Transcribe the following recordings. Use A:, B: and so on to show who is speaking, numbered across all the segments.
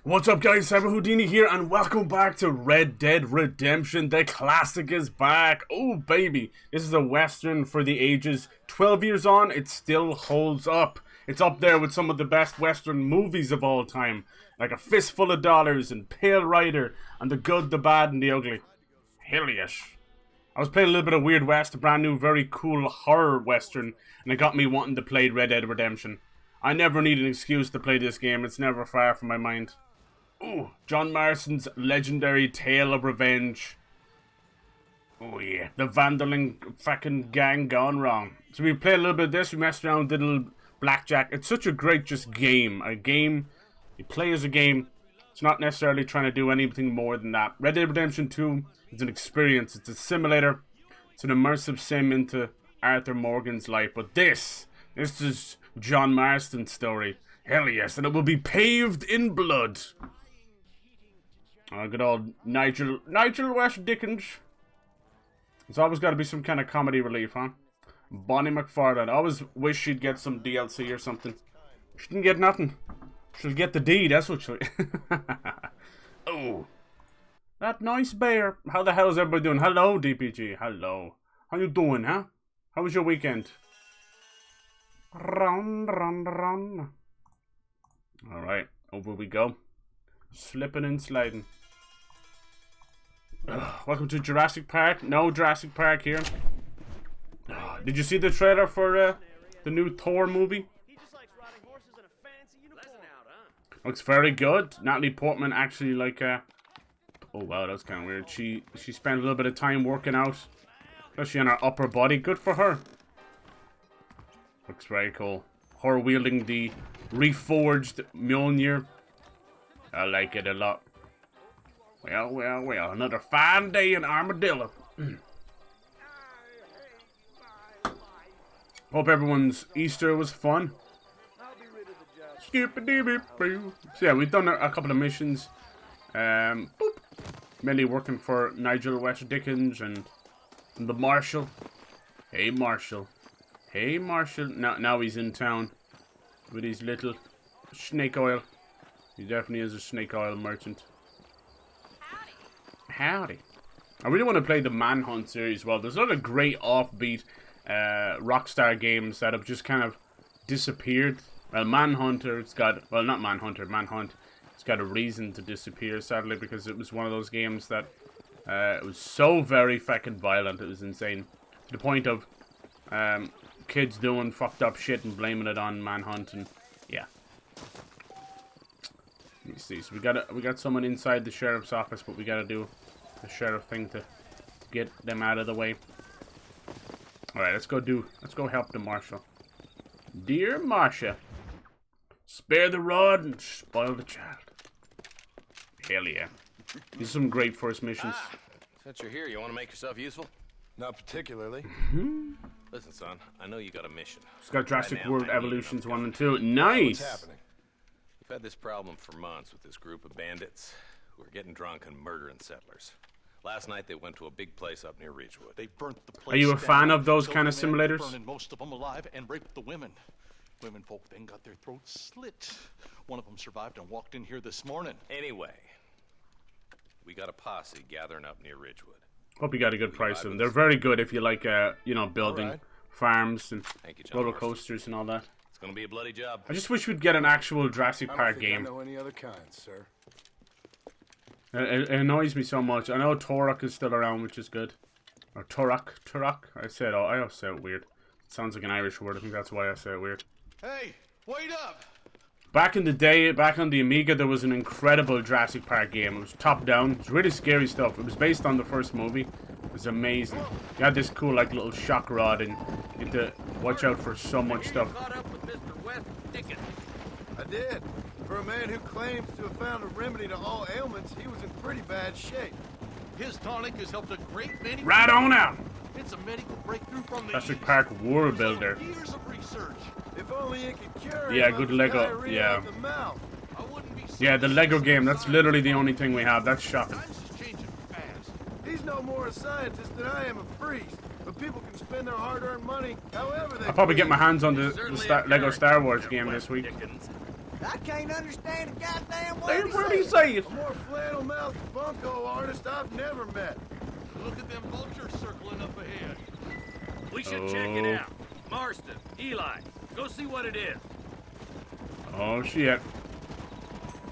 A: What's up guys, CyberHoudini here and welcome back to Red Dead Redemption. The classic is back. Oh baby, this is a western for the ages. 12 years on, it still holds up. It's up there with some of the best western movies of all time. Like A Fistful of Dollars and Pale Rider and The Good, the Bad and the Ugly. Hell yes. I was playing a little bit of Weird West, a brand new very cool horror western, and it got me wanting to play Red Dead Redemption. I never need an excuse to play this game, it's never far from my mind. Ooh, John Marston's legendary Tale of Revenge. Oh yeah, the Vandaling fucking gang gone wrong. So we played a little bit of this, we messed around with a little blackjack. It's such a great just game. A game, you play as a game. It's not necessarily trying to do anything more than that. Red Dead Redemption 2 is an experience. It's a simulator. It's an immersive sim into Arthur Morgan's life. But this is John Marston's story. Hell yes, and it will be paved in blood. Good old Nigel West Dickens. There's always got to be some kind of comedy relief, huh? Bonnie McFarlane. I always wish she'd get some DLC or something. She didn't get nothing. She'll get the D, that's what she'll... Oh. That nice bear. How the hell is everybody doing? Hello, DPG. Hello. How you doing, huh? How was your weekend? Run. Alright, over we go. Slipping and sliding. Welcome to Jurassic Park. No Jurassic Park here. Did you see the trailer for the new Thor movie? Looks very good. Natalie Portman actually like oh wow, that's kind of weird. She spent a little bit of time working out, especially on her upper body. Good for her. Looks very cool. Her wielding the reforged Mjolnir. I like it a lot. Well, another fine day in Armadillo. Hope everyone's Easter was fun. So yeah, we've done a couple of missions. Boop. Mainly working for Nigel West Dickens and the Marshal. Hey Marshal. Hey Marshal. Now he's in town with his little snake oil. He definitely is a snake oil merchant. Howdy. I really want to play the Manhunt series as well. There's a lot of great offbeat Rockstar games that have just kind of disappeared. Well, Manhunter, it's got... Well, not Manhunter, Manhunt. It's got a reason to disappear, sadly, because it was one of those games that... it was so very fucking violent. It was insane. To the point of kids doing fucked up shit and blaming it on Manhunt and... Yeah. Let me see. So we got someone inside the sheriff's office, but we gotta do the sheriff thing to get them out of the way. Alright, let's go help the marshal. Dear Marcia, spare the rod and spoil the child. Hell yeah. These are some great first missions.
B: Since you're here, you want to make yourself useful?
C: Not particularly.
B: Listen, son, I know you got a mission.
A: It's got Jurassic World Evolutions 1 and 2. Nice!
C: What's happening?
B: We've had this problem for months with this group of bandits who are getting drunk and murdering settlers. Last night they went to a big place up near Ridgewood.
D: They burnt the place.
A: Are you a fan of those kind of simulators?
D: Burning most of them alive and raped the women. Women folk then got their throats slit. One of them survived and walked in here this morning.
B: Anyway, we got a posse gathering up near Ridgewood.
A: Hope you got a good price of them. They're very good if you like, you know, building farms and roller coasters and all that.
B: It's gonna be a bloody job.
A: I just wish we'd get an actual Jurassic Park game.
C: I don't know any other kinds, sir.
A: It annoys me so much. I know Turok is still around, which is good. Or Turok. I always say it weird. It sounds like an Irish word. I think that's why I say it weird.
D: Hey, wait up!
A: Back in the day, back on the Amiga, there was an incredible Jurassic Park game. It was top down. It was really scary stuff. It was based on the first movie. It was amazing. You had this cool, like, little shock rod, and you had to watch out for so much stuff.
E: Caught up with Mr. West Dickens.
C: I did. For a man who claims to have found a remedy to all ailments, he was in pretty bad shape.
D: His tonic has helped a great many.
A: Right on out!
D: It's a medical breakthrough from the
A: Jurassic Park World Builder.
D: Years of research.
C: If only it could cure
A: Yeah,
C: him
A: good
C: of
A: Lego.
C: diarrhea
A: Yeah.
C: of the mouth.
D: I wouldn't be
A: Yeah, the Lego game. That's literally the only thing we have. That's shocking.
D: Times is changing fast.
C: He's no more a scientist than I am a priest. But people can spend their hard-earned money however they
A: I'll probably get my hands on the
E: Certainly
A: Lego
E: a
A: Star Wars
E: character,
A: game
E: West
A: this week.
E: Dickens.
F: I can't understand a goddamn
A: They
F: word
A: really
F: he said.
A: say it.
C: A more flannel-mouthed bunco artist I've never met.
D: Look at them vultures circling up ahead.
E: We should check it out. Marston, Eli, go see what it is.
A: Oh shit.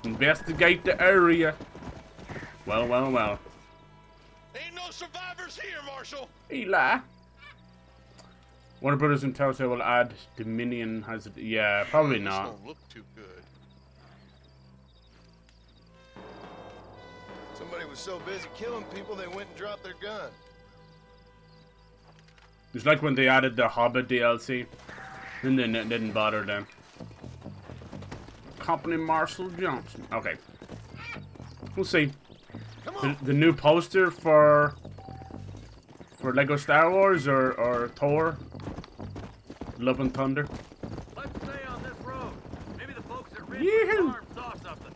A: Investigate the area. Well, well, well.
D: Ain't no survivors here, Marshal.
A: Eli. Warner Brothers and Telltale will add Dominion has it. Yeah, probably
D: This
A: not.
D: don't look too good.
C: Somebody was so busy killing people they went and dropped their gun.
A: It's like when they added the Hobbit DLC, and then it didn't bother them. Company Marshall Johnson. Okay, we'll see. The new poster for Lego Star Wars or Thor, Love and Thunder.
E: Let's stay on this road. Maybe the folks at
A: Yee-hoo.
E: Farm saw something.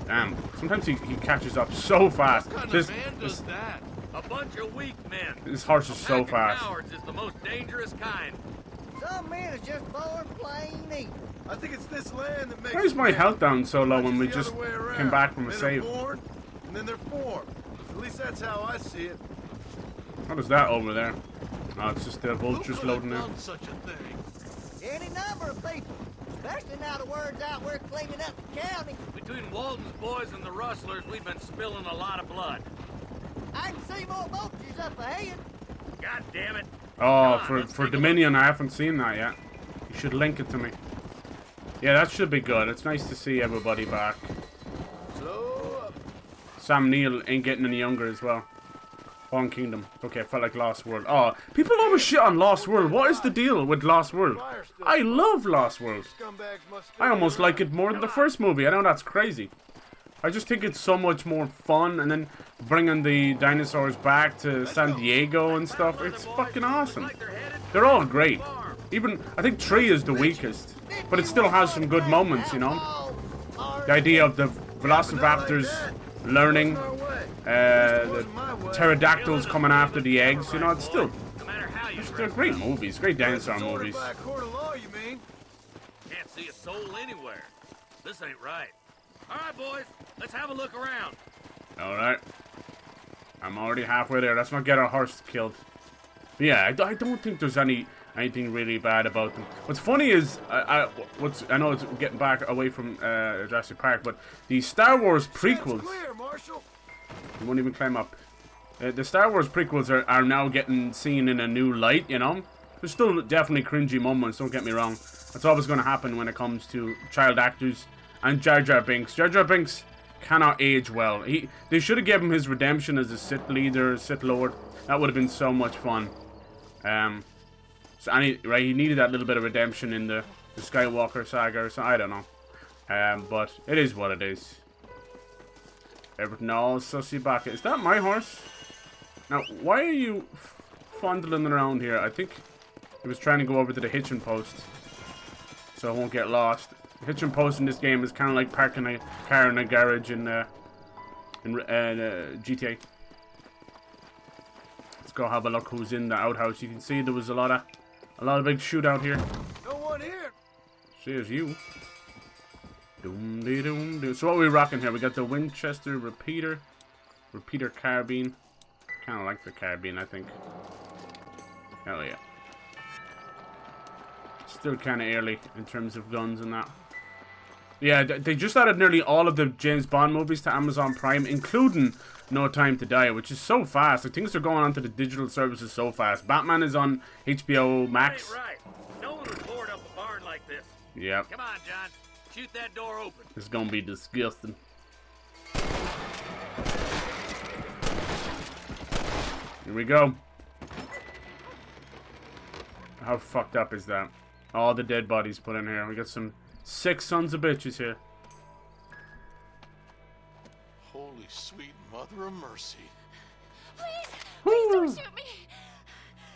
A: Damn, sometimes he catches up so fast.
D: What kind of
A: This,
D: man does that?
E: A bunch of weak men.
A: this horse is
E: A
A: so
E: pack of
A: fast.
E: cowards is the most dangerous kind.
F: Some men is just born plain evil.
C: I think it's this land that makes.
A: Why is my health down so low
C: Not
A: when we
C: the
A: just
C: other way around.
A: came back from a
C: Men
A: save?
C: are born, and then they're formed. At least that's how I see it.
A: What is that over there? Oh, it's just the
D: Who
A: vultures
D: could have
A: loading in.
D: done such a thing?
F: Any number of people, especially now the word's out we're cleaning up the county.
E: Between Walton's boys and the rustlers, we've been spilling a lot of blood.
F: I can see more vultures up ahead.
E: God damn it.
A: Oh,
E: Come on, let's
A: for
E: take a
A: Dominion, I haven't seen that yet. You should link it to me. Yeah, that should be good. It's nice to see everybody back.
C: So,
A: Sam Neill ain't getting any younger as well. Fallen Kingdom. Okay, felt like Lost World. Oh, people always shit on Lost World. What is the deal with Lost World? I love Lost World.
C: scumbags must.
A: I almost like it more than the first movie. I know that's crazy. I just think it's so much more fun, and then bringing the dinosaurs back to San Diego and stuff. It's fucking awesome. They're all great. Even, I think 3 is the weakest. But it still has some good moments, you know? The idea of the Velociraptors learning, the pterodactyls coming after the eggs, you know, it's still,
E: No matter how you
A: they're great movies, great dinosaur movies.
C: By a court of law, you mean?
E: can't see a soul anywhere. This ain't right. All right, boys, let's have a look around.
A: Alright. I'm already halfway there. Let's not get our horse killed. But yeah, I don't think there's anything really bad about them. What's funny is, I know it's getting back away from Jurassic Park, but the Star Wars prequels,
C: Clear, Marshal.
A: you won't even climb up. The Star Wars prequels are now getting seen in a new light, you know? There's still definitely cringy moments, don't get me wrong. That's always going to happen when it comes to child actors. And Jar Jar Binks. Jar Jar Binks cannot age well. They should have given him his redemption as a Sith leader, Sith Lord. That would have been so much fun. He needed that little bit of redemption in the Skywalker saga or something. I don't know. But it is what it is. Everything all sussy back. Is that my horse? Now, why are you fondling around here? I think he was trying to go over to the hitching post, so I won't get lost. The hitching post in this game is kind of like parking a car in a garage in GTA. Let's go have a look who's in the outhouse. You can see there was a lot of big shootout here.
C: No one here.
A: There's you. Doom dee doom doo. So what are we rocking here? We got the Winchester repeater carbine. Kind of like the carbine, I think. Hell yeah. Still kind of early in terms of guns and that. Yeah, they just added nearly all of the James Bond movies to Amazon Prime, including No Time to Die, which is so fast. Like, things are going onto the digital services so fast. Batman is on HBO Max.
E: Ain't right. No one would board up a barn like this.
A: Yeah.
E: Come on, John. Shoot that door open.
A: It's gonna be disgusting. Here we go. How fucked up is that? All the dead bodies put in here. We got some sick sons of bitches here.
D: Holy sweet mother of mercy.
G: Please don't shoot me.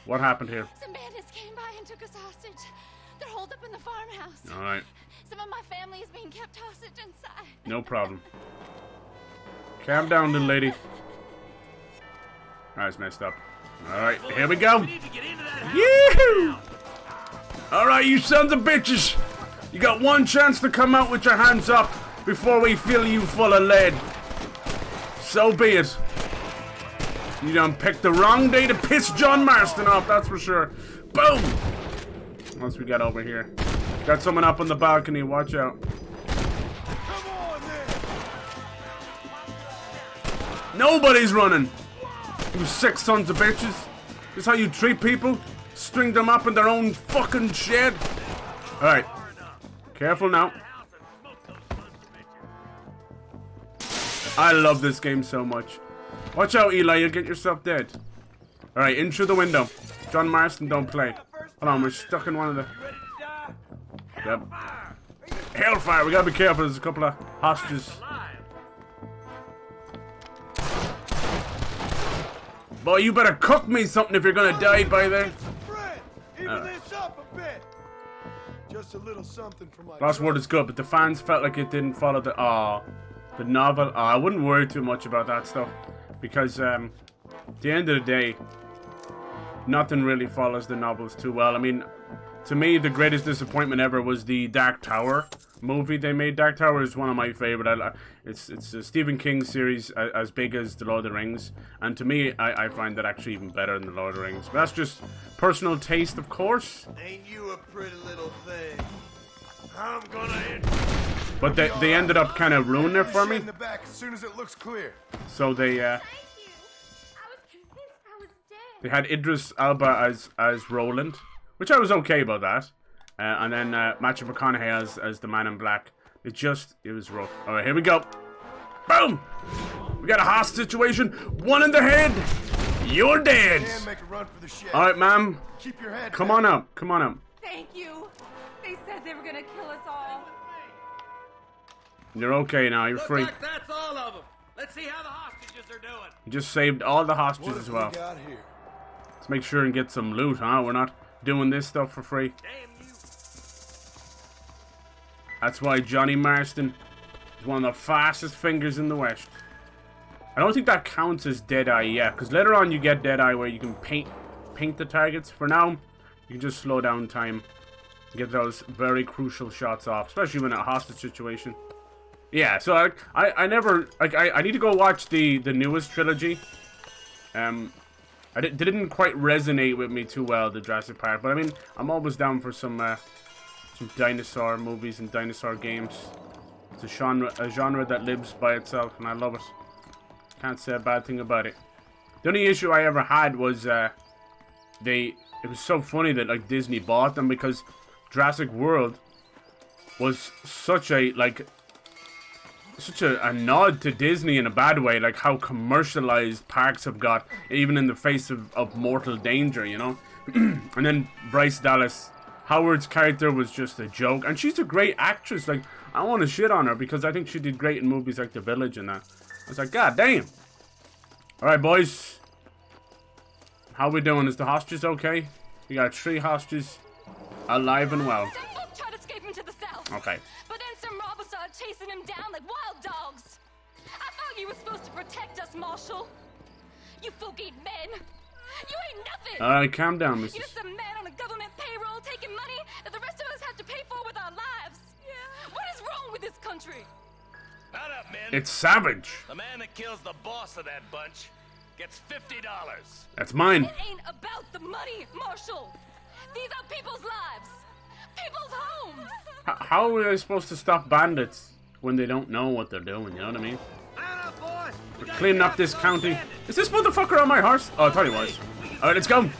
A: What happened here?
G: Some bandits came by and took us hostage. They're holed up in the farmhouse.
A: Alright,
G: Some of my family is being kept hostage inside.
A: no problem. Calm down, little lady. That's messed up. Alright, here we go.
E: We need to get into that house.
A: Yee-hoo!
E: now.
A: Alright, you sons of bitches. You got one chance to come out with your hands up before we fill you full of lead. So be it. You done picked the wrong day to piss John Marston off, that's for sure. Boom! What else we got over here? Got someone up on the balcony, watch out.
C: Come on, then.
A: Nobody's running! You sick sons of bitches. This is how you treat people? String them up in their own fucking shed? Alright. Careful now. I love this game so much. Watch out, Eli, you'll get yourself dead. Alright, in through the window. John Marston, don't play. Hold on, we're stuck in one of the... Yep. Hellfire, we gotta be careful, there's a couple of hostages. Boy, you better cook me something if you're gonna die by then.
C: Even this up a bit. Just a little something for my
A: Last word is good, but the fans felt like it didn't follow the novel. I wouldn't worry too much about that stuff, because at the end of the day, nothing really follows the novels too well. I mean, to me, the greatest disappointment ever was the Dark Tower movie they made. Dark Tower is one of my favorite. It's a Stephen King series as big as The Lord of the Rings, and to me, I find that actually even better than The Lord of the Rings. But that's just personal taste, of course.
C: Ain't you a pretty little thing? I'm gonna hit.
A: But they ended up kind of ruining it for me.
C: In the back as soon as it looks clear.
A: So they
G: Thank you. I was convinced I was dead.
A: they had Idris Elba as Roland, which I was okay about that. And then Matthew McConaughey as the Man in Black. It was rough. All right, here we go. Boom! We got a hostage situation. One in the head. You're dead.
C: Make a run for the shed.
A: All right, ma'am.
C: Keep your head
A: Come
C: down.
A: on up. Come on up.
G: Thank you. They said they were gonna kill us all.
A: You're okay now. You're free.
E: Looks like that's all of them. Let's see how the hostages are doing.
A: You just saved all the
C: What
A: hostages
C: have
A: as well.
C: we got here?
A: Let's make sure and get some loot, huh? We're not doing this stuff for free.
E: Damn you.
A: That's why Johnny Marston is one of the fastest fingers in the West. I don't think that counts as Deadeye yet, because later on you get Deadeye where you can paint the targets. For now, you can just slow down time and get those very crucial shots off, especially when in a hostage situation. Yeah, so I never I need to go watch the newest trilogy. They didn't quite resonate with me too well, the Jurassic Park, but I mean, I'm always down for some dinosaur movies and dinosaur games. It's a genre that lives by itself, and I love it. Can't say a bad thing about it. The only issue I ever had was it was so funny that like Disney bought them, because Jurassic World was such a nod to Disney in a bad way, like how commercialized parks have got, even in the face of mortal danger, you know. And then Bryce Dallas Howard's character was just a joke, and she's a great actress. Like, I want to shit on her because I think she did great in movies like The Village and that. I was like, God damn. Alright, boys. How we doing? Is the hostages okay? We got 3 hostages alive and well.
G: Some folk tried escaping to the south.
A: Okay.
G: But then some robbers started chasing him down like wild dogs. I thought you were supposed to protect us, Marshal. You folk ain't men. You ain't nothing.
A: Alright, calm down,
G: You're
A: missus.
G: just a man on a government payroll taking money that the rest of us have to pay for with our lives. Yeah. What is wrong with this country?
E: Not up, men.
A: It's savage.
E: The man that kills the boss of that bunch gets $50.
A: That's mine.
G: It ain't about the money, Marshal. These are people's lives. People's homes.
A: How are they supposed to stop bandits when they don't know what they're doing, you know what I mean? We're cleaning up this county. Is this motherfucker on my horse? Oh, I thought he was. Alright, let's go.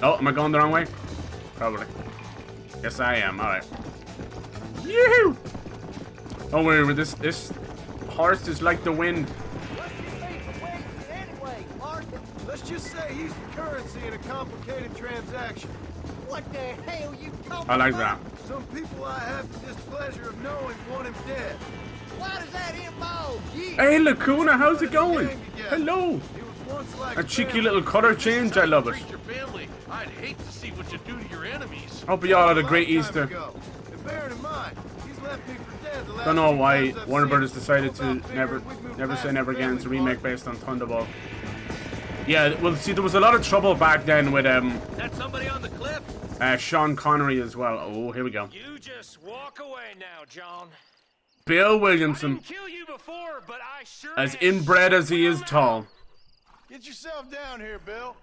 A: Oh, am I going the wrong way? Probably. Yes, I am. Alright. Yoo-hoo! Don't worry, with this horse is like the wind.
F: What's your fee for wasting it anyway, Marston?
C: Let's just say he's the currency in a complicated transaction.
F: What the hell you talking
A: I like
F: about?
A: that.
C: Some people I have the displeasure of knowing want him dead.
F: Why does that involve you?
A: Hey, Lacuna, how's it going? Hello.
C: He was once like
A: A cheeky little color change, I love it.
D: Treat your family. I'd hate to see what you do to your enemies.
A: Hope y'all had a great
C: Long time
A: Easter.
C: ago. And bearing in mind, he's left me for dead the last
A: Don't know
C: two
A: why
C: times I've
A: Warner
C: seen
A: Brothers
C: him.
A: decided to
C: About
A: never
C: figuring we'd moved
A: say
C: past
A: never
C: the
A: again. It's a
C: family
A: remake
C: part.
A: based on Thunderball. Yeah, well, see, there was a lot of trouble back then with
E: That somebody on the cliff?
A: Sean Connery as well. Oh, here we go.
H: You just walk away now, John.
A: Bill Williamson,
H: Kill you before, but I sure
A: as inbred as he is tall.
C: Get yourself down here, Bill.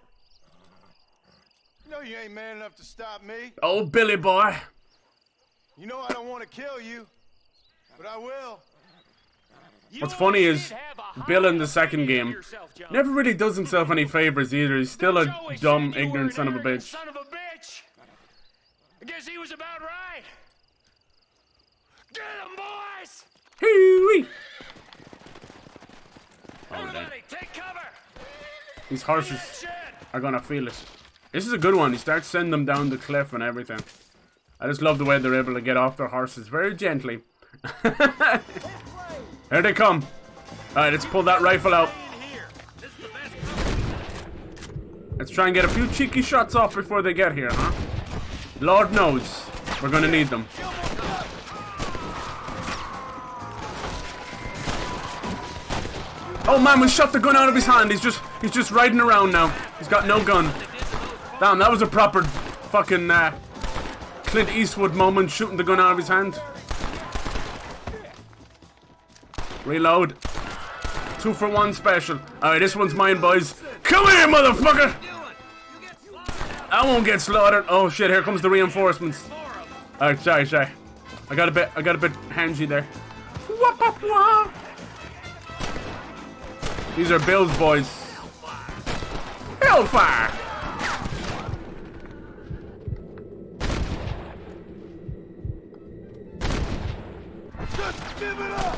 C: You know you ain't man enough to stop me.
A: Oh, Billy boy.
C: You know I don't want to kill you, but I will.
A: What's funny is, Bill in the second game never really does himself any favors either. He's still a dumb, ignorant son of a bitch.
H: Son of a bitch. I guess he was about right. Get him, boys!
A: Hee-wee.
H: Everybody, take cover!
A: These horses are gonna feel it. This is a good one. He starts sending them down the cliff and everything. I just love the way they're able to get off their horses very gently. Here they come. Alright, let's pull that rifle out. Let's try and get a few cheeky shots off before they get here, huh? Lord knows we're gonna need them. Oh man, we shot the gun out of his hand. He's just riding around now. He's got no gun. Damn, that was a proper fucking Clint Eastwood moment, shooting the gun out of his hand. Reload. 2 for 1 special. Alright, this one's mine, boys. Come here, motherfucker! I won't get slaughtered. Oh shit, here comes the reinforcements. Alright, sorry. I got a bit hangy there. These are Bill's boys. Hellfire!
C: Just give it up!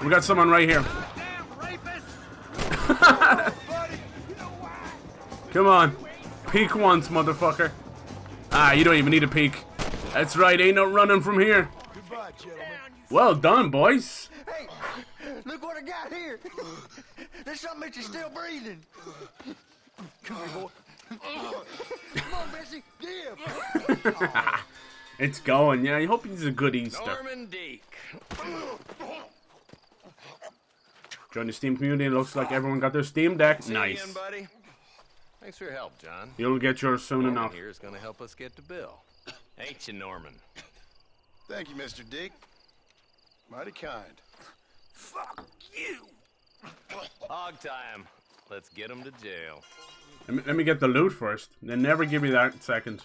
A: We got someone right here. Come on. Peek once, motherfucker. Ah, you don't even need a peek. That's right, ain't no running from here.
C: Goodbye, gentlemen.
A: Well done, boys.
F: Hey, look what I got here. There's something that you're still breathing. Come here, boy. Come on, Bessie, give.
A: It's going, yeah. I hope he's a good Easter.
B: Norman Deek.
A: Join the Steam community. It looks like everyone got their Steam Deck.
B: See you
A: Nice.
B: again, buddy. Thanks for your help, John.
A: You'll get yours soon
B: Norman
A: enough.
B: here is going to help us get to Bill. Ain't you, Norman?
C: Thank you, Mr. Dick. Mighty kind.
E: Fuck you!
B: Hog time. Let's get him to jail.
A: Let me get the loot first. They never give you that second.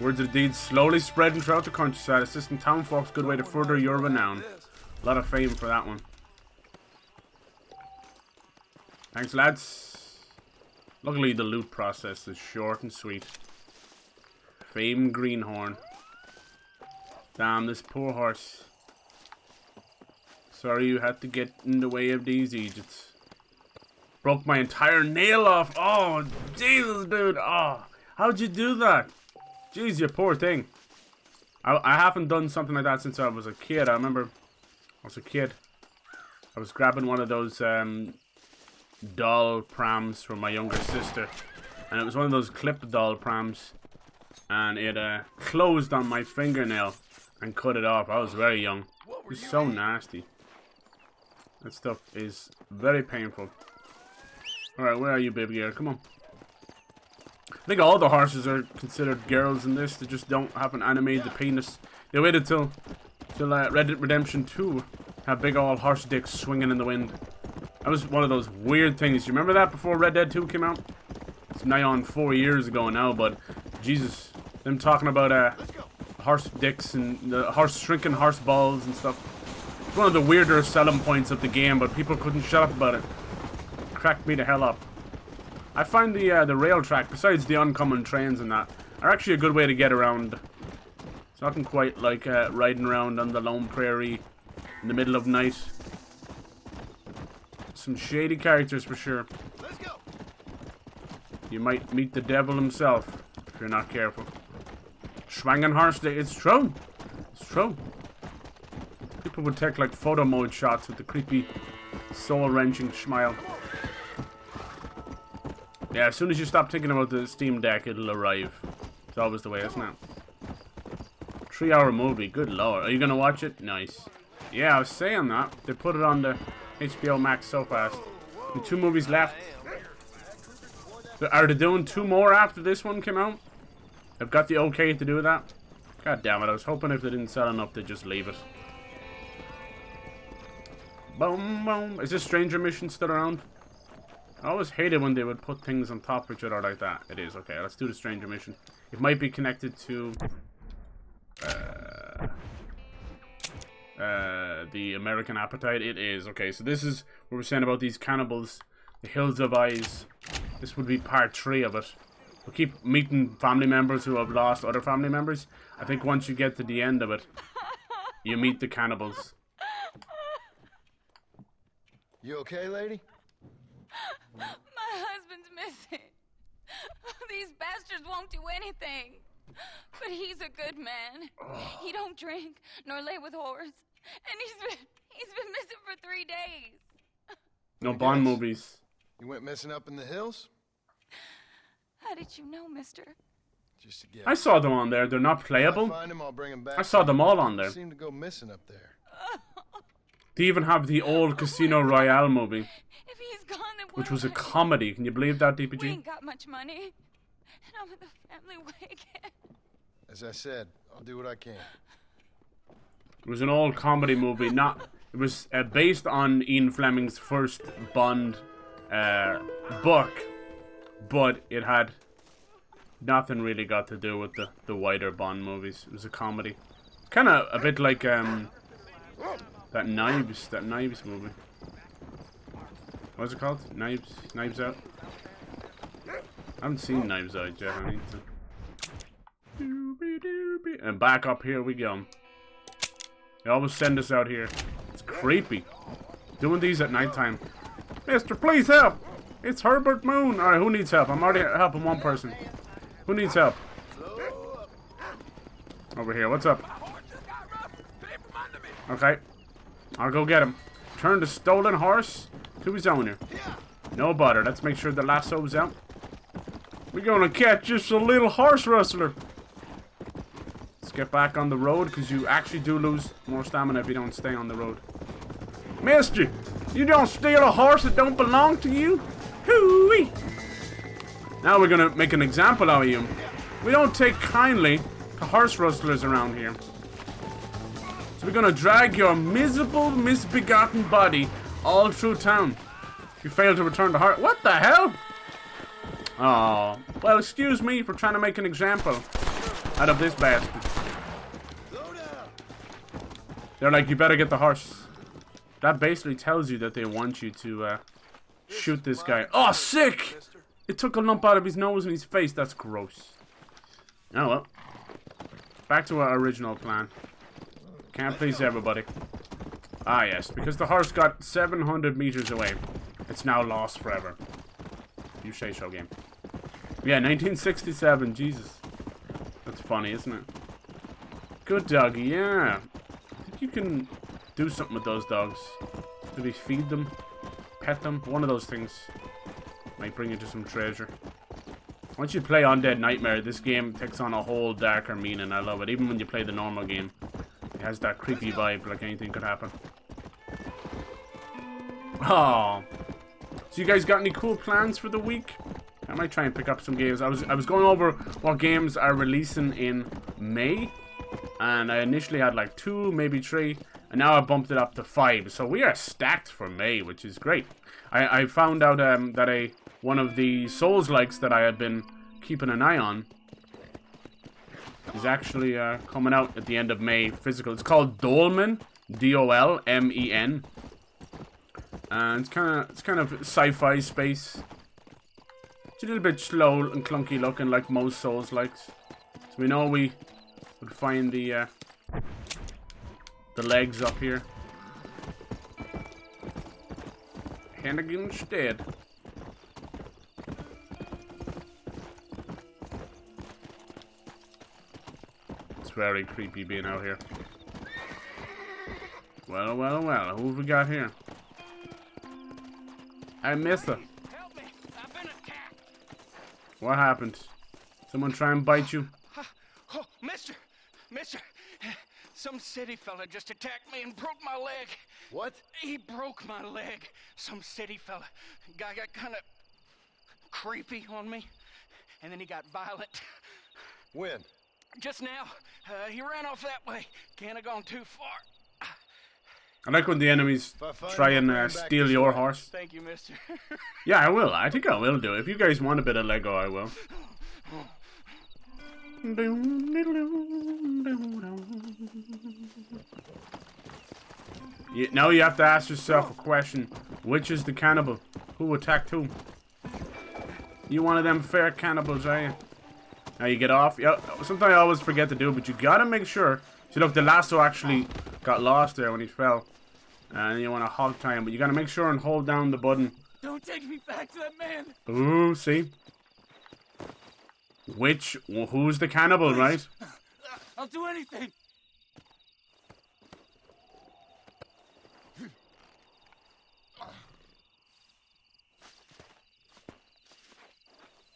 A: Words of deeds slowly spreading throughout the countryside, assisting town folks. Good way to further your renown. A lot of fame for that one. Thanks, lads. Luckily, the loot process is short and sweet. Fame Greenhorn. Damn, this poor horse. Sorry you had to get in the way of these Egypts. Broke my entire nail off. Oh, Jesus, dude. Oh, how'd you do that? Jeez, you poor thing. I haven't done something like that since I was a kid. I remember I was a kid. I was grabbing one of those doll prams from my younger sister. And it was one of those clip doll prams. And it closed on my fingernail and cut it off. I was very young. It was so nasty. That stuff is very painful. Alright, where are you, baby girl? Come on. I think all the horses are considered girls in this. They just don't have an animated penis. They waited till Red Dead Redemption 2 have big old horse dicks swinging in the wind. That was one of those weird things. You remember that before Red Dead 2 came out? It's nigh on 4 years ago now, but Jesus, them talking about horse dicks and the shrinking horse balls and stuff. It's one of the weirder selling points of the game, but people couldn't shut up about it. Cracked me the hell up. I find the rail track, besides the oncoming trains and that, are actually a good way to get around. It's nothing quite like riding around on the lone prairie in the middle of night. Some shady characters for sure.
C: Let's go.
A: You might meet the devil himself if you're not careful. Schwangen horse day. It's true. It's true. People would take like photo mode shots with the creepy, soul-wrenching smile. Yeah, as soon as you stop thinking about the Steam Deck, it'll arrive. It's always the way, isn't it? 3-hour movie. Good lord. Are you gonna watch it? Nice. Yeah, I was saying that. They put it on the HBO Max so fast. And 2 movies left. Are they doing 2 more after this one came out? I've got the okay to do that. God damn it, I was hoping if they didn't sell enough they'd just leave it. Boom, boom. Is this Stranger Mission still around? I always hated when they would put things on top of each other like that. It is, okay, let's do the Stranger Mission. It might be connected to... the American Appetite. It is, okay, so this is what we're saying about these cannibals. The Hills of Eyes. This would be part 3 of it. We'll keep meeting family members who have lost other family members. I think once you get to the end of it, you meet the cannibals.
C: You okay, lady?
G: My husband's missing. These bastards won't do anything. But he's a good man. He don't drink nor lay with whores. And he's been missing for 3 days.
A: No Bond movies.
C: You went missing up in the hills?
G: How did you know, mister?
C: Just a guess.
A: I saw them on there. They're not playable.
C: If I find him, I'll bring him back.
A: I saw them all on there.
C: Seem to go missing up there.
A: They even have the old Casino Royale movie,
G: If he's gone, then
A: which was a comedy. Can you believe that,
G: we
A: DPG?
G: ain't got much money. And I'm in the family way again.
C: As I said, I'll do what I can.
A: It was an old comedy movie. It was based on Ian Fleming's first Bond book, but it had nothing really got to do with the wider Bond movies. It was a comedy, kind of a bit like that Knives movie. What's it called? Knives Out. I haven't seen Knives Out yet. I need to. And back up here we go. They always send us out here. It's creepy. Doing these at nighttime. Mister, please help! It's Herbert Moon! Alright, who needs help? I'm already helping one person. Who needs help? Over here, what's up? Okay. I'll go get him. Turn the stolen horse to his owner. No butter. Let's make sure the lasso's out. We're gonna catch just a little horse rustler. Let's get back on the road, because you actually do lose more stamina if you don't stay on the road. Mister, you don't steal a horse that don't belong to you? Hooey! Now we're gonna make an example out of you. We don't take kindly to horse rustlers around here. So we're gonna drag your miserable, misbegotten body all through town. You fail to return the horse. What the hell? Oh, well, excuse me for trying to make an example out of this bastard. They're like, you better get the horse. That basically tells you that they want you to shoot this guy. Oh, sick! It took a lump out of his nose and his face. That's gross. Oh, well. Back to our original plan. Can't please everybody. Ah, yes, because the horse got 700 meters away. It's now lost forever. You say so, game. Yeah, 1967. Jesus. That's funny, isn't it? Good doggy, yeah. I think you can do something with those dogs. Maybe feed them, pet them. One of those things might bring you to some treasure. Once you play Undead Nightmare, this game takes on a whole darker meaning. I love it. Even when you play the normal game, it has that creepy vibe, like anything could happen. Oh. So you guys got any cool plans for the week? I might try and pick up some games. I was going over what games are releasing in May, and I initially had like 2, maybe 3, and now I bumped it up to 5. So we are stacked for May, which is great. I found out that one of the Souls-likes that I had been keeping an eye on is actually coming out at the end of May, physical. It's called Dolmen, D-O-L-M-E-N. And it's kind of sci-fi space. It's a little bit slow and clunky looking, like most Souls-likes. So we know we would find the legs up here. Hannigan's dead. It's very creepy being out here. Well, well, well. Who have we got here? I missed her.
H: Help me! I've been attacked.
A: What happened? Someone try and bite you?
H: Oh, mister!
F: Some city fella just attacked me and broke my leg.
C: What?
F: He broke my leg. Some city fella. Guy got kind of creepy on me, and then he got violent.
C: When?
F: Just now. He ran off that way. Can't have gone too far.
A: I like when the enemies try and steal your horse.
F: Thank you, mister.
A: Yeah, I will. I think I will do. If you guys want a bit of Lego, I will. Now you have to ask yourself a question. Which is the cannibal? Who attacked whom? You one of them fair cannibals, are you? Now you get off. Yeah, something I always forget to do, but you gotta make sure. See, look, the lasso actually got lost there when he fell. And you want to hog tie him, but you gotta make sure and hold down the button.
F: Don't take me back to that man.
A: Ooh, see? Who's the cannibal, right?
F: I'll do anything.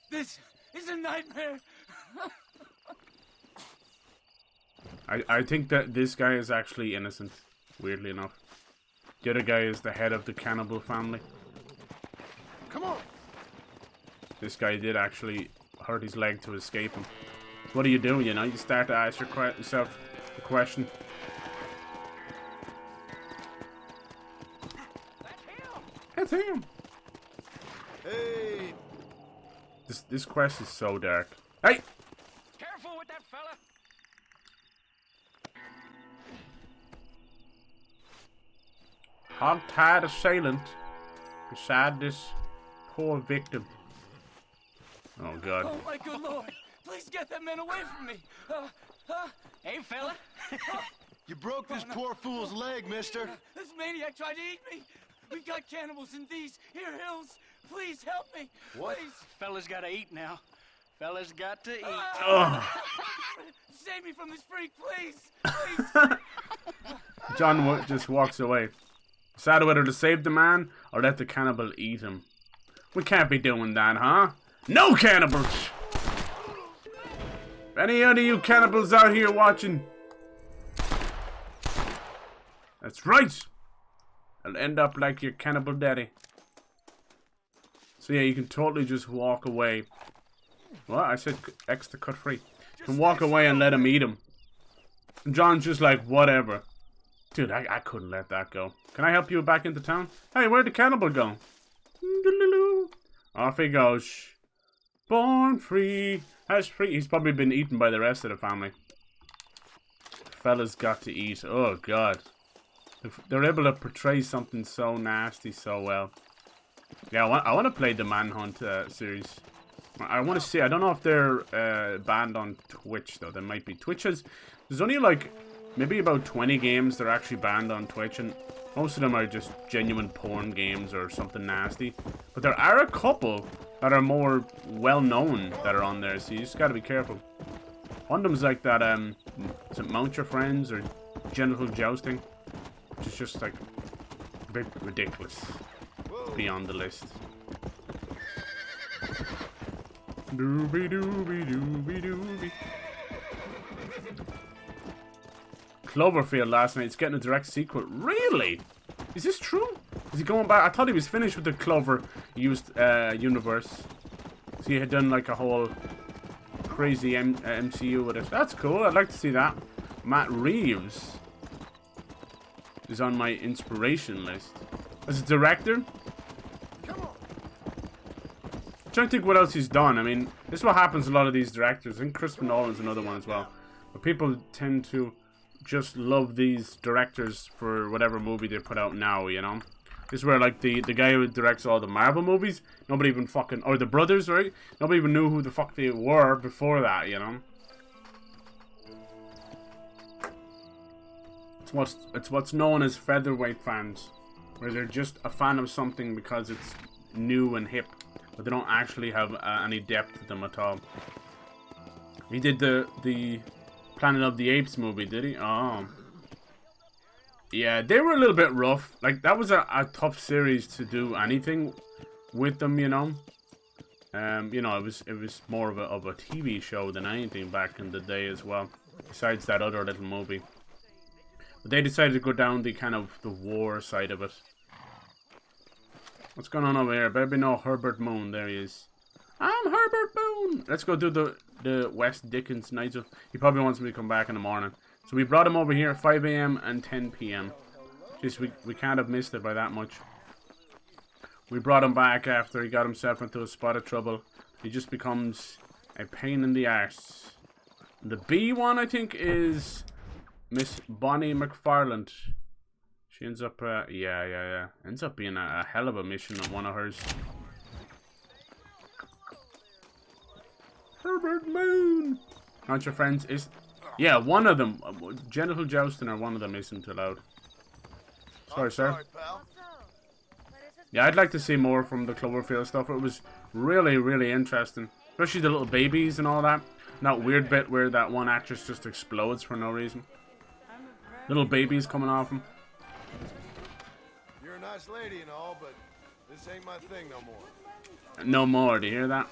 F: This is a nightmare.
A: I think that this guy is actually innocent, weirdly enough. The other guy is the head of the cannibal family.
C: Come on.
A: This guy did actually hurt his leg to escape him. So what do? You know, you start to ask yourself the question. That's him.
C: Hey.
A: This quest is so dark. Hey!
F: Careful with that fella.
A: Hog-tied assailant beside this poor victim. Oh God.
F: Oh my good lord. Please get that man away from me. Hey fella.
C: You broke this poor fool's leg, mister.
F: This maniac tried to eat me. We've got cannibals in these here hills. Please help me.
C: What?
F: Please. Fella's got to eat now. Fella's got to eat. Save me from this freak, please. Please.
A: John just walks away. Decide whether to save the man or let the cannibal eat him. We can't be doing that, huh? No cannibals! If any of you cannibals out here watching, that's right. I'll end up like your cannibal daddy. So yeah, you can totally just walk away. Well, I said X to cut free. You can walk away and let him eat him. And John's just like, whatever. Dude, I couldn't let that go. Can I help you back into town? Hey, where'd the cannibal go? Off he goes. Born free. As free. He's probably been eaten by the rest of the family. Fella's got to eat. Oh, God. They're able to portray something so nasty so well. Yeah, I want to play the Manhunt series. I want to see. I don't know if they're banned on Twitch, though. They might be. There's only like maybe about 20 games that are actually banned on Twitch, and most of them are just genuine porn games or something nasty. But there are a couple that are more well-known that are on there, so you just gotta be careful. One of them's like that, is it Mount Your Friends or Genital Jousting? Which is just like a bit ridiculous. It's beyond the list. Doobie doobie doobie doobie. Cloverfield last night. It's getting a direct sequel. Really? Is this true? Is he going back? I thought he was finished with the Clover universe. So he had done like a whole crazy MCU with it. That's cool. I'd like to see that. Matt Reeves is on my inspiration list. As a director?
C: Come on.
A: I'm trying to think what else he's done. I mean, this is what happens to a lot of these directors. I think Christopher Nolan's another one as well. But people tend to just love these directors for whatever movie they put out now, you know? This is where, like, the guy who directs all the Marvel movies, nobody even fucking... Or the brothers, right? Nobody even knew who the fuck they were before that, you know? It's what's known as featherweight fans, where they're just a fan of something because it's new and hip, but they don't actually have any depth to them at all. He did the Planet of the Apes movie, did he? Oh. Yeah, they were a little bit rough. Like, that was a tough series to do anything with them, you know? You know, it was more of a TV show than anything back in the day as well. Besides that other little movie. But they decided to go down the kind of the war side of it. What's going on over here? Better be no Herbert Moon. There he is. I'm Herbert Moon. Let's go do the West Dickens Nigel. He probably wants me to come back in the morning. So we brought him over here at 5 a.m. and 10 p.m. Just we can't have missed it by that much. We brought him back after he got himself into a spot of trouble. He just becomes a pain in the arse. The B one, I think, is Miss Bonnie McFarland. She ends up, yeah. Ends up being a hell of a mission on one of hers. Herbert Moon! Aren't your friends? Yeah, one of them. Genital jousting or one of them isn't allowed. Sorry, sir.
C: Pal.
A: Yeah, I'd like to see more from the Cloverfield stuff. It was really, really interesting. Especially the little babies and all that. That weird bit where that one actress just explodes for no reason. Little babies coming off him.
C: You're a nice lady and all, but this ain't my thing no more.
A: No more, do you hear that?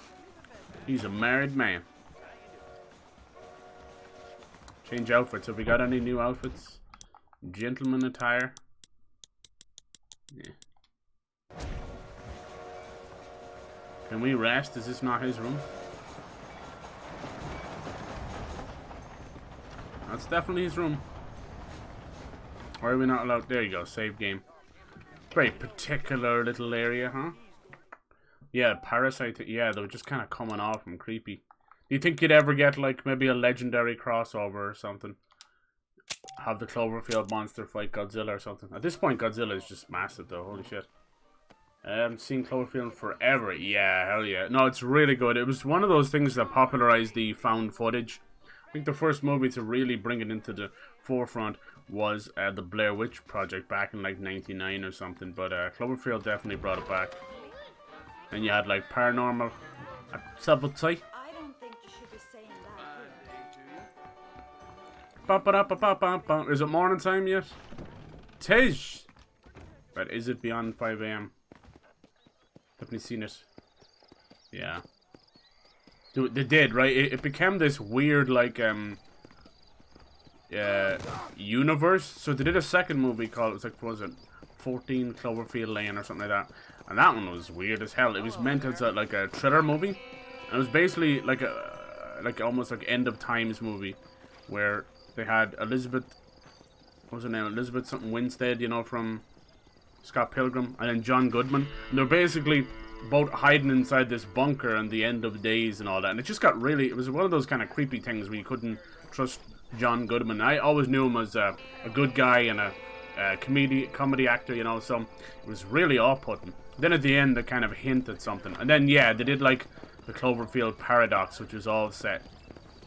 A: He's a married man. Change outfits. Have we got any new outfits? Gentleman attire. Yeah. Can we rest? Is this not his room? That's definitely his room. Why are we not allowed? There you go, save game. Very particular little area, huh? Yeah, Parasite. Yeah, they were just kind of coming off and creepy. Do you think you'd ever get like maybe a legendary crossover or something? Have the Cloverfield monster fight Godzilla or something? At this point, Godzilla is just massive though. Holy shit. I haven't seen Cloverfield forever. Yeah, hell yeah. No, it's really good. It was one of those things that popularized the found footage. I think the first movie to really bring it into the forefront was the Blair Witch Project back in like '99 or something. But Cloverfield definitely brought it back. And you had like paranormal activity.
I: I don't think you should be saying
A: Ba-ba-da-ba-ba-ba-ba. Is it morning time yet? Tish! But is it beyond 5 a.m.? Haven't you seen it? Yeah. Dude, they did, right? It became this weird, like, universe. So they did a second movie called, it was like, what was it? 14 Cloverfield Lane or something like that. And that one was weird as hell. It was meant as like a thriller movie. And it was basically like almost like End of Times movie. Where they had Elizabeth, what was her name? Elizabeth something Winstead, you know, from Scott Pilgrim. And then John Goodman. And they're basically both hiding inside this bunker and the end of days and all that. And it just got really, it was one of those kind of creepy things where you couldn't trust John Goodman. I always knew him as a good guy and a comedy actor, you know, so it was really off-putting. Then at the end, they kind of hint at something. And then, yeah, they did, like, the Cloverfield Paradox, which was all set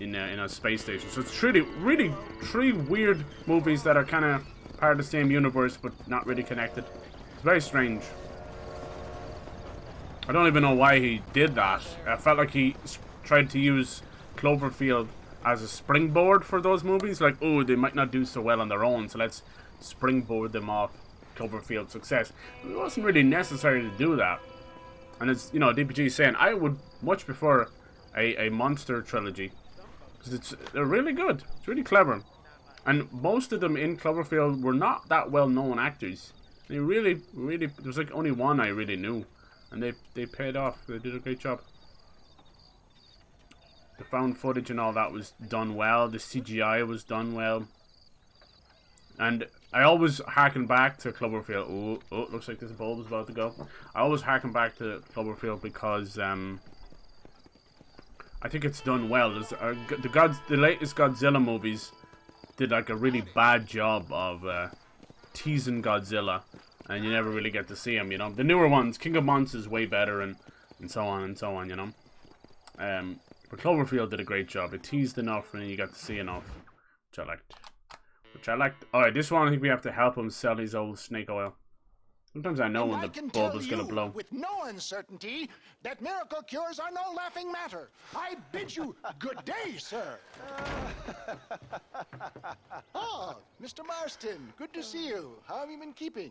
A: in a space station. So it's really three weird movies that are kind of part of the same universe, but not really connected. It's very strange. I don't even know why he did that. I felt like he tried to use Cloverfield as a springboard for those movies. Like, oh, they might not do so well on their own, so let's springboard them off Cloverfield success. It wasn't really necessary to do that. And it's, you know, DPG saying, I would much prefer a monster trilogy. Because they're really good. It's really clever. And most of them in Cloverfield were not that well-known actors. They really, there was like only one I really knew. And they paid off. They did a great job. The found footage and all that was done well. The CGI was done well. And I always harken back to Cloverfield. Oh, looks like this bulb is about to go. I always harken back to Cloverfield because I think it's done well. The latest Godzilla movies did like a really bad job of teasing Godzilla, and you never really get to see him. You know, the newer ones, King of Monsters, is way better, and so on and so on. You know, but Cloverfield did a great job. It teased enough, and you got to see enough, which I liked. Alright, this one I think we have to help him sell his old snake oil. Sometimes I know when the bulb is going to blow.
F: With no uncertainty that miracle cures are no laughing matter. I bid you good day, sir. Oh, Mr. Marston, good to see you. How have you been keeping?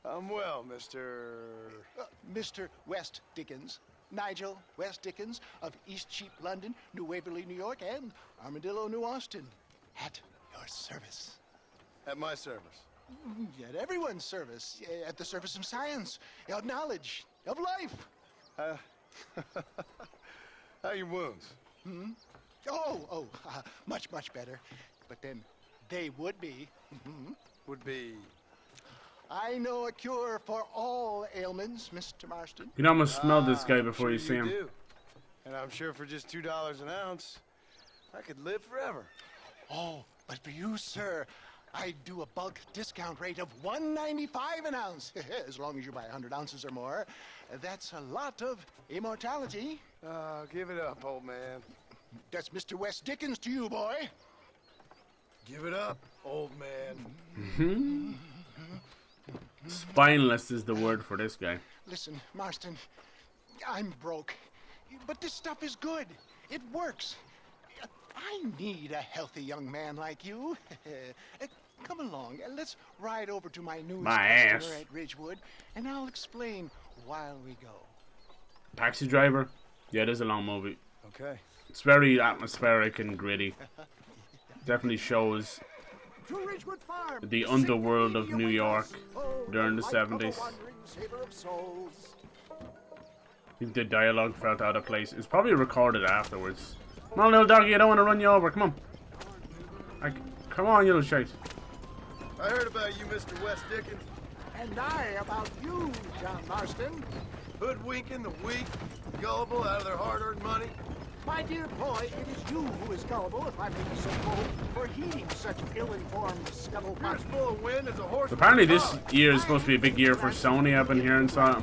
C: I'm well, Mr.
F: Mr. West Dickens. Nigel West Dickens of Eastcheap, London, New Waverly, New York, and Armadillo, New Austin. At your service.
C: At my service.
F: At everyone's service. At the service of science, of knowledge, of life.
C: How are your wounds?
F: Much, much better. But then they would be.
C: Would be...
F: I know a cure for all ailments, Mr. Marston.
A: You can almost smell this guy before you see him.
C: Do. And I'm sure for just $2 an ounce, I could live forever.
F: Oh, but for you, sir, I do a bulk discount rate of $1.95 an ounce. As long as you buy 100 ounces or more. That's a lot of immortality.
C: Give it up, old man.
F: That's Mr. West Dickens to you, boy.
C: Give it up, old man.
A: Spineless is the word for this guy.
F: Listen, Marston, I'm broke. But this stuff is good. It works. I need a healthy young man like you. Come along. Let's ride over to my new customer at Ridgewood, and I'll explain while we go.
A: Taxi Driver? Yeah, it is a long movie.
C: Okay.
A: It's very atmospheric and gritty. Definitely shows the underworld of New York during the 70s. I think the dialogue felt out of place. It's probably recorded afterwards. Come on, little doggy, I don't want to run you over. Come on. Come on, you little shite.
C: I heard about you, Mr. West Dickens.
F: And I about you, John Marston.
C: Hoodwinking the weak, gullible out of their hard-earned money.
F: My dear boy, it is you who is gullible, if I may be so bold, for heeding such ill-informed scuttlebutt.
C: You're as full of wind as a horse.
A: Apparently this year is supposed to be a big year for Sony, I've been hearing, so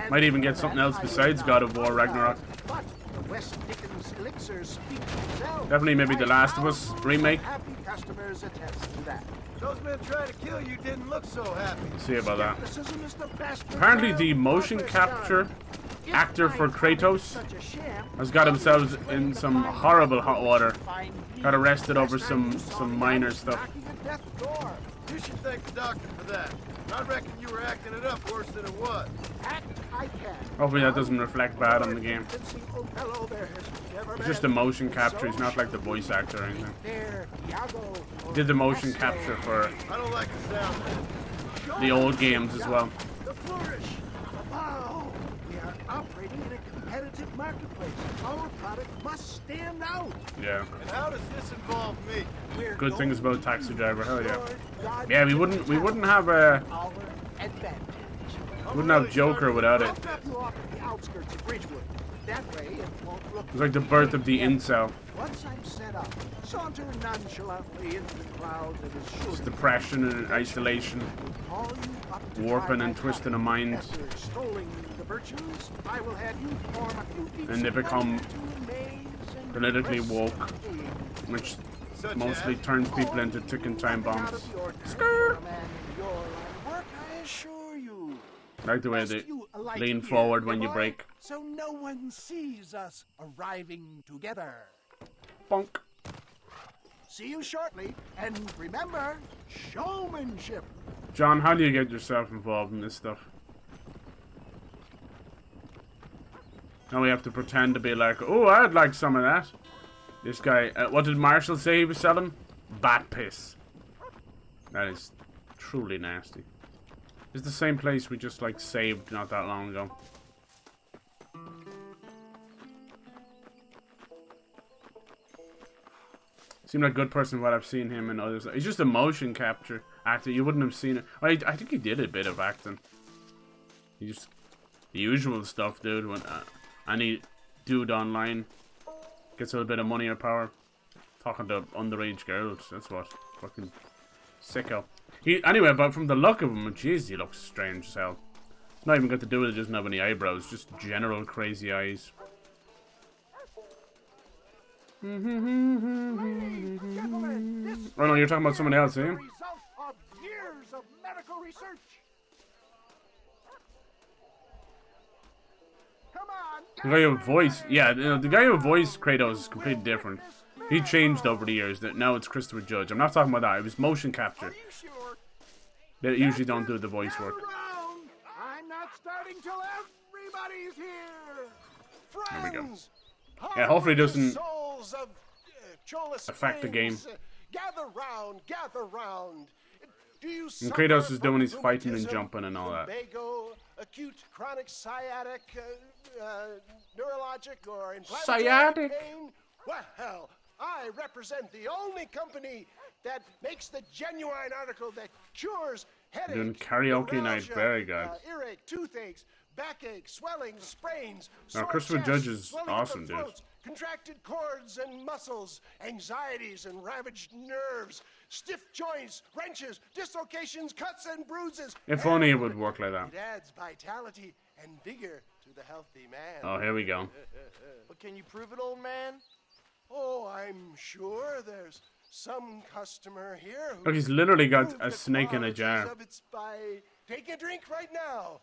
A: might even get something else besides God of War Ragnarok.
F: But the West Dickens elixirs speak for themselves.
A: Definitely maybe the Last of Us remake.
F: Happy customers attest to that.
C: Those men trying to kill you didn't look so happy.
A: We'll see about that.
F: Skepticism is the best
A: Apparently the motion capture actor for Kratos has got himself in some horrible hot water. Got arrested over some minor stuff.
C: You should thank the doctor for that. I reckon you were acting it up worse than it was.
A: Hopefully that doesn't reflect bad on the game. It's just a motion capture, it's not like the voice actor or anything. He did the motion capture for
C: I don't like the sound of it.
A: the old games as well.
F: The flourish. Wow. We are operating in a competitive marketplace. Our product must stand out.
A: Yeah.
C: And how does this involve me?
A: Good things about Taxi Driver, hell yeah. Yeah, we wouldn't have a wouldn't have Joker without it. It's like the birth of the incel.
F: Once I'm set up, saunter nonchalantly into the crowd that is sure
A: It's depression and isolation, warping and twisting a mind, and they become politically woke, which mostly turns people into ticking time bombs. Skirt. I like the way they lean forward when you brake.
F: So no one sees us arriving together.
A: Bonk.
F: See you shortly, and remember, showmanship.
A: John, how do you get yourself involved in this stuff? Now we have to pretend to be like, oh, I'd like some of that. This guy, what did Marshall say he was selling? Bat piss. That is truly nasty. It's the same place we just like saved not that long ago. Seemed like a good person what I've seen him and others. He's just a motion capture actor. You wouldn't have seen it. I think he did a bit of acting. He just the usual stuff, dude. When any dude online gets a little bit of money or power, talking to underage girls. That's what. Fucking sicko. Anyway, but from the look of him, jeez, he looks strange as hell. Not even got to do with it, doesn't have any eyebrows, just general crazy eyes. Oh no, you're talking about someone else, eh?
F: Result of years of medical research. Come on.
A: The guy who voiced, yeah, the guy who voiced Kratos is completely different. He changed over the years. That now it's Christopher Judge. I'm not talking about that. It was motion capture. They usually don't do the voice work.
F: I'm not starting till everybody's here.
A: There we go. Yeah, hopefully it doesn't affect the game.
J: Gather round, gather round.
C: Do you
A: And Kratos is doing his
C: suffer
A: fighting and
C: rheumatism,
A: jumping and all that.
C: lumbago, acute chronic sciatic, neurologic, or inflammatory
A: Sciatic?
C: pain? Well, I represent the only company that makes the genuine article that cures headaches,
A: Doing karaoke night,
C: neuralgia,
A: very good.
C: Earache, toothaches, backache, swelling, sprains,
A: Now,
C: sore
A: Christopher
C: chest,
A: Judge is
C: swelling of the
A: awesome, dude.
C: throats, contracted cords and muscles, anxieties and ravaged nerves, stiff joints, wrenches, dislocations, cuts and bruises.
A: If only it would work like that.
C: It adds vitality and vigor to the healthy man.
A: Oh, here we go.
C: But can you prove it, old man? Oh, I'm sure there's some customer here who
A: Look, he's literally got
C: proved
A: a
C: the
A: snake in a
C: qualities
A: jar.
C: of its by taking a drink right now.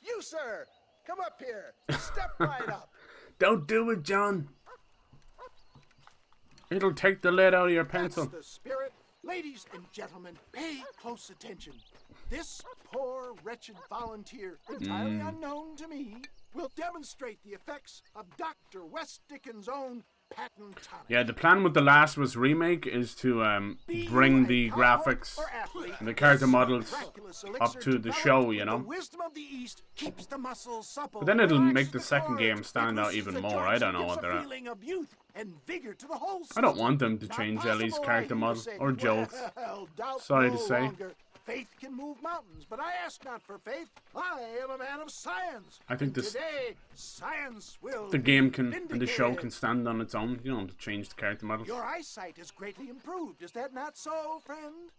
C: You, sir, come up here. Step right up.
A: Don't do it, John. It'll take the lead out of your pencil.
F: That's the spirit. Ladies and gentlemen, pay close attention. This poor, wretched volunteer, entirely unknown to me, will demonstrate the effects of Dr. West Dickens' own patent tonic.
A: Yeah, the plan with the Last of Us remake is to bring the graphics and the character models up to the show, you know.
F: The wisdom of the East keeps the muscles supple.
A: But then it'll
F: Relax
A: make the
F: the
A: second game
F: cords.
A: stand
F: It
A: out
F: loosens
A: even
F: the
A: more.
F: joints
A: I don't
F: and
A: know
F: gives
A: what
F: a
A: they're at.
F: feeling of youth and vigor to the whole
A: I don't
F: system.
A: want them to
F: Not
A: change Ellie's
F: possible,
A: character
F: I
A: model
F: say.
A: or Joel's.
F: Well, doubt
A: Sorry
F: no
A: to say.
F: longer. Faith can move mountains, but I ask not for faith. I am a man of science.
A: I think
F: And
A: this
F: today, science will
A: the game can and the
F: vindicate
A: show
F: it.
A: can stand on its own. You don't have to change the character models.
F: Your eyesight is greatly improved. Is that not so, friend?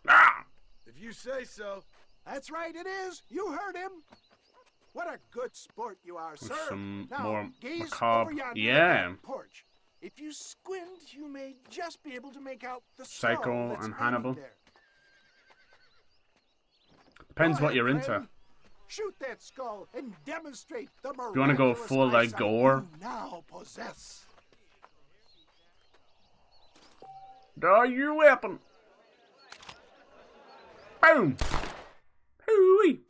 A: Ah!
C: If you say so.
F: That's right, it is. You heard him. What a good sport you are, sir.
A: Some
F: now,
A: more
F: gaze
A: macabre-
F: over yonder
A: yeah.
F: at that porch. If you squint, you may just be able to make out the
A: Psycho
F: skull that's
A: and
F: hanging
A: Hannibal.
F: there.
A: Depends
F: Go
A: what you're
F: ahead,
A: into.
F: friend. Shoot that skull and demonstrate the
A: If you want to go
F: miraculous
A: full like
F: eyesight
A: gore,
F: you now possess.
A: draw your weapon. Boom. Hooey.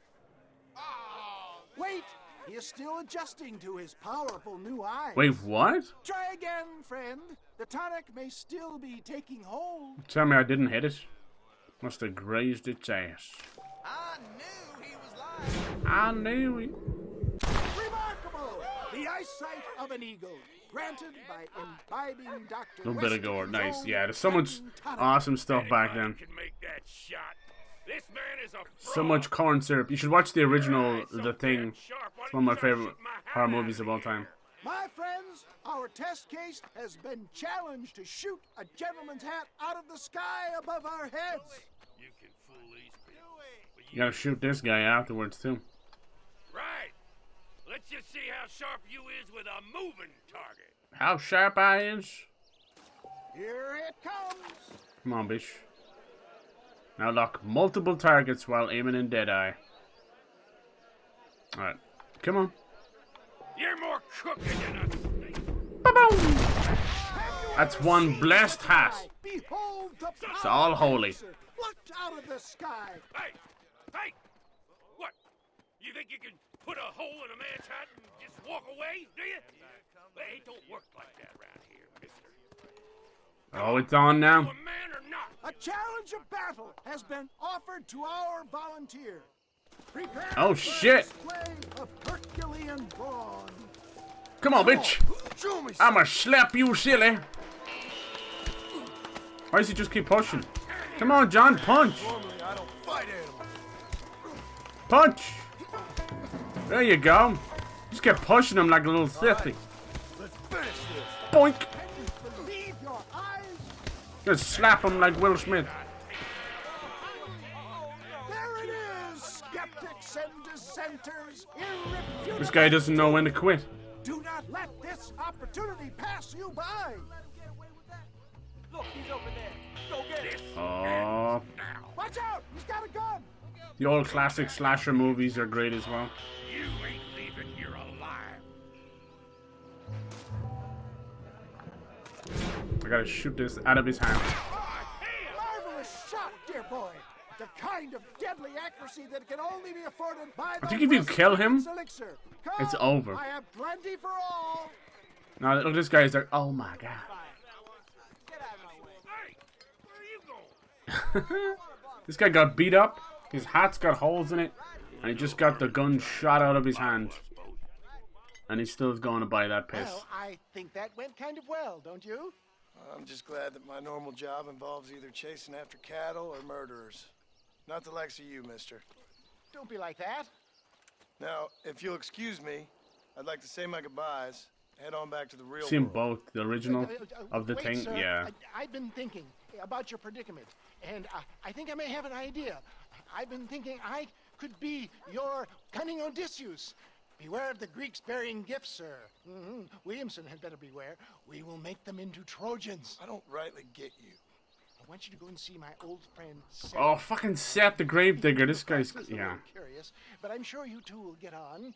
F: Wait, he is still adjusting to his powerful new eyes.
A: Wait, what?
F: Try again, friend. The tonic may still be taking hold.
A: Tell me I didn't hit it. Must have grazed its ass.
C: I knew he was lying.
A: I knew it.
F: Remarkable! The eyesight of an eagle, granted by imbibing Dr.
A: A little bit of gore. Nice. Yeah, there's so much
F: patent tonic.
A: awesome stuff back then.
H: Can make that shot. This man is a
A: So much corn syrup. You should watch the original The Thing. It's one of my favorite horror movies of all time.
F: My friends, our test case has been challenged to shoot a gentleman's hat out of the sky above our heads.
H: You can fool these people. But
A: You gotta shoot this guy afterwards, too.
H: Right. Let's just see how sharp you is with a moving target.
A: How sharp I is.
F: Here it comes.
A: Come on, bitch. Now lock multiple targets while aiming in Deadeye. Alright. Come on.
H: You're more crooked than a snake.
A: Ba-boom! That's one blessed hat.
F: Behold the
A: It's all holy.
F: plucked out of the sky.
H: Hey! Hey! What? You think you can put a hole in a man's hat and just walk away, do you? Hey, it don't work like that around here, mister.
A: Oh, it's on now.
H: You a man or not?
F: A challenge of battle has been offered to our volunteer. Prepare
A: Oh,
F: for a
A: shit.
F: display of Herculean brawn.
A: Come on, bitch.
C: Show me
A: I'ma slap you, silly. Why does he just keep pushing? Come on, John, punch.
C: Normally, I don't fight animals.
A: Punch. There you go. Just kept pushing him like a little sissy.
C: Let's finish this.
A: Boink.
F: Can you believe your eyes?
A: Just slap him like Will Smith.
F: There it is, skeptics and dissenters, irrefutable.
A: This guy doesn't know when to quit.
F: Do not let this opportunity pass you by.
H: Look, he's over there. Go get it.
A: Oh,
F: Watch out, he's got a gun.
A: the old classic slasher movies are great as well.
H: You ain't leaving here alive.
A: I gotta shoot this out of his hand.
F: Marvelous shot, dear boy. The kind of deadly accuracy that can only be afforded by the
A: think if you kill him,
F: elixir.
A: it's
F: Come,
A: over.
F: I have plenty for all.
A: Now look, this guy's like, oh my god.
H: Hey, where are you going?
A: This guy got beat up. His hat's got holes in it. And he just got the gun shot out of his hand. And he's still going to buy that piss.
F: Well, I think that went kind of well, don't you?
C: I'm just glad that my normal job involves either chasing after cattle or murderers. Not the likes of you, mister.
F: Don't be like that.
C: Now, if you'll excuse me, I'd like to say my goodbyes. Head on back to the real
A: Seen
C: world.
A: both the original of the
F: Wait,
A: thing,
F: sir.
A: yeah.
F: I've been thinking about your predicament, and I think I may have an idea. I've been thinking I could be your cunning Odysseus. Beware of the Greeks bearing gifts, sir. Williamson had better beware. We will make them into Trojans.
C: I don't rightly get you.
F: I want you to go and see my old friend Seth.
A: Oh, fucking Seth the Gravedigger. This guy's,
F: I'm a
A: yeah.
F: little curious, but I'm sure you two will get on.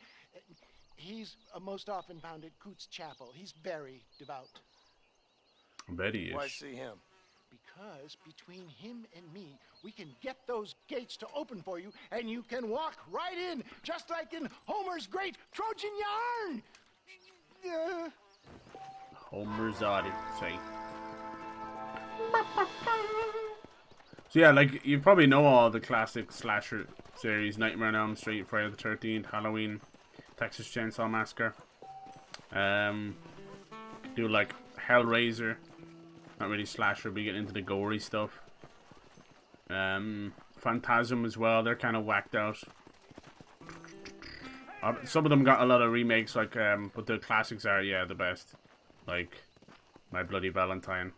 F: He's most often found at Coots Chapel. He's very devout.
A: I bet he is.
C: Why see him?
F: Because between him and me, we can get those gates to open for you, and you can walk right in, just like in Homer's great Trojan yarn.
A: Homer's Odyssey. So yeah, like, you probably know all the classic slasher series. Nightmare on Elm Street, Friday the 13th, Halloween, Texas Chainsaw Massacre. Do like Hellraiser. Not really slasher, but you get into the gory stuff. Phantasm as well, they're kind of whacked out. Some of them got a lot of remakes, like, but the classics are, yeah, the best. Like, My Bloody Valentine.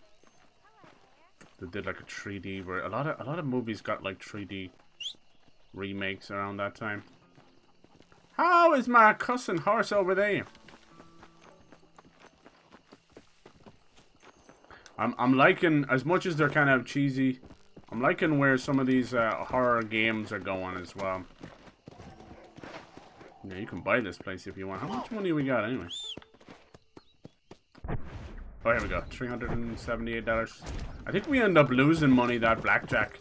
A: They did like a 3D, where a lot of movies got like 3D remakes around that time. How is my cussing horse over there? I'm liking, as much as they're kind of cheesy, I'm liking where some of these horror games are going as well. Yeah, you can buy this place if you want. How much money we got anyway? Oh, here we go. $378. I think we ended up losing money that blackjack.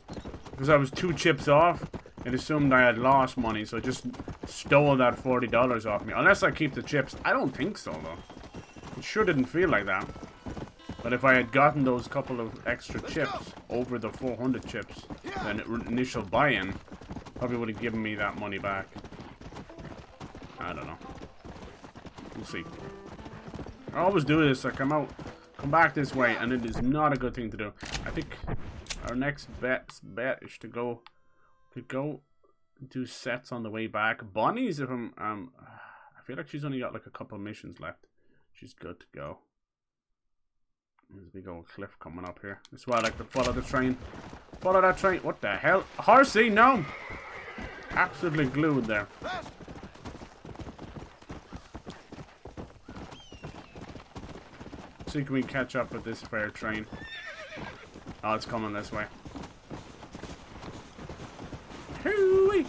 A: Because I was 2 chips off. It assumed I had lost money, so it just stole that $40 off me. Unless I keep the chips. I don't think so, though. It sure didn't feel like that. But if I had gotten those couple of extra chips over the 400 chips, then initial buy-in, probably would have given me that money back. I don't know. We'll see. I always do this. I come back this way, and it is not a good thing to do. I think our next bet is to go do sets on the way back. Bonnie's, if I'm I feel like she's only got like a couple of missions left. She's good to go. There's a big old cliff coming up here. That's why I like to follow the train. Follow that train. What the hell? Horsey, no! Absolutely glued there. See, can we catch up with this fair train? Oh, it's coming this way. Hooey!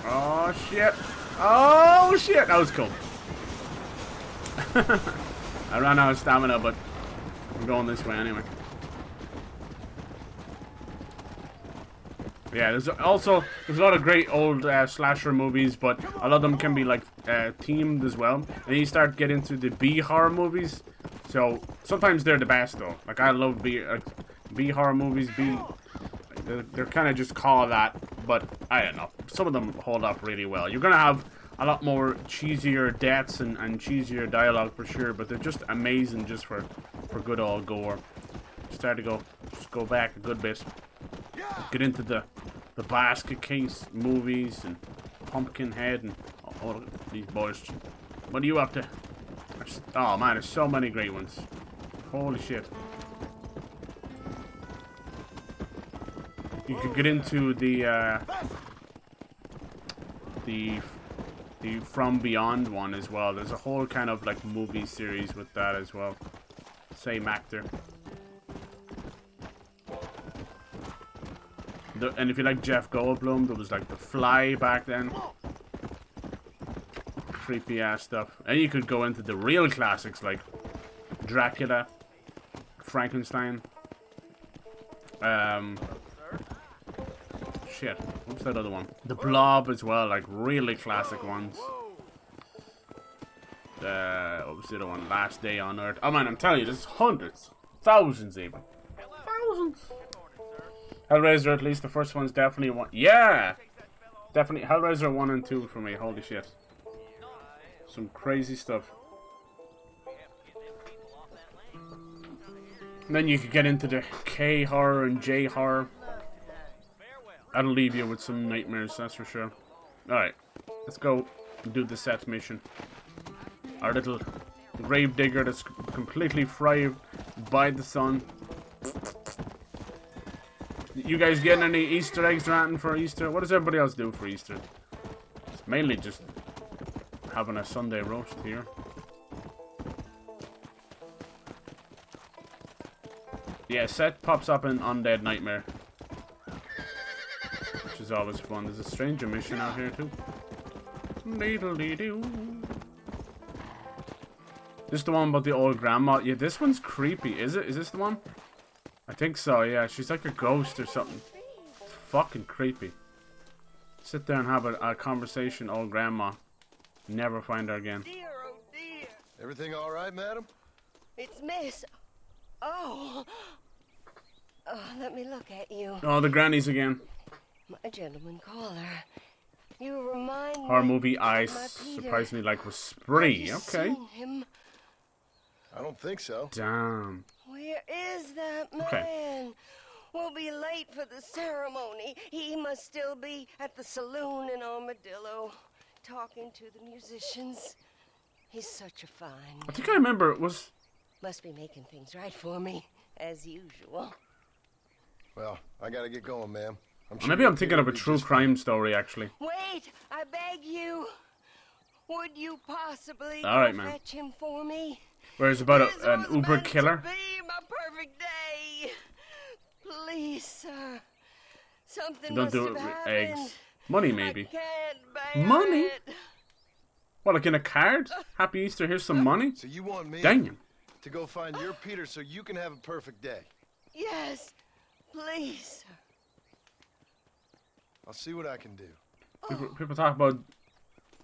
A: Oh shit! Oh shit! That was cool. I ran out of stamina, but I'm going this way anyway. Yeah, there's a lot of great old slasher movies, but a lot of them can be like themed as well. And you start getting into the B horror movies, so sometimes they're the best though. Like I love B horror movies. They're kind of just called that, but I don't know. Some of them hold up really well. You're gonna have a lot more cheesier deaths and cheesier dialogue for sure, but they're just amazing just for good old gore. Just go back a good bit. Get into the basket case movies and Pumpkinhead and all these boys. What are you up to? Oh man, there's so many great ones. Holy shit. You could get into the From Beyond one as well. There's a whole kind of like movie series with that as well. Same actor. And if you like Jeff Goldblum, there was like The Fly back then. Creepy ass stuff. And you could go into the real classics like Dracula, Frankenstein. Shit, what's that other one? The Blob as well, like really classic ones. What was the other one? Last Day on Earth. Oh man, I'm telling you, there's hundreds, thousands even. thousands. Hellraiser, at least the first one's definitely one. Yeah! Definitely Hellraiser 1 and 2 for me. Holy shit. Some crazy stuff. And then you could get into the K horror and J horror. That'll leave you with some nightmares, that's for sure. Alright, let's go and do the set mission. Our little grave digger that's completely fried by the sun. You guys getting any Easter eggs or anything for Easter? What does everybody else do for Easter? It's mainly just having a Sunday roast here. Yeah, Seth pops up in Undead Nightmare, which is always fun. There's a stranger mission out here too. Needle-dee-doo. This the one about the old grandma. Yeah, this one's creepy. Is it? Is this the one? I think so, yeah. She's like a ghost or something. It's fucking creepy. Sit there and have a conversation, old grandma. Never find her again.
J: Dear, oh dear.
C: Everything all right, madam?
J: It's Miss. Oh. Oh, let me look at you.
A: Oh, the grannies again.
J: My gentleman caller. You remind
A: Horror
J: me
A: movie I
J: of my Peter.
A: surprisingly like was Spree.
J: Have you
A: Okay.
J: seen him?
C: I don't think so.
A: Damn.
J: Where is that man?
A: Okay.
J: We'll be late for the ceremony. He must still be at the saloon in Armadillo, talking to the musicians. He's such a fine
A: I think I remember it was.
J: Must be making things right for me, as usual.
C: Well, I gotta get going, ma'am.
A: Maybe I'm thinking of a true crime story, actually.
J: Wait, I beg you. Would you possibly
A: All right,
J: go
A: man.
J: fetch him for me?
A: Where it's about
J: This
A: an
J: was
A: Uber
J: meant
A: killer.
J: to be my perfect day. Please, sir. Something
A: Don't
J: must
A: do
J: have
A: it with
J: happened.
A: eggs. Money, maybe.
J: I can't bear
A: Money?
J: it.
A: What, like in a card? Happy Easter, here's some money?
C: So you want me
A: Damn.
C: to go find your Peter so you can have a perfect day?
J: Yes, please, sir.
C: I'll see what I can do.
A: People talk about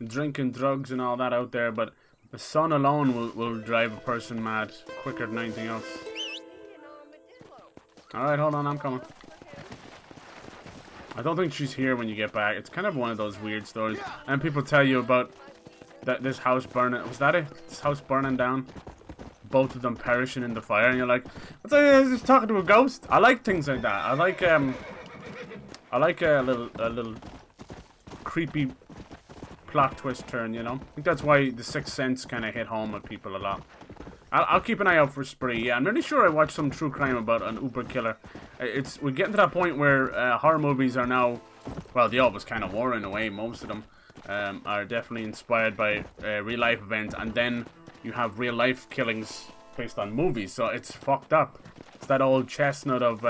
A: drinking, drugs, and all that out there, but the sun alone will drive a person mad quicker than anything else. Alright, hold on, I'm coming. I don't think she's here when you get back. It's kind of one of those weird stories. And people tell you about this house burning. Was that it? This house burning down? Both of them perishing in the fire, and you're like, I was just talking to a ghost. I like things like that. I like a little creepy plot twist turn, you know? I think that's why The Sixth Sense kind of hit home with people a lot. I'll keep an eye out for Spree. Yeah, I'm really sure I watched some true crime about an Uber killer. We're getting to that point where horror movies are now, well, they always kind of were in a way, most of them, are definitely inspired by real life events, and then you have real life killings based on movies, so it's fucked up. It's that old chestnut of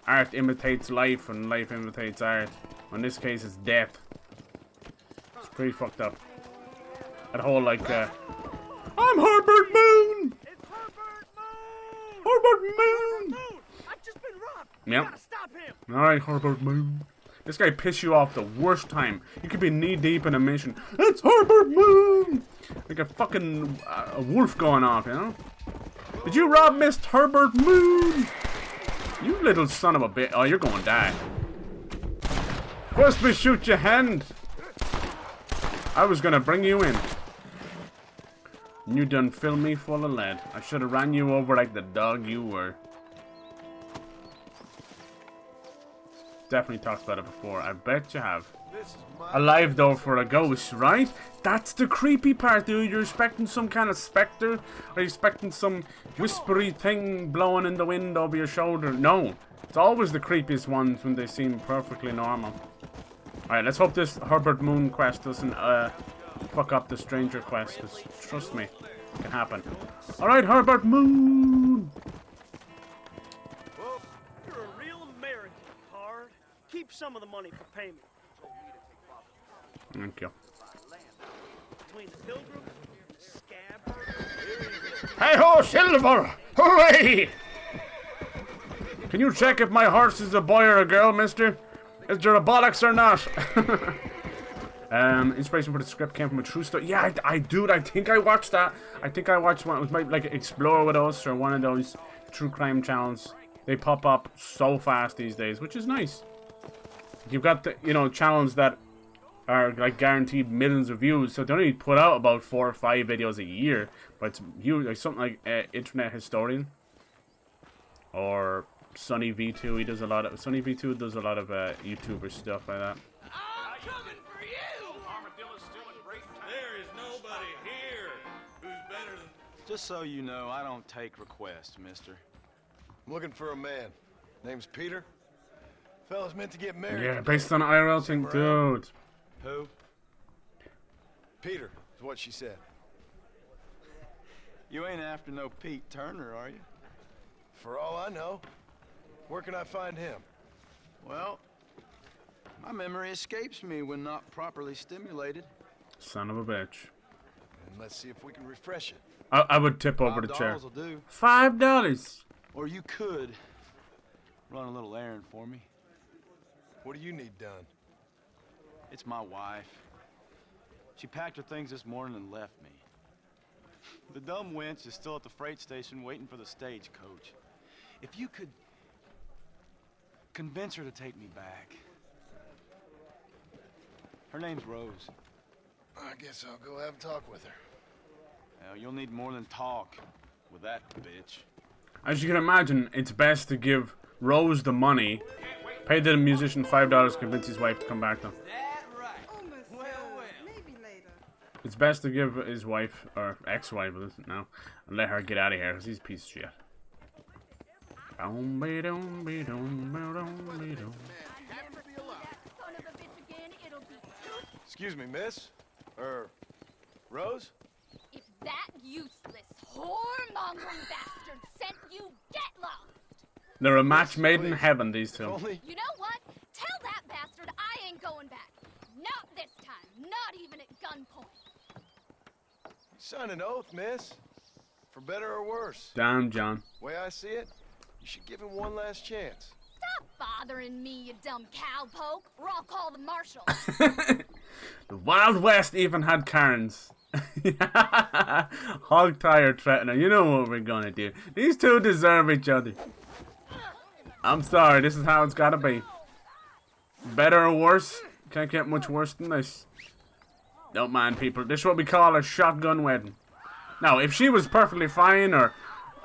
A: art imitates life and life imitates art. In this case, it's death. It's pretty fucked up. That whole, like, I'm Herbert Moon!
H: It's Herbert Moon!
A: Herbert Moon!
H: Moon! I've just been robbed!
A: Yep.
H: Gotta stop him!
A: Alright, Herbert Moon. This guy piss you off the worst time. You could be knee deep in a mission. It's Herbert Moon! Like a fucking a wolf going off, you know? Did you rob Mr. Herbert Moon? You little son of a bitch. Oh, you're going to die. First we shoot your hand. I was gonna bring you in. You done filled me full of lead. I should have ran you over like the dog you were. Definitely talked about it before. I bet you have. Alive though for a ghost, right? That's the creepy part, dude. You're expecting some kind of specter? Are you expecting some whispery thing blowing in the wind over your shoulder? No. It's always the creepiest ones when they seem perfectly normal. Alright, let's hope this Herbert Moon quest doesn't fuck up the stranger quest. Trust me, it can happen. Alright, Herbert Moon!
K: Well, you're a real American, Hard. Keep some of the money for payment.
A: Thank you.
K: Between the pilgrim, scab.
A: Hey ho, Silver! Hooray! Can you check if my horse is a boy or a girl, mister? Is there a bollocks or not? Inspiration for the script came from a true story. Yeah, I think I watched that. I think I watched one. It was like Explore With Us or one of those true crime channels. They pop up so fast these days, which is nice. You've got the, you know, channels that are like guaranteed millions of views, so they only put out about 4 or 5 videos a year. But it's huge, like something like Internet Historian or Sunny V2. He does a lot of YouTuber stuff like that.
E: I'm coming for you! Armadillo's still in great time. There is nobody here who's better than...
L: Just so you know, I don't take requests, mister.
C: I'm looking for a man. Name's Peter. Fella's meant to get married.
A: Yeah, based on IRL thing, dude.
L: Who?
C: Peter is what she said.
L: You ain't after no Pete Turner, are you?
C: For all I know. Where can I find him?
L: Well, my memory escapes me when not properly stimulated.
A: Son of a bitch.
C: And let's see if we can refresh it.
A: I would tip over the chair.
L: $5 will do.
A: $5.
L: Or you could run a little errand for me.
C: What do you need done?
L: It's my wife. She packed her things this morning and left me. The dumb wench is still at the freight station waiting for the stagecoach. If you could convince her to take me back. Her name's Rose.
C: I guess I'll go have a talk with her.
L: Now, you'll need more than talk with that bitch.
A: As you can imagine, it's best to give Rose the money, pay the musician $5, convince his wife to come back to him. It's best to give his wife, or ex-wife, now, and let her get out of here, because he's a piece of shit.
C: Excuse me, miss? Rose?
G: If that useless, whoremongering bastard sent you, get lost!
A: They're a match made in heaven, these two.
G: You know what? Tell that bastard I ain't going back. Not this time. Not even at gunpoint.
C: Sign an oath, miss. For better or worse.
A: Damn, John.
C: Way I see it, you should give him one last chance.
G: Stop bothering me, you dumb cowpoke, or I'll call the marshal.
A: The Wild West even had Karens. Hog tired threatener. You know what we're gonna do. These two deserve each other. I'm sorry, this is how it's gotta be. Better or worse? Can't get much worse than this. Don't mind, people. This is what we call a shotgun wedding. Now, if she was perfectly fine, or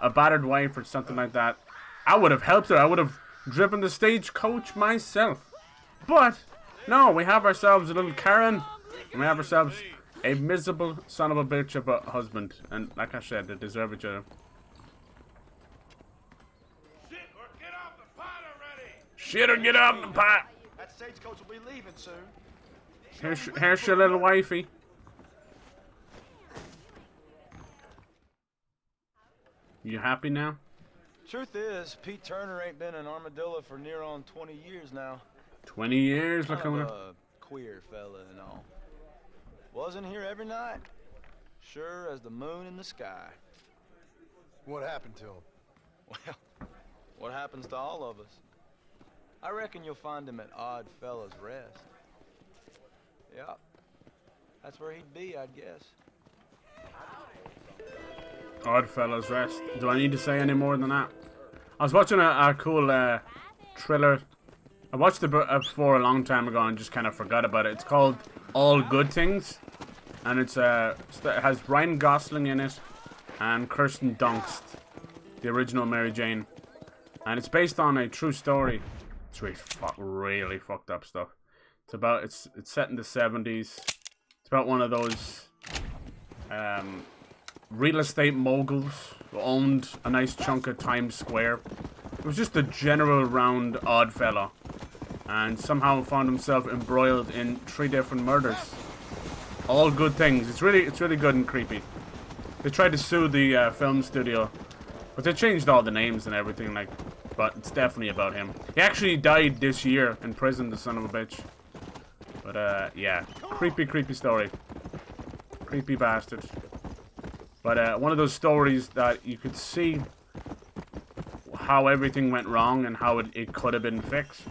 A: a battered wife, or something like that, I would have helped her. I would have driven the stagecoach myself. But, no, we have ourselves a little Karen, and we have ourselves a miserable son of a bitch of a husband. And like I said, they deserve each other. Shit or get off the pot!
L: That stagecoach will be leaving soon.
A: Here's your little wifey. You happy now?
L: Truth is, Pete Turner ain't been an armadillo for near on 20 years now.
A: 20 years, look
L: Kind
A: at
L: of a queer fella and all. Wasn't here every night. Sure as the moon in the sky.
C: What happened to him?
L: Well, what happens to all of us? I reckon you'll find him at Odd Fella's Rest. Yeah, that's where he'd be, I'd guess.
A: Odd Fella's Rest. Do I need to say any more than that? I was watching a cool thriller. I watched it before a long time ago and just kind of forgot about it. It's called All Good Things, and it has Ryan Gosling in it and Kirsten Dunst, the original Mary Jane, and it's based on a true story. It's really fucked up stuff. It's set in the 70s. It's about one of those real estate moguls who owned a nice chunk of Times Square. It was just a general round odd fella, and somehow found himself embroiled in 3 different murders. All good things. It's really good and creepy. They tried to sue the film studio, but they changed all the names and everything, like. But it's definitely about him. He actually died this year in prison, the son of a bitch. But yeah, creepy story. Creepy bastard. But one of those stories that you could see how everything went wrong and how it could have been fixed.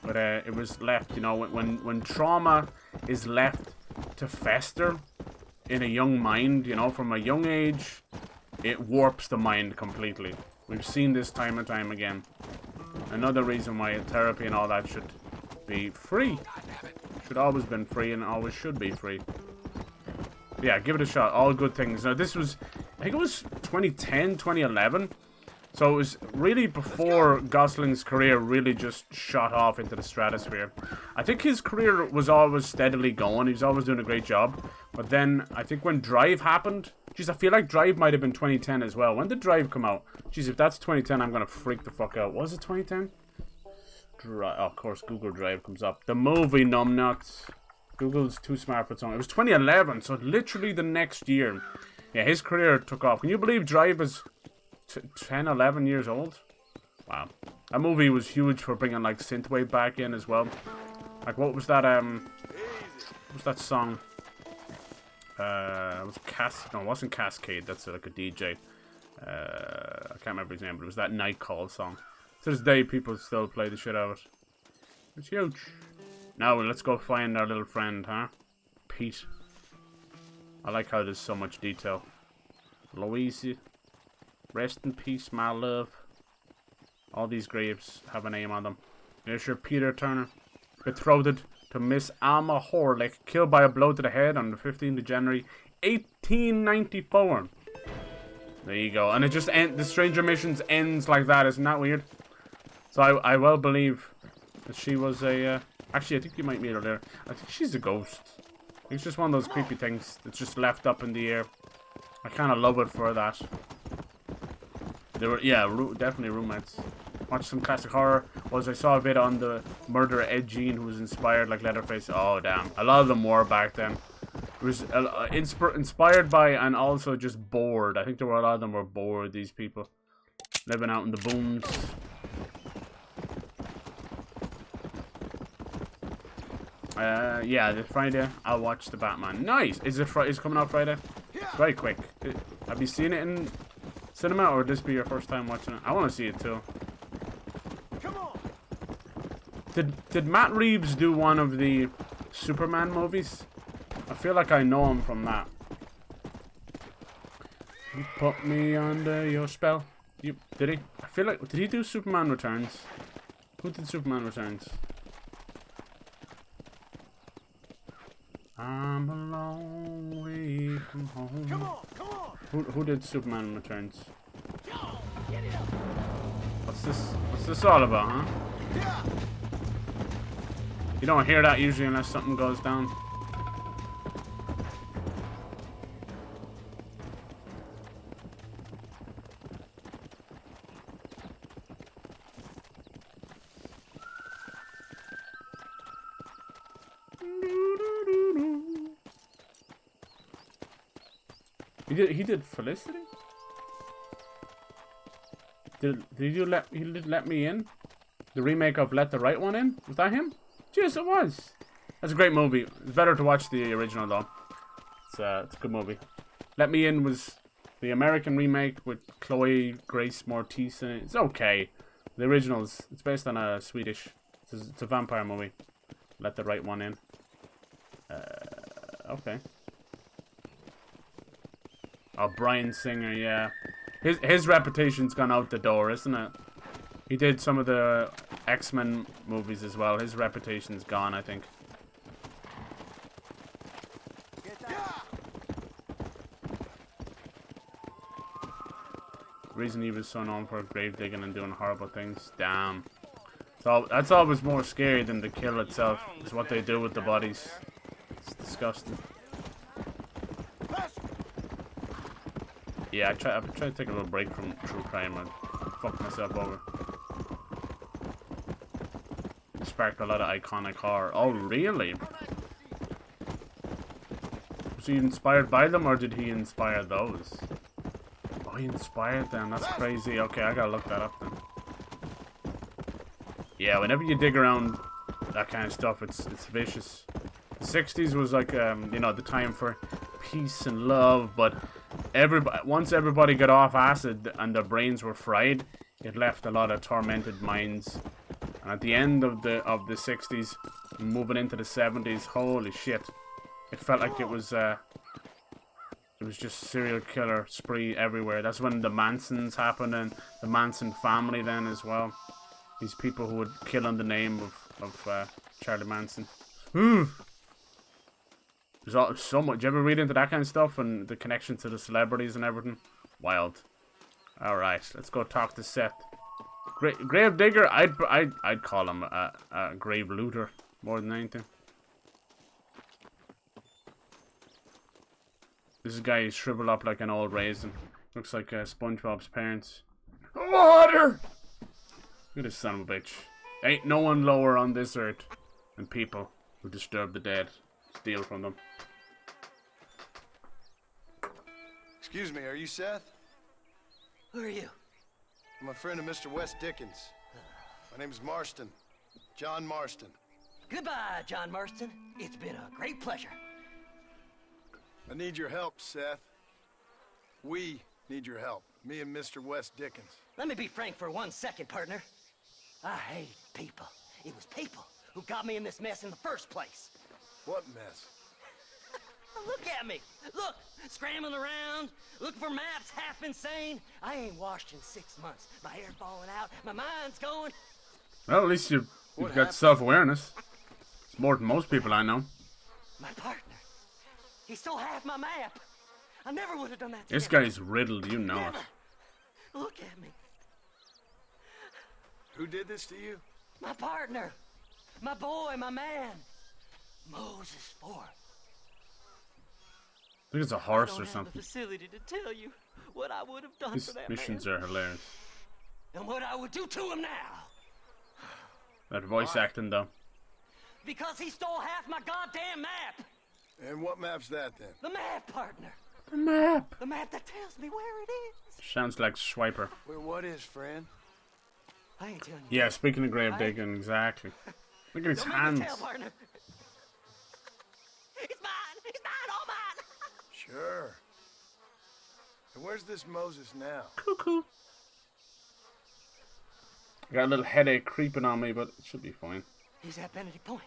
A: But it was left, you know, when trauma is left to fester in a young mind, you know, from a young age, it warps the mind completely. We've seen this time and time again. Another reason why therapy and all that should be free. Should always been free and always should be free. Yeah, give it a shot. All good things. Now this was, I think it was 2010, 2011. So it was really before Gosling's career really just shot off into the stratosphere. I think his career was always steadily going. He was always doing a great job. But then, I think when Drive happened... Jeez, I feel like Drive might have been 2010 as well. When did Drive come out? Jeez, if that's 2010, I'm going to freak the fuck out. Was it 2010? Oh, of course, Google Drive comes up. The movie, numbnuts. Google's too smart for its own. It was 2011, so literally the next year. Yeah, his career took off. Can you believe Drive is 10, 11 years old? Wow. That movie was huge for bringing, like, synthwave back in as well. Like, what was that, what was that song? It was no, it wasn't Cascade. That's like a DJ. I can't remember his name, but it was that Night Call song. To this day, people still play the shit out of it. It's huge. Now, let's go find our little friend, huh? Pete. I like how there's so much detail. Louise. Rest in peace, my love. All these graves have a name on them. There's your Peter Turner. Betrothed to Miss Alma Horlick, killed by a blow to the head on the 15th of January, 1894. There you go. And it just the Stranger Missions ends like that. Isn't that weird? So I well believe that she was a... actually, I think you might meet her there. I think she's a ghost. It's just one of those creepy things that's just left up in the air. I kind of love it for that. They were, yeah, definitely roommates. Watch some classic horror. I saw a bit on the murderer Ed Gein, who was inspired like Leatherface. Oh, damn. A lot of them were back then. It was inspired by and also just bored. I think there were a lot of them were bored, these people. Living out in the boons. Yeah, this Friday, I'll watch the Batman. Nice! Is it is it coming out Friday? It's very quick. Have you seen it in cinema, or would this be your first time watching it? I want to see it too. Did Matt Reeves do one of the Superman movies? I feel like I know him from that. You put me under your spell. Did he? I feel like, did he do Superman Returns? Who did Superman Returns? I'm a long way from home.
C: Come on, come on.
A: Who did Superman Returns? What's this all about, huh?
C: Yeah.
A: You don't hear that usually unless something goes down. He did Felicity? Did he let me in? The remake of Let the Right One In? Was that him? Yes, it was. That's a great movie. It's better to watch the original though. It's a good movie. Let Me In was the American remake with Chloe Grace Moretz in it. It's okay. The original it's based on a Swedish. It's a vampire movie. Let the Right One In. Okay. Oh, Bryan Singer, yeah. His reputation's gone out the door, isn't it? He did some of the X-Men movies as well. His reputation's gone, I think. The reason he was so known for grave digging and doing horrible things. Damn. So that's always more scary than the kill itself. Is what they do with the bodies. It's disgusting. Yeah, I've tried to take a little break from true crime and fuck myself over. It sparked a lot of iconic horror. Oh, really? Was he inspired by them, or did he inspire those? Oh, he inspired them. That's crazy. Okay, I gotta look that up then. Yeah, whenever you dig around that kind of stuff, it's vicious. The 60s was like, you know, the time for peace and love, but once everybody got off acid and their brains were fried, it left a lot of tormented minds. And at the end of the 60s, moving into the 70s, holy shit, it felt like it was it was just serial killer spree everywhere. That's when the Mansons happened, and the Manson family then as well. These people who would kill in the name of Charlie Manson. There's so much. You ever read into that kind of stuff and the connection to the celebrities and everything? Wild. All right, let's go talk to Seth. Grave digger. I'd call him a grave looter more than anything. This guy is shriveled up like an old raisin. Looks like SpongeBob's parents. Water! Look at this son of a bitch. Ain't no one lower on this earth than people who disturb the dead. Steal from them.
M: Excuse me, are you Seth?
N: Who are you?
M: I'm a friend of Mr. Wes Dickens. My name's Marston. John Marston.
N: Goodbye, John Marston. It's been a great pleasure.
M: I need your help, Seth. We need your help. Me and Mr. Wes Dickens.
N: Let me be frank for 1 second, partner. I hate people. It was people who got me in this mess in the first place.
M: What mess?
N: Look at me. Look, scrambling around, looking for maps, half insane. I ain't washed in 6 months. My hair's falling out. My mind's going.
A: Well, at least you've got self-awareness. It's more than most people I know.
N: My partner. He stole half my map. I never would have done that to
A: This
N: him.
A: guy's riddled, you know
N: Never.
A: it.
N: Look at me.
M: Who did this to you?
N: My partner. My boy, my man. Moses Ford.
A: I think it's a horse
N: I
A: or
N: don't have
A: something.
N: the facility to tell you what I would have done
A: These
N: for that
A: missions
N: man.
A: are hilarious.
N: And what I would do to him now.
A: That voice acting, though.
N: Because he stole half my goddamn map.
M: And what map's that, then?
N: The map, partner.
A: The map.
N: The map that tells me where it is.
A: Sounds like Swiper.
M: Where what is, friend?
N: I ain't telling you.
A: Yeah, speaking of grave digging, exactly. Look at his
N: Don't
A: hands.
N: make me tell, partner. It's mine. It's mine. All mine.
M: Sure. And where's this Moses now?
A: Cuckoo. I got a little headache creeping on me, but it should be fine.
N: He's at Benedict Point.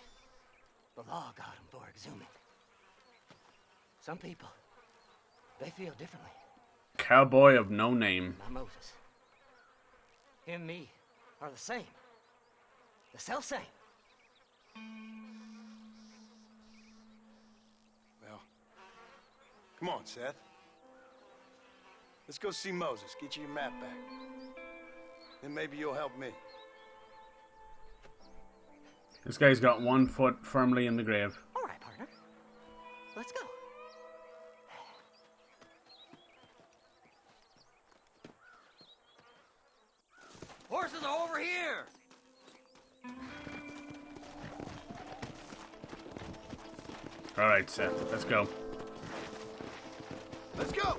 N: The law got him for exhuming. Some people, they feel differently.
A: Cowboy of no name.
N: My Moses. Him and me are the same. The self-same.
M: Well, come on, Seth. Let's go see Moses. Get you your map back. Then maybe you'll help me.
A: This guy's got 1 foot firmly in the grave.
N: All right, partner. Let's go. Horses are over here.
A: Alright, Seth, let's go.
M: Let's go!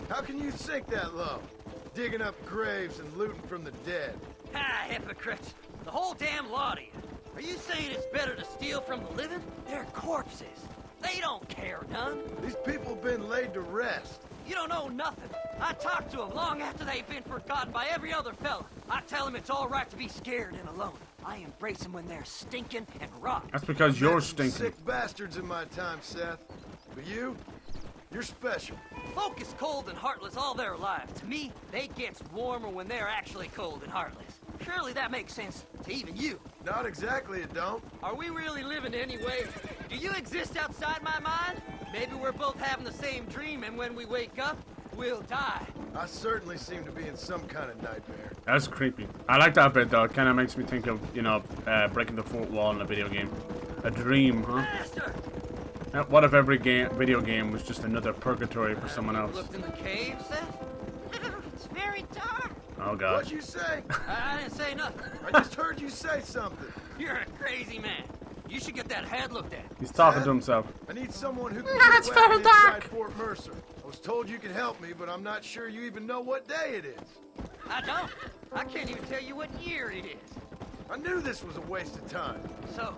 M: How can you sink that low? Digging up graves and looting from the dead.
N: Ah, hypocrites. The whole damn lot of you. Are you saying it's better to steal from the living? They're corpses. They don't care none.
M: These people have been laid to rest.
N: You don't know nothing. I talk to them long after they've been forgotten by every other fella. I tell them it's all right to be scared and alone. I embrace them when they're stinking and rotten.
A: That's because you're
M: I've met some
A: stinking.
M: sick bastards in my time, Seth. But you're special.
N: Folk is cold and heartless all their lives. To me, they gets warmer when they're actually cold and heartless. Surely that makes sense to even you.
M: Not exactly, it don't.
N: Are we really living anyway? Do you exist outside my mind? Maybe we're both having the same dream, and when we wake up, we'll die.
M: I certainly seem to be in some kind of nightmare.
A: That's creepy. I like that bit, though. It kind of makes me think of, you know, breaking the fourth wall in a video game. A dream, huh?
N: Master!
A: What if every video game was just another purgatory for someone else?
N: Looked in the cave, Seth? It's very dark.
A: Oh, God.
M: What'd you say?
N: I didn't say nothing.
M: I just heard you say something.
N: You're a crazy man. You should get that head looked at.
A: He's talking to himself.
M: I need someone who can
A: It's
M: get a weapon
A: very dark.
M: inside Fort Mercer. I was told you could help me, but I'm not sure you even know what day it is.
N: I don't. I can't even tell you what year it is.
M: I knew this was a waste of time.
N: So,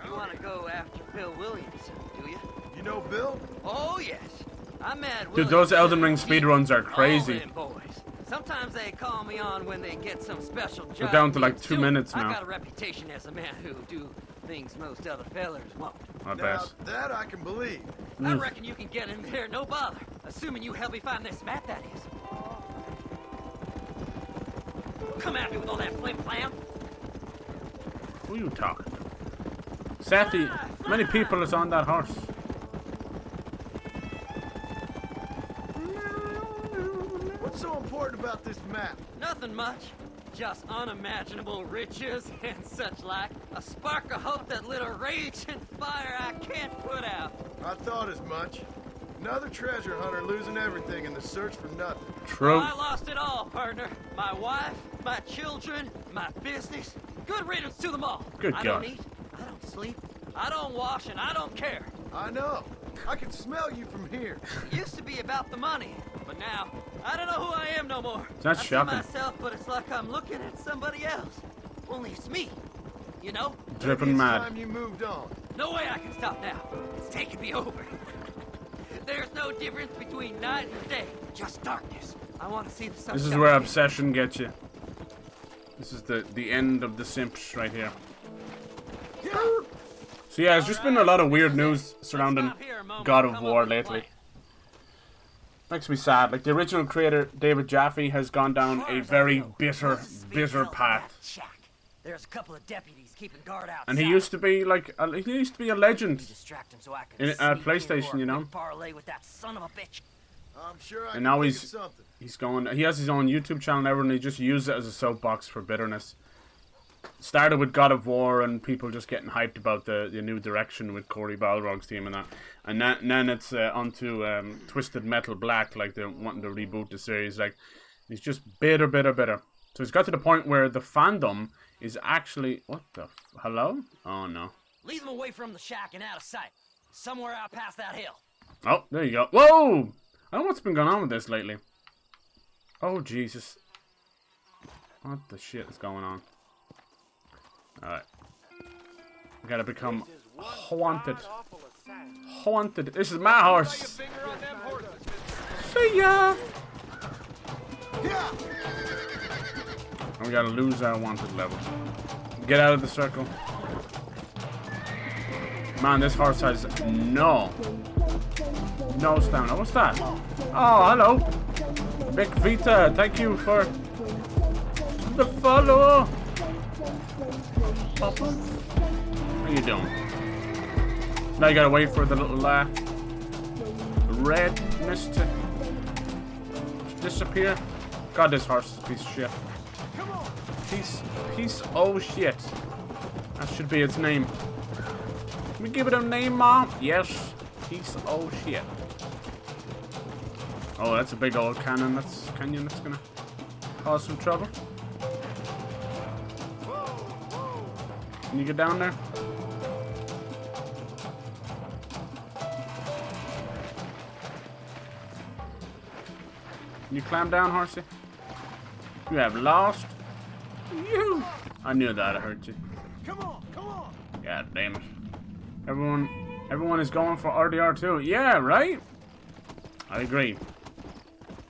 N: you want to go after Bill Williams, do you?
M: You know Bill?
N: Oh, yes. I'm mad.
A: Dude, those Elden Ring speedruns are crazy.
N: All them boys. Sometimes they call me on when they get some special job.
A: We're down to like 2
N: doing.
A: minutes
N: I
A: now.
N: got a reputation as a man who do things most other fellers won't.
A: I
M: Now,
A: bet.
M: that I can believe.
N: I reckon you can get in there, no bother. Assuming you help me find this map, that is. Come at me with all that flim-flam.
A: Who are you talking to? Sethy, many people is on that horse.
M: What's so important about this map?
N: Nothing much. Just unimaginable riches and such like. A spark of hope that lit a raging fire I can't put out.
M: I thought as much. Another treasure hunter losing everything in the search for nothing.
A: True.
N: Oh, I lost it all, partner. My wife, my children, my business. Good riddance to them all.
A: Good
N: I
A: God.
N: don't eat, I don't sleep, I don't wash, and I don't care.
M: I know. I can smell you from here.
N: It used to be about the money, but now, I don't know who I am no more.
A: That's
N: I see
A: shocking.
N: myself, but it's like I'm looking at somebody else. Only it's me. You know?
A: Dripping
M: Maybe it's
A: mad.
M: time you moved on.
N: No way I can stop now. It's taking me over. There's no difference between night and day. Just darkness. I want to see the sun.
A: This is where obsession gets you. This is the end of the simps right here. So yeah, there's just been a lot of weird news surrounding God of War lately. Makes me sad. Like, the original creator, David Jaffe, has gone down a very bitter path.
N: There's a couple of deputies keeping guard outside.
A: And he used to be like, he used to be a legend
N: Distract him so I can
A: in
N: sneak in
A: PlayStation,
N: for a
A: you know.
N: quick parlay with that son of a bitch.
M: I'm sure I
A: And now
M: can think of something.
A: he's going. He has his own YouTube channel and everything. He just uses it as a soapbox for bitterness. Started with God of War and people just getting hyped about the new direction with Cory Balrog's team and that. And then it's onto Twisted Metal Black, like they're wanting to reboot the series. Like, he's just bitter. So he's got to the point where the fandom is actually... What the... Hello? Oh, no.
N: Lead them away from the shack and out of sight. Somewhere out past that hill.
A: Oh, there you go. Whoa! I don't know what's been going on with this lately. Oh, Jesus. What the shit is going on? Alright. We gotta become haunted. Haunted. This is my horse. See ya! And we gotta lose our wanted level. Get out of the circle. Man, this horse has no stamina. What's that? Oh, hello. Big Vita, thank you for the follow. Papa. How you doing? So now you gotta wait for the little red mist to disappear. God, this horse is a piece of shit. Piece oh shit. That should be its name. Can we give it a name, Mom? Yes. Piece oh shit. Oh, that's a big old canyon that's gonna cause some trouble. Can you get down there? Can you climb down, horsey? You have lost. You. I knew that hurt you.
C: Come on.
A: God damn it. Everyone is going for RDR 2. Yeah, right? I agree.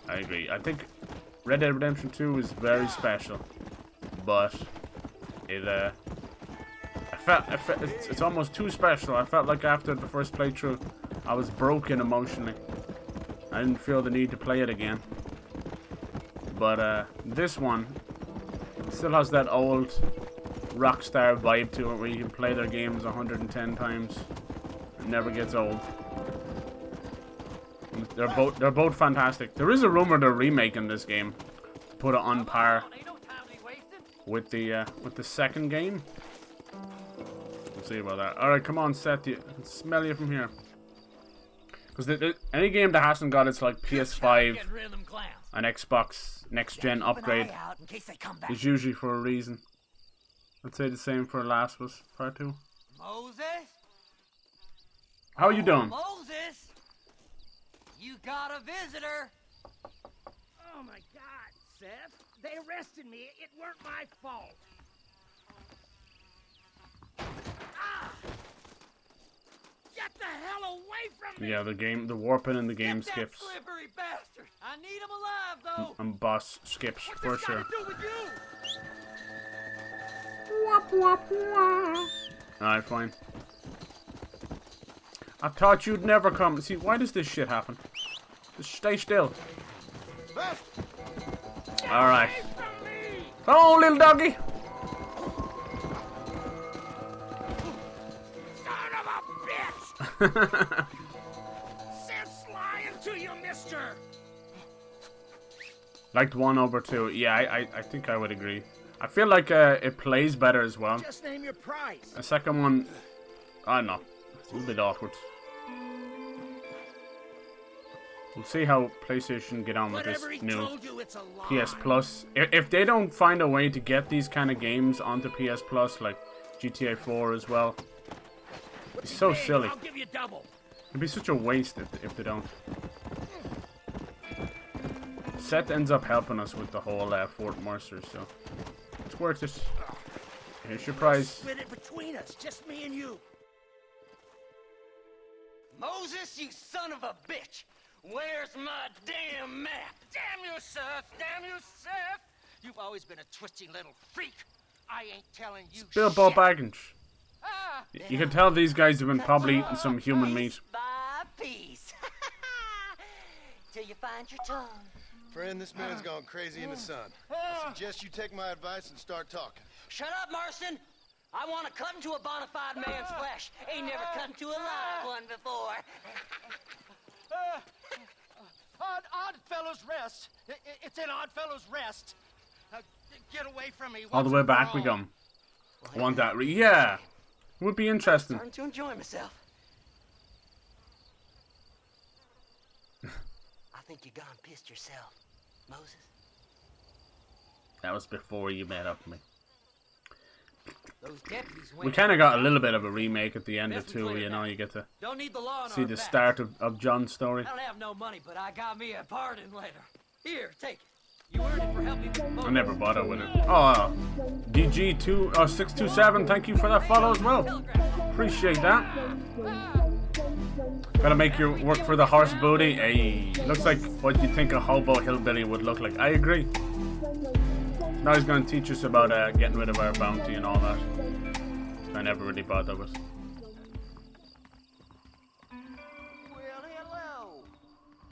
A: I think Red Dead Redemption 2 is very special. But it's almost too special. I felt like after the first playthrough, I was broken emotionally. I didn't feel the need to play it again. But this one still has that old Rockstar vibe to it, where you can play their games 110 times. It never gets old. They're both fantastic. There is a rumor they're remaking this game to put it on par with the second game. We'll see about that. All right, come on, Seth. I can smell you from here. Because any game that hasn't got its like PS5 and Xbox next gen upgrade is usually for a reason. I'd say the same for Last of Us Part 2.
N: Moses?
A: How are you doing?
N: Moses? You got a visitor.
H: Oh my God, Seth. They arrested me. It weren't my fault. Ah! Get the hell away from me!
A: Yeah, the warping in the game skips.
N: Slippery bastard. I need him alive, though.
A: And boss skips for
H: What's this
A: sure.
H: got to do with you?
A: Alright, fine. I thought you'd never come. See, why does this shit happen? Just stay still. Alright. Come on, little doggy.
H: Son of a bitch! Sense lying to you, mister!
A: Liked 1 over 2. Yeah, I think I would agree. I feel like it plays better as well.
H: Just name your price.
A: The second one, I don't know. It's a little bit awkward. We'll see how PlayStation get on with this new PS Plus. If they don't find a way to get these kind of games onto PS Plus, like GTA 4 as well, it's so silly.
H: I'll give you double.
A: It'd be such a waste if they don't. Seth ends up helping us with the whole Fort Mercer, so it's worth it. Here's your prize.
H: Split it between us, just me and you.
N: Moses, you son of a bitch! Where's my damn map?
H: Damn you, Seth! Damn you, Seth! You've always been a twisty little freak. I ain't telling you
A: Bilbo
H: shit.
A: Baggins. You can tell these guys have been probably eating some human meat.
N: By piece. Till you find your tongue.
M: Friend, this man's gone crazy in the sun. I suggest you take my advice and start talking.
N: Shut up, Marston! I want to cut into a bona fide man's flesh. Ain't never cut into a live one before.
F: Oddfellows Rest. It's in Oddfellows Rest. Get away from me.
A: All the way back we come. I want that. Yeah, would be interesting.
N: I'm starting to enjoy myself. I think you gone pissed yourself, Moses.
A: That was before you met up with me.
N: Those deputies
A: We kind of got a little bit of a remake at the end of 2, you know, you get to
N: don't need the law on
A: see
N: our
A: the
N: backs.
A: start of John's story.
N: I don't have no money, but I got me a pardon letter. Here, take it. You earned it for helping me.
A: I never bother with it. Oh, DG627, thank you for that follow as well. Appreciate that. Gotta make your work for the horse booty. Hey, looks like what you think a hobo hillbilly would look like. I agree. Now he's gonna teach us about getting rid of our bounty and all that. I never really bothered with.
N: Well, hello.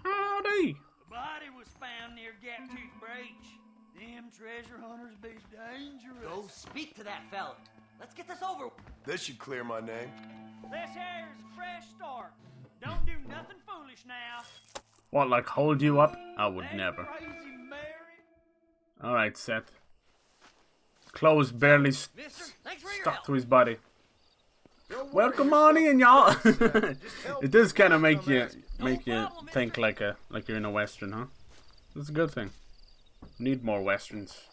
A: Howdy.
K: The body was found near Gaptooth Breach. Them treasure hunters be dangerous.
N: Go speak to that fella. Let's get this over.
M: This should clear my name.
K: This here's a fresh start. Don't do nothing foolish now.
A: What, like hold you up? I would never.
K: Crazy Mary.
A: Alright, Seth. Clothes barely stuck to his body. Welcome on in, y'all. It does kind of make you think like you're in a western, huh? That's a good thing. Need more westerns.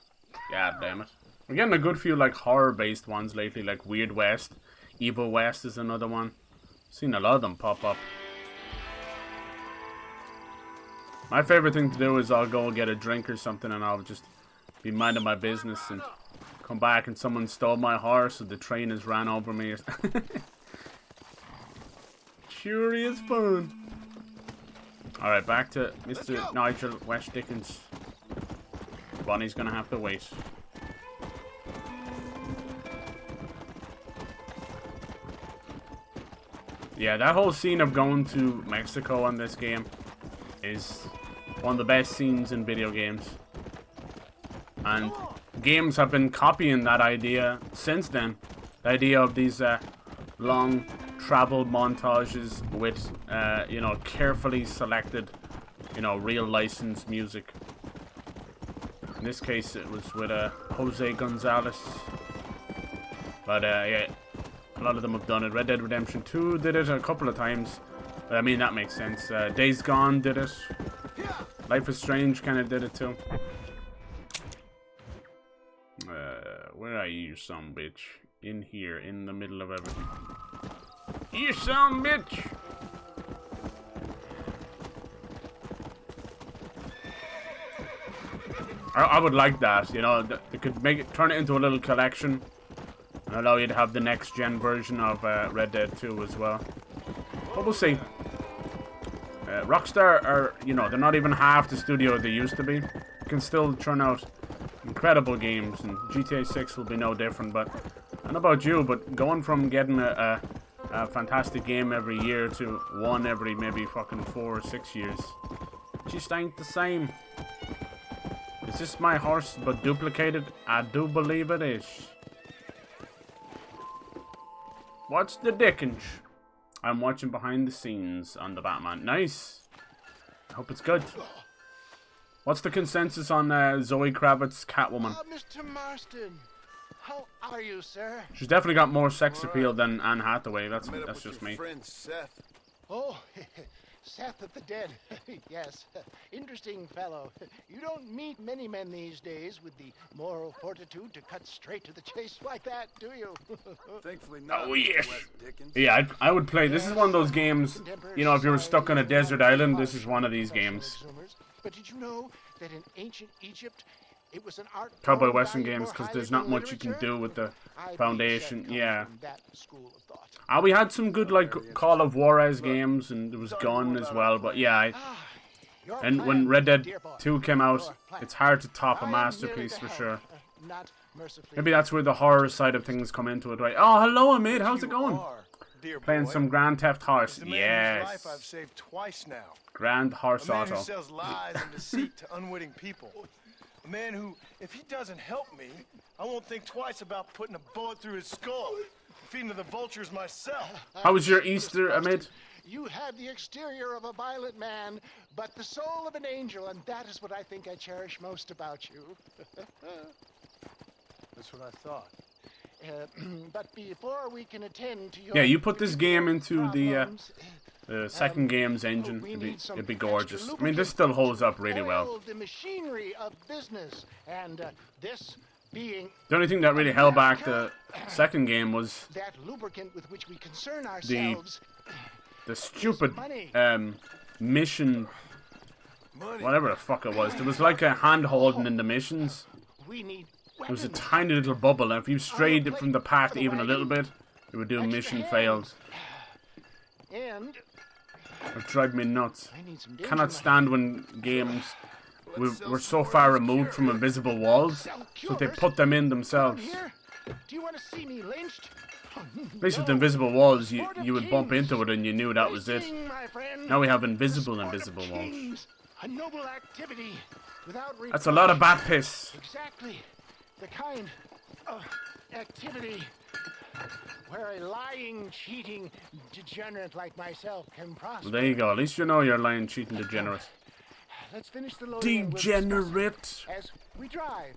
A: God damn it. We're getting a good few like horror-based ones lately, like Weird West, Evil West is another one. Seen a lot of them pop up. My favorite thing to do is I'll go get a drink or something and I'll just be minding my business and come back and someone stole my horse or the train has ran over me. Sure is fun. Alright, back to Mr. Nigel West Dickens. Bonnie's gonna have to wait. Yeah, that whole scene of going to Mexico on this game is one of the best scenes in video games. And games have been copying that idea since then. The idea of these long travel montages with, you know, carefully selected, you know, real licensed music. In this case, it was with Jose Gonzalez. But yeah, a lot of them have done it. Red Dead Redemption 2 did it a couple of times. But I mean, that makes sense. Days Gone did it. Life is Strange kind of did it too. Where are you, son bitch? In here, in the middle of everything. You son bitch! I would like that, you know, they could make it, turn it into a little collection and allow you to have the next gen version of Red Dead 2 as well. But we'll see. Rockstar are, you know, they're not even half the studio they used to be. They can still churn out incredible games, and GTA 6 will be no different, but don't know about you, but going from getting a fantastic game every year to one every maybe fucking 4 or 6 years just ain't the same. Is this my horse but duplicated? I do believe it is. What's the dickens? I'm watching behind the scenes on the Batman. Nice. I hope it's good. What's the consensus on Zoe Kravitz's Catwoman?
F: Mr. Marston, how are you, sir?
A: She's definitely got more sex appeal than Anne Hathaway. That's just me.
M: Friend Seth.
F: Oh, Seth of the Dead. Yes, interesting fellow. You don't meet many men these days with the moral fortitude to cut straight to the chase like that, do you?
M: Thankfully not.
A: Oh yes. Yeah, I would play. This is one of those games, you know, if you were stuck on a desert island, this is one of these games.
F: But did you know that in ancient Egypt, it was an art
A: Cowboy Western games, because there's not much you can do with the foundation. Yeah. We had some good, like, Call of Juarez games, and there was Gun as well, but yeah. And when Red Dead 2 came out, it's hard to top a masterpiece for sure. Maybe that's where the horror side of things come into it, right? Oh, hello, Amid. How's it going? Playing some Grand Theft Horse. Yes.
M: Life I've saved twice now.
A: Grand Horse
M: A man
A: Auto.
M: who sells lies and deceit to unwitting people. A man who, if he doesn't help me, I won't think twice about putting a bullet through his skull. Feeding to the vultures myself.
A: How was your Easter, Amid?
F: You have the exterior of a violent man, but the soul of an angel, and that is what I think I cherish most about you.
M: That's what I thought.
F: But before we can attend to your...
A: Yeah, you put this game into the second game's engine, it'd be gorgeous. I mean, this still holds up really well.
F: The machinery of business, and this being...
A: The only thing that really held back the second game was
F: that lubricant with which we concern ourselves.
A: The stupid mission, whatever the fuck it was. There was like a hand holding in the missions. It was a tiny little bubble, and if you strayed from the path even a little bit, it would do mission failed.
F: And
A: It drives me nuts. Cannot stand when games were so far removed from invisible walls, so they put them in themselves.
F: Do you want to see me lynched?
A: At least with invisible walls, you would bump into it and you knew that was it. Now we have invisible walls.
F: A noble activity without
A: That's a lot of bat piss.
F: Exactly the kind of activity where a lying, cheating degenerate like myself can prosper.
A: Well, there you go. At least you know you're lying, cheating degenerate.
F: Let's finish the loading.
A: Degenerate.
F: As we drive.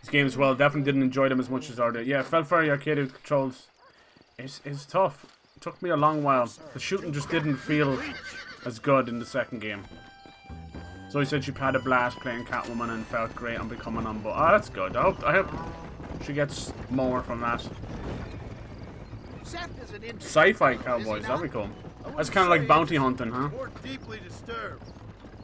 A: This game as well, definitely didn't enjoy them as much as I did. Yeah, it felt very arcade controls. It's tough. It took me a long while. The shooting just didn't feel as good in the second game. Zoe said she had a blast playing Catwoman and felt great on becoming on board. Oh, that's good. I hope she gets more from that. Sci-fi cowboys, that'd be cool. That's kind of like bounty hunting, huh?
M: More deeply disturbed.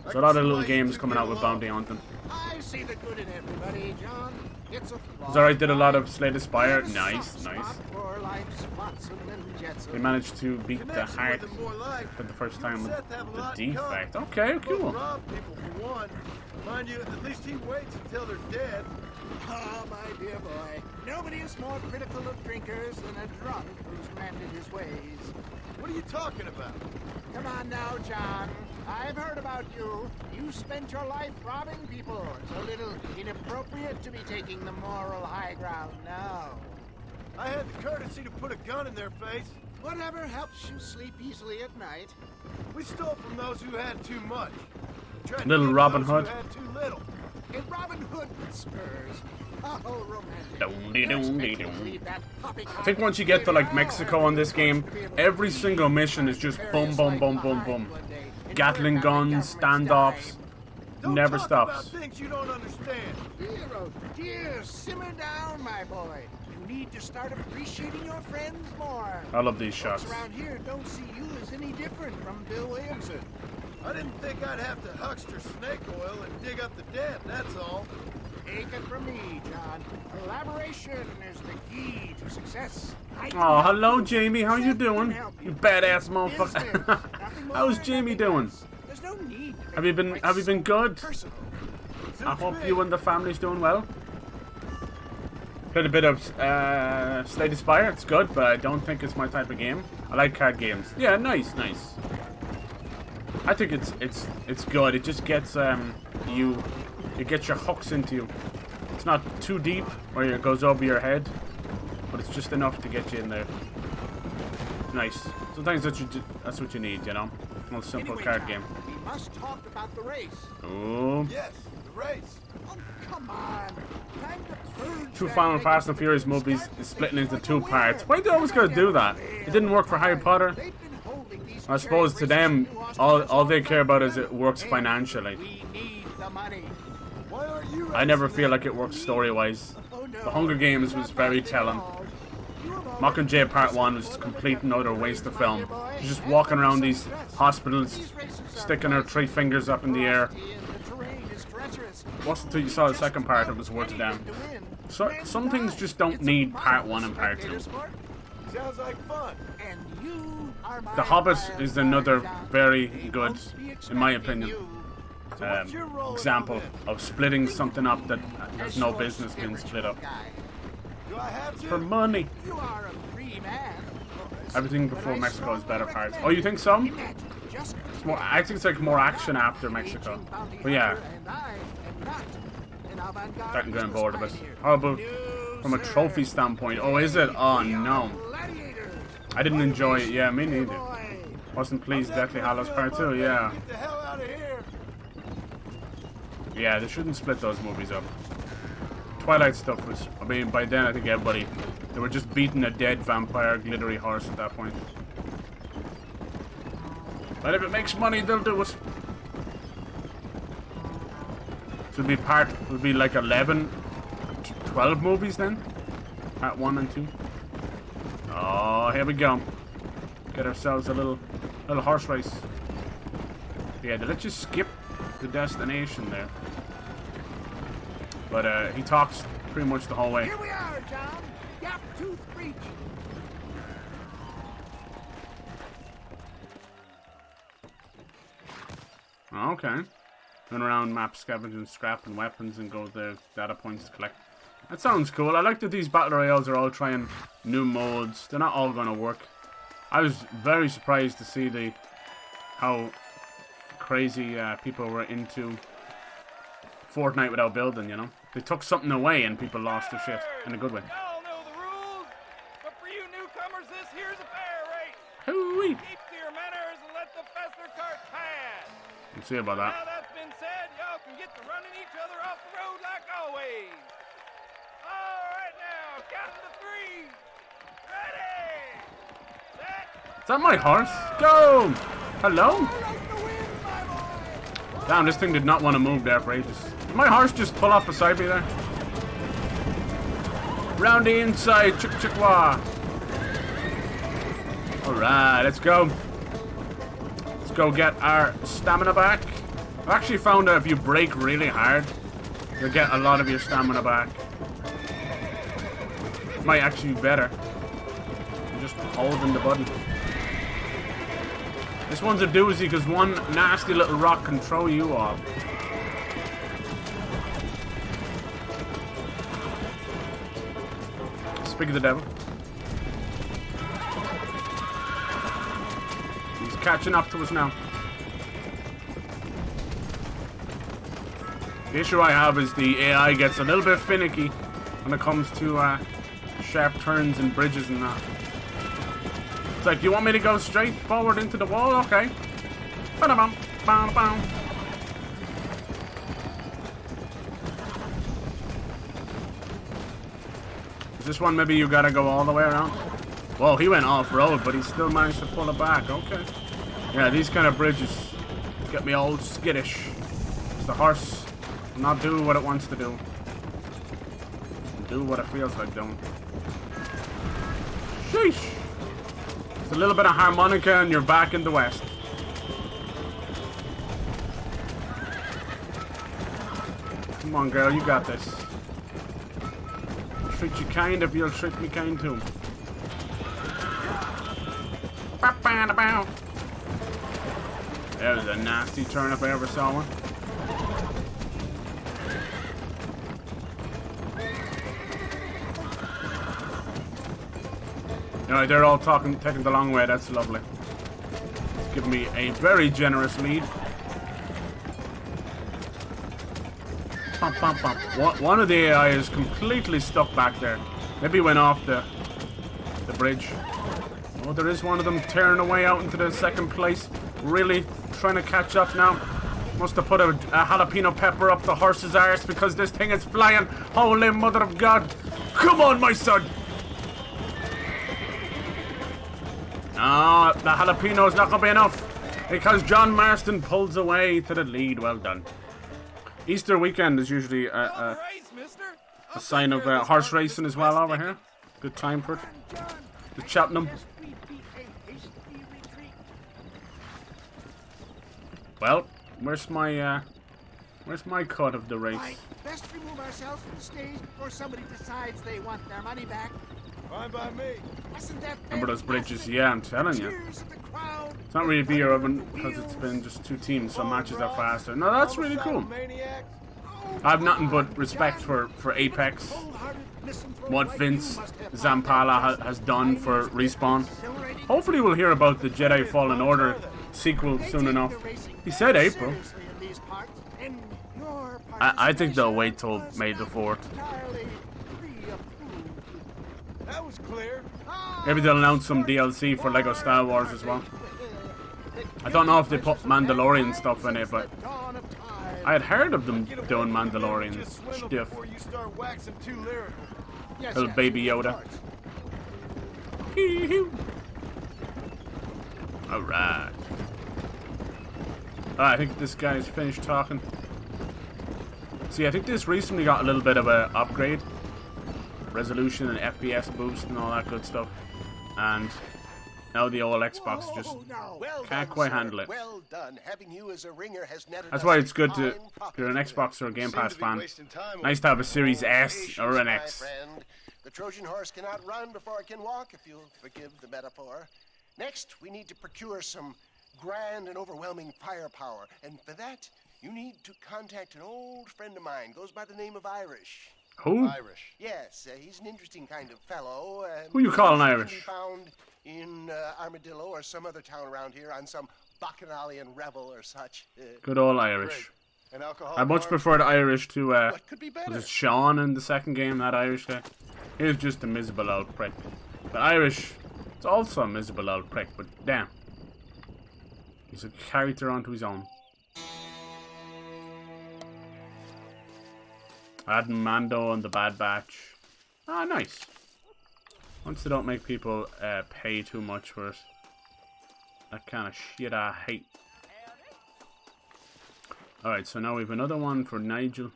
A: There's a lot of little games coming out with bounty hunting.
F: I see the good in everybody, John. It's a flaw.
A: Zara did a lot of Slay the Spire. Nice, nice. They managed to beat the heart for the first time with the defect. Okay, cool.
M: Rob people for one. Mind you, at least he waits until they're dead.
F: Ah, my dear boy. Nobody is more critical of drinkers than a drunk who's mended his ways.
M: What are you talking about?
F: Come on now, John. I've heard about you. You spent your life robbing people. It's a little inappropriate to be taking the moral high ground now.
M: I had the courtesy to put a gun in their face.
F: Whatever helps you sleep easily at night.
M: We stole from those who had too much.
A: Little Robin Hood.
M: Who had too little.
F: A Robin Hood with spurs. Oh,
A: romantic. I think once you get to like Mexico on this game, every single mission is just boom, boom, boom, boom, boom. Gatling guns, standoffs, never stops.
M: Things you don't understand.
F: Dear, simmer down, my boy. You need to start appreciating your friends more.
A: I love these shots.
F: Folks around here don't see you as any different from Bill Williamson.
M: I didn't think I'd have to huckster snake oil and dig up the dead, that's all.
F: Take it from me, John. Collaboration is the key to success.
A: Oh, hello, Jamie. How you doing? You badass motherfucker. How's Jamie doing?
F: There's no need.
A: Have you been good? I hope you and the family's doing well. Played a bit of Slay the Spire. It's good, but I don't think it's my type of game. I like card games. Yeah, nice. I think it's good. It just gets it gets your hooks into you. It's not too deep where it goes over your head, but it's just enough to get you in there. Nice. Sometimes that's what you need, you know. A little simple card game.
F: We must talk about the race.
A: Oh.
M: Yes, the race.
F: Oh, come on. Time to purge
A: Two
F: that
A: Final Fast and Furious movies is splitting into 2 parts. Why are they always gonna do that? It didn't work for Harry Potter. I suppose to them, all they care about is it works financially. I never feel like it works story-wise. The Hunger Games was very telling. Mockingjay Part 1 was a complete and utter waste of film. She's just walking around these hospitals, sticking her 3 fingers up in the air. Wasn't until you saw the second part it was worth a damn. So, some things just don't need Part 1 and Part 2.
M: Sounds like fun.
A: The Hobbit is another very good, in my opinion, example of splitting something up that has no business being split up. For money. Everything before Mexico is better parts. Oh, you think so? It's more, I think it's like more action after Mexico. But yeah. Starting getting bored of it. How about from a trophy standpoint? Oh, is it? Oh, no. I didn't enjoy it. Yeah, me neither. Wasn't pleased Deathly Hallows Part 2, yeah.
M: Get the hell out of here.
A: Yeah, they shouldn't split those movies up. Twilight stuff was, I mean, by then I think everybody, they were just beating a dead vampire glittery horse at that point. But if it makes money, they'll do it. So it'd be like 11, 12 movies then? Part 1 and 2. Oh, here we go. Get ourselves a little horse race. Yeah, let's just skip the destination there. But he talks pretty much the whole way.
F: Here we are, John. Gap Tooth Breach.
A: Okay. Run around, map, scavenging scrap and weapons, and go the data points to collect. That sounds cool. I like that these battle royales are all trying new modes. They're not all going to work. I was very surprised to see how crazy people were into Fortnite without building, you know? They took something away and people lost their shit in a good way.
E: Y'all know the rules, but for you newcomers, this here's a fair race.
A: Hooey!
E: Keep to your manners and let the faster cart pass.
A: We'll see about that.
E: Now that's been said, y'all can get to running each other off the road like always. All right now, count to 3. Ready, set.
A: Is that my horse? Go! Hello? Damn, this thing did not want to move there for ages. Did my horse just pull up beside me there? Round the inside, chick-chick-wah. Alright, let's go. Let's go get our stamina back. I've actually found that if you brake really hard, you'll get a lot of your stamina back. Might actually be better than just holding the button. This one's a doozy because one nasty little rock can throw you off. Speak of the devil. He's catching up to us now. The issue I have is the AI gets a little bit finicky when it comes to sharp turns and bridges and that. It's like, you want me to go straight forward into the wall? Okay. Ba-da-bum, bam-bam. Is this one maybe you gotta go all the way around? Whoa, he went off-road, but he still managed to pull it back. Okay. Yeah, these kind of bridges get me all skittish. The horse will not do what it wants to do. Do what it feels like doing. Sheesh. It's a little bit of harmonica and you're back in the West. Come on, girl, you got this. Treat you kind if you'll treat me kind too. That was a nasty turn if I ever saw one. Alright, they're all taking the long way. That's lovely. It's giving me a very generous lead. Bump, bump, bump. One of the AI is completely stuck back there. Maybe went off the bridge. Oh, there is one of them tearing away out into the second place. Really trying to catch up now. Must have put a jalapeno pepper up the horse's arse because this thing is flying. Holy mother of God. Come on, my son. No, the jalapeno is not going to be enough because John Marston pulls away to the lead. Well done. Easter weekend is usually a sign of horse racing as well over here. Good time for it. The Cheltenham. Well, where's my cut of the race?
F: Right. Best remove ourselves from the stage before somebody decides they want their money back.
M: Fine by me.
F: Wasn't that
A: Remember those bridges? Yeah, I'm telling you. It's not really beer oven because it's been just two teams, so matches are faster. No, that's really cool. I have nothing but respect for Apex. What Vince Zampala has done for Respawn. Hopefully we'll hear about the Jedi Fallen Order sequel soon enough. He said April. I think they'll wait till May the 4th.
M: That was clear.
A: Maybe they'll announce some DLC for Lego Star Wars as well. I don't know if they put Mandalorian stuff in it, but I had heard of them doing Mandalorian stuff. Little baby Yoda. Alright. I think this guy's finished talking. See, I think this recently got a little bit of an upgrade. Resolution and FPS boost and all that good stuff. And now the old Xbox just can't quite handle it.
C: Well done. Having you as a ringer has netted
A: That's why it's good to, if you're an Xbox or a Game Pass fan, nice to have a Series S or an X.
C: The Trojan horse cannot run before it can walk, if you'll forgive the metaphor. Next, we need to procure some grand and overwhelming firepower. And for that, you need to contact an old friend of mine. Goes by the name of Irish.
A: Who?
C: Irish. Yes, he's an interesting kind of fellow.
A: Who you calling Irish?
C: Can be found in Armadillo or some other town around here on some bacchanalian revel or such.
A: Good old Irish. I much prefer the Irish to, was it Sean in the second game, that Irish guy? He was just a miserable old prick. But Irish, it's also a miserable old prick, but damn. He's a character onto his own. Adding Mando and the Bad Batch. Ah, nice. Once they don't make people pay too much for it. That kind of shit I hate. Alright, so now we have another one for Nigel.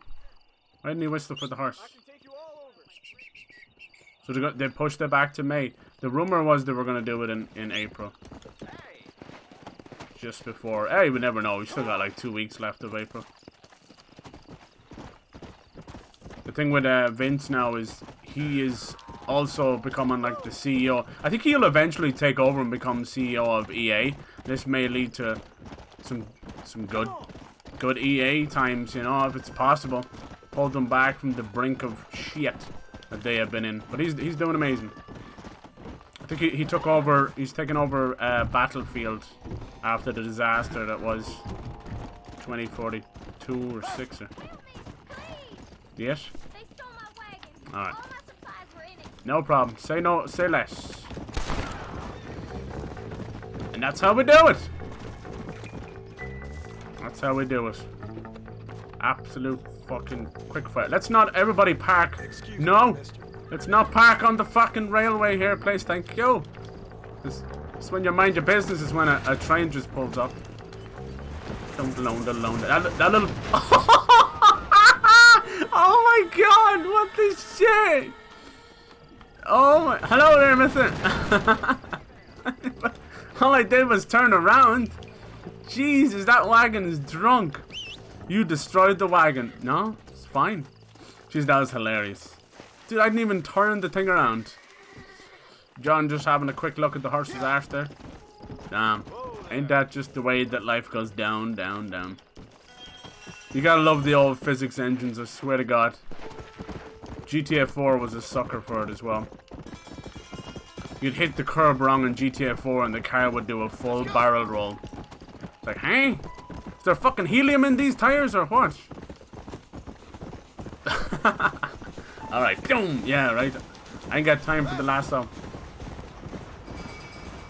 A: Why didn't he whistle for the horse? So they pushed it back to May. The rumor was they were going to do it in April. Just before. Hey, we never know. We still got like 2 weeks left of April. The thing with Vince now is he is also becoming like the CEO. I think he'll eventually take over and become CEO of EA. This may lead to some good EA times, you know, if it's possible. Pull them back from the brink of shit that they have been in. But he's doing amazing. I think he took over. He's taken over Battlefield after the disaster that was 2042 or 6 or. Yes? Alright. No problem. Say no, say less. And that's how we do it. That's how we do it. Absolute fucking quick fire. Let's not everybody park. No! Let's not park on the fucking railway here, please. Thank you. It's when you mind your business is when a train just pulls up. That little... Oh my god, what the shit? Oh my, hello there, mister. All I did was turn around. Jesus, that wagon is drunk. You destroyed the wagon. No, it's fine. Jeez, that was hilarious. Dude, I didn't even turn the thing around. John just having a quick look at the horse's arse there. Damn. Ain't that just the way that life goes down, down, down. You gotta love the old physics engines, I swear to God. GTA 4 was a sucker for it as well. you'd hit the curb wrong in GTA 4 and the car would do a full barrel roll. It's like, hey? Is there fucking helium in these tires or what? Alright, boom! Yeah, right. I ain't got time for the lasso.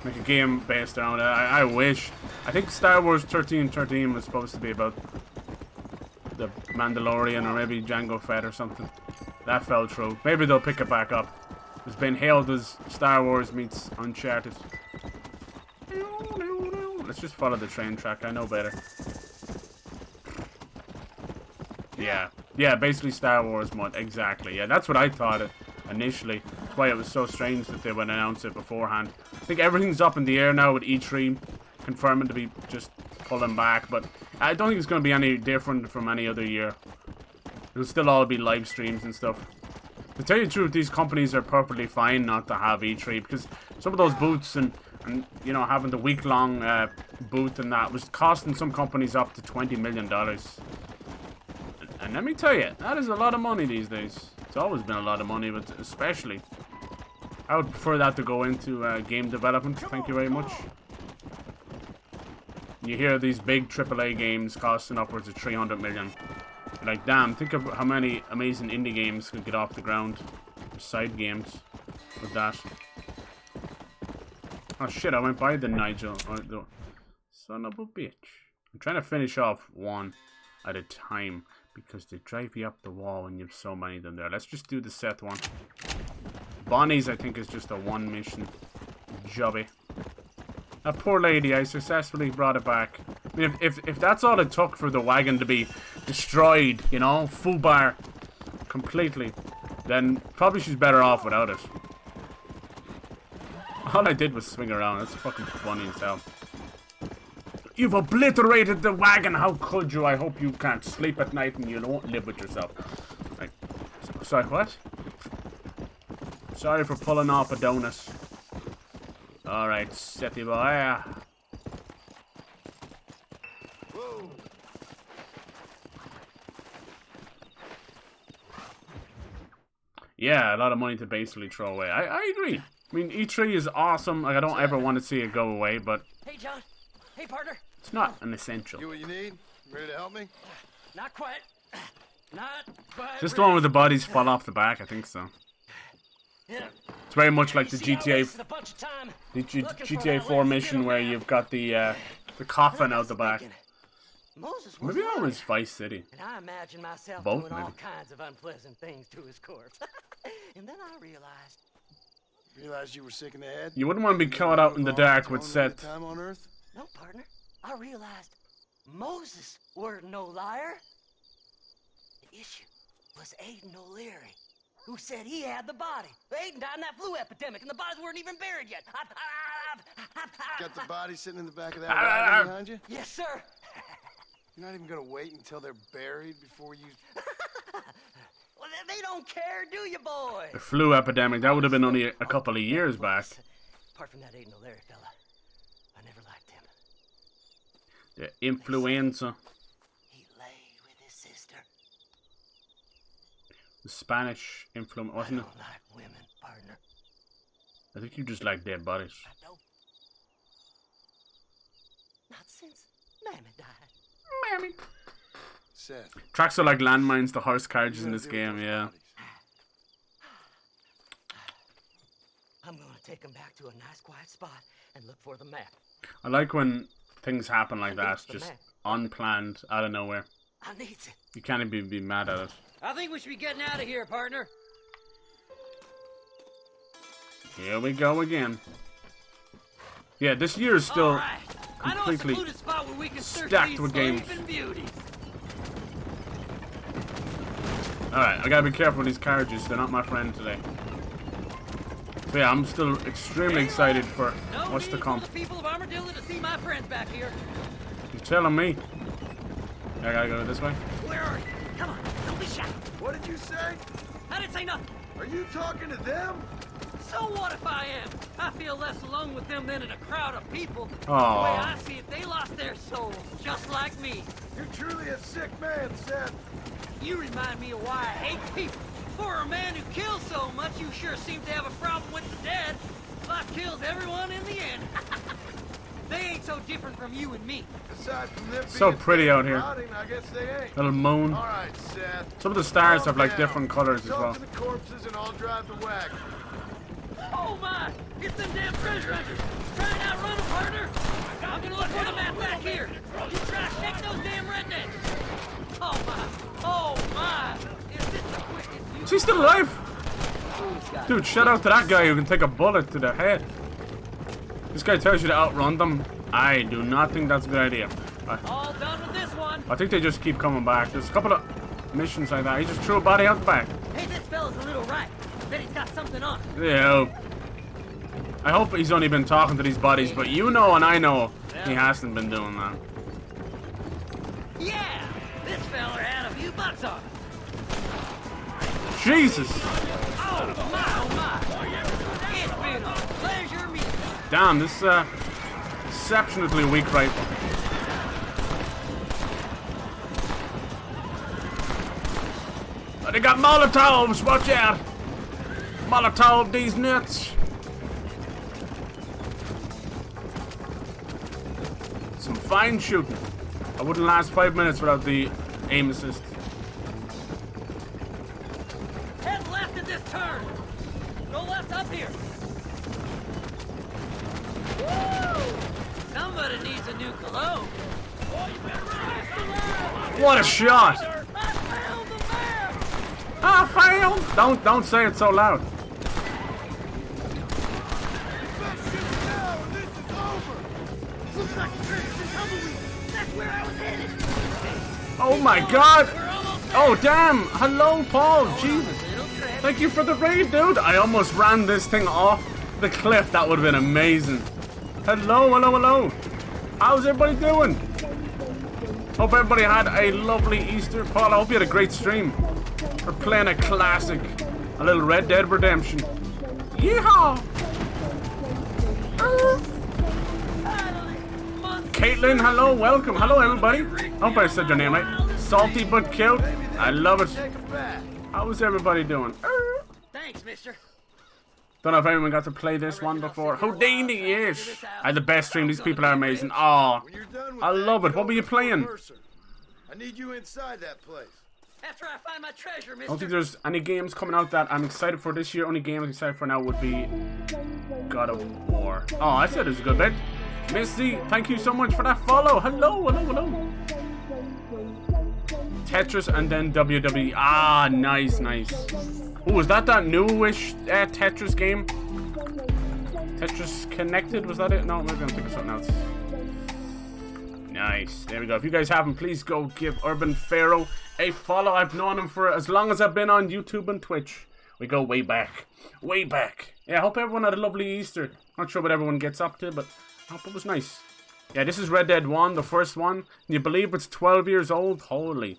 A: Make a game based around it. I wish. I think Star Wars 1313 was supposed to be about the Mandalorian or maybe Jango Fett or something. That fell through. Maybe they'll pick it back up. It's been hailed as Star Wars meets Uncharted. Let's just follow the train track. I know better. Yeah. Yeah, basically Star Wars mod. Exactly. Yeah, that's what I thought it initially. That's why it was so strange that they would announce it beforehand. I think everything's up in the air now with E3 confirming to be just pulling back, but I don't think it's going to be any different from any other year. It'll still all be live streams and stuff. To tell you the truth, these companies are perfectly fine not to have E3 because some of those booths and you know, having the week-long booth and that was costing some companies up to $20 million. And let me tell you, that is a lot of money these days. It's always been a lot of money, but especially. I would prefer that to go into game development. Thank you very much. You hear these big AAA games costing upwards of 300 million. You're like, damn, think of how many amazing indie games could get off the ground. Side games with that. Oh shit, I went by the Nigel. Or the son of a bitch. I'm trying to finish off one at a time because they drive you up the wall when you have so many of them there. Let's just do the Seth one. Bonnie's, I think, is just a one mission jobby. That poor lady, I successfully brought it back. I mean, if that's all it took for the wagon to be destroyed, you know, full bar completely, then probably she's better off without it. All I did was swing around. That's fucking funny as hell. You've obliterated the wagon. How could you? I hope you can't sleep at night and you don't live with yourself. Like, sorry, what? Sorry for pulling off a donut. Alright, Setty boy. Whoa. Yeah, a lot of money to basically throw away. I agree. I mean, E3 is awesome. Like, I don't ever want to see it go away, but...
N: Hey, John. Hey, partner.
A: It's not an essential.
M: You what you need? Ready to help me?
N: Not quite. Not quite.
A: Just the one with the bodies fall off the back, I think so. It's very much like the GTA 4 mission where you've got the coffin out the back. Maybe that was Vice City.
N: And I imagine myself
A: Both,
N: doing
A: maybe.
N: all kinds of unpleasant things to his corpse. And then I realized.
M: Realized you were sick in the head?
A: You wouldn't want to be caught out in the dark with Seth.
M: Time on Earth?
N: No, partner. I realized Moses weren't no liar. The issue was Aiden O'Leary, who said he had the body. Aiden died in that flu epidemic, and the bodies weren't even buried yet.
M: Got the body sitting in the back of that wagon behind you?
N: Yes, sir.
M: You're not even gonna wait until they're buried before you...
N: Well, they don't care, do you, boy?
A: The flu epidemic, that would have been only a couple of years back.
N: Apart from that Aiden O'Leary fella, I never liked him.
A: The influenza.
N: He laid with his sister.
A: The Spanish influence, wasn't it?
N: I don't like women, partner.
A: I think you just like dead bodies.
N: I don't. Not since Mammy died.
A: Mammy.
M: Seth.
A: Tracks are like landmines to horse carriages in this game, yeah.
N: I'm gonna take him back to a nice quiet spot and look for the map.
A: I like when things happen like that, just unplanned, out of nowhere.
N: I need it.
A: You can't even be mad at it.
N: I think we should be getting out of here, partner.
A: Here we go again. Yeah, this year is still completely stacked with games. Alright, I gotta be careful with these carriages. They're not my friend today. So yeah, I'm still extremely excited for what's to come.
N: The people of Armadillo to see my friends back here.
A: You're telling me? I gotta go this way?
N: Where are you? Come on, don't be shy.
M: What did you say?
N: I didn't say nothing.
M: Are you talking to them?
N: So what if I am? I feel less alone with them than in a crowd of people.
A: Aww.
N: The way I see it, they lost their souls, just like me.
M: You're truly a sick man, Seth.
N: You remind me of why I hate people. For a man who kills so much, you sure seem to have a problem with the dead. Luck kills everyone in the end. They ain't so different from you and me.
M: Aside from them
A: So
M: being
A: pretty
M: dead
A: out
M: and
A: here.
M: rotting, I guess they ain't.
A: Little moon.
M: All right, Seth.
A: Some of the stars
M: Calm
A: have like
M: down.
A: different colors as
M: Talk
A: well.
M: to the corpses and I'll drive the wagon.
N: Oh my! It's them damn treasure hunters! Trying to outrun them, partner! I'm gonna look for them at back here! You try to shake those damn rednecks! Oh my! Oh my! Is this the quickest you...
A: She's still alive! Dude, shout out to that guy who can take a bullet to the head. This guy tells you to outrun them. I do not think that's a good idea.
N: All done with this one!
A: I think they just keep coming back. There's a couple of missions like that. He just threw a body out the back.
N: Hey, this fella's a little right. Bet he's got something on.
A: Yeah. I hope he's only been talking to these bodies, but you know and I know he hasn't been doing that.
N: Yeah! This fella had a few bucks on him.
A: Jesus!
N: Oh my! It's been a pleasure meeting you.
A: Damn, this exceptionally weak rifle. Oh, they got Molotovs, watch out! Molotov these nuts. Some fine shooting. I wouldn't last 5 minutes without the aim assist.
N: Head left at this turn. Go left up here. Woo! Somebody needs a new cologne. Oh, you better run.
A: What a shot!
N: I found the map.
A: I failed! Don't say it so loud.
N: Looks like the treasure's in tumbleweed. That's where I was headed.
A: Oh my god! Oh damn! Hello, Paul! Jesus! Thank you for the raid, dude! I almost ran this thing off the cliff. That would have been amazing. Hello, hello, hello! How's everybody doing? Hope everybody had a lovely Easter. Paul, I hope you had a great stream. We're playing a classic. A little Red Dead Redemption. Yeehaw! Caitlin, hello, welcome. Hello, everybody. Hope I said your name right. Salty but cute. I love it. How's everybody doing?
N: Thanks, mister.
A: Don't know if anyone got to play this one before. Houdini, yes. I had the best stream. These people are amazing. Oh, I love it. What were you playing?
M: I need you inside that place.
N: After I find my treasure,
A: I
N: mister.
A: don't think there's any games coming out that I'm excited for this year. Only game I'm excited for now would be God of War. Oh, I said it was a good bit. Missy, thank you so much for that follow. Hello, hello, hello. Tetris and then WWE. Ah, nice, nice. Oh, was that newish Tetris game? Tetris Connected, was that it? No, maybe I'm thinking something else. Nice, there we go. If you guys haven't, please go give Urban Pharaoh a follow. I've known him for as long as I've been on YouTube and Twitch. We go way back. Way back. Yeah, I hope everyone had a lovely Easter. Not sure what everyone gets up to, but I hope it was nice. Yeah, this is Red Dead 1, the first one. Can you believe it's 12 years old? Holy.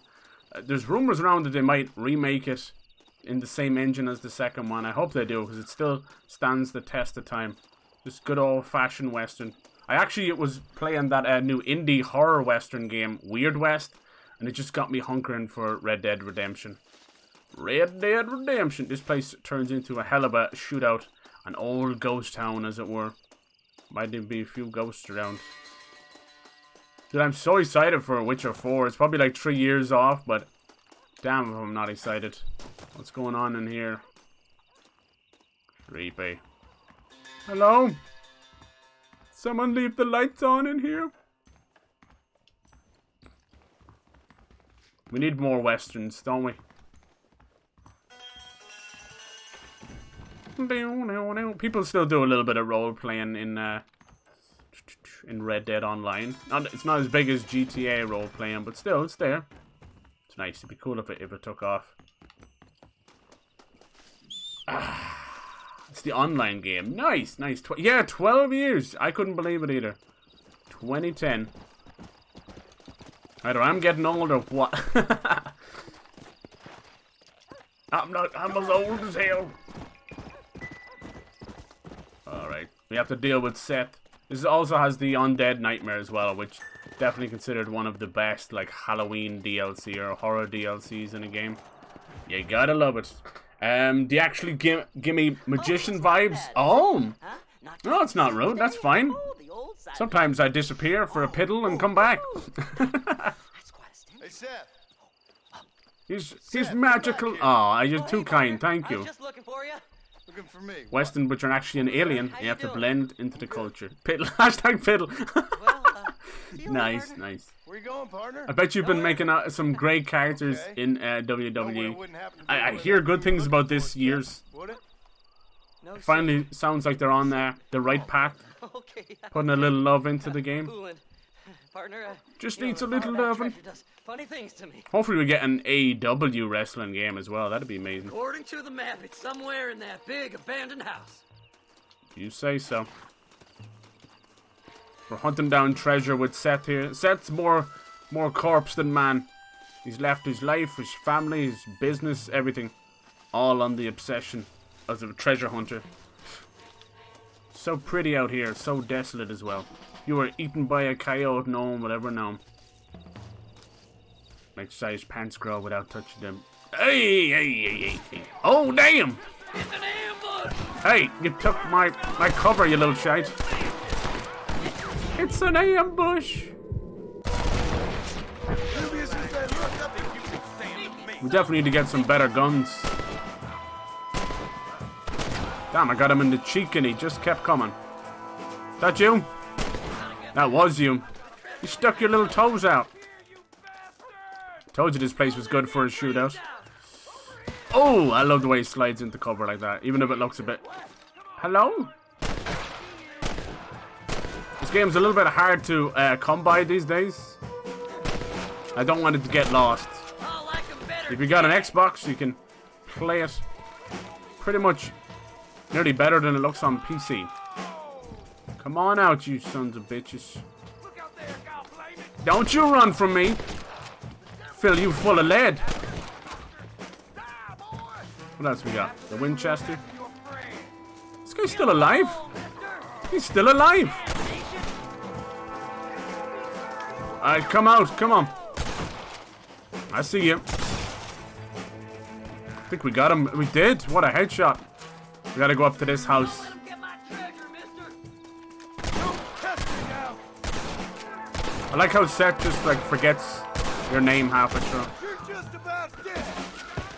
A: There's rumors around that they might remake it in the same engine as the second one. I hope they do, because it still stands the test of time. Just good old-fashioned Western. I actually was playing that new indie horror Western game, Weird West, and it just got me hunkering for Red Dead Redemption. Red Dead Redemption. This place turns into a hell of a shootout. An old ghost town, as it were. Might even be a few ghosts around. Dude, I'm so excited for Witcher 4. It's probably like 3 years off, but damn if I'm not excited. What's going on in here? Creepy. Hello? Someone leave the lights on in here? We need more Westerns, don't we? People still do a little bit of role playing in Red Dead Online. It's not as big as GTA role playing, but still, it's there. It's nice. It'd be cool if it took off. It's the online game. Nice, nice. Yeah, 12 years. I couldn't believe it either. 2010. Either I'm getting old or what? I'm as old as hell. Alright. We have to deal with Seth. This also has the Undead Nightmare as well, which definitely considered one of the best like Halloween DLC or horror DLCs in a game. You gotta love it. Do you actually give me magician vibes? Oh! No, it's not rude. That's fine. Sometimes I disappear for a piddle and come back.
M: Hey, Seth.
A: He's magical. Oh, you're too kind. Thank you.
N: Just looking for you.
M: Looking for me.
A: Western, but you're actually an alien. You have to blend into the culture. Piddle. Hashtag piddle. Nice, nice.
M: Where you going, partner?
A: I bet you've been making some great characters in WWE. I hear good things about this year's. It finally sounds like they're on the right path. Putting a little love into the game.
N: Partner,
A: just needs a little loving.
N: Funny things to me.
A: Hopefully we get an AEW wrestling game as well. That'd be amazing.
N: According to the map, it's somewhere in that big abandoned house.
A: You say so. We're hunting down treasure with Seth here. Seth's more corpse than man. He's left his life, his family, his business, everything. All on the obsession as a treasure hunter. So pretty out here, so desolate as well. You were eaten by a coyote, no one will ever know. Make sure his pants grow without touching them. Hey. Oh, damn!
N: It's an ambush!
A: Hey, you took my cover, you little shite. It's an ambush! We definitely need to get some better guns. Damn, I got him in the cheek and he just kept coming. That you? That was you. You stuck your little toes out. Told you this place was good for a shootout. Oh, I love the way he slides into cover like that, even if it looks a bit... Hello? This game's a little bit hard to come by these days. I don't want it to get lost. If you got an Xbox, you can play it pretty much nearly better than it looks on PC. Come on out, you sons of bitches. Don't you run from me. Fill you full of lead. What else we got? The Winchester. This guy's still alive. He's still alive. Alright, come out. Come on. I see you. I think we got him. We did. What a headshot. We gotta go up to this house. I like how Seth just like forgets your name halfway through.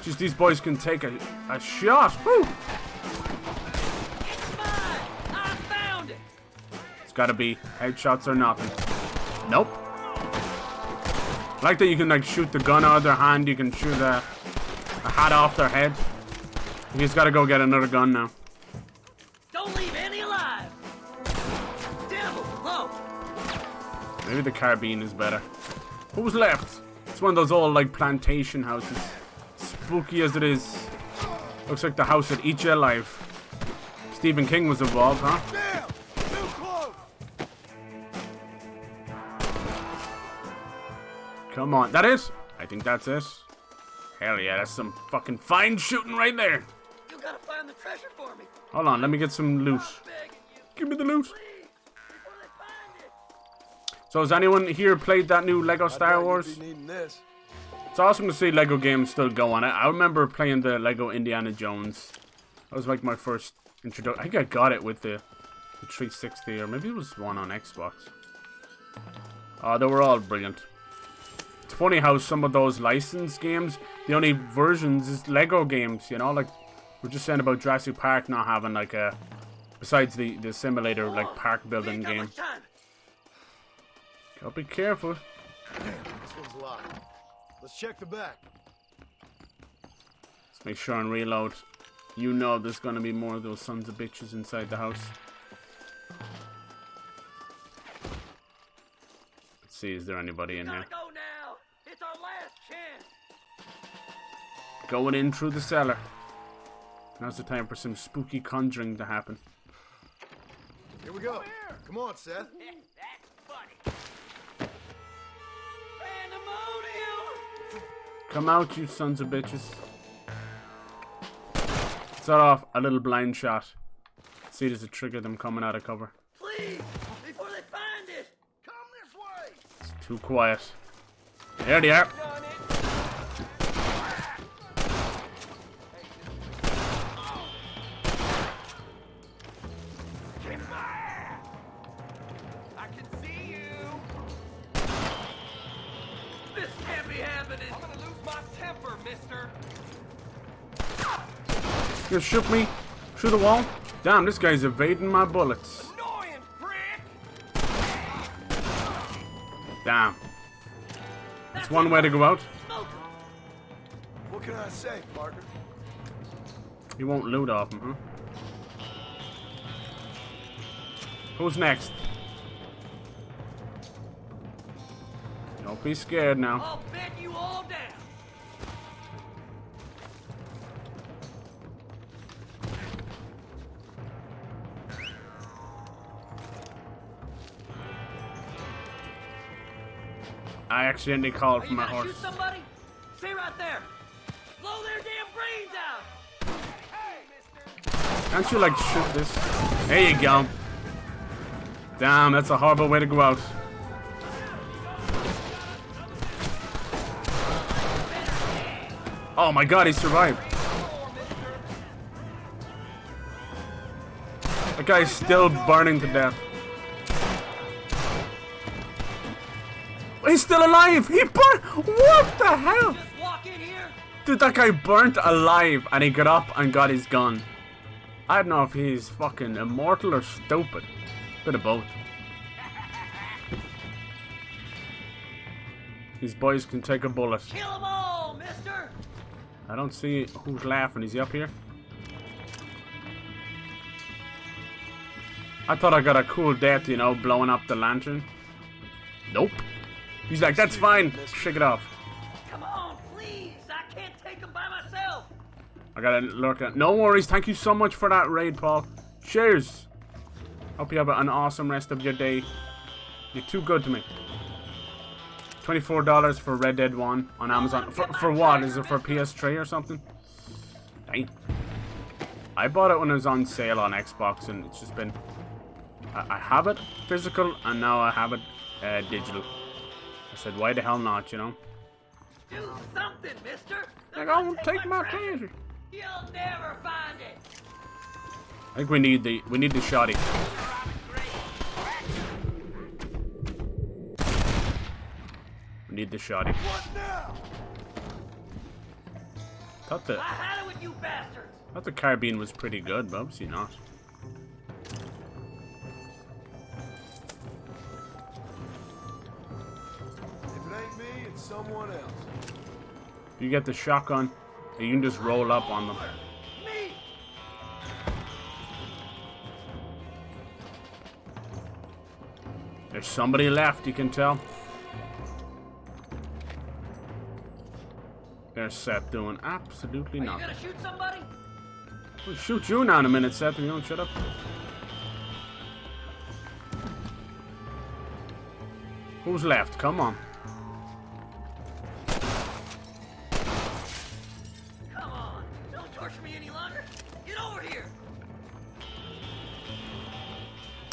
A: Just these boys can take a shot. Woo! It's gotta be headshots or nothing. Nope. I like that you can like shoot the gun out of their hand. You can shoot a hat off their head. You just gotta go get another gun now.
N: Don't leave any alive. Devil, low.
A: Maybe the carbine is better. Who's left? It's one of those old like plantation houses. Spooky as it is. Looks like the house that eat you alive. Stephen King was involved, huh?
M: Damn! Too close!
A: Come on. That it? I think that's it. Hell yeah, that's some fucking fine shooting right there.
N: You gotta find the treasure for me.
A: Hold on, let me get some loot. Give me the loot. So has anyone here played that new Lego Star Wars? It's awesome to see Lego games still go on it. I remember playing the Lego Indiana Jones. That was like my first introduction. I think I got it with the 360, or maybe it was one on Xbox. Oh, they were all brilliant. It's funny how some of those licensed games, the only versions is Lego games, you know? Like, we're just saying about Jurassic Park not having like a... Besides the simulator, like, park building game. Gotta be careful.
M: Damn, this one's locked. Let's check the back.
A: Let's make sure and reload. You know there's gonna be more of those sons of bitches inside the house. Let's see, is there anybody in here?
N: Go now. It's our last chance.
A: Going in through the cellar. Now's the time for some spooky conjuring to happen.
M: Here we go. Come on, Seth.
N: That's funny. Pandemonium!
A: Come out, you sons of bitches. Set off a little blind shot. See, there's a trigger them coming out of cover.
N: Please, before they find it.
M: Come this way.
A: It's too quiet. There they are.
K: mister.
A: You shoot me through the wall? Damn, this guy's evading my bullets.
K: Annoying prick!
A: Damn. That's one way to go out.
M: What can I say, partner?
A: You won't loot off him, huh? Who's next? Don't be scared now.
K: I'll bed you all down.
A: I accidentally called for my horse.
K: Shoot somebody? Stay right there. Blow their damn brains out.
A: Can't you like shoot this? There you go. Damn, that's a horrible way to go out. Oh my god, he survived. That guy's still burning to death. He's still alive! He burnt! What the hell? Dude, that guy burnt alive and he got up and got his gun. I don't know if he's fucking immortal or stupid. Bit of both. These boys can take a bullet.
K: Kill them all, mister!
A: I don't see who's laughing. Is he up here? I thought I got a cool death, you know, blowing up the lantern. Nope. He's like, that's fine. Shake it off.
K: Come on, please. I can't take them by myself.
A: I gotta lurk at. No worries. Thank you so much for that raid, Paul. Cheers. Hope you have an awesome rest of your day. You're too good to me. $24 for Red Dead 1 on Amazon. For what? Is it for PS3 or something? Dang. I bought it when it was on sale on Xbox, and it's just been... I have it physical, and now I have it digital. I said, why the hell not, you know?
K: Do something, mister.
A: Like, I won't take my treasure.
K: You'll never find it.
A: I think we need the shotty. We need the shotty.
K: What now?
A: Thought
K: I had it with you bastards.
A: the carbine was pretty good, but obviously not.
M: Someone else.
A: If you get the shotgun, you can just roll up on them. There's somebody left, you can tell. There's Seth doing absolutely nothing.
K: Are you gonna shoot somebody?
A: We'll shoot you now in a minute, Seth, if you don't shut up. Who's left? Come on.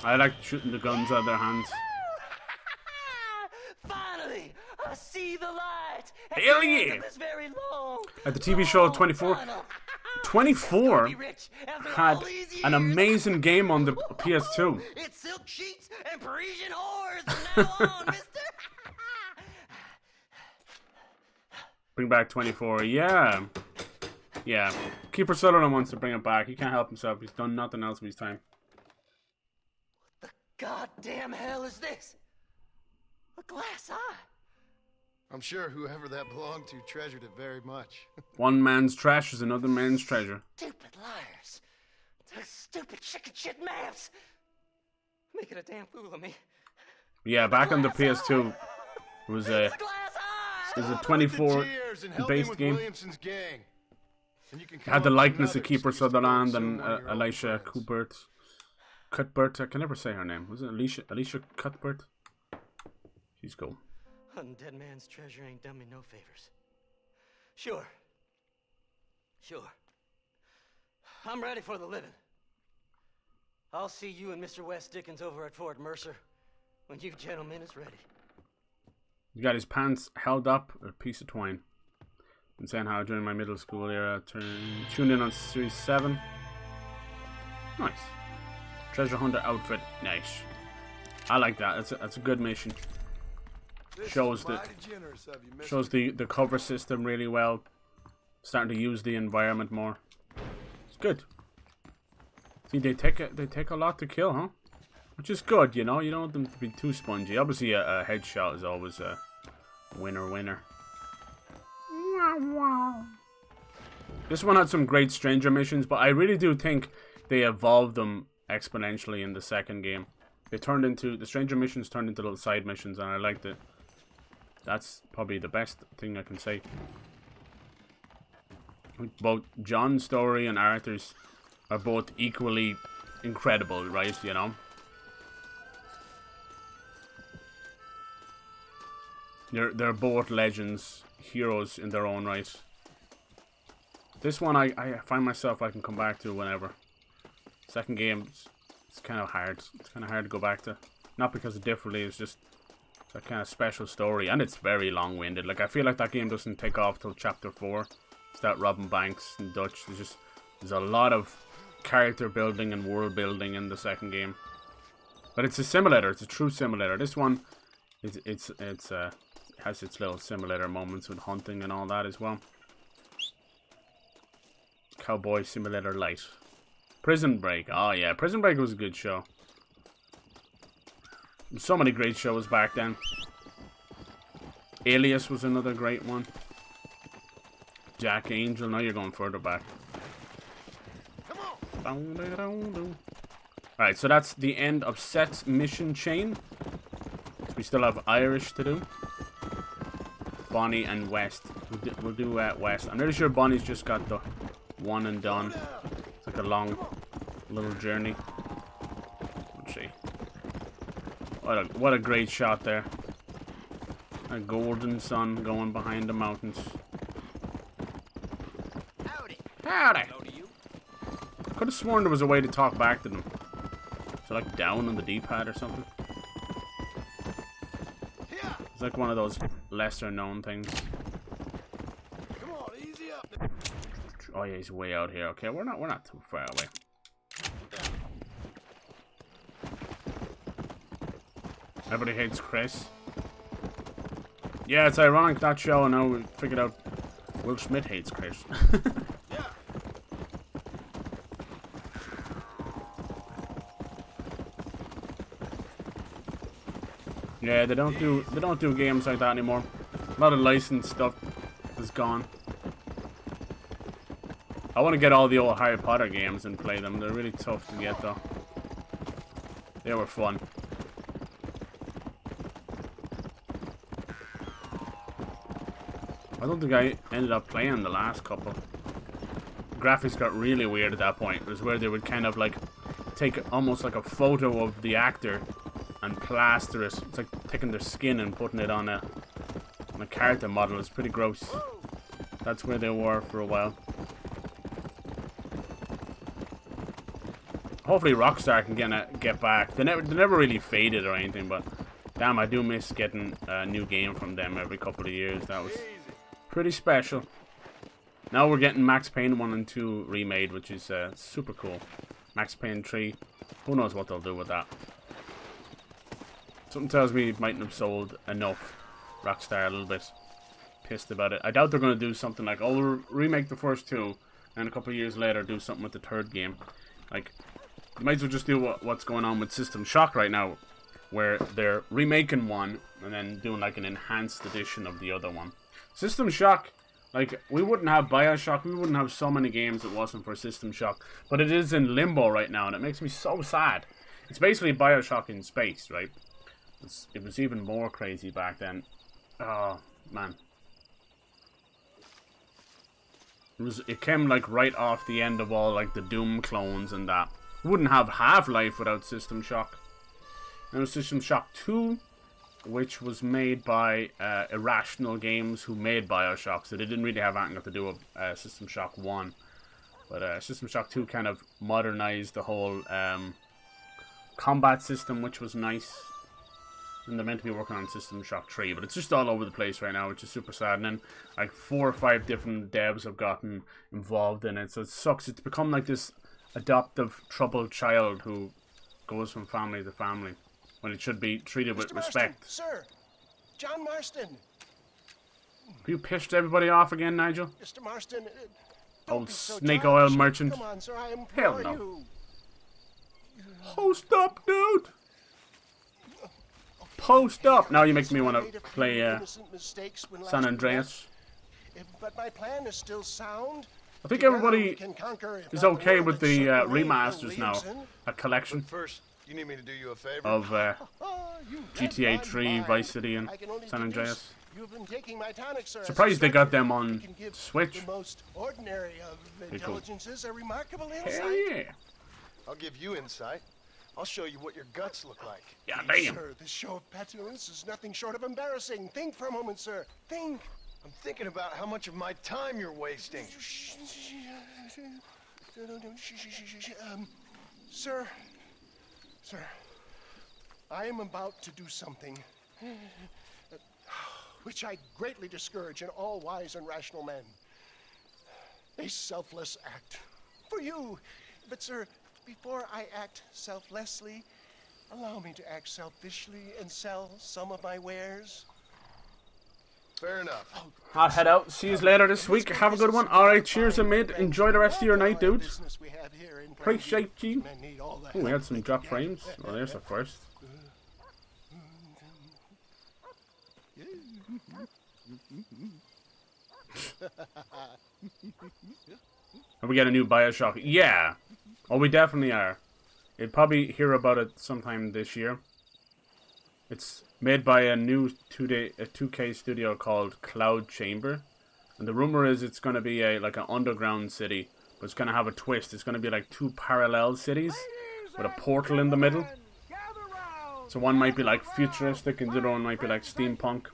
A: I like shooting the guns out of their hands.
N: Finally, I see the light.
A: Hell yeah! At the TV show 24. 24 had an amazing game on the PS2.
N: It's silk sheets and Parisian whores from now on, mister.
A: Bring back 24. Yeah. Yeah. Keeper Sutherland wants to bring it back. He can't help himself. He's done nothing else with his time.
N: Goddamn hell is this? A glass eye.
F: I'm sure whoever that belonged to treasured it very much.
A: One man's trash is another man's treasure.
N: Stupid liars. Those stupid chicken shit maps. Making a damn fool of me.
A: Yeah, back on the PS2, it was a 24 based game. It had the likeness of Keeper Sutherland and Alicia Cuthbert, I can never say her name. Was it Alicia Cuthbert? She's cool.
N: Hunting dead man's treasure ain't done me no favors. Sure. I'm ready for the living. I'll see you and Mr. West Dickens over at Fort Mercer when you gentlemen is ready.
A: He got his pants held up with a piece of twine. Been saying how during my middle school era, tuned in on Series 7. Nice. Treasure hunter outfit, nice. I like that. That's a good mission. Shows the cover system really well. Starting to use the environment more. It's good. See, they take a lot to kill, huh? Which is good, you know. You don't want them to be too spongy. Obviously, a headshot is always a winner. This one had some great stranger missions, but I really do think they evolved them exponentially in the second game. The stranger missions turned into little side missions, and I liked it. That's probably the best thing I can say. Both John's story and Arthur's are both equally incredible, right? You know? They're both legends, heroes in their own right. This one I find myself I can come back to whenever. Second game, it's kind of hard. It's kind of hard to go back to. Not because of differently, it's just a kind of special story. And it's very long-winded. Like, I feel like that game doesn't take off till chapter 4. Start robbing banks in Dutch. There's a lot of character building and world building in the second game. But it's a simulator. It's a true simulator. This one, it has its little simulator moments with hunting and all that as well. Cowboy Simulator Light. Prison Break. Oh yeah, Prison Break was a good show. So many great shows back then. Alias was another great one. Jack Angel. Now you're going further back. Alright, so that's the end of Seth's mission chain. So we still have Irish to do. Bonnie and West. We'll do West. I'm pretty sure Bonnie's just got the one and done. It's like a long little journey. Let's see. What a great shot there. A golden sun going behind the mountains. Howdy. Howdy. Could have sworn there was a way to talk back to them. So like down on the D-pad or something. It's like one of those lesser known things.
M: Come on, easy up.
A: Oh yeah, he's way out here. Okay, we're not too far away. Everybody hates Chris. Yeah, it's ironic that show, and now we figured out Will Smith hates Chris. Yeah, they don't do games like that anymore. A lot of licensed stuff is gone. I want to get all the old Harry Potter games and play them. They're really tough to get though. They were fun. I don't think I ended up playing the last couple. Graphics got really weird at that point. It was where they would kind of like take almost like a photo of the actor and plaster it. It's like taking their skin and putting it on a character model. It's pretty gross. That's where they were for a while. Hopefully Rockstar can get back. They never really faded or anything, but damn, I do miss getting a new game from them every couple of years. That was pretty special. Now we're getting Max Payne 1 and 2 remade, which is super cool. Max Payne 3, who knows what they'll do with that. Something tells me it mightn't have sold enough. Rockstar a little bit pissed about it. I doubt they're going to do something like, oh, we'll remake the first two, and a couple of years later do something with the third game. Like, you might as well just do what's going on with System Shock right now, where they're remaking one and then doing like an enhanced edition of the other one. System Shock, like, we wouldn't have BioShock, we wouldn't have so many games if it wasn't for System Shock, but it is in limbo right now, and it makes me so sad. It's basically BioShock in space, right? It was even more crazy back then. Oh, man. It came like right off the end of all like the Doom clones and that. We wouldn't have Half-Life without System Shock. There was System Shock 2, which was made by Irrational Games, who made BioShock, so they didn't really have anything to do with System Shock 1. But System Shock 2 kind of modernized the whole combat system, which was nice. And they're meant to be working on System Shock 3, but it's just all over the place right now, which is super sad. And then like 4 or 5 different devs have gotten involved in it, so it sucks. It's become like this adoptive troubled child who goes from family to family when it should be treated with respect.
C: Sir, John Marston.
A: Have you pissed everybody off again, Nigel?
C: Mr. Marston,
A: Old snake oil merchant.
C: Come on, sir, I
A: Hell
C: implore
A: no.
C: you.
A: Post up, dude. Post up. Now you make me want to play San Andreas.
C: But my plan is still sound.
A: I think everybody is okay with the remasters now. A collection
M: First, you need me to do you a favor?
A: of GTA 3, Vice City, and San Andreas.
C: You've been taking my tonic, sir.
A: Surprised they got them on Switch.
C: The most ordinary of
A: Pretty cool.
C: intelligences a remarkable insight.
A: Hell yeah.
M: I'll give you insight. I'll show you what your guts look like.
A: Yeah, damn.
C: Sir, this show of petulance is nothing short of embarrassing. Think for a moment, sir. Think.
M: I'm thinking about how much of my time you're wasting.
C: Sir, I am about to do something which I greatly discourage in all wise and rational men. A selfless act for you. But, sir, before I act selflessly, allow me to act selfishly and sell some of my wares.
M: Fair enough.
A: I'll head out. See you later this week. Have a good one. Alright, cheers, Amid. Enjoy the rest of your night, dudes. Appreciate you. Oh, we had some drop frames. Well, there's the first. Are we getting a new Bioshock? Yeah. Oh, we definitely are. You'll probably hear about it sometime this year. It's made by a new 2K studio called Cloud Chamber, and the rumor is it's going to be like an underground city, but it's going to have a twist. It's going to be like two parallel cities with a portal in the middle. So one might be like futuristic, and the other one might be like steampunk.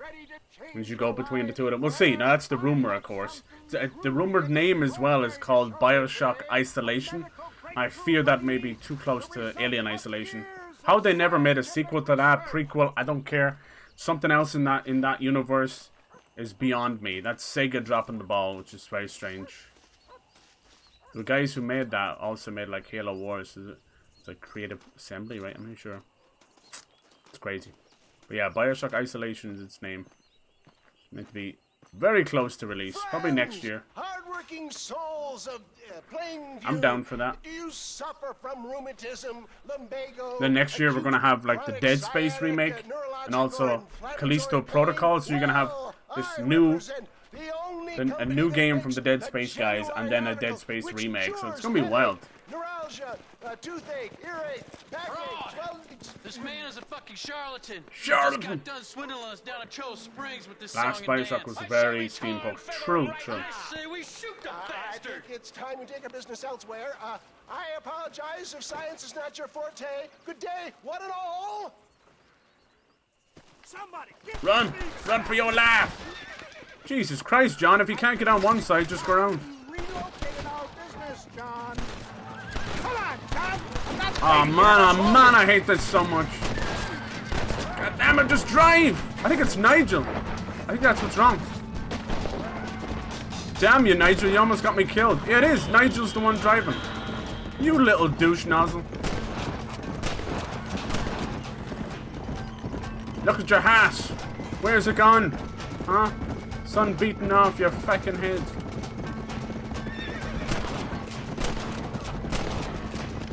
A: As you go between the two of them, we'll see. Now that's the rumor, of course. The rumored name as well is called Bioshock Isolation. I fear that may be too close to Alien Isolation. How they never made a sequel to that, prequel, I don't care. Something else in that universe is beyond me. That's Sega dropping the ball, which is very strange. The guys who made that also made like Halo Wars. It's like Creative Assembly, right? I'm not sure. It's crazy. But yeah, Bioshock Isolation is its name. It's meant to be very close to release, probably next year.
C: Hardworking souls of Plainview.
A: I'm down for that.
C: Do you suffer from rheumatism, lumbago?
A: Then next year we're gonna have like the Dead Space remake and also Callisto Protocol. So you're gonna have this a new game from the Dead Space guys, and then a Dead Space remake. So it's gonna be wild.
C: Neuralgia, toothache, earache, backache.
O: This man is a fucking charlatan.
A: Charlatan.
O: He just got done swindling us down at Cho Springs with this
A: Last
O: song and
A: Bioshock
O: dance.
A: was very steampunk. True.
O: Say we shoot the
C: I think it's time we take our business elsewhere. I apologize if science is not your forte. Good day, one and all.
E: Somebody
A: Run for your life. Jesus Christ, John! If you can't get on one side, just go around.
E: relocating our business, John. Come on, John.
A: Oh man, I hate this so much. God damn it, just drive! I think it's Nigel. I think that's what's wrong. Damn you, Nigel, you almost got me killed. Yeah, it is. Nigel's the one driving. You little douche nozzle. Look at your hat. Where's it gone? Huh? Sun beating off your fucking head.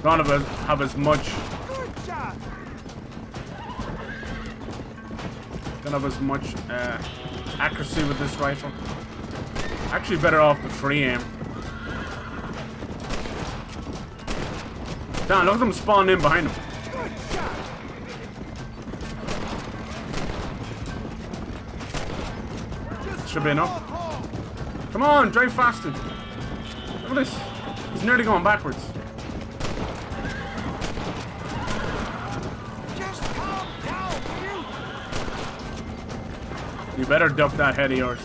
A: None of us have as much. Don't have as much accuracy with this rifle. Actually, better off the free aim. Damn, look at them spawn in behind him. Should be enough. Come on, drive faster. Look at this. He's nearly going backwards. You better duck that head of yours.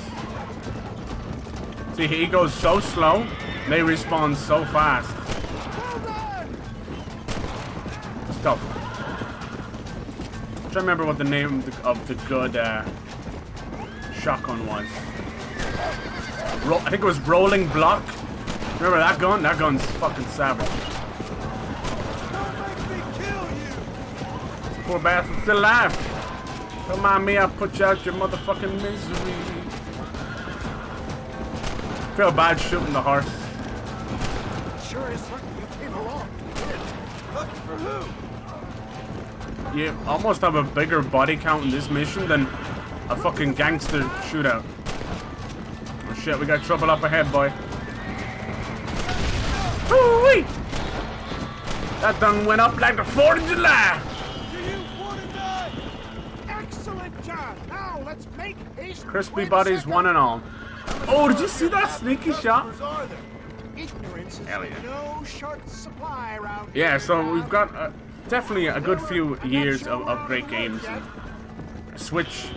A: See, he goes so slow, they respawn so fast. Let's go. I'm trying to remember what the name of the good shotgun was. I think it was Rolling Block. Remember that gun? That gun's fucking savage. This poor bastard's still alive. Don't mind me, I'll put you out your motherfucking misery. feel bad shooting the horse.
C: Sure is lucky you came along. Lucky for who?
A: You almost have a bigger body count in this mission than a fucking gangster shootout. Oh shit, we got trouble up ahead, boy. Woo-wee! That thing went up like the 4th of July.
C: Do you want to die? Excellent job. Now let's make haste.
A: Crispy bodies, one and all. Oh, did you see that sneaky shot?
C: Ignorance is
A: Hell yeah.
C: no short supply around
A: Yeah,
C: here,
A: so
C: John.
A: we've got definitely a good few years of great games. And Switch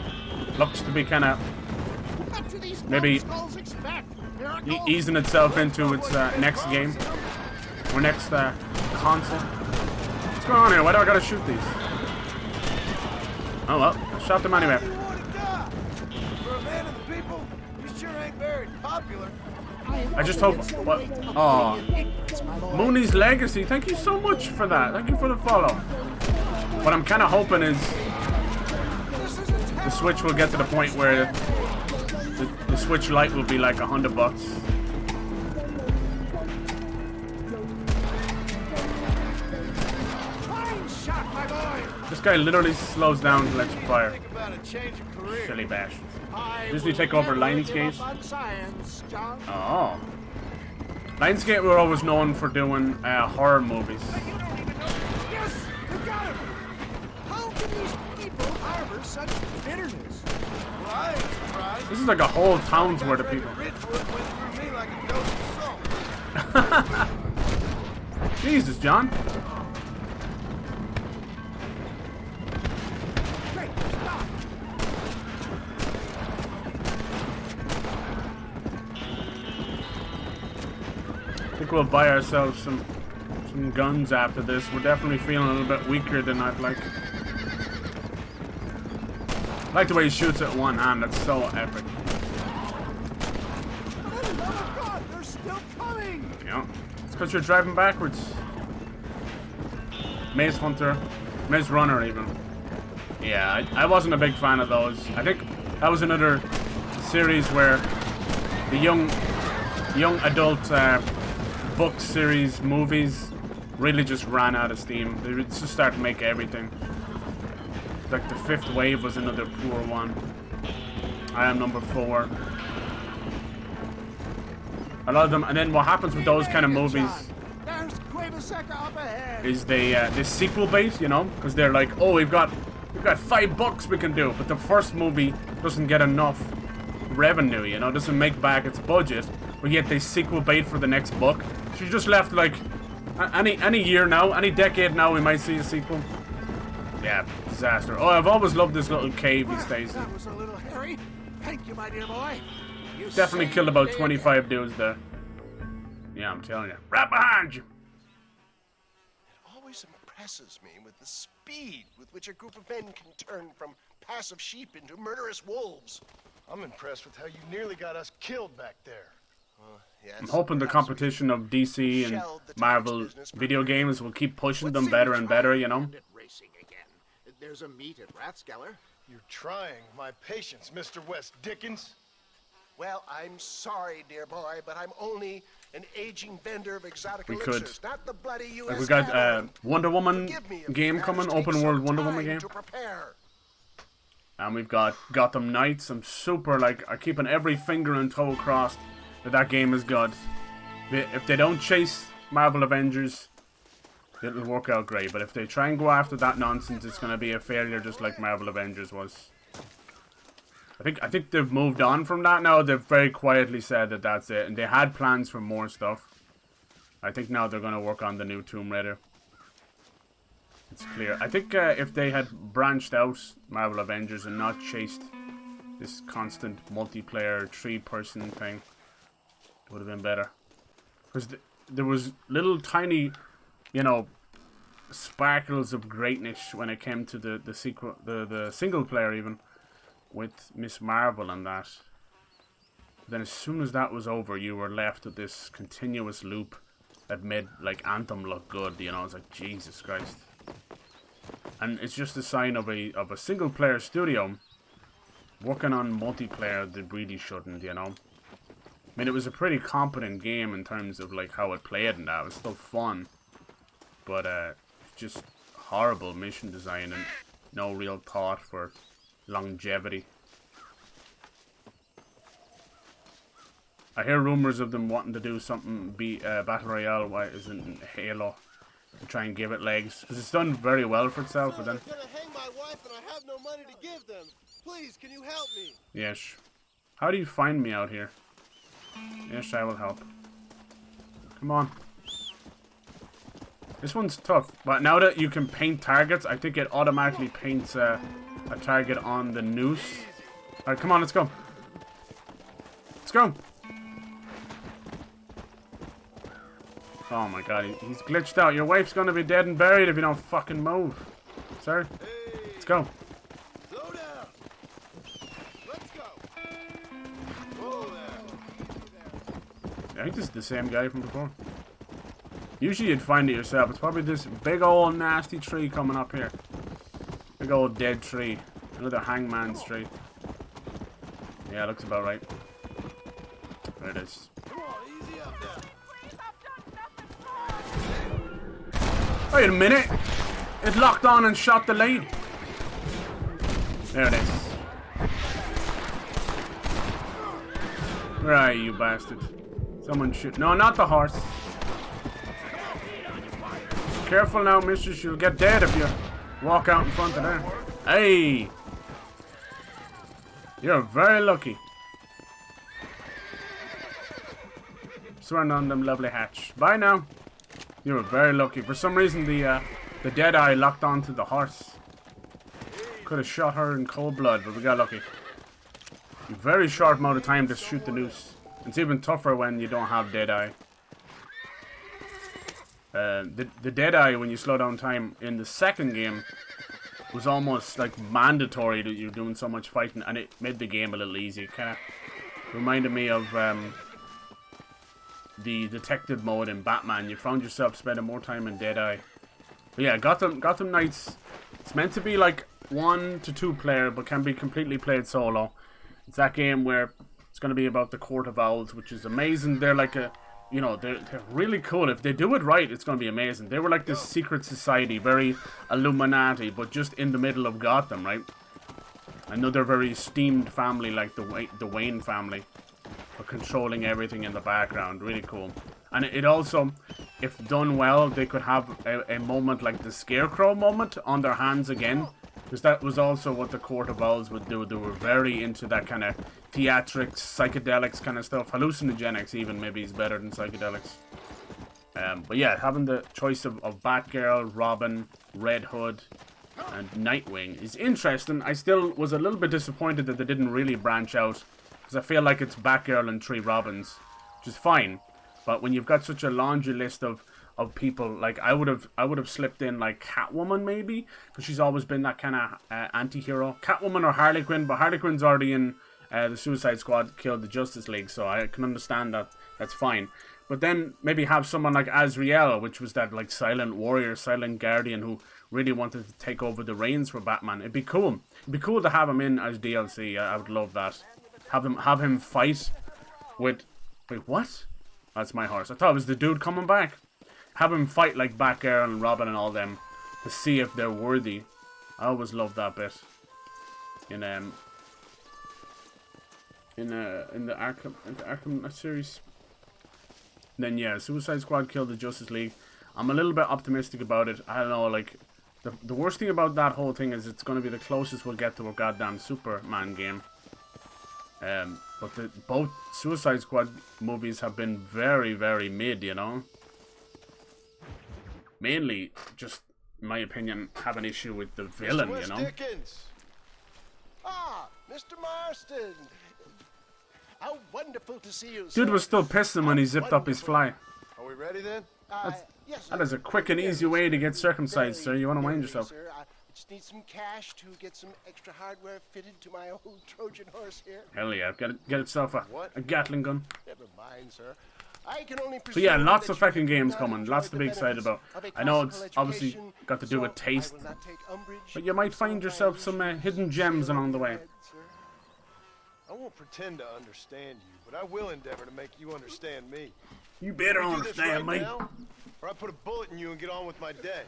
A: looks to be kind of
C: What do these
A: maybe
C: numbskulls expect? Miracles?
A: easing itself into its next game or next console. What's going on here? Why do I gotta shoot these? Oh well, I shot them anyway.
C: For a man of the people, you sure ain't very popular.
A: I just hope. What? Oh, Mooney's Legacy. Thank you so much for that. Thank you for the follow. What I'm kind of hoping is the Switch will get to the point where the Switch Lite will be like $100.
C: Fine shot, my boy.
A: This guy literally slows down and lets you fire.
C: Think about a change of career.
A: Silly bastards.
C: I
A: Usually
C: will
A: take over
C: never
A: Lionsgate.
C: give up on science, John.
A: Oh. Lionsgate were always known for doing horror movies.
C: Yes, you got it. How can these people harbor such bitterness? Well, I ain't surprised.
A: This is like a whole town's worth of people.
C: Ridgewood went through me like a dose of salt.
A: Jesus, John.
C: Great, stop.
A: I think we'll buy ourselves some guns after this. We're definitely feeling a little bit weaker than I'd like. I like the way he shoots at one hand. That's so epic.
C: Oh God, they're still coming.
A: Yeah. It's because you're driving backwards. Maze Hunter. Maze Runner, even. Yeah, I wasn't a big fan of those. I think that was another series where the young adult book series movies really just ran out of steam. They would just start to make everything. Like the Fifth Wave was another poor one. I Am Number 4. A lot of them, and then what happens with those kind of movies
C: There's Quintessential up ahead.
A: is they sequel bait, you know, because they're like, oh, we've got $5 we can do, but the first movie doesn't get enough revenue, you know, doesn't make back its budget, but yet they sequel bait for the next book. So you're just left like any year now, any decade now, we might see a sequel. Yeah, disaster. Oh, I've always loved this little cave he stays in.
C: That was a little hairy. Thank you, my dear boy. You
A: Definitely
C: saved
A: killed about
C: the day
A: 25 dudes there. Yeah, I'm telling you. Right behind you.
C: It always impresses me with the speed with which a group of men can turn from passive sheep into murderous wolves.
M: I'm impressed with how you nearly got us killed back there.
C: Yes,
A: I'm hoping the competition of DC and Marvel video games will keep pushing them better and better, you know?
C: Racing again. There's a meet at Rathskeller.
M: You're trying my patience, Mr. West Dickens.
C: Well, I'm sorry, dear boy, but I'm only an aging vendor of exotic
A: We could.
C: elixirs, not the bloody U.S.
A: Like we got
C: cavalry.
A: Wonder Woman
C: Forgive me if
A: game
C: matters
A: coming,
C: take
A: open
C: some
A: world Wonder
C: time
A: Woman game.
C: to prepare.
A: And we've got Gotham Knights. I'm super, like, I'm keeping every finger and toe crossed that game is good. If they don't chase Marvel Avengers, it'll work out great. But if they try and go after that nonsense, it's going to be a failure just like Marvel Avengers was. I think they've moved on from that now. They've very quietly said that that's it. And they had plans for more stuff. I think now they're going to work on the new Tomb Raider. It's clear. I think if they had branched out Marvel Avengers and not chased this constant multiplayer 3-person thing, it would have been better. Because there was little tiny, you know, sparkles of greatness when it came to the sequel, the single player even, with Miss Marvel and that. But then as soon as that was over, you were left with this continuous loop that made like Anthem look good. You know, it's like Jesus Christ. And it's just a sign of a single player studio working on multiplayer that really shouldn't, you know. mean, it was a pretty competent game in terms of like how it played and that. It was still fun. But just horrible mission design and no real thought for longevity. I hear rumors of them wanting to do something Battle Royale, why isn't Halo, to try and give it legs. Because it's done very well for itself, but then...
P: They're gonna hang my wife and I have no money to give them. Please, can you help me?
A: Yes. How do you find me out here? Yes, I will help. Come on. This one's tough, but now that you can paint targets, I think it automatically paints a target on the noose. Alright, come on, let's go. Let's go. Oh my god, he's glitched out. Your wife's gonna be dead and buried if you don't fucking move. Sir? Let's go.
P: Slow down. Let's go. Whoa there.
A: I think this is the same guy from before. Usually you'd find it yourself. It's probably this big old nasty tree coming up here. Big old dead tree. Another hangman's tree. Yeah, looks about right. There it is. Wait a minute! It locked on and shot the lady. There it is. Where are you, bastard? Someone shoot. No, not the horse. Careful now, mistress. You'll get dead if you walk out in front of her. Hey! You're very lucky. Swearing on them lovely hatch. Bye now. You were very lucky. For some reason, the dead eye locked onto the horse. Could have shot her in cold blood, but we got lucky. A very short amount of time to shoot the noose. It's even tougher when you don't have dead eye. The dead eye, when you slow down time in the second game, was almost like mandatory that you're doing so much fighting, and it made the game a little easy. Kind of reminded me of the detective mode in Batman. You found yourself spending more time in Deadeye. But yeah, Gotham Knights, it's meant to be like 1 to 2 player, but can be completely played solo. It's that game where it's going to be about the Court of Owls, which is amazing. They're like a, you know, they're really cool. If they do it right, it's going to be amazing. They were like this secret society, very Illuminati, but just in the middle of Gotham, right? Another very esteemed family like the Wayne family. Controlling everything in the background. Really cool. And it also, if done well, they could have a moment like the Scarecrow moment on their hands again, because that was also what the Court of Owls would do. They were very into that kind of theatrics, psychedelics kind of stuff. Hallucinogenics even maybe is better than psychedelics. But yeah, having the choice of Batgirl, Robin, Red Hood and Nightwing is interesting. I still was a little bit disappointed that they didn't really branch out, because I feel like it's Batgirl and 3 Robins, which is fine. But when you've got such a laundry list of people, like I would have slipped in like Catwoman maybe, because she's always been that kind of anti-hero. Catwoman or Harley Quinn, but Harley Quinn's already in the Suicide Squad killed the Justice League, so I can understand that. That's fine. But then maybe have someone like Azrael, which was that like silent warrior, silent guardian who really wanted to take over the reins for Batman. It'd be cool. It'd be cool to have him in as DLC. I would love that. Have him fight with... Wait, what? That's my horse. I thought it was the dude coming back. Have him fight like Batgirl and Robin and all them to see if they're worthy. I always loved that bit. In the Arkham series. And then yeah, Suicide Squad killed the Justice League. I'm a little bit optimistic about it. I don't know, like the worst thing about that whole thing is it's going to be the closest we'll get to a goddamn Superman game. But both Suicide Squad movies have been very, very mid, you know. Mainly, just in my opinion, have an issue with the villain, you know.
P: Dickens. Ah, Mr. Marston. How wonderful to see you,
A: Dude
P: sir.
A: was still pissing when he zipped up his fly.
P: Are we ready then? Yes.
A: That is a quick and easy way to get circumcised, sir. You want to mind yourself.
P: Sir, I just need some cash to get some extra hardware fitted to my old Trojan horse here.
A: Hell yeah, get yourself a Gatling gun.
P: Never mind, sir. I can only
A: So yeah, lots of fucking games coming, lots to be excited about. I know it's obviously got to do with taste, but you might find yourself some hidden gems along the way.
M: I won't pretend to understand you, but I will endeavor to make you understand me.
A: You better
M: Can we do this
A: understand
M: right
A: me.
M: now, or I put a bullet in you and get on with my day.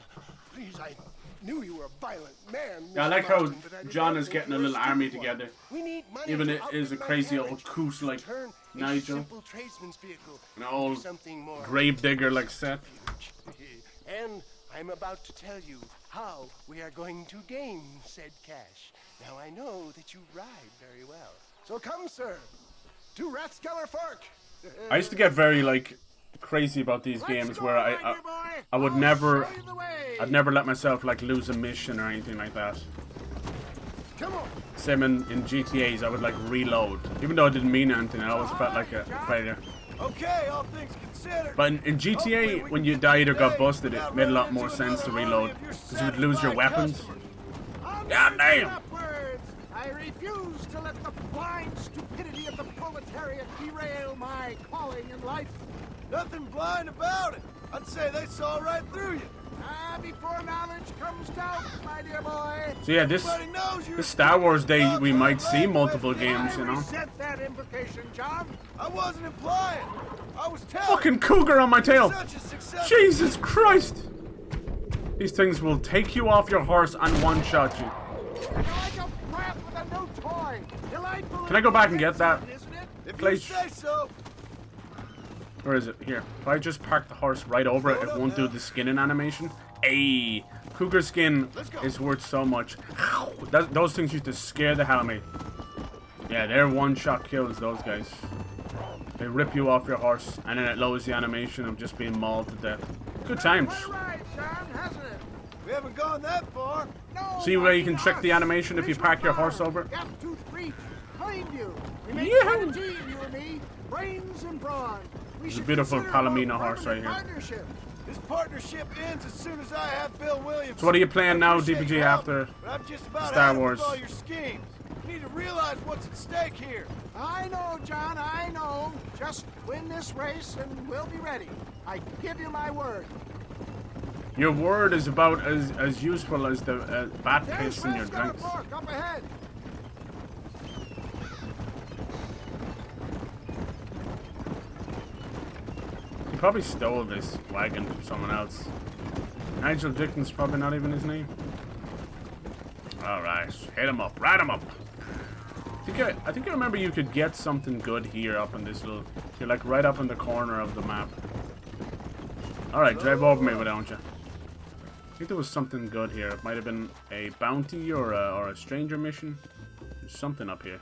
C: Please, I knew you were a violent man.
A: Yeah, I
C: Mr.
A: like how
C: Marston, but I did
A: John
C: not
A: is
C: think
A: getting
C: you
A: a
C: were
A: little
C: stupid
A: army
C: one.
A: together.
C: We need money
A: Even
C: to
A: it is a
C: outfit my
A: crazy old
C: carriage,
A: coos like
C: turn a
A: Nigel.
C: simple tradesman's vehicle
A: An
C: into
A: old
C: something more
A: grave digger like Seth.
C: And I'm about to tell you how we are going to gain said cash. Now I know that you ride very well. So come, sir, to Rathskeller Fork.
A: I used to get very like crazy about these games where I would never, I'd never let myself like lose a mission or anything like that.
C: Come on.
A: Same in GTAs, I would like reload, even though I didn't mean anything. I always felt like a failure.
M: Okay, all things considered.
A: But in GTA, when you died or got busted, it made a lot more sense to reload because you would lose your weapons. God damn!
F: I refuse to let the blind stupidity of the proletariat derail my calling in life.
M: Nothing blind about it. I'd say they saw right through you.
F: Before knowledge comes doubt, my dear boy.
A: So yeah, this Star Wars Day, we might see multiple games, you know.
F: Resent that implication, John.
M: I wasn't implying. I was telling.
A: Fucking cougar on my tail!
M: Such a success.
A: Jesus Christ! These things will take you off your horse and one-shot you. Can I go back and get that? Please.
M: So.
A: Where is it? Here. If I just park the horse right over it, it won't do the skinning animation. Ayy. Cougar skin is worth so much. Those things used to scare the hell out of me. Yeah, they're one-shot kills, those guys. They rip you off your horse, and then it lowers the animation of just being mauled to death. Good times.
M: We haven't gone that far.
A: See where you can trick the animation if you park your horse over?
F: Yeah.
A: There's a beautiful Palomino horse right here.
M: This partnership ends as soon as I have Bill Williams.
A: So what are you playing now, DPG, after Star Wars?
M: All your schemes. You need to realize what's at stake here.
F: I know, John, I know. Just win this race and we'll be ready. I give you my word.
A: Your word is about as useful as the bat piss in your drinks.
F: Up ahead.
A: He probably stole this wagon from someone else. Nigel Dickens probably not even his name. Alright, hit him up, ride him up. I think I remember you could get something good here up in this little... You're like right up in the corner of the map. Alright, drive over me, why don't you? I think there was something good here. It might have been a bounty or a stranger mission. There's something up here.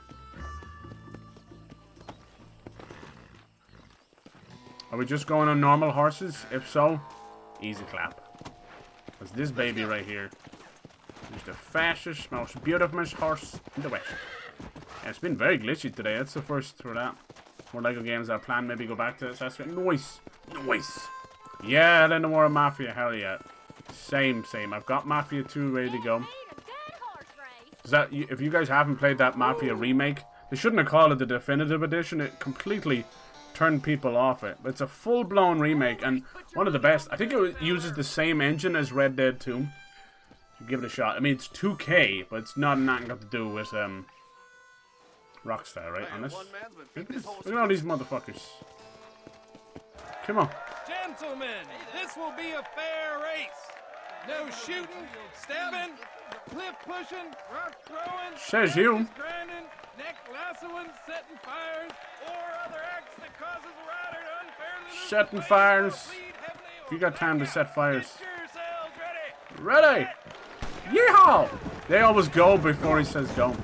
A: Are we just going on normal horses? If so, easy clap. Because this baby right here is the fastest, most beautiful horse in the West. Yeah, it's been very glitchy today. That's the first for that. More LEGO games I plan. Maybe go back to Assassin's Creed. Nice. Nice. Yeah, then the more Mafia. Hell yeah. Same. I've got Mafia 2 ready to go. Is that, if you guys haven't played that Mafia remake, they shouldn't have called it the Definitive Edition. It completely turned people off it. It's a full-blown remake and one of the best. I think it uses the same engine as Red Dead 2. Give it a shot. I mean, it's 2K, but it's not nothing got to do with Rockstar, right? On this. Look at all these motherfuckers. Come on.
E: Gentlemen, this will be a fair race. No shooting, stabbing, cliff pushing, rock throwing,
A: Says you.
E: grinding, neck lassoing, setting fires, or other acts that causes a rider to unfairly lose
A: Setting fires. If you got time to set fires. Ready! Yeehaw! They always go before he says go.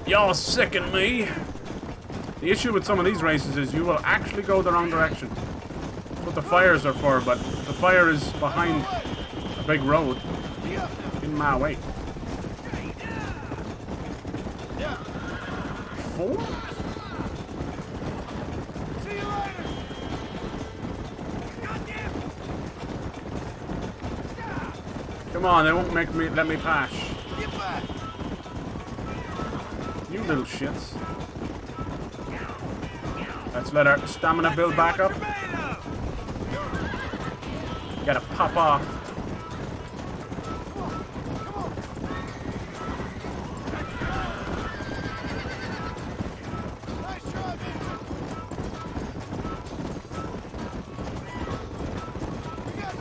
A: Y'all sicken me. The issue with some of these races is you will actually go the wrong direction. That's what the fires are for, but the fire is behind a big road. In my way. 4?
E: See you later.
A: Come on, they won't let me pass. You little shits. Let's let our stamina build back up. Gotta pop off.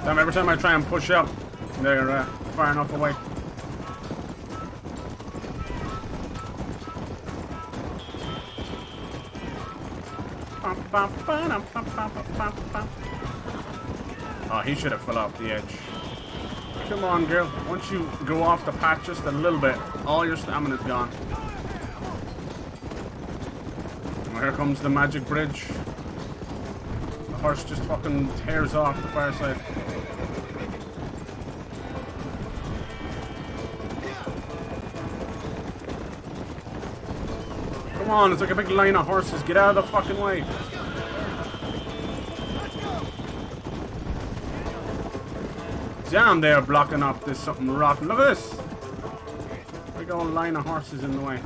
A: Damn, every time I try and push up, they're far enough away. Oh, he should have fell off the edge. Come on, girl. Once you go off the path just a little bit, all your stamina's gone. Well, here comes the magic bridge. The horse just fucking tears off the far side. Come on, it's like a big line of horses. Get out of the fucking way. Damn, they are blocking up this something rotten. Look at this. Big old line of horses in the way.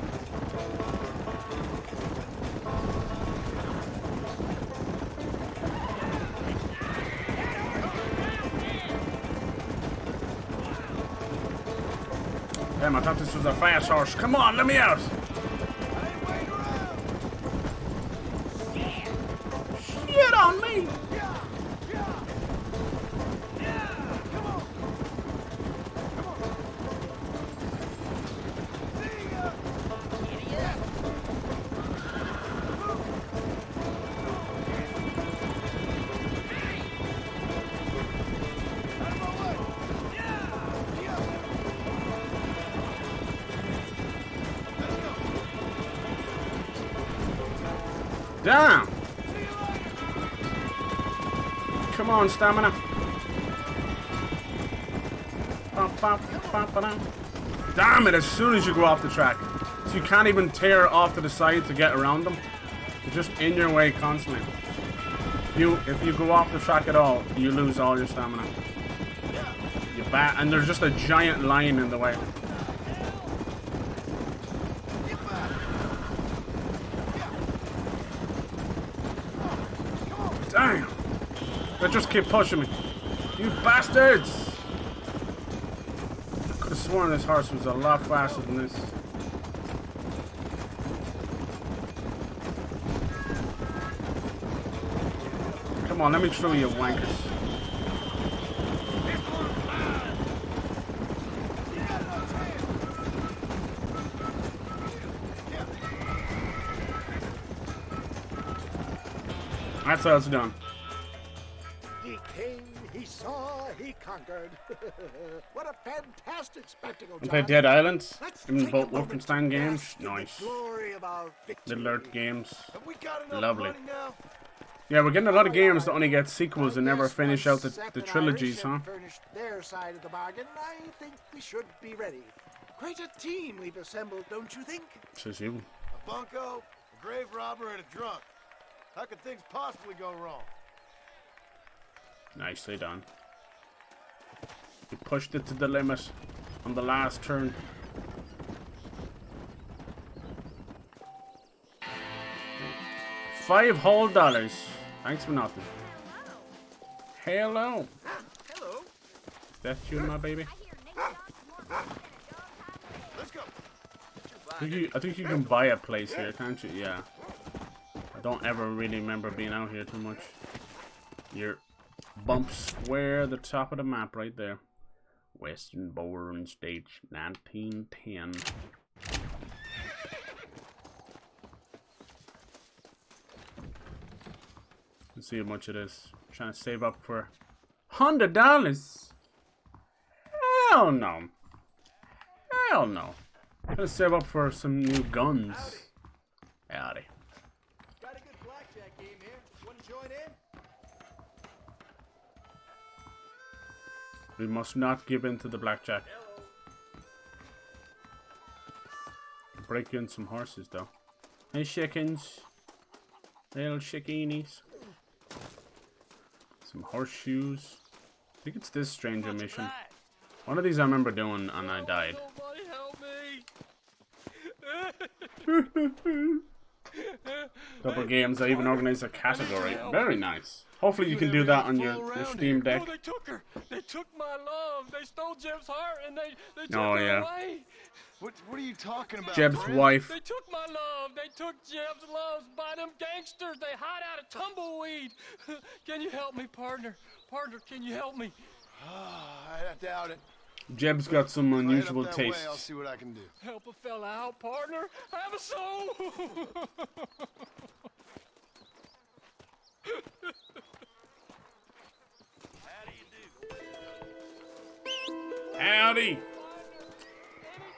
A: Damn, I thought this was a fast horse. Come on, let me out. Shit on me. Damn! Come on, stamina. Damn it, as soon as you go off the track. So you can't even tear off to the side to get around them. You're just in your way constantly. If you go off the track at all, you lose all your stamina. And there's just a giant line in the way. Damn! They just keep pushing me. You bastards! I could have sworn this horse was a lot faster than this. Come on, let me through you wankers. That's how it's done.
C: He came, he saw, he conquered. What a fantastic spectacle, John.
A: Play Dead Island
C: Let's
A: in
C: take
A: both
C: a moment
A: Wolfenstein
C: to
A: games.
C: bask in the
A: Nice.
C: glory of our victory.
A: Middle Earth games.
M: Have we got enough
A: Lovely.
M: money now?
A: Yeah, we're getting a lot of games that only get sequels and never
C: Yes,
A: finish
C: once
A: out
C: Seth
A: the
C: and
A: trilogies,
C: Irish
A: huh?
C: have furnished their side of the bargain, I think we should be ready. Quite a team we've assembled, don't you think?
A: Says you.
M: A bunco, a grave robber, and a drunk. How could things possibly go wrong?
A: Nicely done. You pushed it to the limit on the last turn. $5 whole. Thanks for nothing. Hello.
C: Hello.
A: That's you, my baby.
M: Let's go.
A: I think you can buy a place here, can't you? Yeah. I don't ever really remember being out here too much. Your bump square, the top of the map right there. Western Bourne Stage 1910. Let's see how much it is. I'm trying to save up for $100. Hell no. Hell no. I'm gonna save up for some new guns. Howdy.
M: Got a good blackjack game here. Want to join in?
A: We must not give in to the blackjack. Break in some horses though. Hey chickens. Little chickinis. Some horseshoes. I think it's this stranger mission. One of these I remember doing and I died.
O: Somebody help me!
A: Couple games, I even organized a category. Very nice. Hopefully you can do that on your Steam Deck.
O: No, they took her. They took my love. They stole Jeb's heart and they took
A: Oh,
O: her
A: yeah.
O: away.
M: What are you talking about?
A: Jeb's
M: friend?
A: wife.
O: They took my love. They took Jeb's loves by them gangsters. They hide out of Tumbleweed. Can you help me, partner? Partner, can you help me?
M: I doubt it.
A: Jeb's got some unusual
M: Right up that way,
A: tastes.
M: I'll see what I can do.
O: Help a fella out, partner. Have a soul.
A: Howdy!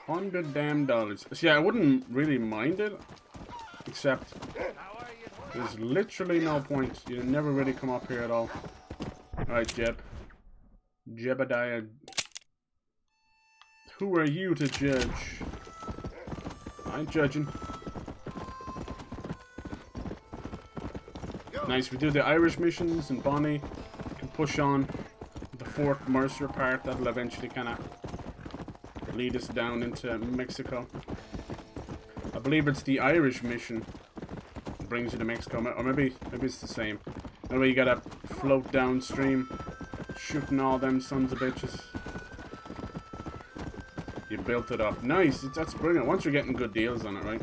A: $100 damn. See, I wouldn't really mind it, except there's literally no point. You never really come up here at all. Alright, Jeb. Jebediah. Who are you to judge? I ain't judging. Nice, we do the Irish missions, and Bonnie can push on the Fort Mercer part. That'll eventually kind of lead us down into Mexico. I believe it's the Irish mission that brings you to Mexico, or maybe it's the same. Anyway, you gotta float downstream, shooting all them sons of bitches. You built it up. Nice, that's brilliant. Once you're getting good deals on it, right?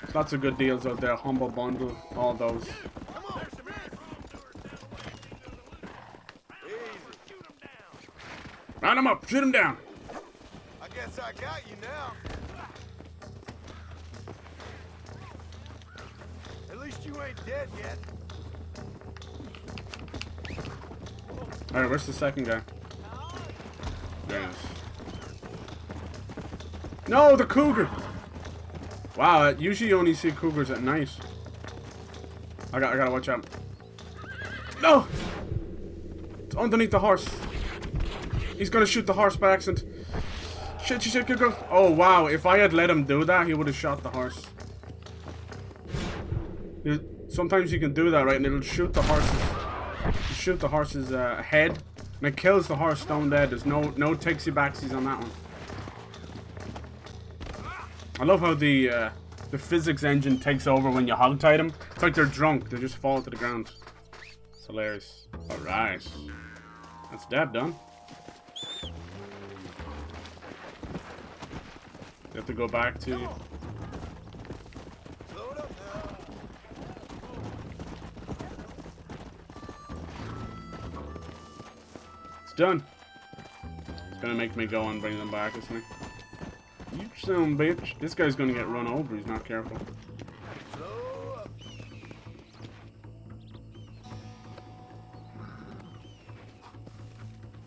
A: There's lots of good deals out there. Humble Bundle, all those. Round him up, shoot him down.
M: I guess I got you now. At least you ain't dead yet.
A: Alright, where's the second guy? There he is. No, the cougar! Wow, I usually only see cougars at night. I gotta watch out. No! It's underneath the horse. He's gonna shoot the horse by accident. Shit, go. Oh, wow. If I had let him do that, he would have shot the horse. Sometimes you can do that, right? And it'll shoot the horse's head. And it kills the horse stone dead. There's no tixie-backsies on that one. I love how the physics engine takes over when you hogtie them. It's like they're drunk. They just fall to the ground. It's hilarious. Alright. That's that done. You have to go back to... It's done. It's gonna make me go and bring them back, isn't it? You son of a bitch. This guy's gonna get run over, he's not careful.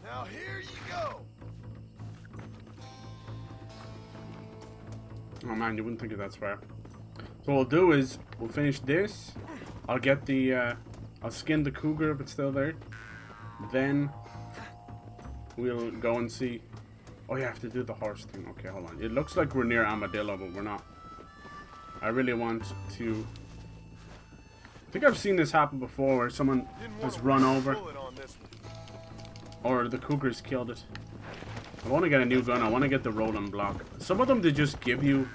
M: Now here you go.
A: Oh man, you wouldn't think of that fair. So what we'll do is, we'll finish this. I'll get the, I'll skin the cougar if it's still there. Then, we'll go and see. Oh, you have to do the horse thing. Okay, hold on. It looks like we're near Armadillo, but we're not. I really want to... I think I've seen this happen before, where someone has run over. Or the cougars killed it. I want to get a new gun. I want to get the rolling block. Some of them they just give you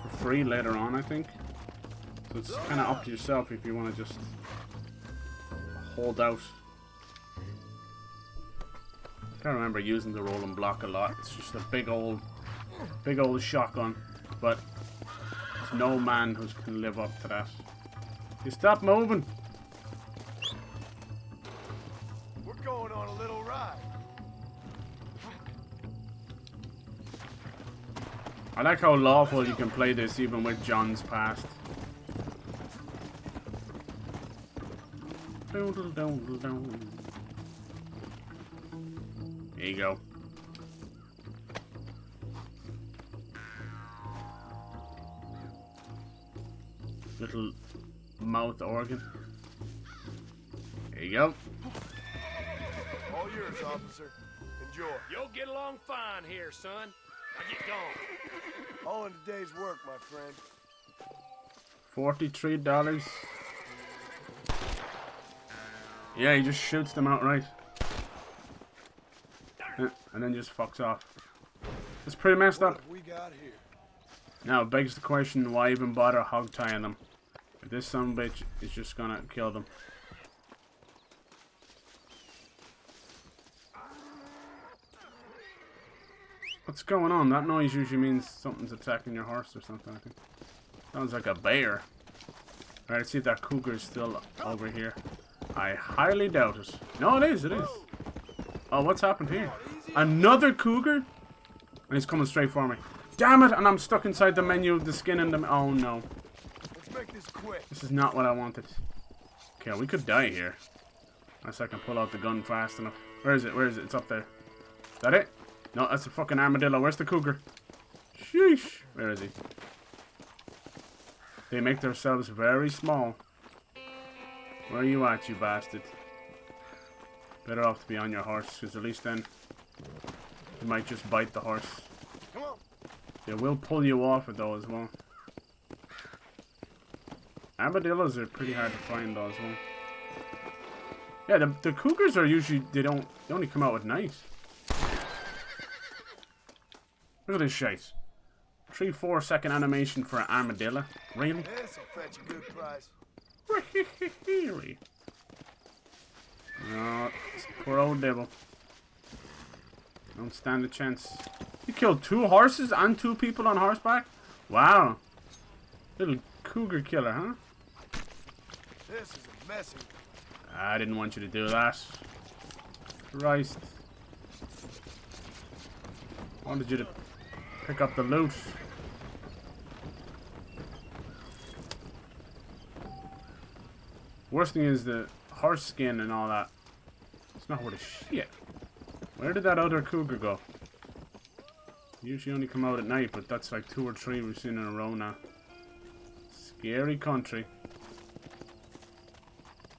A: for free later on, I think. So it's kind of up to yourself if you want to just hold out. I can't remember using the rolling block a lot. It's just a big old shotgun. But there's no man who can live up to that. You stop moving.
M: We're going on a little ride.
A: I like how lawful you can play this even with John's past. There you go. Little mouth organ. There you go.
M: All yours, officer. Enjoy.
H: You'll get along fine here, son. Now get gone.
M: All in a day's work, my friend.
A: $43. Yeah, he just shoots them outright. And then just fucks off. It's pretty messed up.
M: What have we got here?
A: Now it begs the question, why even bother hog tying them? If this son of a bitch is just gonna kill them. What's going on? That noise usually means something's attacking your horse or something, I think. Sounds like a bear. Alright, let's see if that cougar is still over here. I highly doubt it. No, it is, it is. Oh, what's happened here? Another cougar? And he's coming straight for me. Damn it! And I'm stuck inside the menu of the skin and the... Oh, no.
M: Let's make this quick.
A: This is not what I wanted. Okay, we could die here. Unless I can pull out the gun fast enough. Where is it? Where is it? It's up there. Is that it? No, that's a fucking armadillo. Where's the cougar? Sheesh. Where is he? They make themselves very small. Where are you at, you bastard? Better off to be on your horse, because at least then you might just bite the horse.
M: Come on.
A: They will pull you off it though as well. Armadillos are pretty hard to find though as well. Yeah, the cougars are usually they only come out at night. Look at this shite. 3-4 second animation for an armadillo. Really?
M: This'll fetch a good price.
A: Really? No, this poor old devil. Don't stand a chance. You killed 2 horses and 2 people on horseback? Wow. Little cougar killer, huh?
M: This is a messy one.
A: I didn't want you to do that. Christ. I wanted you to pick up the loot. Worst thing is the horse skin and all that. It's not worth a shit. Where did that other cougar go? Usually only come out at night, but that's like 2 or 3 we've seen in a row now. Scary country.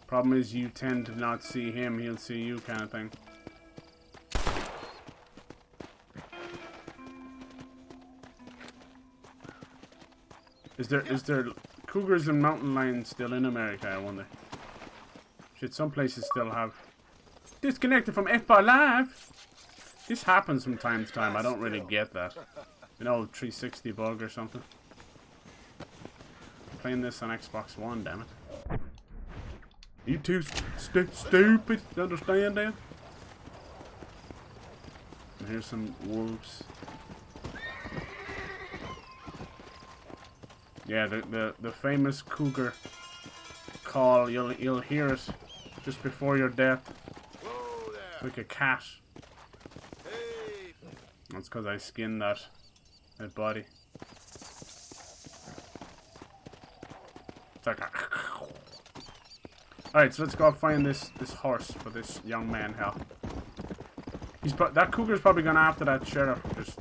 A: Problem is you tend to not see him, he'll see you kind of thing. Is there cougars and mountain lions still in America, I wonder? Should some places still have... Disconnected from F-Bar Live! This happens from time to time, I don't really get that. You know, 360 bug or something. Playing this on Xbox One, damn it. You too stupid to understand that? And here's some wolves. Yeah, the famous cougar call, you'll hear it just before your death. Like a cat. That's because I skinned that body. It's like a... Alright, so let's go find this horse for this young man, hell. That cougar's probably gone after that sheriff who just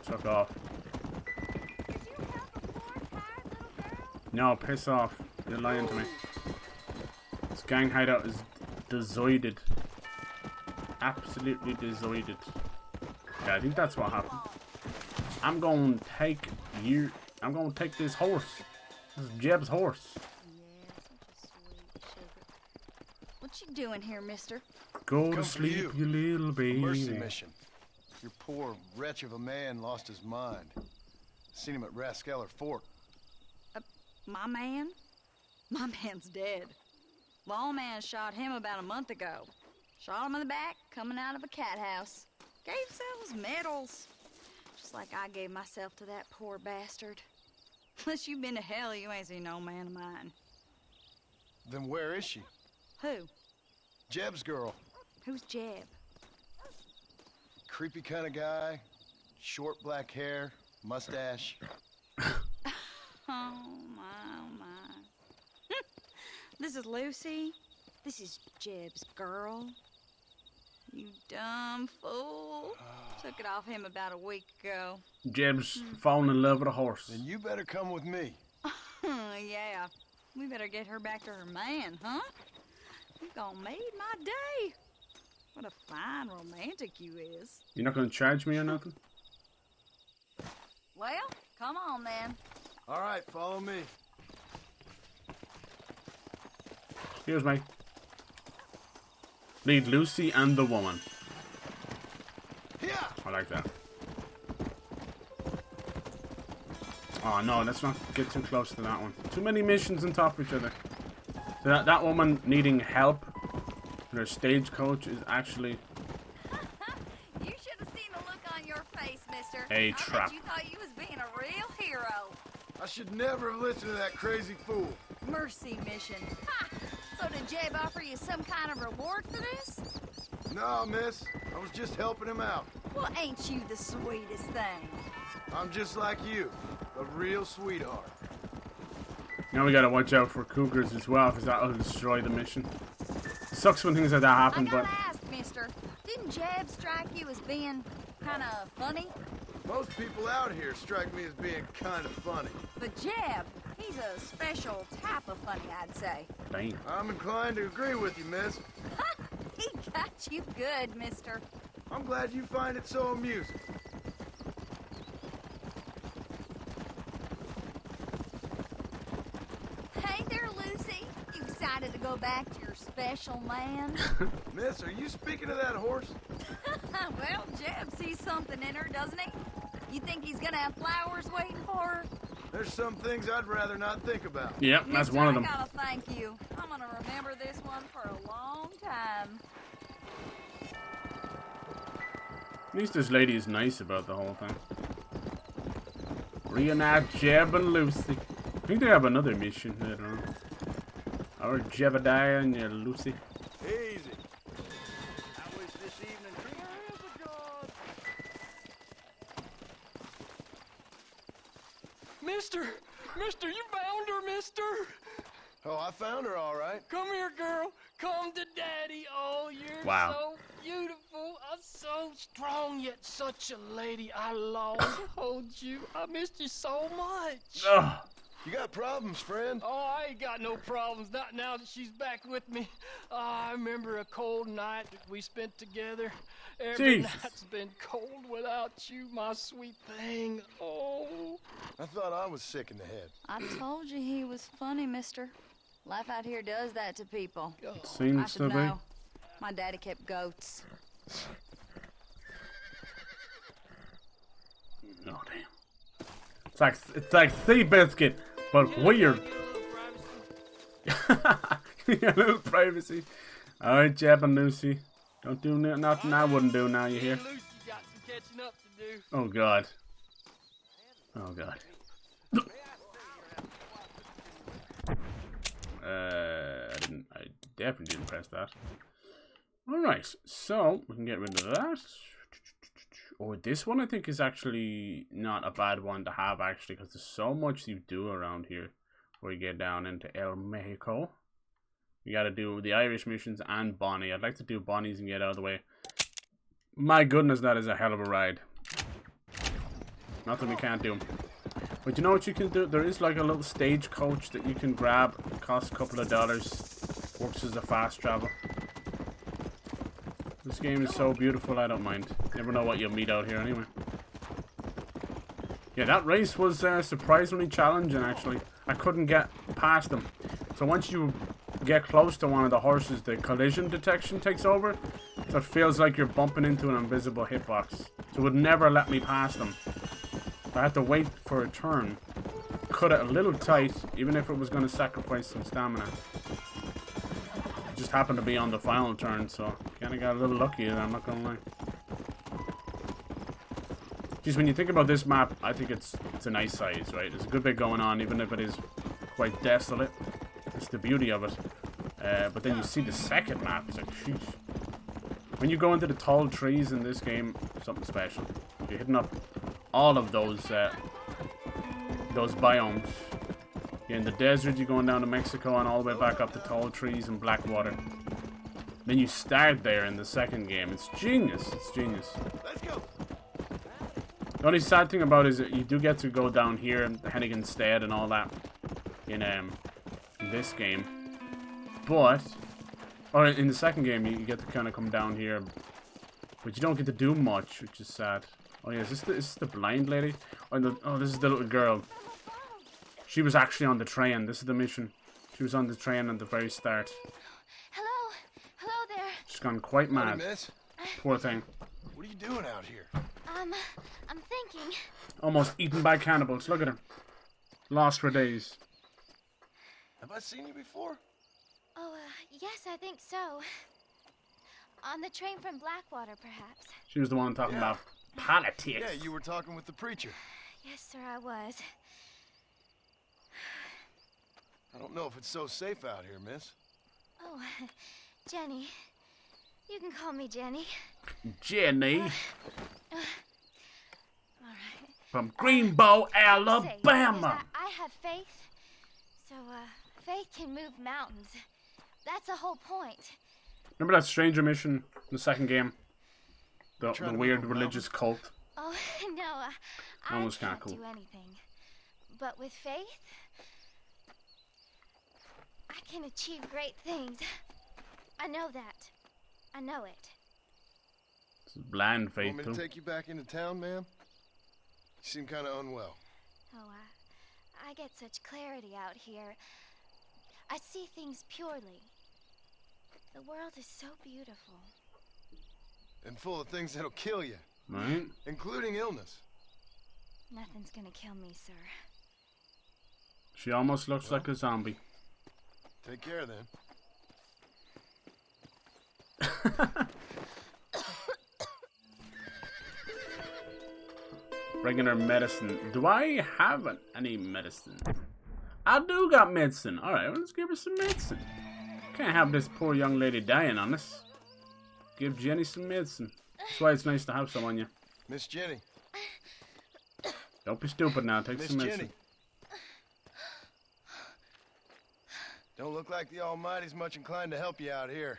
A: took off. No, piss off. You're lying to me. This gang hideout is desoided. Absolutely desoided. Yeah, I think that's what happened. I'm gonna take this horse. This is Jeb's horse.
G: What you doing here, mister?
A: Go to sleep, you little baby.
M: Mercy mission. Your poor wretch of a man lost his mind. Seen him at Raskeller Fork.
G: My man? My man's dead. Lawman shot him about a month ago. Shot him in the back, coming out of a cat house. Gave themselves medals. Just like I gave myself to that poor bastard. Unless you've been to hell, you ain't seen no man of mine.
M: Then where is she?
G: Who?
M: Jeb's girl.
G: Who's Jeb?
M: Creepy kind of guy. Short black hair, mustache.
G: Oh my. This is Lucy. This is Jeb's girl. You dumb fool. Took it off him about a week ago.
A: Jeb's fallen in love with a horse.
M: Then you better come with me.
G: Yeah. We better get her back to her man, huh? You gonna made my day. What a fine romantic you is.
A: You're not gonna charge me or nothing?
G: Well, come on then.
M: All right, follow me.
A: Excuse me. Lead Lucy and the woman.
M: Yeah.
A: I like that. Oh no, let's not get too close to that one. Too many missions on top of each other. So that woman needing help in her stagecoach is actually
G: You should have seen the look on your face, mister.
A: a trap.
G: You thought you was being a real hero.
M: I
Q: should never have listened to that crazy fool.
R: Mercy mission. Ha! So did Jeb offer you some kind of reward for this?
Q: No, miss. I was just helping him out.
R: Well, ain't you the sweetest thing?
Q: I'm just like you, a real sweetheart.
A: Now we gotta watch out for cougars as well, because that'll destroy the mission. It sucks when things like that happen,
R: I
A: but...
R: gotta ask, mister, didn't Jeb strike you as being kind of funny?
Q: Most people out here strike me as being kind of funny.
R: But Jeb, he's a special type of funny, I'd say.
A: Dang.
Q: I'm inclined to agree with you, miss.
R: He got you good, mister.
Q: I'm glad you find it so amusing.
R: Hey there, Lucy. You excited to go back to your special man?
Q: Miss, are you speaking of that horse?
R: Well, Jeb sees something in her, doesn't he? You think he's gonna have flowers waiting for her?
Q: There's some things I'd rather not think about.
A: Yep, that's one of them.
R: I gotta thank you. I'm gonna remember this one for a long time.
A: At least this lady is nice about the whole thing. Reunite Jeb and Lucy. I think they have another mission later on. Or Jebediah and Lucy.
Q: Easy.
K: I wish this evening clear as a god.
O: Mister, you found her, mister.
Q: Oh, I found her all right.
O: Come here, girl. Come to daddy. Oh, you're
A: Wow.
O: so beautiful. So strong, yet such a lady. I long to hold you. I missed you so much.
A: Ugh.
Q: You got problems, friend?
O: Oh, I ain't got no problems. Not now that she's back with me. I remember a cold night that we spent together. Every
A: Jesus.
O: night's been cold without you, my sweet thing. Oh.
Q: I thought I was sick in the head.
R: I told you he was funny, mister. Life out here does that to people.
A: It seems
R: I should
A: to be.
R: know. My daddy kept goats.
A: Oh damn! It's like Seabiscuit, but weird. A little privacy. All right, Jeb and Lucy, don't do nothing I wouldn't do. Now you hear?
O: Lucy got some catching up to do.
A: Oh God. Oh God. I definitely didn't press that. All right, so we can get rid of that. Oh, this one I think is actually not a bad one to have, actually, because there's so much you do around here where you get down into El Mexico. You got to do the Irish missions and Bonnie. I'd like to do Bonnie's and get out of the way. My goodness, that is a hell of a ride. Nothing we can't do. But you know what you can do? There is like a little stagecoach that you can grab. It costs a couple of dollars. Works as a fast travel. This game is so beautiful, I don't mind. Never know what you'll meet out here anyway. Yeah, that race was surprisingly challenging, actually. I couldn't get past them. So once you get close to one of the horses, the collision detection takes over. So it feels like you're bumping into an invisible hitbox. So it would never let me past them. I had to wait for a turn. Cut it a little tight, even if it was going to sacrifice some stamina. It just happened to be on the final turn, so kind of got a little lucky there, I'm not going to lie. Geez, when you think about this map, I think it's a nice size, right? There's a good bit going on, even if it is quite desolate. It's the beauty of it. But then you see the second map, it's like, sheesh. When you go into the tall trees in this game, something special. You're hitting up all of those biomes. You're in the desert, you're going down to Mexico and all the way back up to tall trees and black water. Then you start there in the second game. It's genius. It's genius.
Q: Let's go.
A: The only sad thing about it is that you do get to go down here and Hennigan's Stead and all that in this game. But, or in the second game, you get to kind of come down here, but you don't get to do much, which is sad. Oh yeah, is this the blind lady? Oh, this is the little girl. She was actually on the train. This is the mission. She was on the train at the very start.
S: Hello? Hello there.
A: She's gone quite mad.
Q: Miss.
A: Poor thing.
Q: What are you doing out here?
S: I'm thinking.
A: Almost eaten by cannibals. Look at her. Lost for days.
Q: Have I seen you before?
S: Oh, yes, I think so. On the train from Blackwater, perhaps.
A: She was the one talking about politics.
Q: Yeah, you were talking with the preacher.
S: Yes, sir, I was.
M: don't know if it's so safe out here, miss.
S: Oh, Jenny. You can call me Jenny.
A: Jenny.
S: All right.
A: From Greenbow,
S: I'm safe because
A: Alabama.
S: I have faith. So, faith can move mountains. That's the whole point.
A: Remember that stranger mission in the second game? The weird religious cult.
S: Oh, no,
A: That
S: I
A: was kinda
S: can't
A: cool.
S: do anything. But with faith, I can achieve great things. I know that. I know it.
A: It's blind faith,
M: Want me
A: too.
M: to take you back into town, ma'am? You seem kind of unwell.
S: Oh, I get such clarity out here. I see things purely. The world is so beautiful.
M: And full of things that'll kill you.
A: Right.
M: Including illness.
S: Nothing's gonna kill me, sir.
A: She almost looks like a zombie.
M: Take care, then.
A: Bringing her medicine. Do I have any medicine? I do got medicine. Alright, well, let's give her some medicine. Can't have this poor young lady dying on us. Give Jenny some medicine. That's why it's nice to have some on you.
M: Miss Jenny.
A: Don't be stupid now. Take
M: Miss
A: some medicine.
M: Jenny. Don't look like the Almighty's much inclined to help you out here.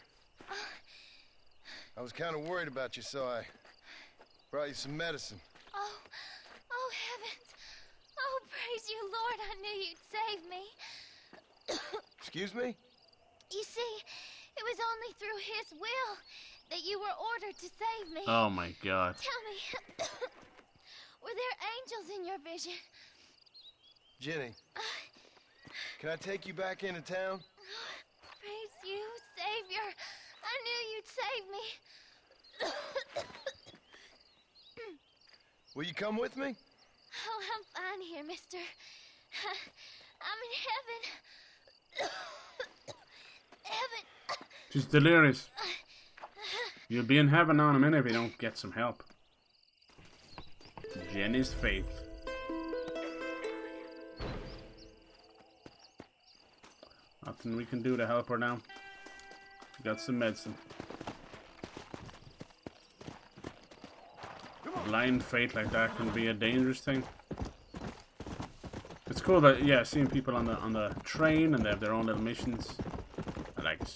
M: I was kind of worried about you, so I brought you some medicine.
S: Oh, heavens. Oh, praise you, Lord. I knew you'd save me.
M: Excuse me?
S: You see, it was only through his will that you were ordered to save me.
A: Oh my God.
S: Tell me, were there angels in your vision?
M: Jenny, can I take you back into town?
S: Praise you, Savior. I knew you'd save me.
M: Will you come with me?
S: Oh, I'm fine here, mister. I'm in heaven. Heaven.
A: She's delirious. You'll be in heaven on a minute if you don't get some help. Jenny's faith. Nothing we can do to help her now. We got some medicine. Blind faith like that can be a dangerous thing. It's cool that, yeah, seeing people on the train and they have their own little missions. I like it.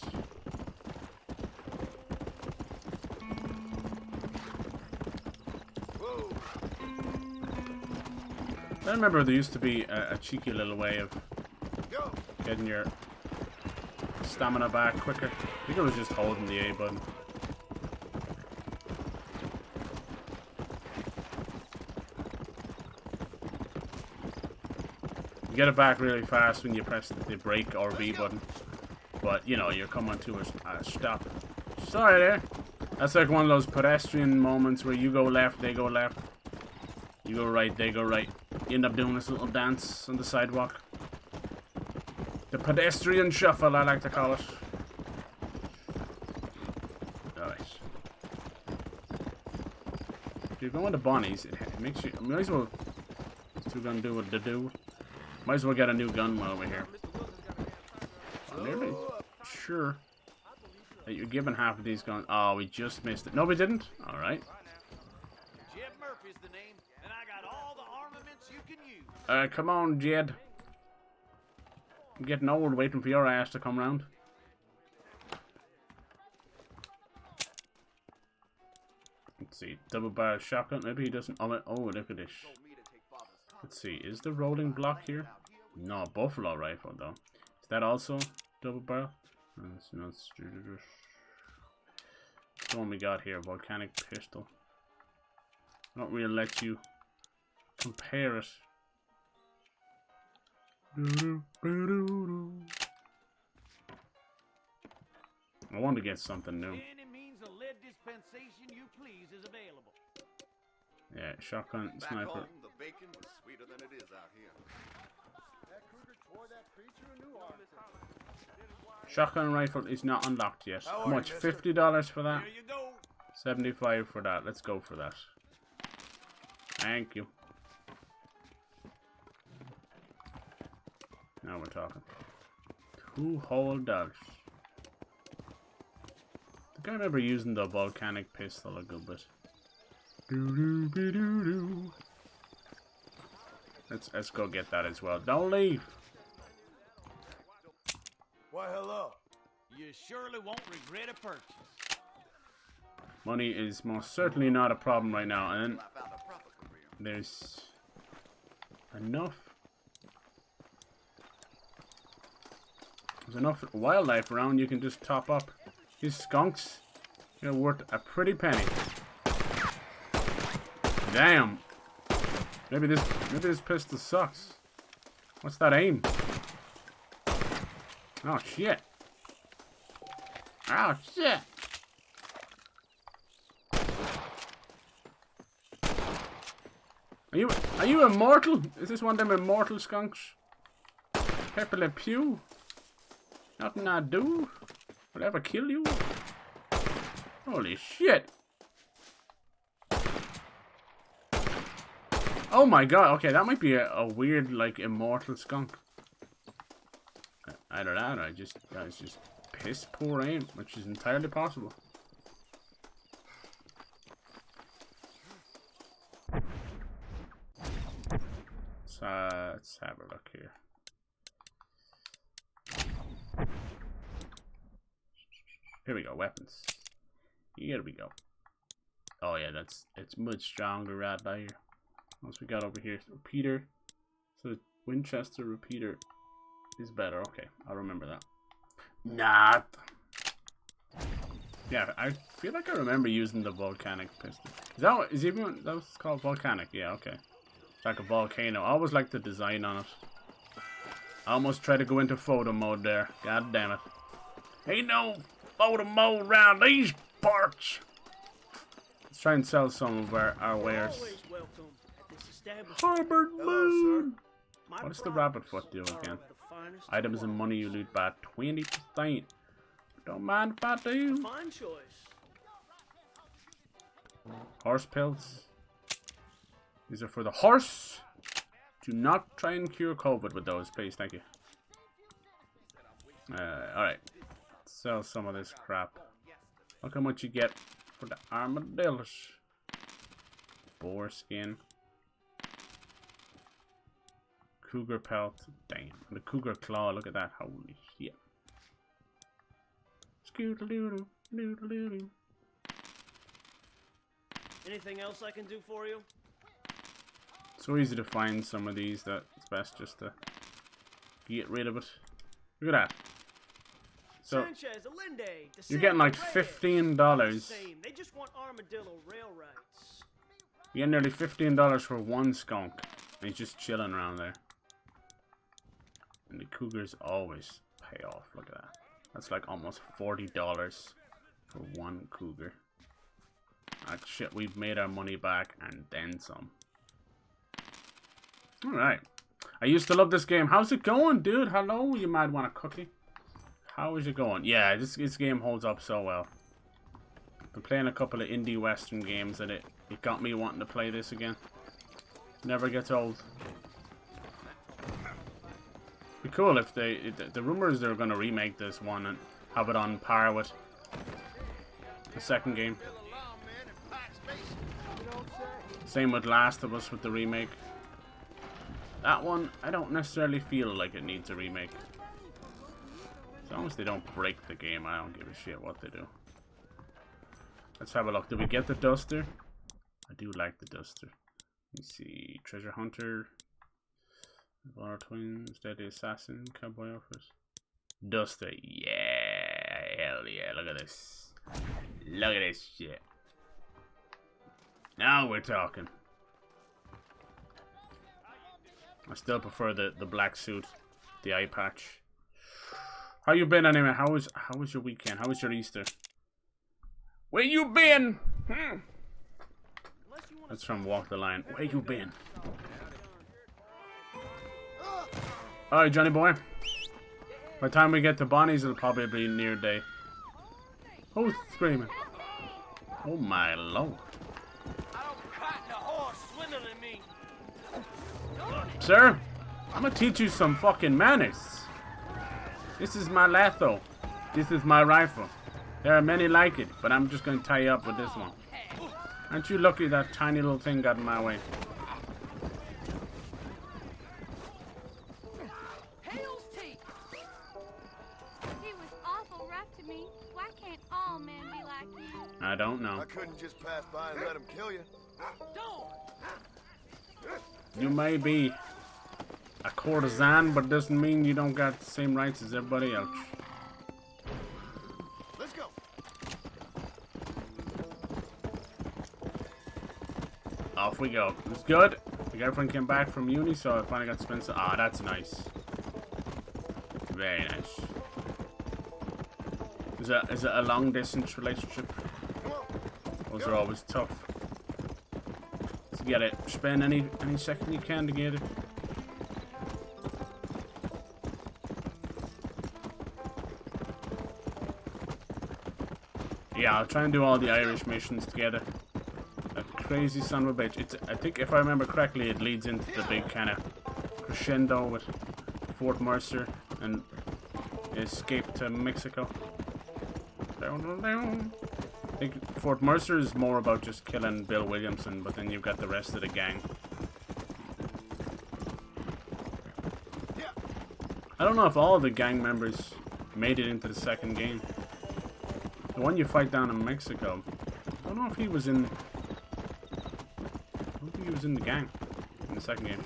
A: I remember there used to be a cheeky little way of getting your stamina back quicker. I think it was just holding the A button. You get it back really fast when you press the brake or B button. But, you know, you're coming to a stop. Sorry there. That's like one of those pedestrian moments where you go left, they go left. You go right, they go right. You end up doing this little dance on the sidewalk. The pedestrian shuffle, I like to call it. Alright. If you're going to Bonnie's, it makes you... Might as well... Still gonna do what to do. Might as well get a new gun while we're here. I'm nearly sure that you're given half of these guns. Oh, we just missed it. No, we didn't? Alright.
K: Jeb Murphy's the name, and I got all the armaments you can use.
A: Come on, Jed. I'm getting old waiting for your ass to come round. Let's see. Double barrel shotgun. Maybe he doesn't. Oh, look at this. Let's see. Is the rolling block here? No, buffalo rifle though. Is that also double barrel? That's not the one we got here. Volcanic pistol. I don't really let you compare it. I want to get something new.
K: Any means of lead dispensation you please is available.
A: Yeah, shotgun,
T: Back
A: sniper.
T: home, the bacon was sweeter than it is out here.
A: Shotgun rifle is not unlocked yet. How much? $50 for that?
K: Here you go.
A: $75 for that. Let's go for that. Thank you. Now we're talking. $2. I think I remember using the volcanic pistol a good bit. Let's go get that as well. Don't leave.
K: Why, hello. You surely won't regret a purchase.
A: Money is most certainly not a problem right now, and there's enough. There's enough wildlife around. You can just top up. These skunks, they're worth a pretty penny. Damn. Maybe this pistol sucks. What's that aim? Oh shit. Oh shit. Are you immortal? Is this one of them immortal skunks? Pepe Le Pew? Nothing I do will ever kill you. Holy shit. Oh my god, okay, that might be a weird, like, immortal skunk. Either that or that was just piss poor aim, which is entirely possible. So, let's have a look here. Here we go, weapons. Here we go. Oh yeah, it's much stronger right there. Once we got over here, repeater. So the Winchester repeater is better. Okay, I'll remember that. Not. Yeah, I feel like I remember using the volcanic pistol. Is even that was called volcanic? Yeah, okay. It's like a volcano. I always like the design on it. I almost tried to go into photo mode there. God damn it. Ain't no photo mode around these parts. Let's try and sell some of our wares. Harvard Moon. What does the rabbit foot do again? Items and money you loot by 20%. Don't mind if I do.
K: Fine choice.
A: Horse pills. These are for the horse. Do not try and cure COVID with those, please. Thank you. Alright. Sell some of this crap. Look how much you get for the armadillos. Boar skin. Cougar pelt. Damn. The cougar claw. Look at that. Holy shit. Scootaloo. Doodaloo.
K: Anything else I can do for you?
A: So easy to find some of these that it's best just to get rid of it. Look at that. So
K: Sanchez, Allende,
A: you're getting like $15.
K: They just want armadillo rail rights.
A: You're getting nearly $15 for one skunk. And he's just chilling around there. And the cougars always pay off. Look at that. That's like almost $40 for one cougar. Like shit, we've made our money back and then some. Alright. I used to love this game. How's it going, dude? Hello? You might want a cookie. How is it going? Yeah, this game holds up so well. Been playing a couple of indie western games and it got me wanting to play this again. Never gets old. Be cool if the rumors they're gonna remake this one and have it on par with the second game. Same with Last of Us with the remake. That one, I don't necessarily feel like it needs a remake. As long as they don't break the game, I don't give a shit what they do. Let's have a look. Did we get the duster? I do like the duster. Let's see. Treasure Hunter. Valor Twins. Deadly Assassin. Cowboy Opus. Duster. Yeah. Hell yeah. Look at this. Look at this shit. Now we're talking. I still prefer the black suit, the eye patch. How you been anyway? How was your weekend? How was your Easter? Where you been? That's from Walk the Line. Where you been? Alright, Johnny boy. By the time we get to Bonnie's, it'll probably be near day. Who's screaming? Oh my lord. Sir, I'm gonna teach you some fucking manners. This is my lasso. This is my rifle. There are many like it, but I'm just going to tie you up with this one. Aren't you lucky that tiny little thing got in my way?
G: Hell's teeth! He was awful rough to me. Why can't all men be like you?
A: I don't know.
Q: I couldn't just pass by and let him kill you.
A: You may be a courtesan, but doesn't mean you don't got the same rights as everybody else.
Q: Let's go.
A: Off we go. It was good. The girlfriend came back from uni, so I finally got to spend some. Ah, that's nice. Very nice. Is it a long distance relationship? Those are always tough. So get it. Spend any second you can to get it. Yeah, I'll try and do all the Irish missions together. That crazy son of a bitch. I think if I remember correctly, it leads into the big kind of crescendo with Fort Mercer and escape to Mexico. I think Fort Mercer is more about just killing Bill Williamson, but then you've got the rest of the gang. I don't know if all of the gang members made it into the second game. The one you fight down in Mexico, I don't know if he was in... I don't think he was in the gang in the second game.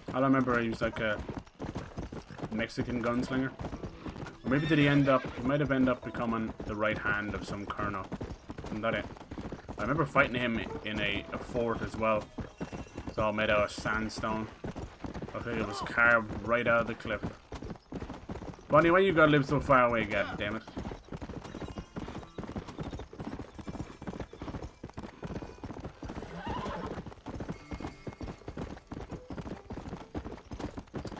A: I don't remember he was like a Mexican gunslinger. Or maybe did he end up... He might have ended up becoming the right hand of some colonel. Isn't that it? I remember fighting him in a fort as well. It's all made out of sandstone. I think it was carved right out of the cliff. Bonnie, why you gotta live so far away, god damn it?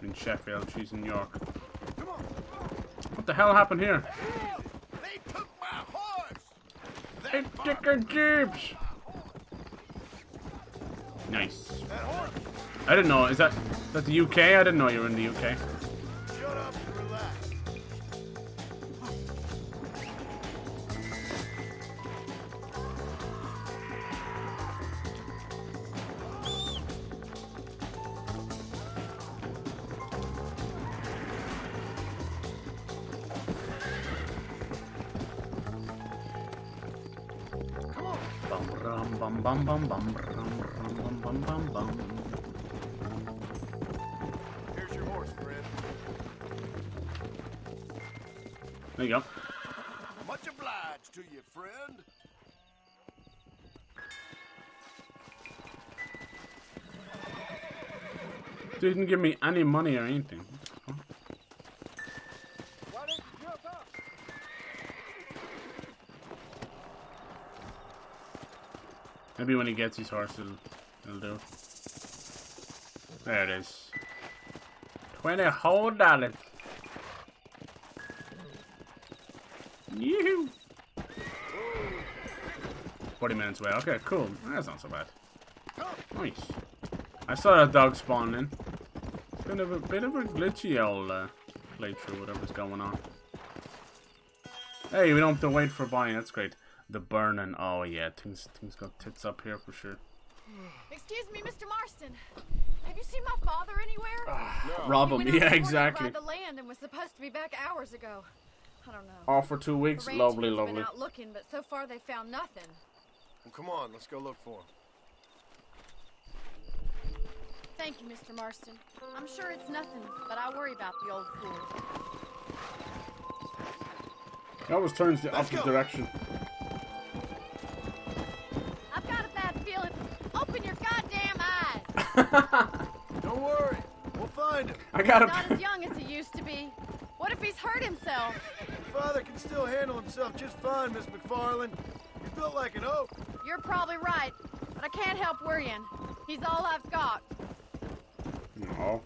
A: In Sheffield, she's in York. What the hell happened here?
Q: They took my horse.
A: Hey, dicker jeeps! Nice. I didn't know. Is that the UK? I didn't know you were in the UK.
Q: Shut up and relax.
A: Bum bum bum bum bum bum bum bum bum.
Q: Here's your horse, friend.
A: There you go.
Q: Much obliged to you, friend.
A: Didn't give me any money or anything.
E: Why didn't you jump up?
A: Maybe when he gets his horse, it'll do. There it is. 20 whole dollars. Yoo-hoo! 40 minutes away. Okay, cool. That's not so bad. Nice. I saw that dog spawn in. It's been a bit of a glitchy old playthrough, whatever's going on. Hey, we don't have to wait for Bonnie. That's great. The burning. Oh yeah, things got tits up here for sure.
R: Excuse me, Mr. Marston. Have you seen my father anywhere?
A: No. Rob him. Yeah, exactly.
R: By the land and was supposed to be back hours ago. I don't know.
A: All for 2 weeks.
R: The ranch
A: Lovely,
R: hands have
A: lovely.
R: been out looking, but so far they found nothing.
Q: Well, come on, let's go look for him.
R: Thank you, Mr. Marston. I'm sure it's nothing, but I worry about the old fool.
A: He always turns the opposite direction.
R: I've got a bad feeling. Open your goddamn eyes!
Q: Don't worry, we'll find him.
A: I got
R: He's not as young as he used to be. What if he's hurt himself?
Q: Your father can still handle himself just fine, Miss McFarland. He's built like an oak.
R: You're probably right, but I can't help worrying. He's all I've got.
A: No.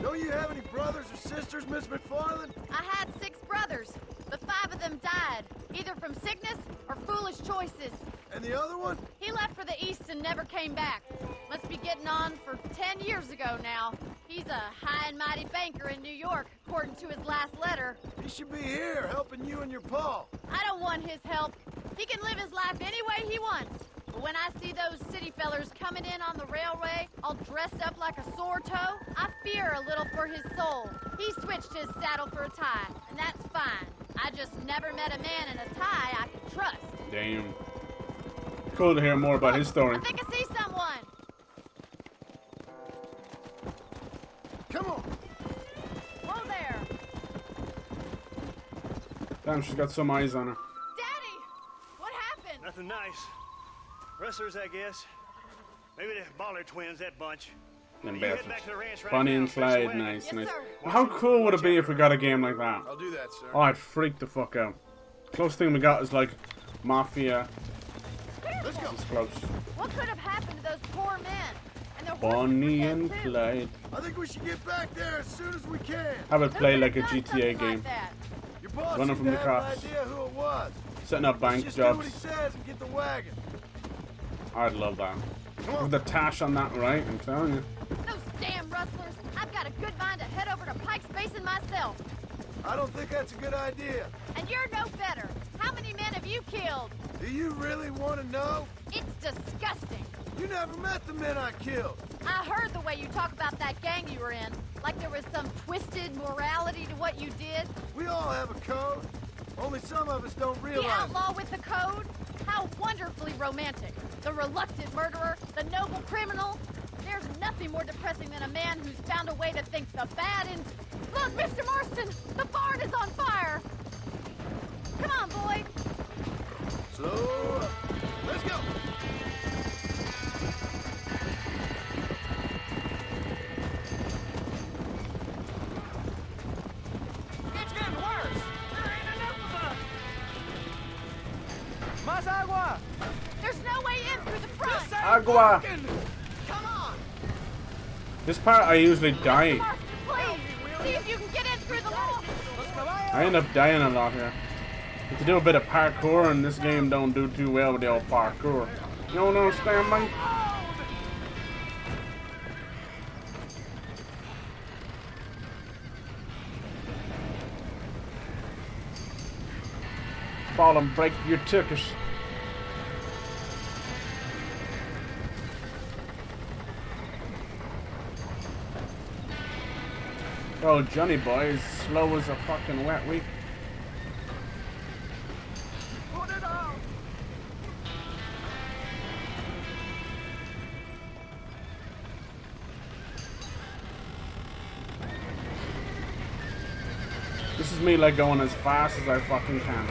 Q: Don't you have any brothers or sisters, Miss McFarland?
R: I had 6 brothers, but 5 of them died, either from sickness or foolish choices.
Q: And the other one?
U: He left for the east and never came back. Must be getting on for 10 years ago now. He's a high and mighty banker in New York, according to his last letter.
Q: He should be here, helping you and your pa.
U: I don't want his help. He can live his life any way he wants. But when I see those city fellers coming in on the railway, all dressed up like a sore toe, I fear a little for his soul. He switched his saddle for a tie, and that's fine. I just never met a man in a tie I could trust.
A: Damn. Cool to hear more about his story.
U: I think I see someone.
Q: Come on.
U: Whoa there.
A: Damn, she's got some eyes on her.
U: Daddy! What happened?
V: Nothing nice. Rustlers, I guess. Maybe the Bollard twins, that bunch.
A: Them
V: You head
A: bastards.
V: back to the ranch right
A: Bonnie
V: now,
A: and
V: fix the
A: Clyde,
V: wagon.
A: nice,
V: Yes,
A: nice.
V: sir.
A: Well, how cool would it be if we got a game like that?
Q: I'll do that, sir.
A: Oh, I'd freak the fuck out. Close thing we got is like Mafia.
Q: Let's go.
A: This is close.
U: What could have happened to those poor men? And their
A: Bonnie and Clyde.
Q: I think we should get back there as soon as we can.
A: Have it play like a GTA game.
Q: Your boss
A: Running
Q: seemed
A: from
Q: to
A: the
Q: have an
A: cops.
Q: idea who it was.
A: Setting up bank
Q: Let's just do what he
A: jobs.
Q: says and get the wagon.
A: I'd love that. With the tash on that, right? I'm telling you.
U: Those damn rustlers! I've got a good mind to head over to Pike's Basin myself.
Q: I don't think that's a good idea.
U: And you're no better. How many men have you killed?
Q: Do you really want to know?
U: It's disgusting.
Q: You never met the men I killed.
U: I heard the way you talk about that gang you were in. Like there was some twisted morality to what you did.
Q: We all have a code. Only some of us don't
U: The
Q: realize
U: outlaw with the code? How wonderfully romantic. The reluctant murderer, the noble criminal. There's nothing more depressing than a man who's found a way to think the bad in... Look, Mr. Marston, the barn is on fire. Come on, boy.
Q: Slow up. Let's go.
K: It's getting worse. There ain't enough of us. Más agua.
U: There's no way in through the front.
A: Agua.
K: Come on.
A: This part I usually die.
U: Marston, please. See if you can get in through the wall.
A: I end up dying a lot here. You have to do a bit of parkour, and this game don't do too well with the old parkour. You don't understand, mate? Fall and break your tuchus. Oh, Johnny boy is slow as a fucking wet week.
K: Put it on.
A: This is me like going as fast as I fucking can.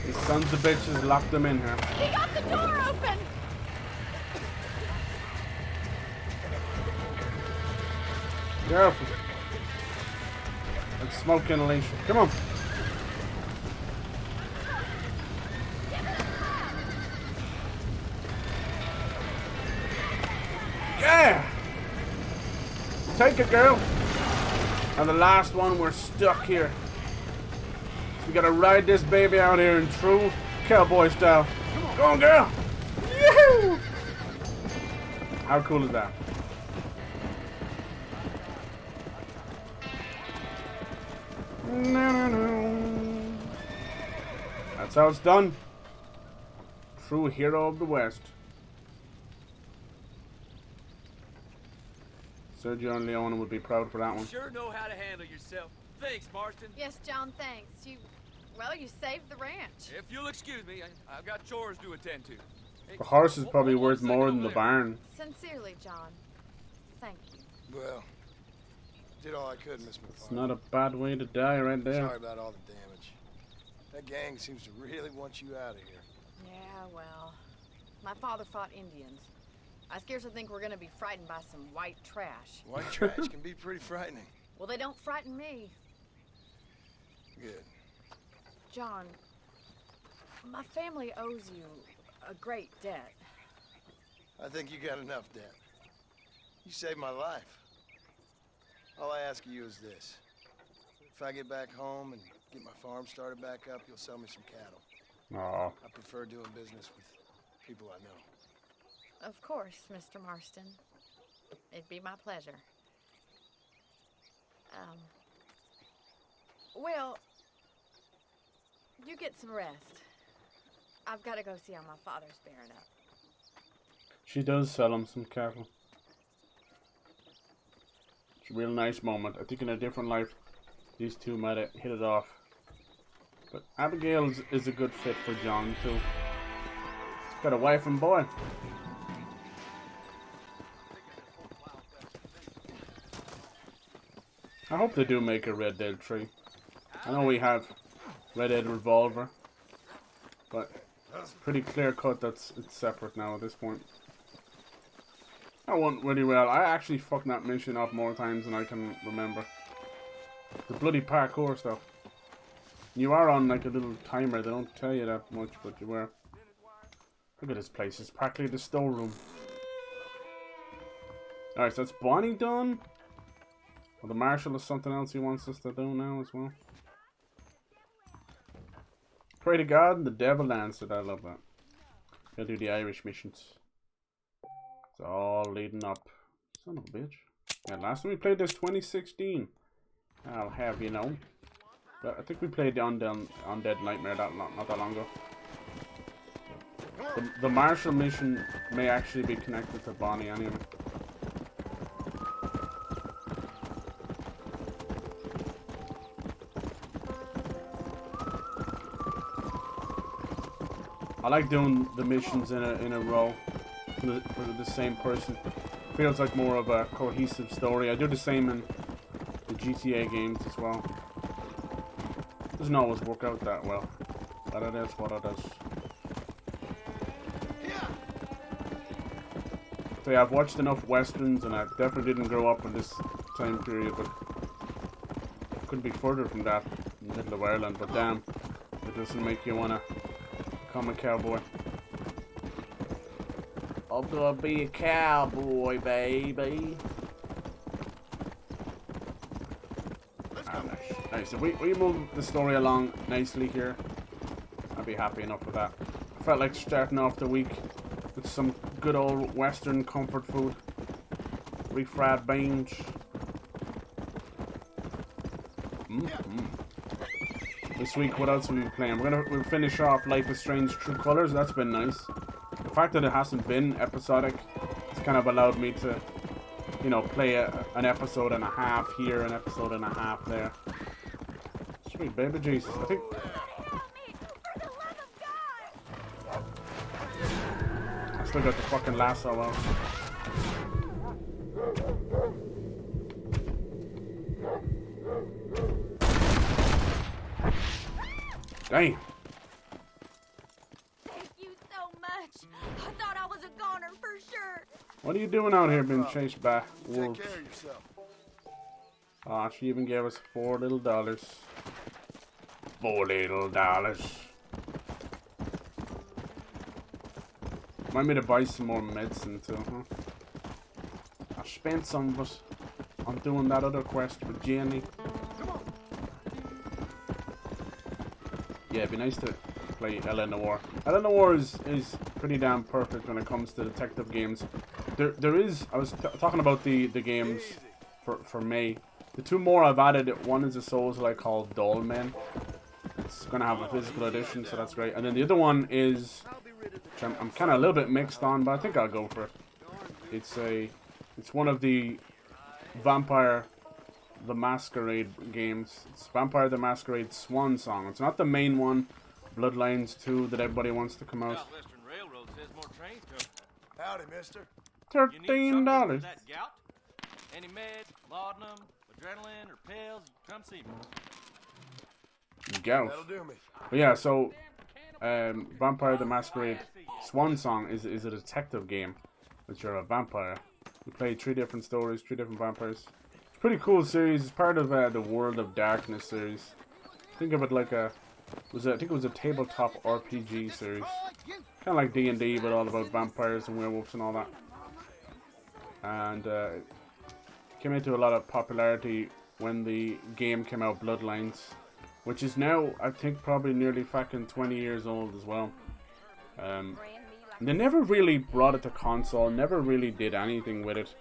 A: These sons of bitches locked them in here.
U: He got the door open.
A: Careful. It's smoke inhalation. Come on. Yeah! Take it, girl. And the last one, we're stuck here. So we gotta ride this baby out here in true cowboy style. Go on, girl! Yoo-hoo! How cool is that? No. That's how it's done. True hero of the West. Sergio Leone would be proud for that one.
W: Sure know how to handle yourself. Thanks, Marston.
U: Yes, John, thanks. You saved the ranch.
W: If you'll excuse me, I've got chores to attend to. Hey,
A: The horse is probably
W: hold on a
A: worth
W: second
A: more
W: over
A: than the
W: there.
A: barn.
U: Sincerely, John. Thank you.
M: Well, did all I could, Miss McFarland.
A: It's not a bad way to die right there.
M: Sorry about all the damage. That gang seems to really want you out of here.
U: Yeah, well, my father fought Indians. I scarcely think we're gonna be frightened by some white trash.
M: White trash can be pretty frightening.
U: Well, they don't frighten me.
M: Good.
U: John, my family owes you a great debt.
M: I think you got enough debt. You saved my life. ask of you is this. If I get back home and get my farm started back up, you'll sell me some cattle.
A: Aw.
M: I prefer doing business with people I know.
U: Of course, Mr. Marston. It'd be my pleasure. Well, you get some rest. I've got to go see how my father's bearing up.
A: She does sell him some cattle. It's a real nice moment. I think in a different life, these two might have hit it off. But Abigail is a good fit for John too. He's got a wife and boy. I hope they do make a Red Dead 3. I know we have Red Dead Revolver, but it's pretty clear cut that it's separate now at this point. That went really well. I actually fucked that mission up more times than I can remember. The bloody parkour stuff. You are on like a little timer. They don't tell you that much, but you were. Look at this place. It's practically the storeroom. Alright, so that's Bonnie done. Well, the Marshal is something else he wants us to do now as well. Pray to God and the devil answered. I love that. Gotta do the Irish missions. It's all leading up. Son of a bitch. Yeah, last time we played this 2016. I'll have you know. But I think we played the Undead Nightmare not that long ago. The Marshal mission may actually be connected to Bonnie anyway. I like doing the missions in a row for the same person. Feels like more of a cohesive story. I do the same in the GTA games as well. Doesn't always work out that well, but it is what it is. So yeah, I've watched enough westerns, and I definitely didn't grow up in this time period, but couldn't be further from that in the middle of Ireland. But damn, it doesn't make you wanna become a cowboy. I'm gonna be a cowboy, baby. Nice. So we move the story along nicely here. I'd be happy enough with that. I felt like starting off the week with some good old Western comfort food. Refried beans. This week, what else have we been playing? We'll finish off Life is Strange True Colors. That's been nice. The fact that it hasn't been episodic has kind of allowed me to, you know, play an episode and a half here, an episode and a half there. Sweet baby Jesus. I think. I still got the fucking lasso out. Dang.
R: Thank you so much. I thought I was a goner for sure.
A: What are you doing out here being chased by wolves?
M: Take care of yourself.
A: Aw, she even gave us $4 little. $4 little. Might me to buy some more medicine too, huh? I spent some of it on doing that other quest for Jenny. Yeah, it'd be nice to play Eleanor. Eleanor is pretty damn perfect when it comes to detective games. There is, I was talking about the games for May. The two more I've added, one is a Souls-like called Dollmen. It's gonna have a physical edition, so that's great. And then the other one is, which I'm kind of a little bit mixed on, but I think I'll go for it. It's one of the Vampire the Masquerade games. It's Vampire the Masquerade Swan Song. It's not the main one, Bloodlines 2, that everybody wants to come out.
E: Western Railroad says more trains coming.
M: Howdy, mister.
A: $13.
E: That gout? Any meds, laudanum, adrenaline, or pills? Come see me.
A: Gout.
M: That'll do me.
A: But yeah, so Vampire the Masquerade Swan Song is a detective game, which you're a vampire. You play 3 different stories, 3 different vampires. Pretty cool series. It's part of the World of Darkness series. Think of it like I think it was a tabletop RPG series, kind of like D&D, but all about vampires and werewolves and all that. And it came into a lot of popularity when the game came out, Bloodlines, which is now, I think, probably nearly fucking 20 years old as well. They never really brought it to console, never really did anything with it.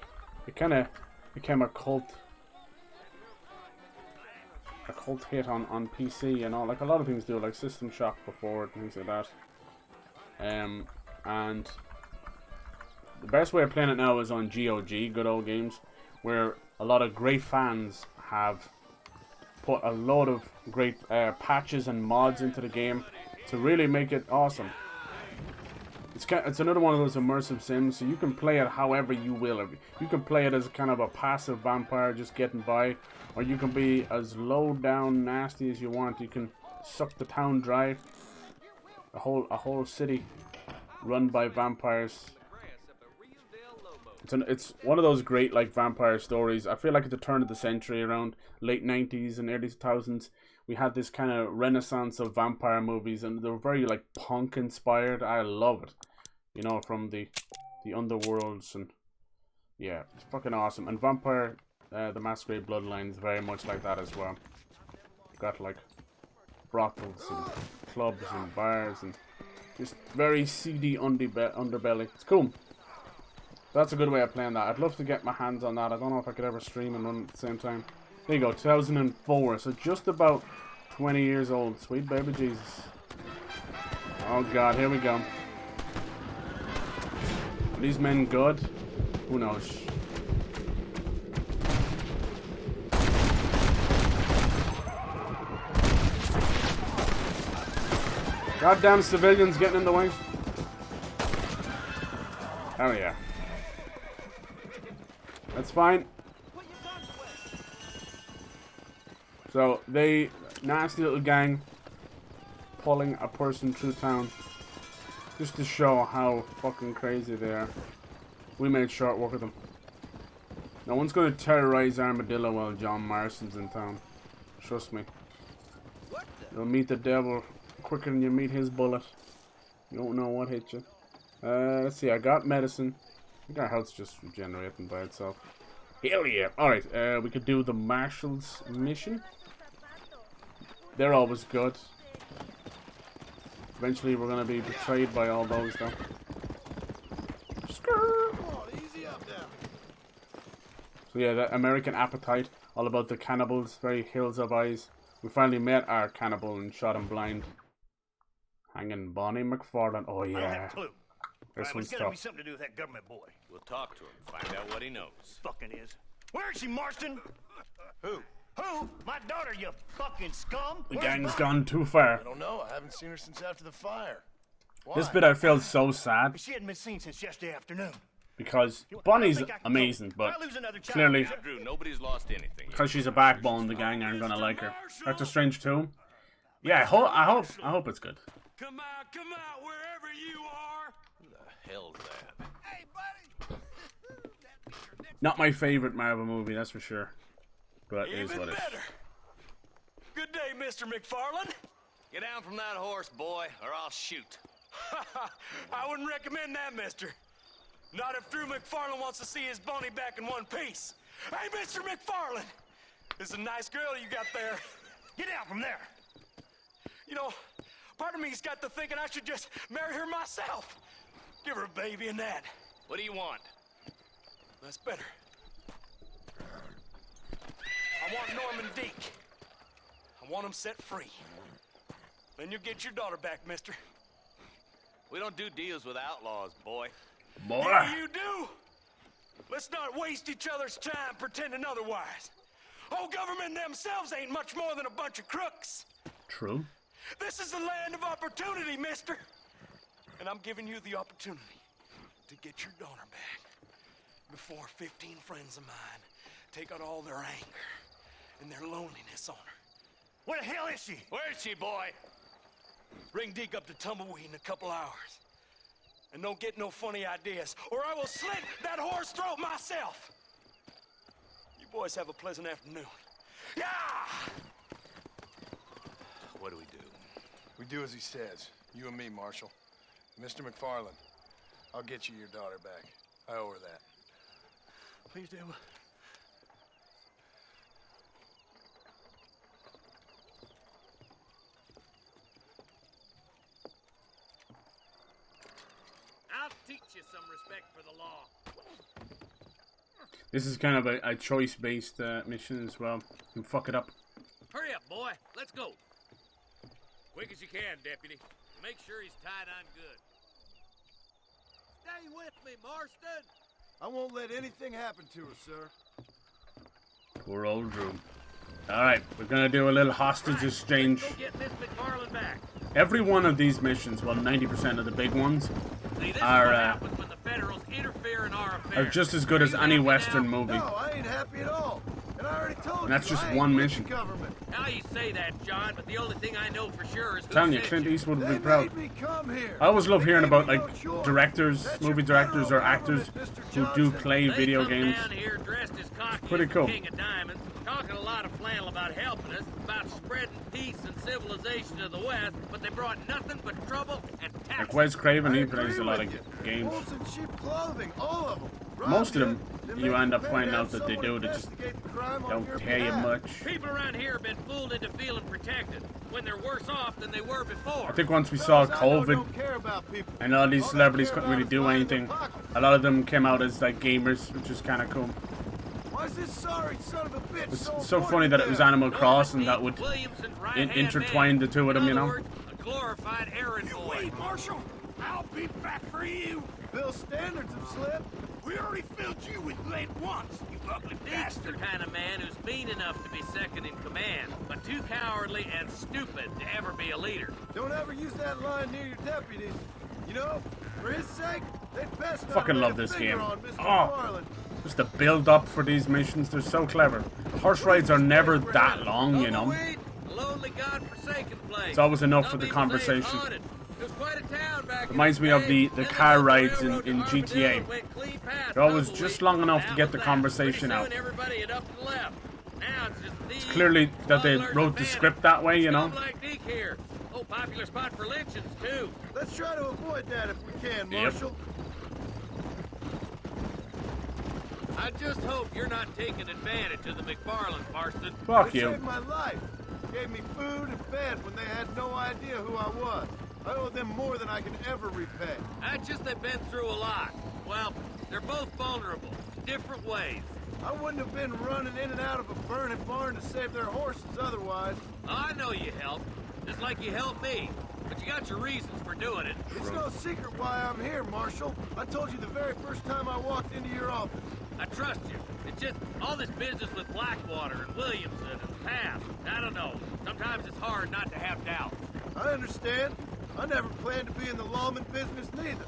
A: It kind of became a cult hit on PC, you know, like a lot of things do, like System Shock before and things like that. And the best way of playing it now is on GOG, Good Old Games, where a lot of great fans have put a load of great patches and mods into the game to really make it awesome. It's another one of those immersive sims, so you can play it however you will. You can play it as kind of a passive vampire just getting by, or you can be as low down nasty as you want. You can suck the town dry. A whole city run by vampires. It's one of those great like vampire stories. I feel like at the turn of the century, around late 90s and early 2000s, we had this kind of renaissance of vampire movies, and they were very like punk inspired. I love it, you know, from the underworlds, and yeah, it's fucking awesome. And Vampire the Masquerade Bloodlines very much like that as well. Got like brothels and clubs and bars and just very seedy underbelly. It's cool. That's a good way of playing that. I'd love to get my hands on that. I don't know if I could ever stream and run at the same time. There you go, 2004. So just about 20 years old. Sweet baby Jesus. Oh god, here we go. Are these men good? Who knows? Goddamn civilians getting in the way. Oh yeah. That's fine. So they, nasty little gang, pulling a person through town, just to show how fucking crazy they are. We made short work of them. No one's gonna terrorize Armadillo while John Marston's in town. Trust me. You'll meet the devil quicker than you meet his bullet. You don't know what hit you. Let's see, I got medicine. I think our health's just regenerating by itself. Hell yeah. Alright, we could do the Marshals mission. They're always good. Eventually we're going to be betrayed by all those though. So yeah, the American Appetite, all about the cannibals, very Hills of Eyes. We finally met our cannibal and shot him blind. Hanging Bonnie McFarlane. Oh yeah.
V: I don't have a clue.
A: This one's
V: it's gotta be
A: tough.
V: something to do with that government boy.
H: We'll talk to him, find out what he knows.
V: Fucking is. Where is she, Marston? Who? Who? My daughter, you fucking scum!
A: The
V: Where's
A: gang's
V: Bonnie?
A: gone too far.
M: I don't know. I haven't seen her since after the fire. Why?
A: This bit I feel so sad
V: She hadn't been seen since yesterday afternoon.
A: because Bonnie's amazing, but clearly
H: Drew, nobody's lost anything.
A: because she's a backbone, the gang aren't gonna like her. Doctor Strange too. Yeah, I hope it's good.
H: Come out, wherever you are. Who the hell's that? Hey, buddy.
A: Not my favorite Marvel movie, that's for sure. But it is
H: Even
A: what it is.
H: better. Good day, Mr. McFarlane. Get down from that horse, boy, or I'll shoot. I wouldn't recommend that, mister. Not if Drew McFarlane wants to see his Bonnie back in one piece. Hey, Mr. McFarlane! This is a nice girl you got there.
V: Get out from there!
H: You know, part of me's got to thinking I should just marry her myself. Give her a baby and that. What do you want? That's better. I want Norman Deek. I want him set free. Then you'll get your daughter back, mister. We don't do deals with outlaws, boy.
A: Boy.
H: Yeah, you do. Let's not waste each other's time pretending otherwise. Old government themselves ain't much more than a bunch of crooks.
A: True.
H: This is the land of opportunity, mister. And I'm giving you the opportunity to get your daughter back before 15 friends of mine take out all their anger and their loneliness on her.
V: Where the hell is she?
H: Where is she, boy? Bring Deke up to Tumbleweed in a couple hours. And don't get no funny ideas, or I will slit that horse throat myself. You boys have a pleasant afternoon. Yeah!
V: What do we do?
M: We do as he says. You and me, Marshal. Mr. McFarlane, I'll get you your daughter back. I owe her that.
V: Please do.
B: teach you some respect for the law.
A: This is kind of a choice-based mission as well. You can fuck it up.
B: Hurry up, boy. Let's go. Quick as you can, deputy. Make sure he's tied on good. Stay with me, Marston.
Q: I won't let anything happen to her, sir.
A: Poor old Drew. Alright, we're gonna do a little hostage exchange.
B: Go get Miss McFarland back.
A: Every one of these missions, well, 90% of the big ones,
B: See, this
A: are
B: is what happens when the Federals interfere in our affairs.
A: are just as good as any Western movie.
Q: No, I ain't happy at all. And I already told
A: And that's
Q: you,
A: just
Q: I ain't
A: one
Q: with
A: mission.
Q: the government.
B: Now you say that, John, but the only thing I know for sure is who
A: Telling you,
B: sent
A: Clint
B: you.
A: Eastwood would
Q: They
A: be proud.
Q: made me come here.
A: I always love
Q: They
A: hearing
Q: gave
A: about
Q: me
A: like
Q: no choice.
A: directors,
Q: That's
A: movie
Q: your
A: directors or
Q: federal
A: actors
Q: government, Mr.
A: who do
Q: Johnson.
A: play
B: They
A: video
B: come
A: games.
B: down here dressed as cocky
A: Pretty
B: as the
A: cool.
B: King of Diamonds, talking a lot of flannel about helping us, about spreading peace and civilization to the West, but they brought nothing but trouble and
A: Like
B: taxes.
A: Wes Craven,
Q: I
A: he
Q: agree
A: plays a lot
Q: with
A: of
Q: you.
A: games.
Q: Wolves in sheep clothing, all of them.
A: Most of them,
Q: Then
A: you
Q: make
A: end up
Q: pay
A: finding
Q: to
A: out
Q: have
A: that they
Q: someone
A: do. They just
Q: investigate the crime on
A: don't
Q: your
A: tell you
Q: behalf.
A: much.
B: People around here have been fooled into feeling protected when they're worse off than they were before.
A: I think once we saw
Q: Fellas, I know
A: COVID
Q: don't care about people.
A: and all these
Q: All they
A: celebrities
Q: care
A: couldn't
Q: about
A: really
Q: is
A: do
Q: lining their
A: anything,
Q: pockets.
A: a lot of them came out as like gamers, which is kind of cool.
Q: Why is this sorry son of a bitch
A: It's
Q: so
A: so
Q: important
A: funny that it
Q: to
A: was
Q: them?
A: Animal Cross and that would
B: Williamson's right-hand
A: intertwine the two of them, you
B: In other
A: know?
B: words, a glorified errand boy.
Q: Wait, Marshal. I'll be back for you. Bill's standards have slipped. We already filled you with lead once, you ugly
B: Deke's the kind of man who's mean enough to be second in command, but too cowardly and stupid to ever be a leader.
Q: Don't ever use that line near your deputies. You know, for his sake, they'd best not
A: Fucking
Q: lay
A: love
Q: a
A: this
Q: finger
A: game.
Q: on Mr.
A: Oh,
Q: Marlin.
A: just the build up for these missions, they're so clever. Horse rides are never that long, you know?
B: Tumbleweed, a lonely, godforsaken place.
A: It's always enough
B: Some
A: for the
B: people say it's
A: conversation.
B: haunted. It was quite a town back in
A: Reminds me of
B: day.
A: the
B: Then
A: car
B: they built the
A: rides in
B: railroad to
A: GTA.
B: Armadillo, went clean past
A: They're always
B: Tumbleweed.
A: just long enough to
B: That
A: get
B: was
A: the
B: that.
A: conversation
B: Pretty
A: out.
B: soon everybody had up and left. Now it's just thieves,
A: It's clearly that they
B: smugglers,
A: wrote
B: and
A: the
B: bandits.
A: script that way, you know?
B: Scum like Deke here. Oh, popular spot for lynchings, too.
Q: Let's try to avoid that if we can,
A: Yep.
Q: Marshal.
B: I just hope you're not taking advantage of the McFarland, Marston.
A: Fuck
Q: They
A: you.
Q: saved my life. Gave me food and bed when they had no idea who I was. I owe them more than I can ever repay.
B: That's just they've been through a lot. Well, they're both vulnerable, different ways.
Q: I wouldn't have been running in and out of a burning barn to save their horses otherwise.
B: I know you helped, just like you helped me. But you got your reasons for doing it.
Q: It's no secret why I'm here, Marshal. I told you the very first time I walked into your office.
B: I trust you. It's just all this business with Blackwater and Williamson and past. I don't know. Sometimes it's hard not to have doubt.
Q: I understand. I never planned to be in the lawman business neither.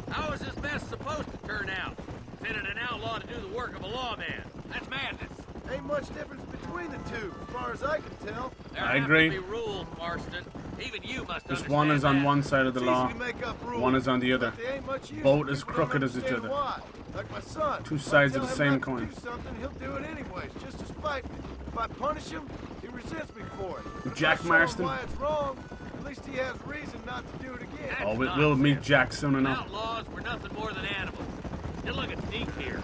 B: How is this mess supposed to turn out? Sending an outlaw to do the work of a lawman. That's madness.
Q: Ain't much difference between the two, as far as I can tell.
B: There
A: I
B: have
A: agree.
B: to be rules, Marston. Even you must
A: Just
B: understand
A: one is on
B: that.
A: one side of the
Q: It's
A: law,
Q: easy to make up rules,
A: one is on the other.
Q: but they ain't much use
A: Both
Q: if
A: as
Q: people don't
A: crooked as each
Q: understand
A: other.
Q: why. Like my son.
A: Two
Q: If I
A: sides
Q: tell
A: of the
Q: him
A: same
Q: not to
A: coin.
Q: do something, he'll do it anyways, just to spite me. If I punish him, he resents me for it. If
A: Jack
Q: I show him
A: Marston?
Q: why it's wrong, at least he has reason not to do it again.
A: Oh, we'll meet Jack soon enough.
B: Outlaws were nothing more than animals. You look at Deke here.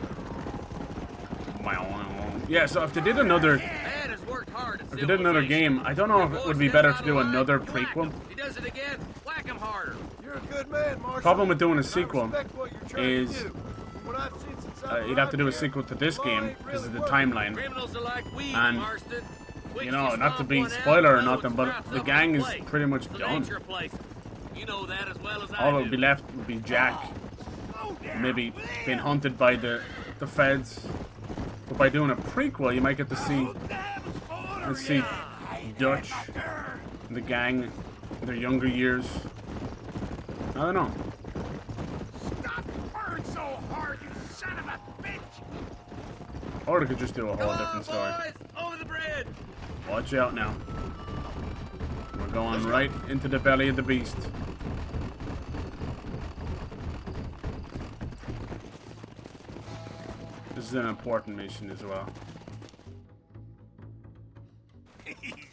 A: Yeah, so if they did another,
B: Man has worked hard at
A: if they did another game, I don't know if it would be better to do another prequel.
B: He does it again, whack him harder.
Q: You're a good man, Marshal.
A: Problem with doing a
Q: and I
A: sequel
Q: respect what you're trying to
A: is
Q: do. From what I've seen since
A: you'd have to do a
Q: I've been
A: sequel to this
Q: here, the law
A: game
Q: ain't
A: because of
Q: really
A: the
Q: working.
A: timeline.
B: Criminals are like weeds,
A: And,
B: Marston.
A: you know, not to be spoiler or nothing, but the gang is pretty much done.
B: You know that as well as I
A: All that
B: do.
A: would be left would be Jack, maybe being hunted by the feds. But by doing a prequel, you might get to see, let's see, Dutch, the gang, in their younger years. I don't know.
Q: Stop burning so hard, you son of a bitch!
A: Or they could just do a whole different story.
B: Over the bridge.
A: Watch out now. We're going right into the belly of the beast. This is an important mission as well.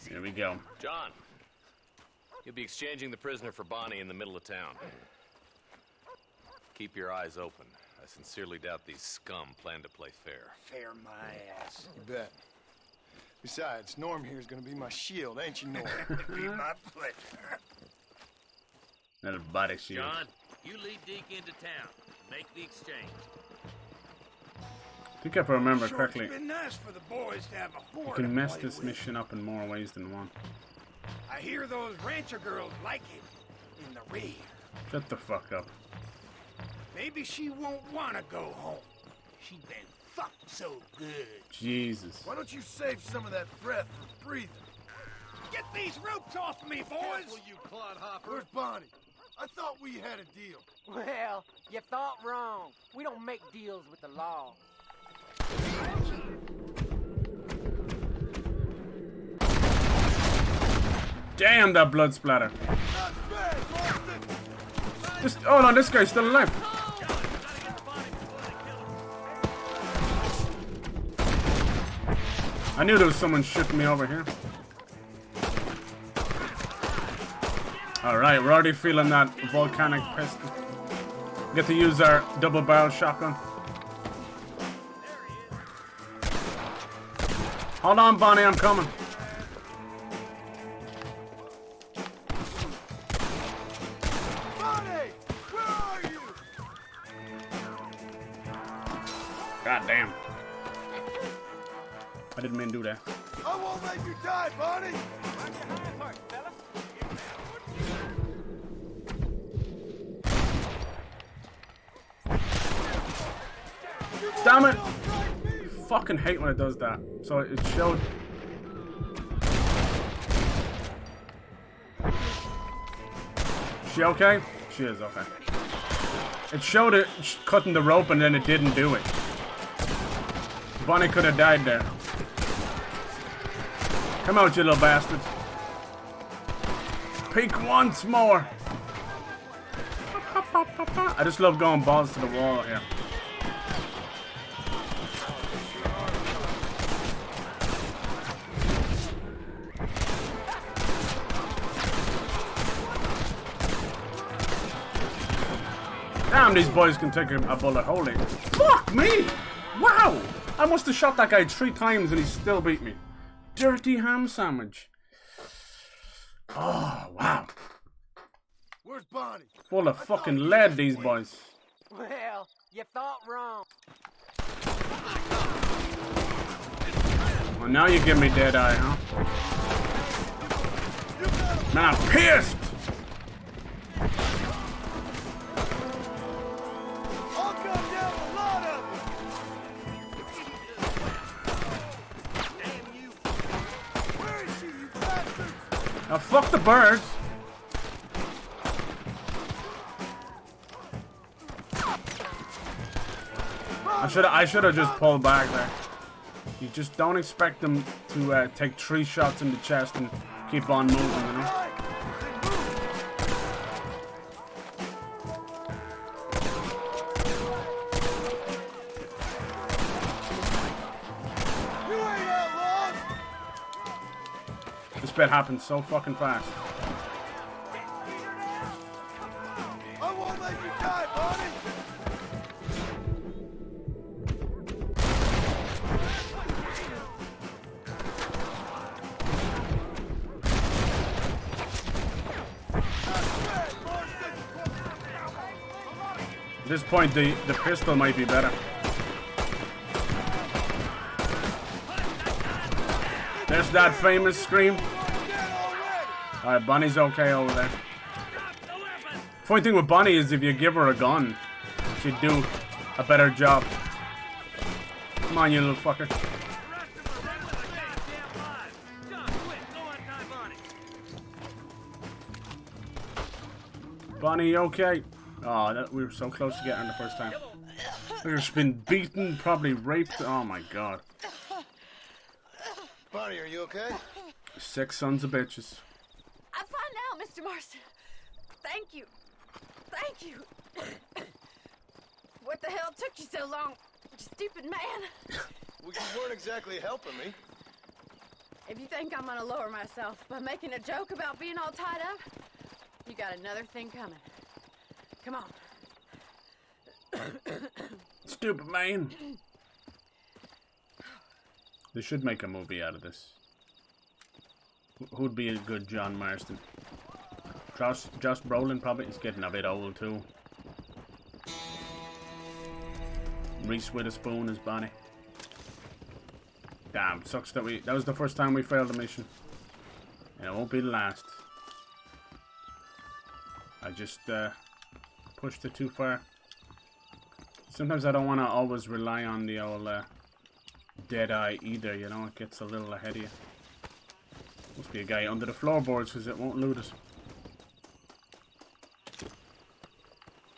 A: Here we go.
H: John, you'll be exchanging the prisoner for Bonnie in the middle of town. Keep your eyes open. I sincerely doubt these scum plan to play fair.
F: Fair my ass.
M: You bet. Besides, Norm here is gonna be my shield, ain't you, Norm?
F: It'd be my pleasure.
A: Little body shield.
B: John, you lead Deke into town. Make the exchange.
A: I think if I remember correctly,
Q: It's been nice for the boys to have a
A: you
Q: whore
A: can
Q: to
A: mess
Q: play
A: this
Q: with.
A: mission up in more ways than one.
Q: I hear those rancher girls like it in the rear.
A: Shut the fuck up.
Q: Maybe she won't want to go home. She's been fucked so good.
A: Jesus.
M: Why don't you save some of that breath for breathing?
Q: Get these ropes off me, boys!
M: Careful, you clodhopper. Where's Bonnie? I thought we had a deal.
N: Well, you thought wrong. We don't make deals with the law.
A: Damn, that blood splatter. Just hold on, this guy's still alive. I knew there was someone shooting me over here. Alright, we're already feeling that volcanic pistol. Get to use our double barrel shotgun. Hold on, Bonnie, I'm coming.
M: Bonnie! Where are you?
A: God damn. I didn't mean to do that.
M: I won't let you die, Bonnie!
A: Damn it! Fucking hate when it does that. So it showed. She okay? She is okay. It showed it cutting the rope and then it didn't do it. Bonnie could have died there. Come out, you little bastards. Peek once more. I just love going balls to the wall here. Damn, these boys can take a bullet. Holy. Fuck me! Wow! I must have shot that guy 3 times and he still beat me. Dirty ham sandwich. Oh, wow.
M: Where's Bonnie?
A: Full of fucking lead, these boys.
N: Well, you thought wrong.
A: Well, now you give me dead eye, huh? Man, I'm pissed!
M: I'll cut down a lot of them! Damn you! Where is she, you bastards?
A: Now fuck the birds. I should have just pulled back there. You just don't expect them to take 3 shots in the chest and keep on moving, you know?
M: You ain't outlaws!
A: This bit happens so fucking fast.
M: I won't let you die, Bonnie!
A: At this point, the pistol might be better. There's that famous scream. Alright, Bonnie's okay over there. Funny thing with Bonnie is if you give her a gun, she'd do a better job. Come on, you little fucker. Bonnie, okay? Oh, we were so close to getting her the first time. We've been beaten, probably raped. Oh my god.
M: Bonnie, are you okay?
A: 6 sons of bitches.
U: I'm fine now, Mr. Marston. Thank you. Thank you. What the hell took you so long, you stupid man?
M: Well, you weren't exactly helping me.
U: If you think I'm gonna lower myself by making a joke about being all tied up, you got another thing coming. Come on.
A: Stupid man. They should make a movie out of this. Who'd be a good John Marston? Josh Brolin probably is getting a bit old too. Reese Witherspoon is Bonnie. Damn, sucks that that was the first time we failed the mission. And it won't be the last. I just pushed it too far. Sometimes I don't want to always rely on the old dead eye either, you know, it gets a little ahead of you. Must be a guy under the floorboards because it won't loot it.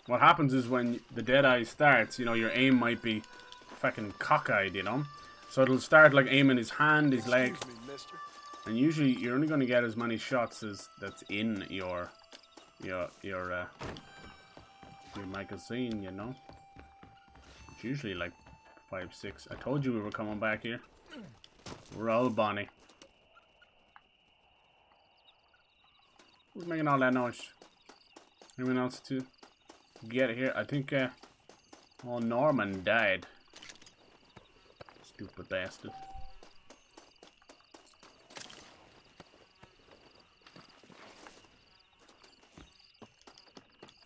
A: What happens is when the dead eye starts, you know, your aim might be fucking cockeyed, you know. So it'll start like aiming his hand, his leg. And usually you're only going to get as many shots as that's in your magazine, you know. It's usually like 5, 6. I told you we were coming back here. Roll, Bonnie. Who's making all that noise? Anyone else to get here? I think oh, Norman died. Stupid bastard.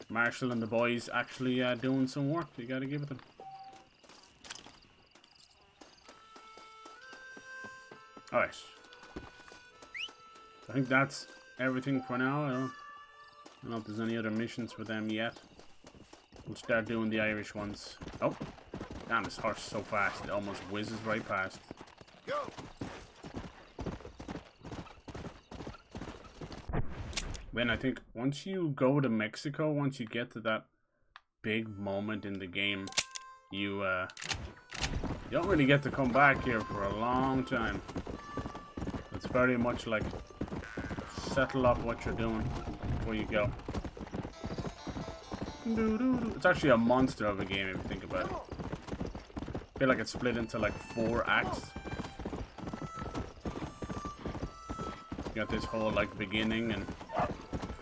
A: Marshall and the boys actually doing some work. You gotta give it them. Alright. I think that's everything for now. I don't know if there's any other missions for them yet. We'll start doing the Irish ones. Oh! Damn, this horse is so fast. It almost whizzes right past.
C: Go!
A: Then I think once you go to Mexico, once you get to that big moment in the game, you don't really get to come back here for a long time. It's very much like settle up what you're doing before you go. It's actually a monster of a game if you think about it. I feel like it's split into like 4 acts. You got this whole like beginning and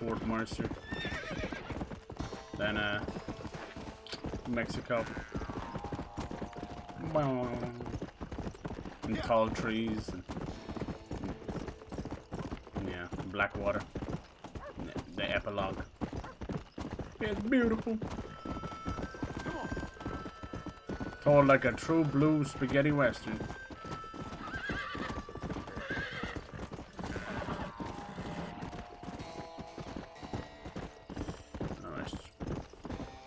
A: Fort Mercer, then Mexico, and tall trees, and yeah, Blackwater, the epilogue. It's beautiful. Told like a true blue spaghetti western.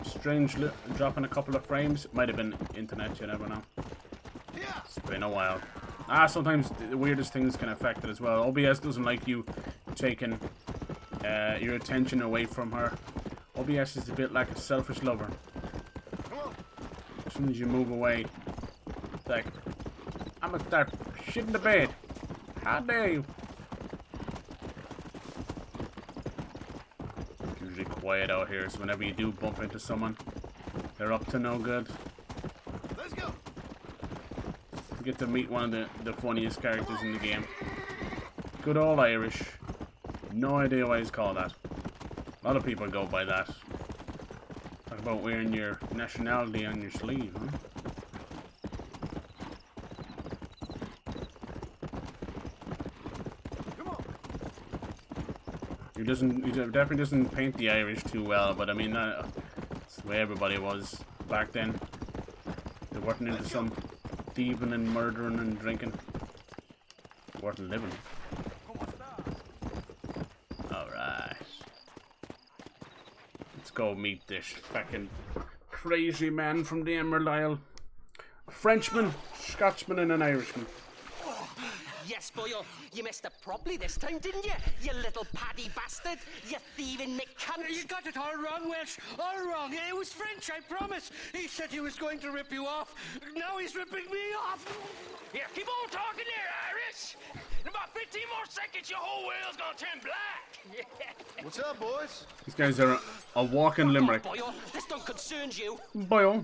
A: Strange dropping a couple of frames. Might have been internet, you never know. It's been a while. Sometimes the weirdest things can affect it as well. OBS doesn't like you taking your attention away from her. OBS is a bit like a selfish lover. As soon as you move away, it's like, I'm gonna start shitting the bed. How dare you? Quiet out here, so whenever you do bump into someone, they're up to no good.
C: Let's go.
A: You get to meet one of the funniest characters in the game. Good old Irish. No idea why he's called that. A lot of people go by that. Talk about wearing your nationality on your sleeve, huh? He definitely doesn't paint the Irish too well, but I mean, that's the way everybody was back then. They weren't into some thieving and murdering and drinking. They weren't living. Alright. Let's go meet this fucking crazy man from the Emerald Isle. A Frenchman, Scotsman, and an Irishman.
N: Yes, boyo, you messed up properly this time, didn't you? You little paddy bastard. You thieving McCunt.
K: You got it all wrong, Welsh. All wrong. It was French, I promise. He said he was going to rip you off. Now he's ripping me off.
B: Here, keep on talking there, Irish. In about 15 more seconds, your whole world's gonna turn black.
M: What's up, boys?
A: These guys are a walking limerick.
N: Boyo, this don't concern you.
A: Boyo.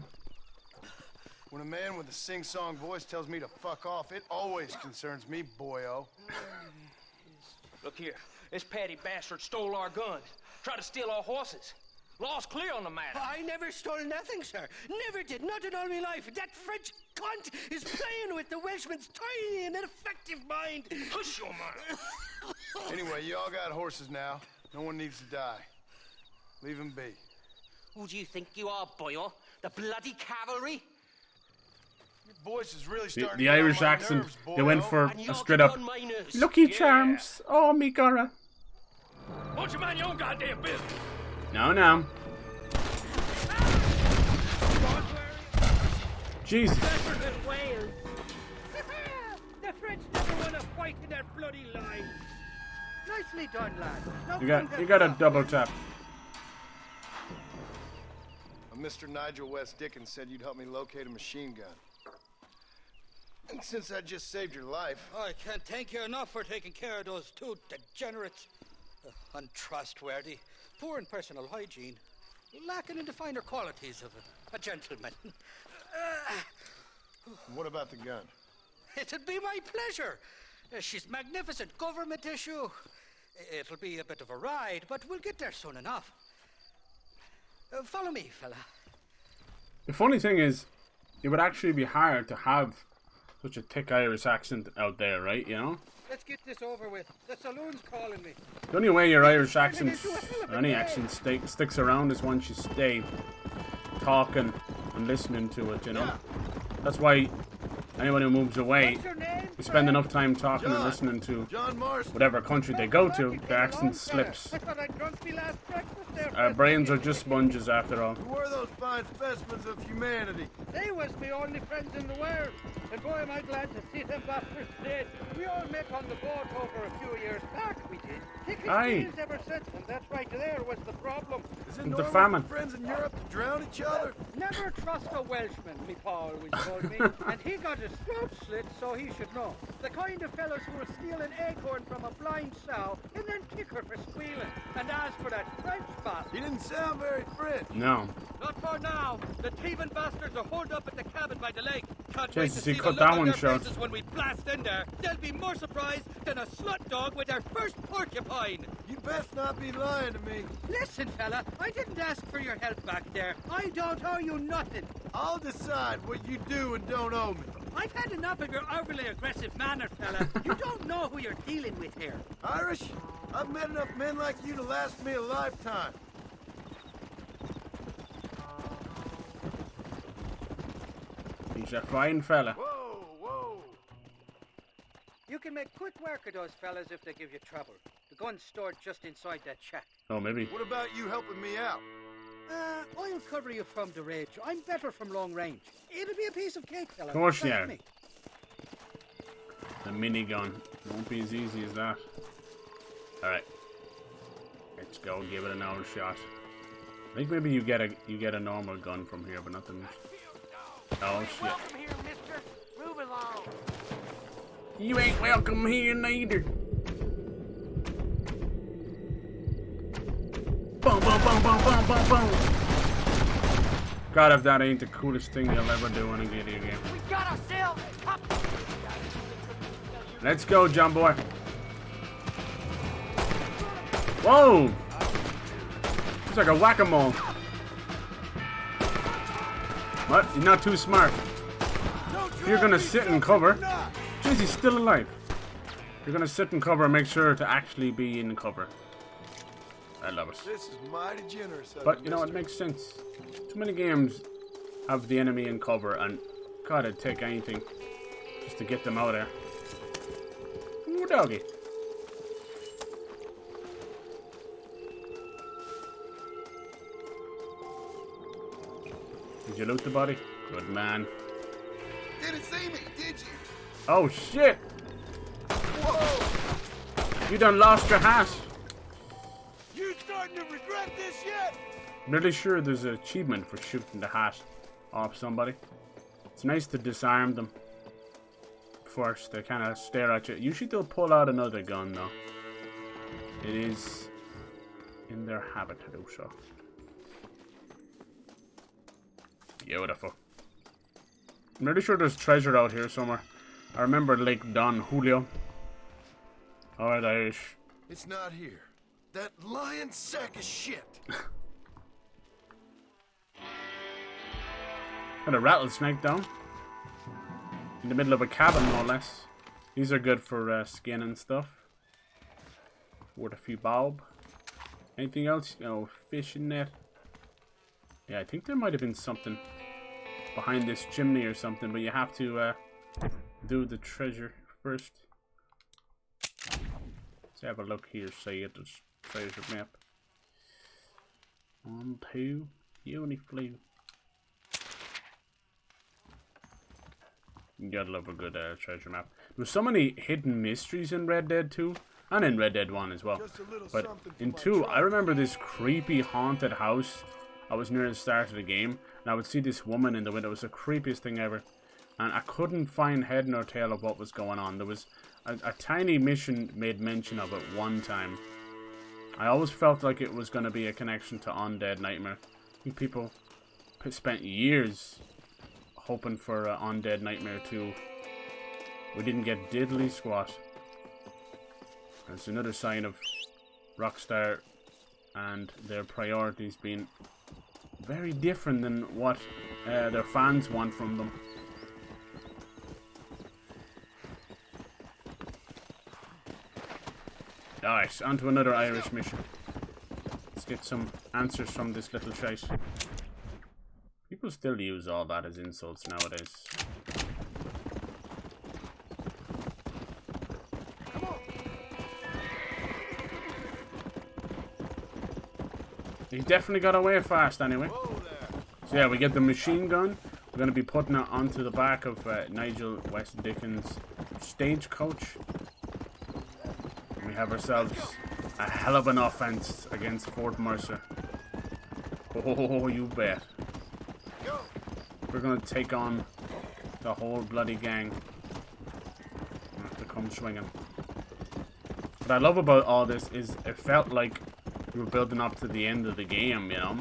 M: When a man with a sing-song voice tells me to fuck off, it always concerns me, boyo.
B: Look here, this patty bastard stole our guns, tried to steal our horses. Law's clear on the matter.
K: I never stole nothing, sir. Never did. Not in all my life. That French cunt is playing with the Welshman's tiny and ineffective mind.
B: Hush your mouth.
M: Anyway, you all got horses now. No one needs to die. Leave him be.
K: Who do you think you are, boyo? The bloody cavalry?
M: Your voice is really starting
A: The
M: to get on
A: Irish
M: my
A: accent,
M: nerves,
A: they went
M: boyo.
A: for
K: And
A: a
K: you're
A: straight up
K: on my nerves.
A: Lucky
K: Yeah.
A: Charms. Oh, me Gora.
B: Won't you mind your own goddamn business?
A: No, no. Jesus.
K: Better than Wales. The French never won a fight in their bloody lives. Nicely done, lad. No
A: You got a double tap.
M: Mr. Nigel West Dickens said you'd help me locate a machine gun. And since I just saved your life...
K: I can't thank you enough for taking care of those two degenerates. Untrustworthy, poor in personal hygiene, lacking in the finer qualities of a gentleman.
M: What about the gun?
K: It'd be my pleasure. She's magnificent, government issue. It'll be a bit of a ride, but we'll get there soon enough. Follow me, fella.
A: The funny thing is, it would actually be hard to have such a thick Irish accent out there, right? You know?
K: Let's get this over with. The saloon's calling me.
A: The only way your Irish accent, or any accent, sticks around is once you stay talking and listening to it, you know? That's why anyone who moves away, they spend enough time talking and listening to
M: John Marston.
A: whatever country they go to, their accent slips.
K: I thought I'd drunk me last breakfast there.
A: Our brains are just sponges after all.
M: Who were those fine specimens of humanity?
K: They was my only friends in the world. And boy, am I glad to see them bastards dead. We all met on the boat over a few years back, we did. Thick as heels ever since, and that's right there was the problem.
M: Is it
A: The
M: normal
A: famine.
M: for friends in Europe to drown each other?
K: Never trust a Welshman, me pa always told me. And he got his throat slit, so he should know. The kind of fellows who will steal an acorn from a blind sow and then kick her for squealing. And as for that French bastard...
M: He didn't sound very French.
A: No.
B: Not for now. The thieving bastards are holed up at the cabin by the lake. Can't wait
A: Jesus,
B: to see
A: he
B: the
A: cut
B: look
A: that
B: on
A: one
B: their
A: short.
B: faces when we blast in there. They'll be more surprised than a slut dog with their first porcupine.
M: You best not be lying to me.
K: Listen, fella, I didn't ask for your help back there. I don't owe you nothing.
M: I'll decide what you do and don't owe me.
K: I've had enough of your overly aggressive manner, fella. You don't know who you're dealing with here.
M: Irish, I've met enough men like you to last me a lifetime.
A: He's a fine fella.
M: Whoa, whoa.
K: You can make quick work of those fellas if they give you trouble. The gun's stored just inside that shack.
A: Oh, maybe.
M: What about you helping me out?
K: I'll cover you from the ridge. I'm better from long range. It'll be a piece of cake, fella.
A: Of course
K: Trust
A: you are.
K: me.
A: The minigun. Won't be as easy as that. Alright. Let's go give it another shot. I think maybe you get a normal gun from here, but not the... Oh shit.
N: Welcome here, mister. Move along.
A: You ain't welcome here neither. Boom, boom, boom, boom, boom, boom, boom. God, if that ain't the coolest thing you'll ever do in a video game.
N: We got ourselves a couple.
A: Let's go, John boy. Whoa! It's like a whack-a-mole. What? He's not too smart. If you're gonna sit and cover. Jeez, he's still alive. You're gonna sit and cover and make sure to actually be in cover. I love it.
M: This is mighty generous of
A: But you know, it makes sense. Too many games have the enemy in cover, and God, I'd take anything just to get them out of there. Ooh, doggy. Did you loot the body? Good man.
M: Didn't see me, did you?
A: Oh shit!
M: Whoa!
A: You done lost your hat.
M: You starting to regret this yet?
A: I'm really sure there's an achievement for shooting the hat off somebody. It's nice to disarm them first. They kind of stare at you. Usually they'll pull out another gun though. It is in their habit to do so. Beautiful. I'm really sure there's treasure out here somewhere. I remember Lake Don Julio. Alright, Irish.
M: It's not here. That lying sack of shit.
A: Got a rattlesnake down. In the middle of a cabin, no less. These are good for skin and stuff. Worth a few bob. Anything else? Oh, fishing net. Yeah, I think there might have been something behind this chimney or something, but you have to do the treasure first. Let's have a look here, see at this treasure map. 1, 2, Uniflew. You gotta love a good treasure map. There's so many hidden mysteries in Red Dead 2, and in Red Dead 1 as well. But in 2, I remember this creepy haunted house. I was near the start of the game, and I would see this woman in the window. It was the creepiest thing ever. And I couldn't find head nor tail of what was going on. There was a tiny mission made mention of it one time. I always felt like it was going to be a connection to Undead Nightmare. I think people spent years hoping for Undead Nightmare 2. We didn't get diddly squat. It's another sign of Rockstar and their priorities being very different than what their fans want from them. Alright, on to another Irish mission. Let's get some answers from this little shite. People still use all that as insults nowadays. He definitely got away fast anyway. So yeah, we get the machine gun. We're going to be putting it onto the back of Nigel West Dickens' stagecoach. We have ourselves a hell of an offense against Fort Mercer. Oh, you bet. We're going to take on the whole bloody gang. We have to come swinging. What I love about all this is it felt like you were building up to the end of the game, you know?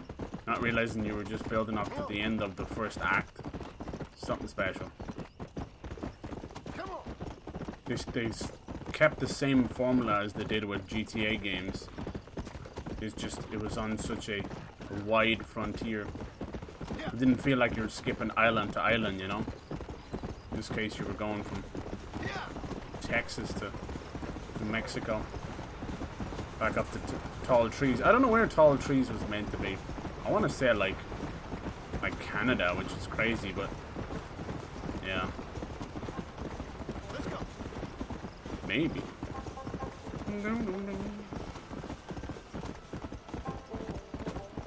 A: Not realizing you were just building up to the end of the first act. Something special. They kept the same formula as they did with GTA games. It was on such a wide frontier. It didn't feel like you were skipping island to island, you know? In this case, you were going from Texas to Mexico. Back up to Tall Trees. I don't know where Tall Trees was meant to be. I want to say like Canada, which is crazy, but yeah. Maybe.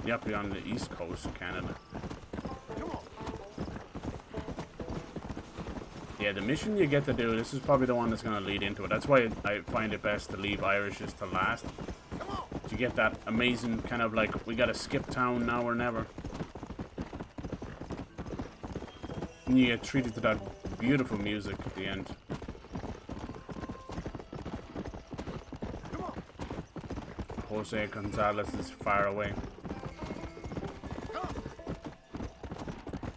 A: Yep, you're on the east coast of Canada. Yeah, the mission you get to do, this is probably the one that's going to lead into it. That's why I find it best to leave Irishes to last. You get that amazing kind of like, we gotta skip town now or never. And you get treated to that beautiful music at the end. Jose Gonzalez is far away.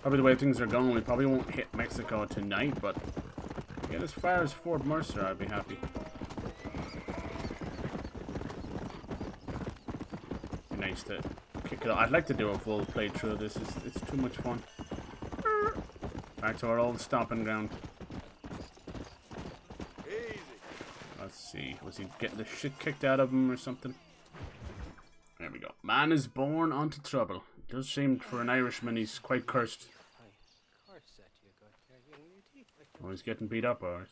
A: Probably the way things are going, we probably won't hit Mexico tonight, but get as far as Fort Mercer, I'd be happy. Nice to kick it off. I'd like to do a full playthrough of this. It's too much fun. Back to our old stomping ground. Easy. Let's see. Was he getting the shit kicked out of him or something? There we go. Man is born onto trouble. It does seem for an Irishman he's quite cursed. Oh, he's getting beat up, alright.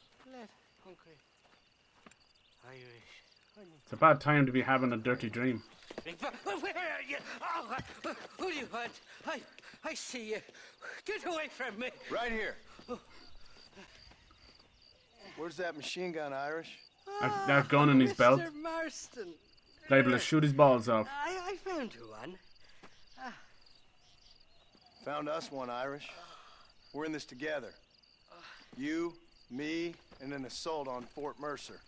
A: It's a bad time to be having a dirty dream.
N: Where are you? Oh, who do you want? I see you. Get away from me.
M: Right here. Where's that machine gun, Irish?
A: That gun in his belt.
N: Mr. Marston.
A: Liable to shoot his balls off.
N: I found you one.
M: Found us one, Irish. We're in this together. You, me, and an assault on Fort Mercer.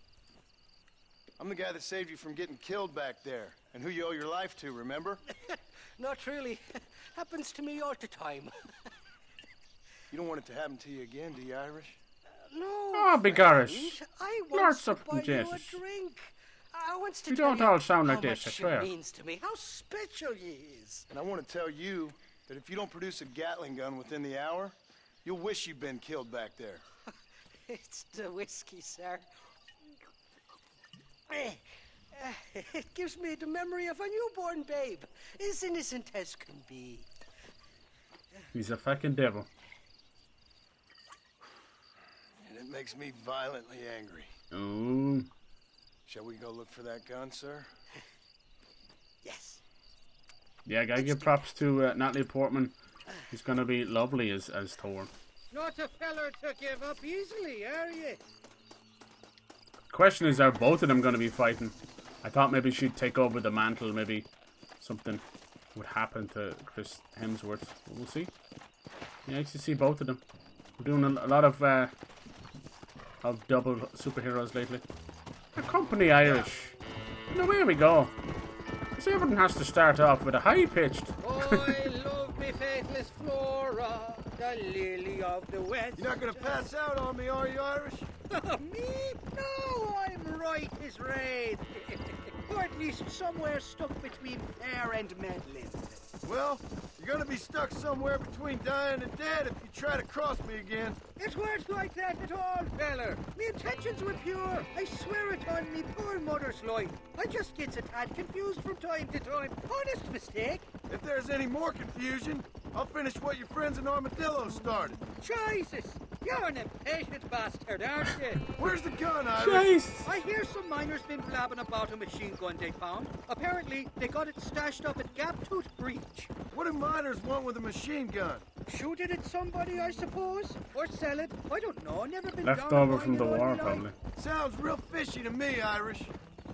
M: I'm the guy that saved you from getting killed back there, and who you owe your life to, remember?
N: Not really. Happens to me all the time.
M: You don't want it to happen to you again, do you, Irish?
N: No.
A: Oh, big Irish.
N: I
A: Lord
N: want to
A: something,
N: buy you
A: Jesus.
N: a drink. I want to
A: You
N: tell
A: don't all sound
N: how
A: like this, I
N: much
A: swear.
N: it means to me, how special he is.
M: And I want to tell you that if you don't produce a Gatling gun within the hour, you'll wish you'd been killed back there.
N: It's the whiskey, sir. It gives me the memory of a newborn babe, as innocent as can be.
A: He's a fucking devil.
M: And it makes me violently angry.
A: Ooh.
M: Shall we go look for that gun, sir?
N: Yes.
A: Yeah, I gotta give props to Natalie Portman. She's gonna be lovely as Thor.
K: Not a feller to give up easily, are you?
A: Question is, are both of them gonna be fighting? I thought maybe she'd take over the mantle, maybe something would happen to Chris Hemsworth. We'll see. Yeah, nice to see both of them. We're doing a lot of double superheroes lately. A company Irish. No, where we go. So everything has to start off with a high-pitched.
K: Oh, I love me faithless Flora, the lily of the west.
M: You're not gonna pass out on me, are you, Irish?
K: Me? No, I'm right as rain. Or at least somewhere stuck between fair and meddling.
M: Well, you're gonna be stuck somewhere between dying and dead if you try to cross me again.
K: It weren't like that at all, feller. Me intentions were pure. I swear it on me poor mother's life. I just gets a tad confused from time to time. Honest mistake.
M: If there's any more confusion, I'll finish what your friends in Armadillo started.
K: Jesus! You're an impatient bastard, aren't you?
M: Where's the gun, Irish?
A: Jeez.
K: I hear some miners been blabbing about a machine gun they found. Apparently, they got it stashed up at Gaptooth Breach.
M: What do miners want with a machine gun?
K: Shoot it at somebody, I suppose? Or sell it? I don't know. Never been
A: Left
K: down
A: over from the
K: mining all
A: war,
K: my life.
A: probably.
M: Sounds real fishy to me, Irish.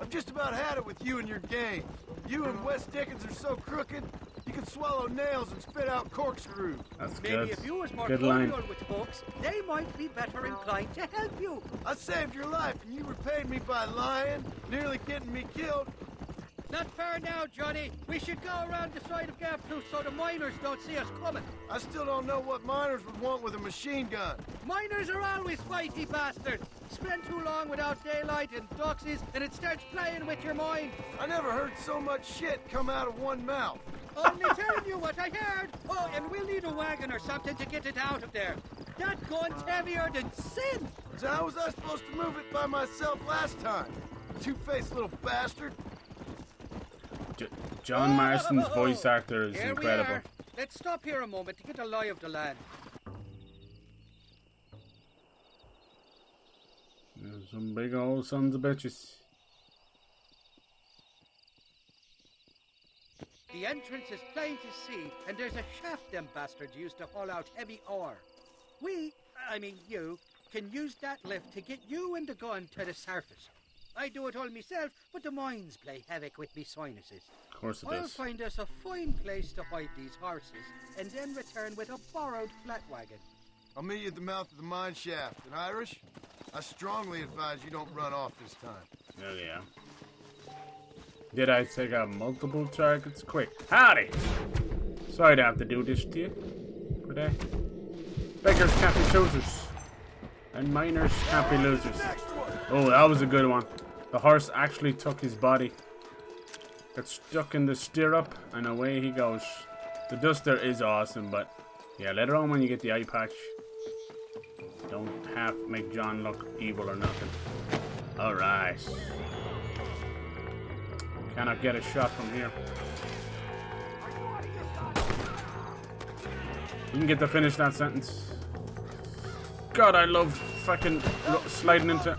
M: I've just about had it with you and your game. You and Wes Dickens are so crooked, you can swallow nails and spit out corkscrews.
A: That's
K: Maybe
A: good.
K: if you was more
A: Good line.
K: cordial with folks, they might be better inclined to help you.
M: I saved your life and you repaid me by lying, nearly getting me killed.
K: Not fair now, Johnny. We should go around the side of Gaptooth so the miners don't see us coming.
M: I still don't know what miners would want with a machine gun.
K: Miners are always fighty bastards. Spend too long without daylight and doxies, and it starts playing with your mind.
M: I never heard so much shit come out of one mouth.
K: Only telling you what I heard. Oh, and we'll need a wagon or something to get it out of there. That gun's heavier than sin.
M: So how was I supposed to move it by myself last time? Two-faced little bastard.
A: John Marston's voice actor is
K: Here
A: incredible.
K: we are. Let's stop here a moment to get a lie of the land.
A: There's some big old sons of bitches.
K: The entrance is plain to see, and there's a shaft them bastards used to haul out heavy ore. You, can use that lift to get you and the gun to the surface. I do it all myself, but the mines play havoc with me sinuses.
A: Of course it
K: I'll
A: does.
K: find us a fine place to hide these horses, and then return with a borrowed flat wagon.
M: I'll meet you at the mouth of the mine shaft. And Irish, I strongly advise you don't run off this time.
A: Oh yeah. Did I take out multiple targets? Quick. Howdy! Sorry to have to do this to you. But beggars can't be choosers. And miners can't be losers. Oh, that was a good one. The horse actually took his body. Got stuck in the stirrup and away he goes. The duster is awesome, but yeah, later on when you get the eye patch, don't make John look evil or nothing. Alright. Cannot get a shot from here. You can get to finish that sentence. God, I love fucking sliding into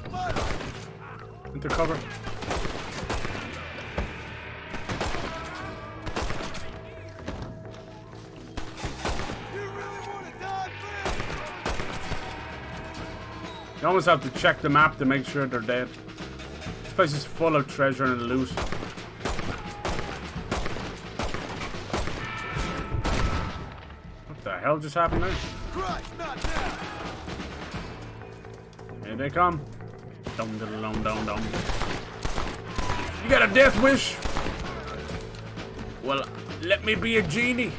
A: cover. You almost have to check the map to make sure they're dead. This place is full of treasure and loot. What the hell just happened there? Here they come. Dum dum dum dum dum. You got a death wish? Well, let me be a genie.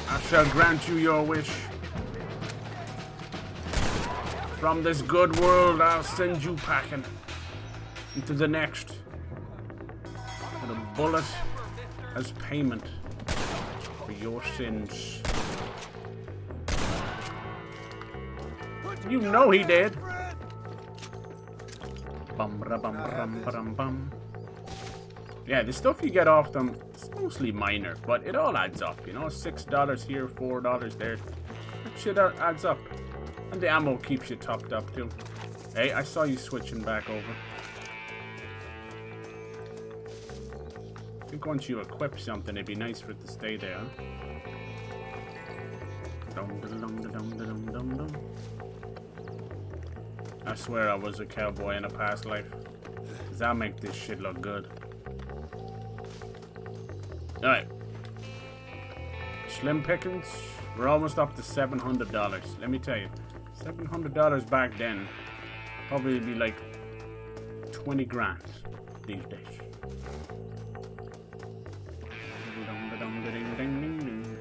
A: I shall grant you your wish. From this good world, I'll send you packing into the next. With a bullet as payment for your sins. You know he did. Bum bum bum bum bum. Yeah, the stuff you get off them is mostly minor, but it all adds up, you know, $6 here, $4 there. That shit adds up. And the ammo keeps you topped up too. Hey, I saw you switching back over. I think once you equip something, it'd be nice for it to stay there, huh? I swear I was a cowboy in a past life. Does that make this shit look good? Alright. Slim pickings. We're almost up to $700. Let me tell you. $700 back then. Probably be like 20 grand these days.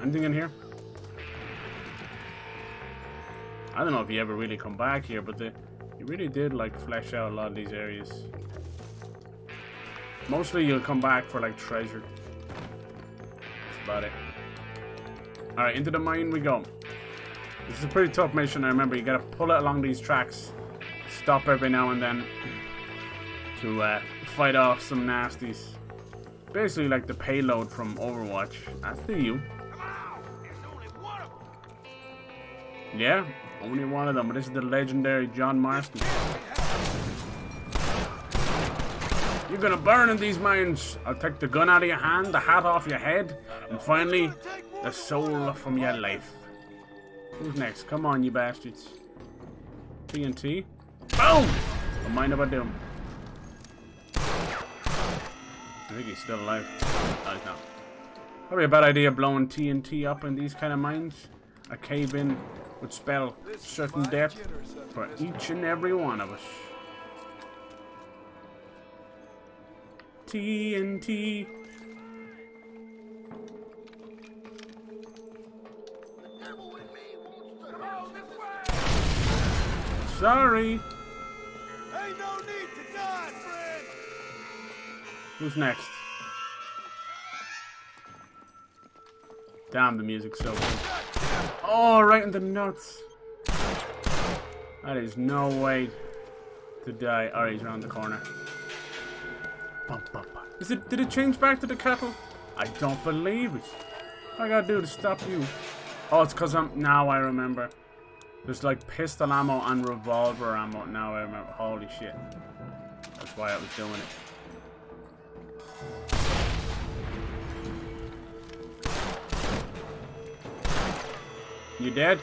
A: Anything in here? I don't know if you ever really come back here, but you really did like flesh out a lot of these areas. Mostly you'll come back for like treasure. That's about it. Alright, into the mine we go. This is a pretty tough mission, I remember. You gotta pull it along these tracks. Stop every now and then to fight off some nasties. Basically like the payload from Overwatch. That's the you. Yeah, only one of them, but this is the legendary John Marston. You're gonna burn in these mines. I'll take the gun out of your hand, the hat off your head, and finally, the soul from your life. Who's next? Come on, you bastards. TNT. Boom! A mind of a doom. I think he's still alive. No, he's not. Probably a bad idea blowing TNT up in these kind of mines. A cave-in would spell certain death for each and every one of us. TNT. Sorry.
Q: Ain't no need to die, friend.
A: Who's next? Damn, the music's so good. Oh, right in the nuts. That is no way to die. Alright, he's around the corner. Did it change back to the kettle? I don't believe it. What I gotta do to stop you? Oh, it's because now I remember. There's like pistol ammo and revolver ammo. Now I remember. Holy shit. That's why I was doing it. You dead?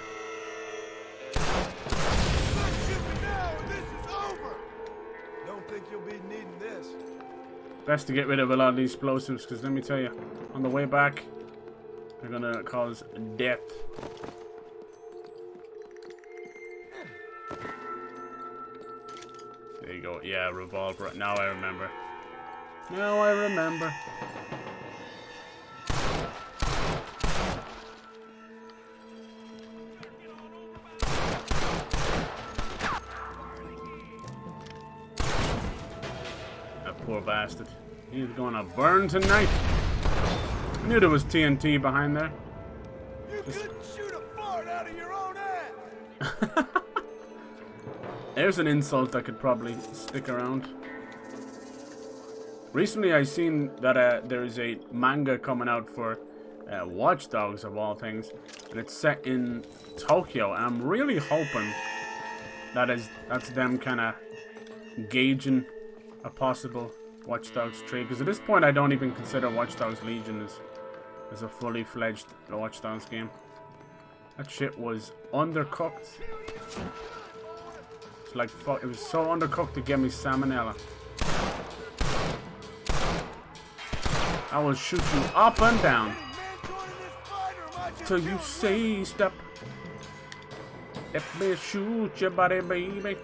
Q: Don't think you'll be needing this.
A: Best to get rid of a lot of these explosives, because let me tell you, on the way back, they're gonna cause death. There you go. Yeah, revolver. Now I remember. Now I remember. Poor bastard. He's gonna burn tonight. I knew there was TNT behind there.
Q: You couldn't shoot a fart out of your own ass.
A: There's an insult that could probably stick around. Recently I seen that there is a manga coming out for Watch Dogs of all things, and it's set in Tokyo, and I'm really hoping that's them kind of gauging a possible Watch Dogs 3, because at this point I don't even consider Watch Dogs Legion as a fully fledged Watch Dogs game. That shit was undercooked. It's like fuck, it was so undercooked to get me salmonella. I will shoot you up and down till you say stop. Let me shoot your body, baby.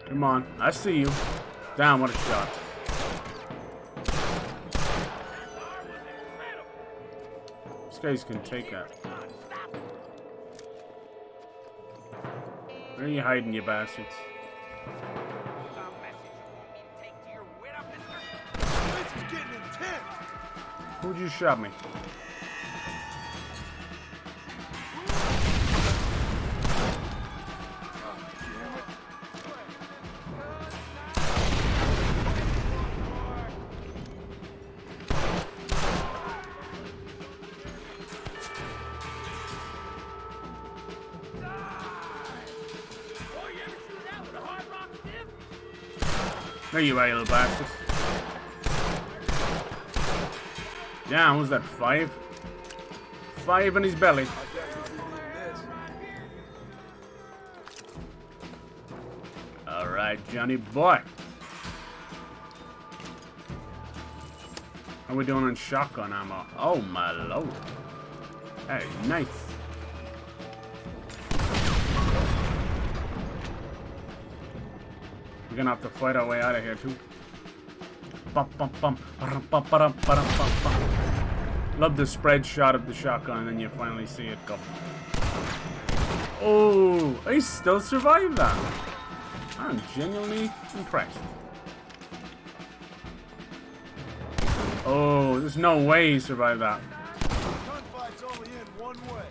A: Come on, I see you. Damn, what a shot. These guys can take that. Where are you hiding, you bastards?
Q: This is getting intense.
A: Who'd you shot me? There you are, you little bastard. Yeah, what was that? 5? 5 in his belly. Alright, Johnny boy. How are we doing on shotgun ammo? Oh my lord. Hey, nice. We're gonna have to fight our way out of here too. Bum, bum, bum, ba-dum, bum, ba-dum, ba-dum, bum, bum. Love the spread shot of the shotgun and then you finally see it go. Oh, I still survived that. I'm genuinely impressed. Oh, there's no way he survived that.
M: Gunfight's only in one way.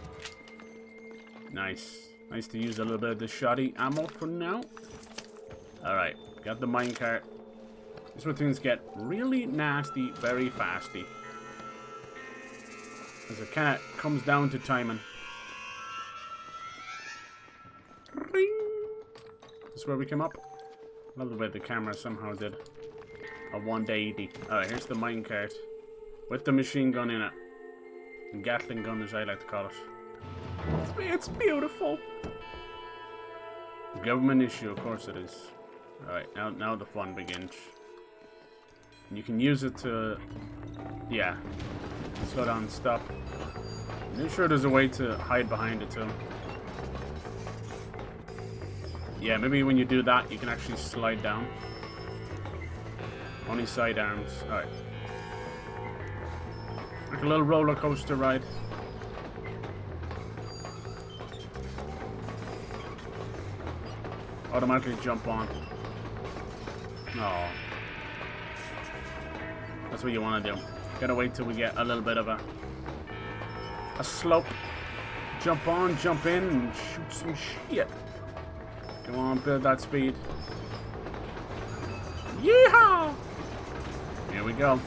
A: Nice. Nice to use a little bit of the shoddy ammo for now. Alright, got the minecart. This is where things get really nasty very fasty. As it kind of comes down to timing. Ring. This is where we came up. Love the way the camera somehow did a 180. Alright, here's the minecart. With the machine gun in it. And Gatling gun, as I like to call it. It's beautiful. Government issue, of course it is. Alright, now the fun begins. And you can use it to... yeah. Slow down and stop. I'm sure there's a way to hide behind it too. Yeah, maybe when you do that, you can actually slide down. Only sidearms. Alright. Like a little roller coaster ride. Automatically jump on. Oh. That's what you want to do. Gotta wait till we get a little bit of a slope. Jump on, jump in, and shoot some shit. Come on, build that speed. Yeehaw! Here we go.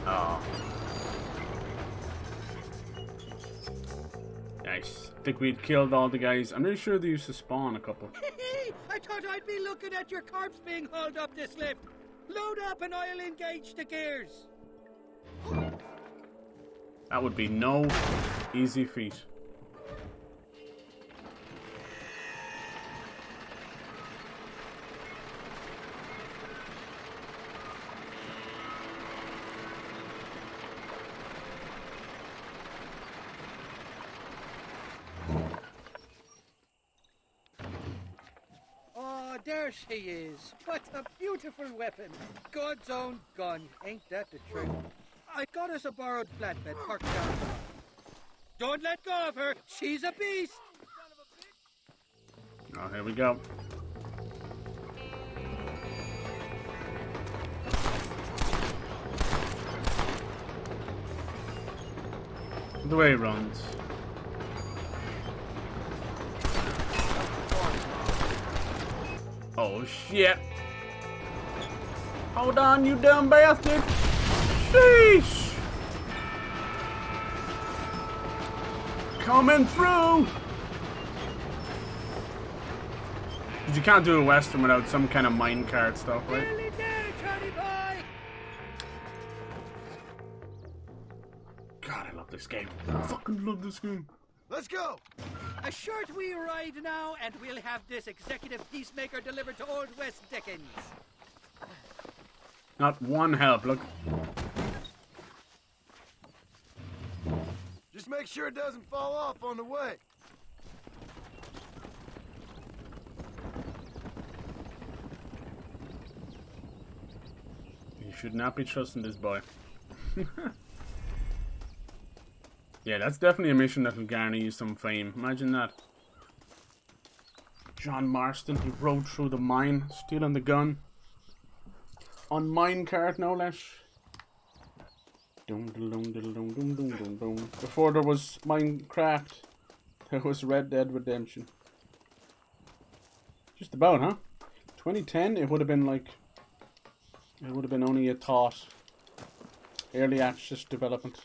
A: Oh. Nice. I think we'd killed all the guys. I'm really sure they used to spawn a couple.
K: I thought I'd be looking at your corpse being hauled up this lift. Load up and I'll engage the gears.
A: That would be no easy feat.
K: Oh, there she is. What a beautiful weapon. God's own gun. Ain't that the truth? I got us a borrowed flatbed parked down. Don't let go of her. She's a beast.
A: Oh, here we go. The way it runs. Oh shit. Hold on, you dumb bastard. Sheesh. Coming through. You can't do a western without some kind of minecart stuff, right? God, I love this game. I fucking love this game.
M: Let's go!
K: A short wee ride now, and we'll have this executive peacemaker delivered to Old West Dickens.
A: Not one help, look.
M: Just make sure it doesn't fall off on the way.
A: You should not be trusting this boy. Yeah, that's definitely a mission that will garner you some fame. Imagine that. John Marston, he rode through the mine, stealing the gun. On minecart, no less. Before there was Minecraft, there was Red Dead Redemption. Just about, huh? 2010, it would have been like... it would have been only a thought. Early access development.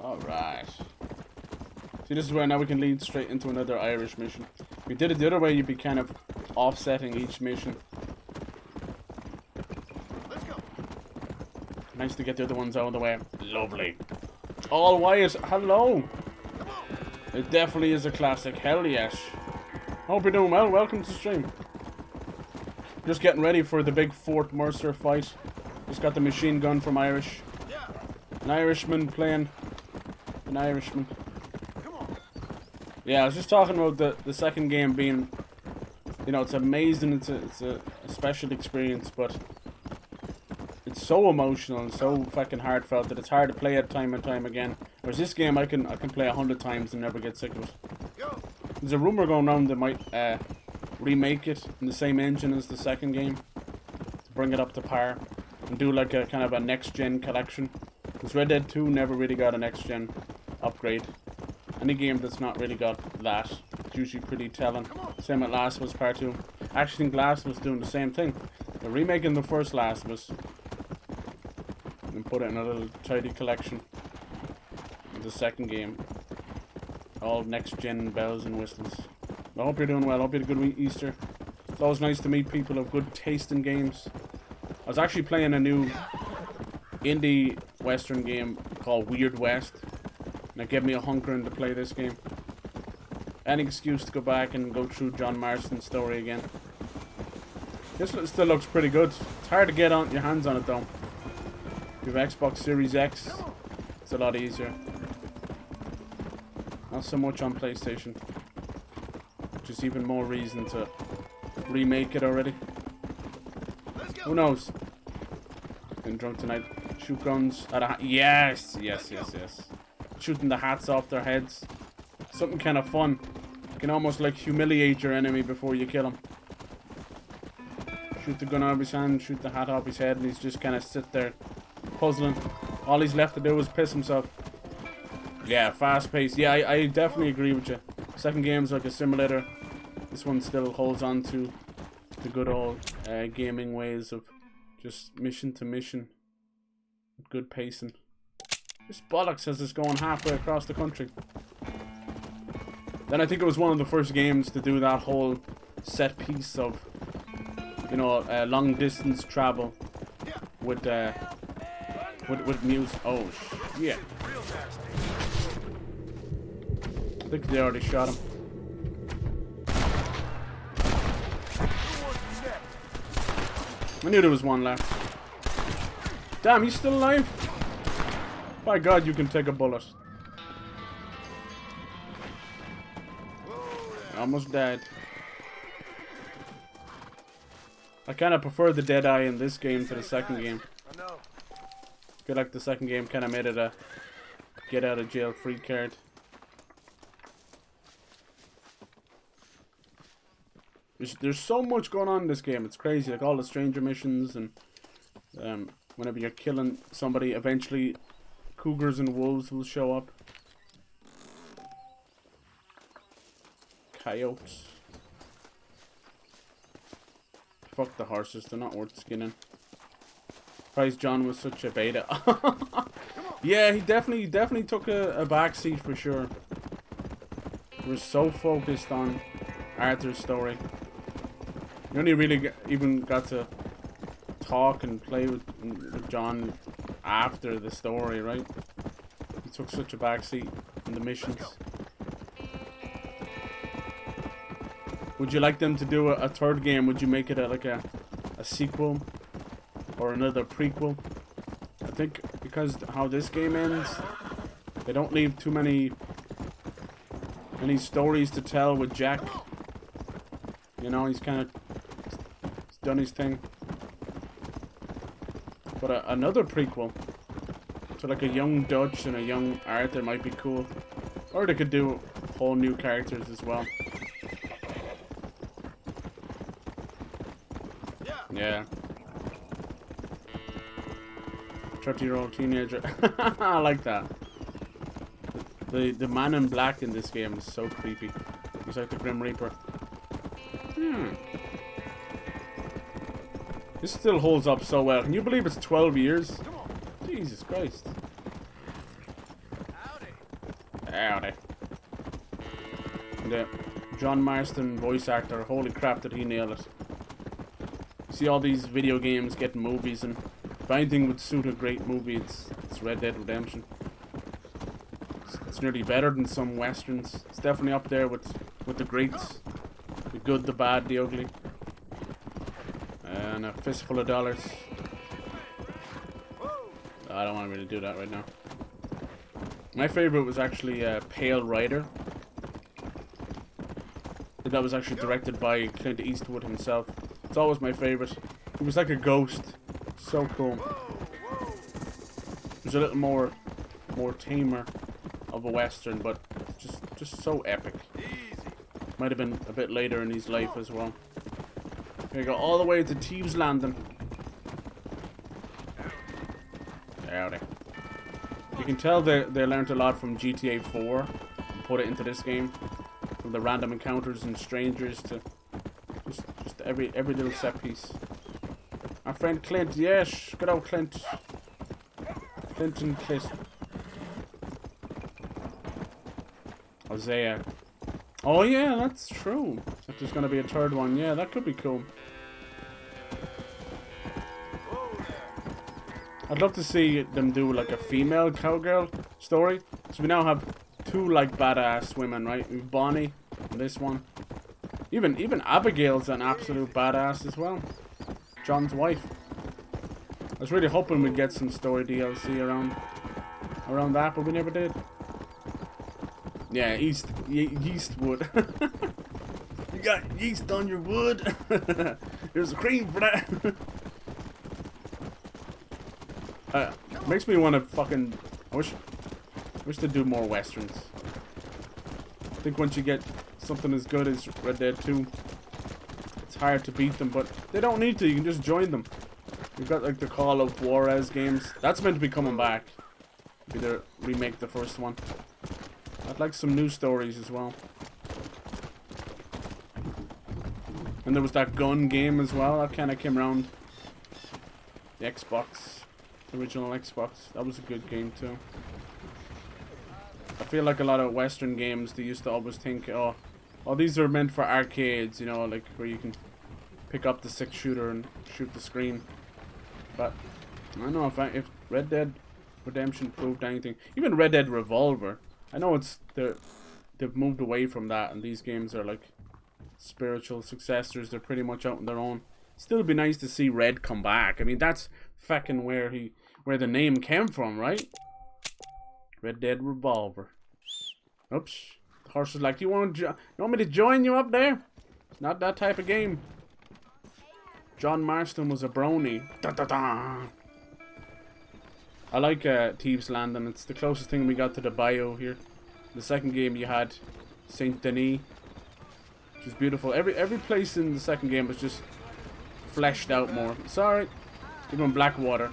A: Alright. See, this is where now we can lead straight into another Irish mission. If we did it the other way, you'd be kind of offsetting each mission.
M: Let's go.
A: Nice to get the other ones out of the way. Lovely. All Wyatt, hello. It definitely is a classic. Hell yes. Hope you're doing well. Welcome to the stream. Just getting ready for the big Fort Mercer fight. Just got the machine gun from Irish. An Irishman playing an Irishman. Yeah, I was just talking about the second game being, you know, it's amazing. It's a special experience, but it's so emotional and so fucking heartfelt that it's hard to play it time and time again. Whereas this game, I can play 100 times and never get sick of it. There's a rumor going around they might remake it in the same engine as the second game to bring it up to par and do like a kind of a next gen collection. Because Red Dead 2 never really got a next gen upgrade. Any game that's not really got that, it's usually pretty telling. Same with Last of Us Part 2. I actually think Last of Us doing the same thing. They're remaking the first Last of Us and put it in a little tidy collection. The second game. All next gen bells and whistles. I hope you're doing well. I hope you had a good Easter. It's always nice to meet people of good taste in games. I was actually playing a new indie western game called Weird West. And it gave me a hunkering to play this game. Any excuse to go back and go through John Marston's story again. This still looks pretty good. It's hard to get your hands on it though. If you have Xbox Series X, it's a lot easier. Not so much on PlayStation. Which is even more reason to remake it already. Who knows? Getting drunk tonight. Shoot guns at a yes. Shooting the hats off their heads. Something kind of fun. You can almost like humiliate your enemy before you kill him. Shoot the gun out of his hand, shoot the hat off his head, and he's just kind of sit there puzzling. All he's left to do is piss himself. Yeah, fast paced. Yeah, I definitely agree with you. Second game's like a simulator. This one still holds on to the good old gaming ways of just mission to mission. Good pacing. This bollocks has us going halfway across the country. Then I think it was one of the first games to do that whole set piece of, you know, long distance travel with music. Oh shit! I think they already shot him. I knew there was one left. Damn, he's still alive? By God, you can take a bullet. Almost dead. I kind of prefer the dead eye in this game to the second game. I feel like the second game kind of made it a get out of jail free card. There's so much going on in this game. It's crazy. Like all the stranger missions and whenever you're killing somebody, eventually cougars and wolves will show up. Coyotes. Fuck the horses. They're not worth skinning. Surprised John was such a beta. Yeah, he definitely took a backseat for sure. We're so focused on Arthur's story. You only really even got to talk and play with John after the story, right? He took such a backseat in the missions. Would you like them to do a third game? Would you make it like a sequel or another prequel? I think because how this game ends, they don't leave too many stories to tell with Jack. You know, he's kind of done his thing. But another prequel to like a young Dutch and a young Arthur might be cool. Or they could do whole new characters as well. Yeah. 30-year-old teenager. I like that. The man in black in this game is so creepy. He's like the Grim Reaper. This still holds up so well. Can you believe it's 12 years? Jesus Christ.
B: Howdy.
A: Howdy. The John Marston voice actor, holy crap did he nail it. See all these video games getting movies, and if anything would suit a great movie, it's Red Dead Redemption. It's nearly better than some westerns. It's definitely up there with the greats. The good, the bad, the ugly. And a fistful of dollars. I don't want to really do that right now. My favorite was actually Pale Rider. That was actually directed by Clint Eastwood himself. It's always my favorite. He was like a ghost. So cool. It was a little more tamer of a western, but just so epic. Might have been a bit later in his life as well. Here you go, all the way to Thieves Landing. Howdy. You can tell they learned a lot from GTA 4 and put it into this game. From the random encounters and strangers to just every little set piece. Our friend Clint, yes, good old Clint. Clint and Clint. Hosea. Oh yeah, that's true. If there's gonna be a third one, yeah, that could be cool. I'd love to see them do like a female cowgirl story. So we now have two like badass women, right? We've Bonnie and this one. Even Abigail's an absolute badass as well. John's wife. I was really hoping we'd get some story DLC around that, but we never did. Yeah, Yeastwood. You got yeast on your wood. There's a cream for that. Makes me want to fucking. I wish they'd do more westerns. I think once you get something as good as Red Dead 2, it's hard to beat them, but they don't need to. You can just join them. You've got like the Call of Juarez games. That's meant to be coming back. Either remake the first one. I'd like some new stories as well. And there was that gun game as well. That kind of came around. The Xbox. The original Xbox. That was a good game too. I feel like a lot of Western games, they used to always think, oh, these are meant for arcades, you know, like where you can pick up the 6-shooter and shoot the screen. But I don't know if Red Dead Redemption proved anything. Even Red Dead Revolver. I know they've moved away from that, and these games are like spiritual successors. They're pretty much out on their own. Still be nice to see Red come back. I mean, that's fucking where the name came from, right? Red Dead Revolver. Oops. The horse is like, you want me to join you up there? It's not that type of game. John Marston was a brony. Da, da, da. I like Thieves Landing. It's the closest thing we got to the bio here. The second game you had Saint Denis, which is beautiful. Every place in the second game was just fleshed out more. Sorry, even Blackwater.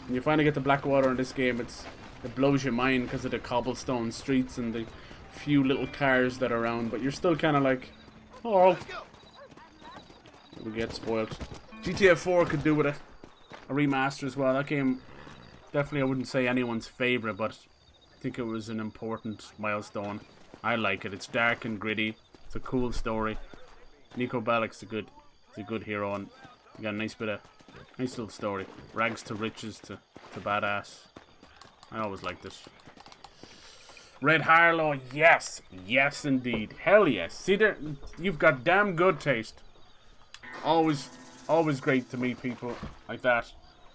A: When you finally get to Blackwater in this game, it blows your mind because of the cobblestone streets and the few little cars that are around. But you're still kind of like, oh, we get spoiled. GTA 4 could do with a remaster as well. That game. Definitely, I wouldn't say anyone's favorite, but I think it was an important milestone. I like it. It's dark and gritty. It's a cool story. Nico Bellic's a good hero, and you got a nice little story. Rags to riches to badass. I always liked this. Red Harlow, yes, yes indeed, hell yes. See there, you've got damn good taste. Always great to meet people like that.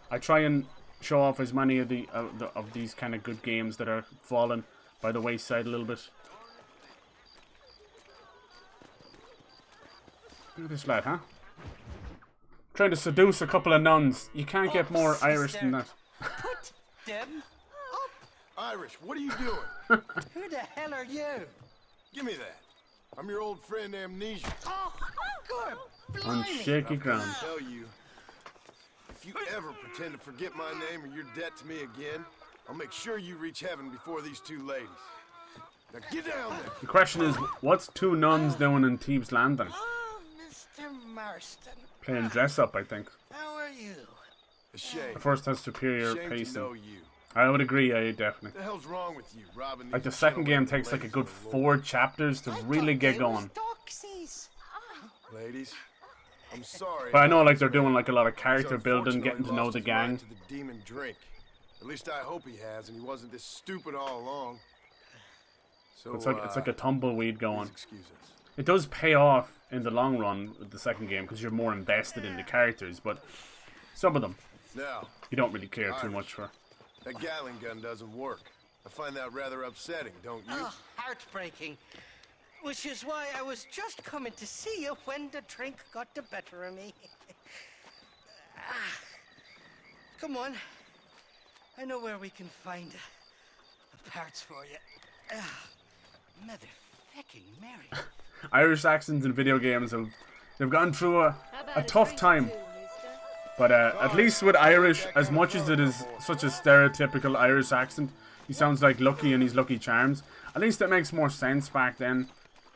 A: I try and show off as many of these kind of good games that are fallen by the wayside a little bit. Look at this lad, huh? Trying to seduce a couple of nuns. You can't get more Irish than that.
N: Put them up.
M: Irish, what are you doing?
N: Who the hell are you?
M: Give me that. I'm your old friend Amnesia.
N: Oh, good.
A: On shaky ground.
M: I tell you, if you ever pretend to forget my name or your debt to me again, I'll make sure you reach heaven before these two ladies. Now get down there.
A: The question is, what's two nuns doing in Thieves Landing?
N: Oh, Mr. Marston.
A: Playing dress up, I think.
N: How are you?
M: A shame.
A: The first has superior
M: Shame
A: pacing.
M: to know you.
A: I would agree, yeah, definitely.
M: What the hell's wrong with you, robbing
A: Like, the
M: these
A: second game
M: gentlemen
A: takes like a
M: ladies
A: good
M: of the
A: 4 chapters to really get going.
M: Ladies, I'm sorry.
A: But I know, like, they're doing like a lot of
M: He's
A: character building,
M: unfortunately
A: getting to know
M: lost
A: the
M: his
A: gang.
M: right to the demon drink. At least I hope he has, and he wasn't this stupid all along. So
A: It's like a tumbleweed going.
M: excuse us.
A: It does pay off in the long run with the second game because you're more invested in the characters, but some of them
M: Now,
A: you don't really care too much for.
M: that Gatling gun doesn't work. I find that rather upsetting, don't you?
N: Oh, heartbreaking. Which is why I was just coming to see you when the drink got the better of me. Come on. I know where we can find the parts for you. Motherfucking Mary.
A: Irish accents in video games they've gone through a tough time. But at least with Irish, as much as it is such a stereotypical Irish accent, he sounds like Lucky in his Lucky Charms. At least it makes more sense back then.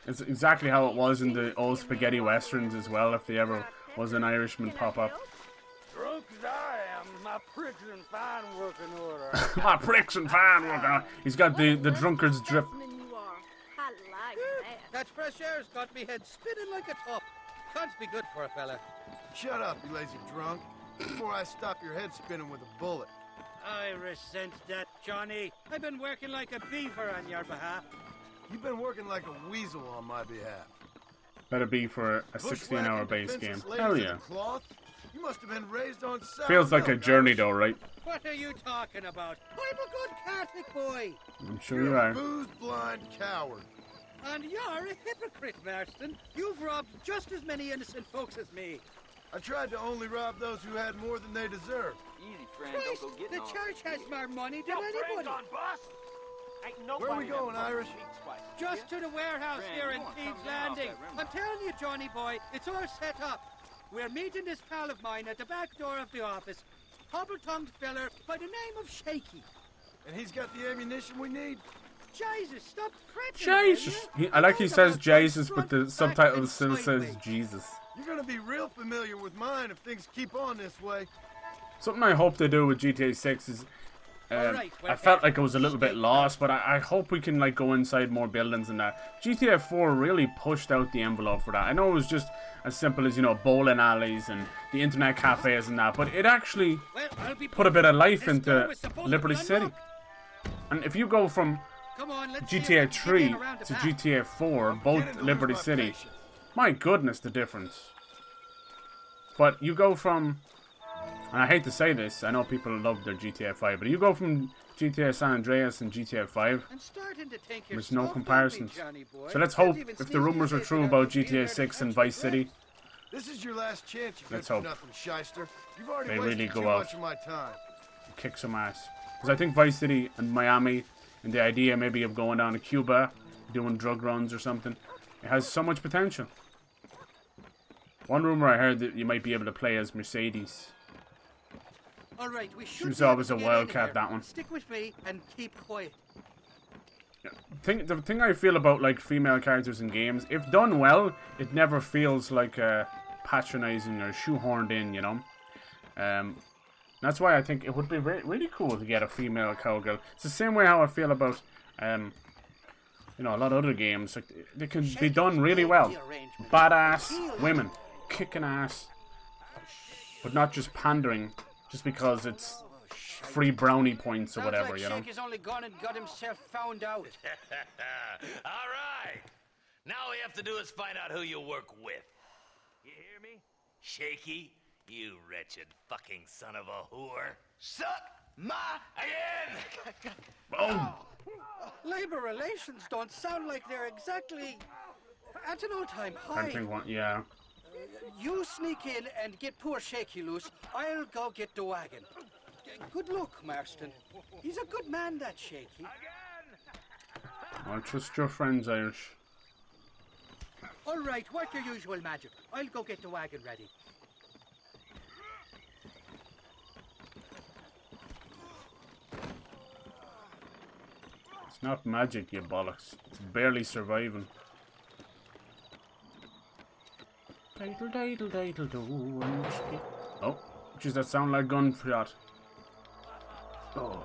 A: It's exactly how it was in the old spaghetti westerns as well, if there ever was an Irishman pop up.
K: Drunk as I am, my pricks in fine working order.
A: My pricks in fine working order. He's got the drunkard's drip.
K: That fresh air's got me head spinning like a top. Can't be good for a fella.
M: Shut up, you lazy drunk, before I stop your head spinning with a bullet.
K: I resent that, Johnny. I've been working like a beaver on your behalf.
M: You've been working like a weasel on my behalf.
A: Better be for a 16-hour base game. Hell yeah.
M: You must have been raised on sour
A: Feels like a
M: milk,
A: journey
M: Irish.
A: though, right?
K: What are you talking about? I'm a good Catholic boy.
A: I'm sure you are.
M: You're a booze-blind coward.
K: And you're a hypocrite, Marston. You've robbed just as many innocent folks as me.
M: I tried to only rob those who had more than they deserved.
K: Easy, friend. Christ, don't go getting the church has more money than anybody.
V: On, boss. Ain't nobody
M: Where are we going, Irish?
K: Just to the warehouse here in Thieves Landing. I'm telling you, Johnny boy, it's all set up. We're meeting this pal of mine at the back door of the office. Hobble-tongued feller by the name of Shaky.
M: And he's got the ammunition we need?
K: Jesus, stop fretting.
A: Jesus. I like he says Jesus, but the subtitle still says Jesus.
M: You're gonna be real familiar with mine if things keep on this way.
A: Something I hope they do with GTA 6 is I felt like it was a little bit lost, but I hope we can like go inside more buildings and that. GTA 4 really pushed out the envelope for that. I know it was just as simple as, you know, bowling alleys and the internet cafes and that, but it actually put a bit of life into Liberty City. And if you go from GTA 3 to GTA 4, both Liberty City, my goodness, the difference. But you go from, and I hate to say this, I know people love their GTA 5, but you go from GTA San Andreas and GTA 5, there's no comparisons. So let's hope, if the rumors are true about GTA 6 and Vice City,
M: this is your last chance, you
A: let's
M: good
A: hope
M: for nothing shyster. You've already
A: they
M: wasted
A: really
M: too
A: go out
M: much of my time.
A: and kick some ass. Because I think Vice City and Miami, and the idea maybe of going down to Cuba, doing drug runs or something, it has so much potential. One rumor I heard that you might be able to play as Mercedes.
K: All right, we
A: She was always a wildcat, that one.
K: Stick with me and keep quiet.
A: The thing I feel about like female characters in games, if done well, it never feels like patronizing or shoehorned in, you know. That's why I think it would be really cool to get a female cowgirl. It's the same way how I feel about, you know, a lot of other games. Like, they can be done really well. Badass women, kicking ass, but not just pandering, just because it's free brownie points or whatever, you know.
K: Shaky's only gone and got himself found out.
B: All right. Now all we have to do is find out who you work with. You hear me? Shaky, you wretched fucking son of a whore. Suck my again!
A: Boom!
K: Labor relations don't sound like they're exactly at an all-time high.
A: I think one, yeah.
K: You sneak in and get poor Shaky loose. I'll go get the wagon. Good luck, Marston. He's a good man, that Shaky.
A: I'll trust your friends, Irish.
K: All right, work your usual magic. I'll go get the wagon ready.
A: It's not magic, you bollocks. It's barely surviving. Oh, does that sound like gunshot? Oh.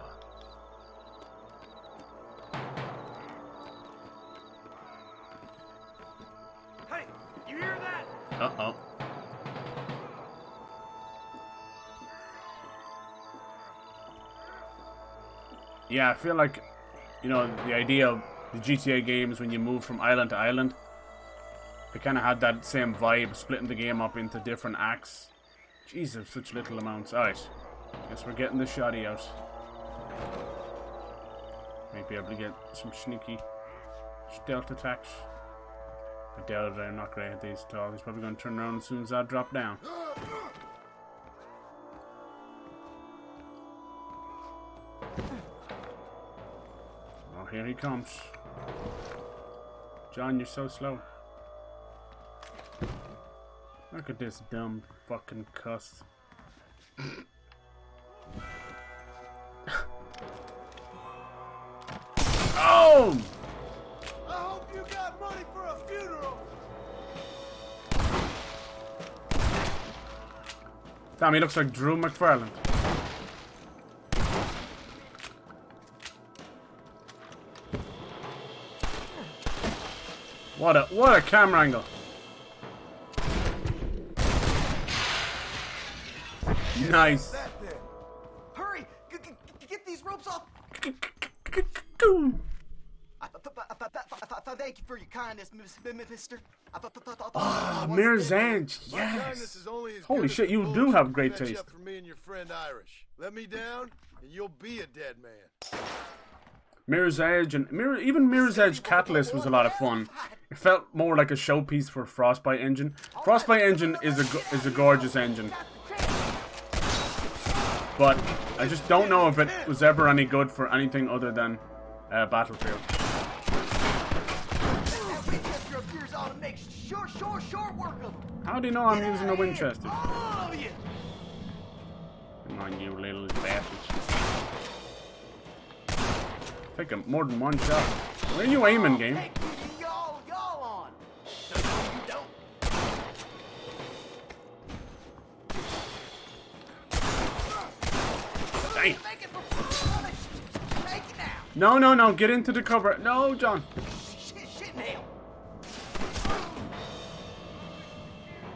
A: Yeah, I feel like, you know, the idea of the GTA games when you move from island to island, they kind of had that same vibe, splitting the game up into different acts. Jesus, such little amounts. Alright, guess we're getting the shoddy out. Might be able to get some sneaky stealth attacks. I doubt it, I'm not great at these at all. He's probably going to turn around as soon as I drop down. Oh, here he comes. John, you're so slow. Look at this dumb fucking cuss. Oh!
Q: I hope you got money for a funeral.
A: Damn, he looks like Drew McFarlane. What a camera angle. Nice.
N: Hurry! Get these ropes off! Thank you for your kindness, mister.
A: Ah, Mirror's Edge, yes. Holy shit, you do have great taste.
M: For me and your friend Irish. Let me down, and you'll be a dead man.
A: Mirror's Edge and even Mirror's Edge Catalyst was a lot of fun. It felt more like a showpiece for Frostbite Engine. Frostbite Engine is a gorgeous engine, but I just don't know if it was ever any good for anything other than Battlefield. How do you know I'm using a Winchester? Come on, you little bastards. Take him more than one shot. Where are you aiming, game? Damn. No, get into the cover. No, John.
N: Shit, nail.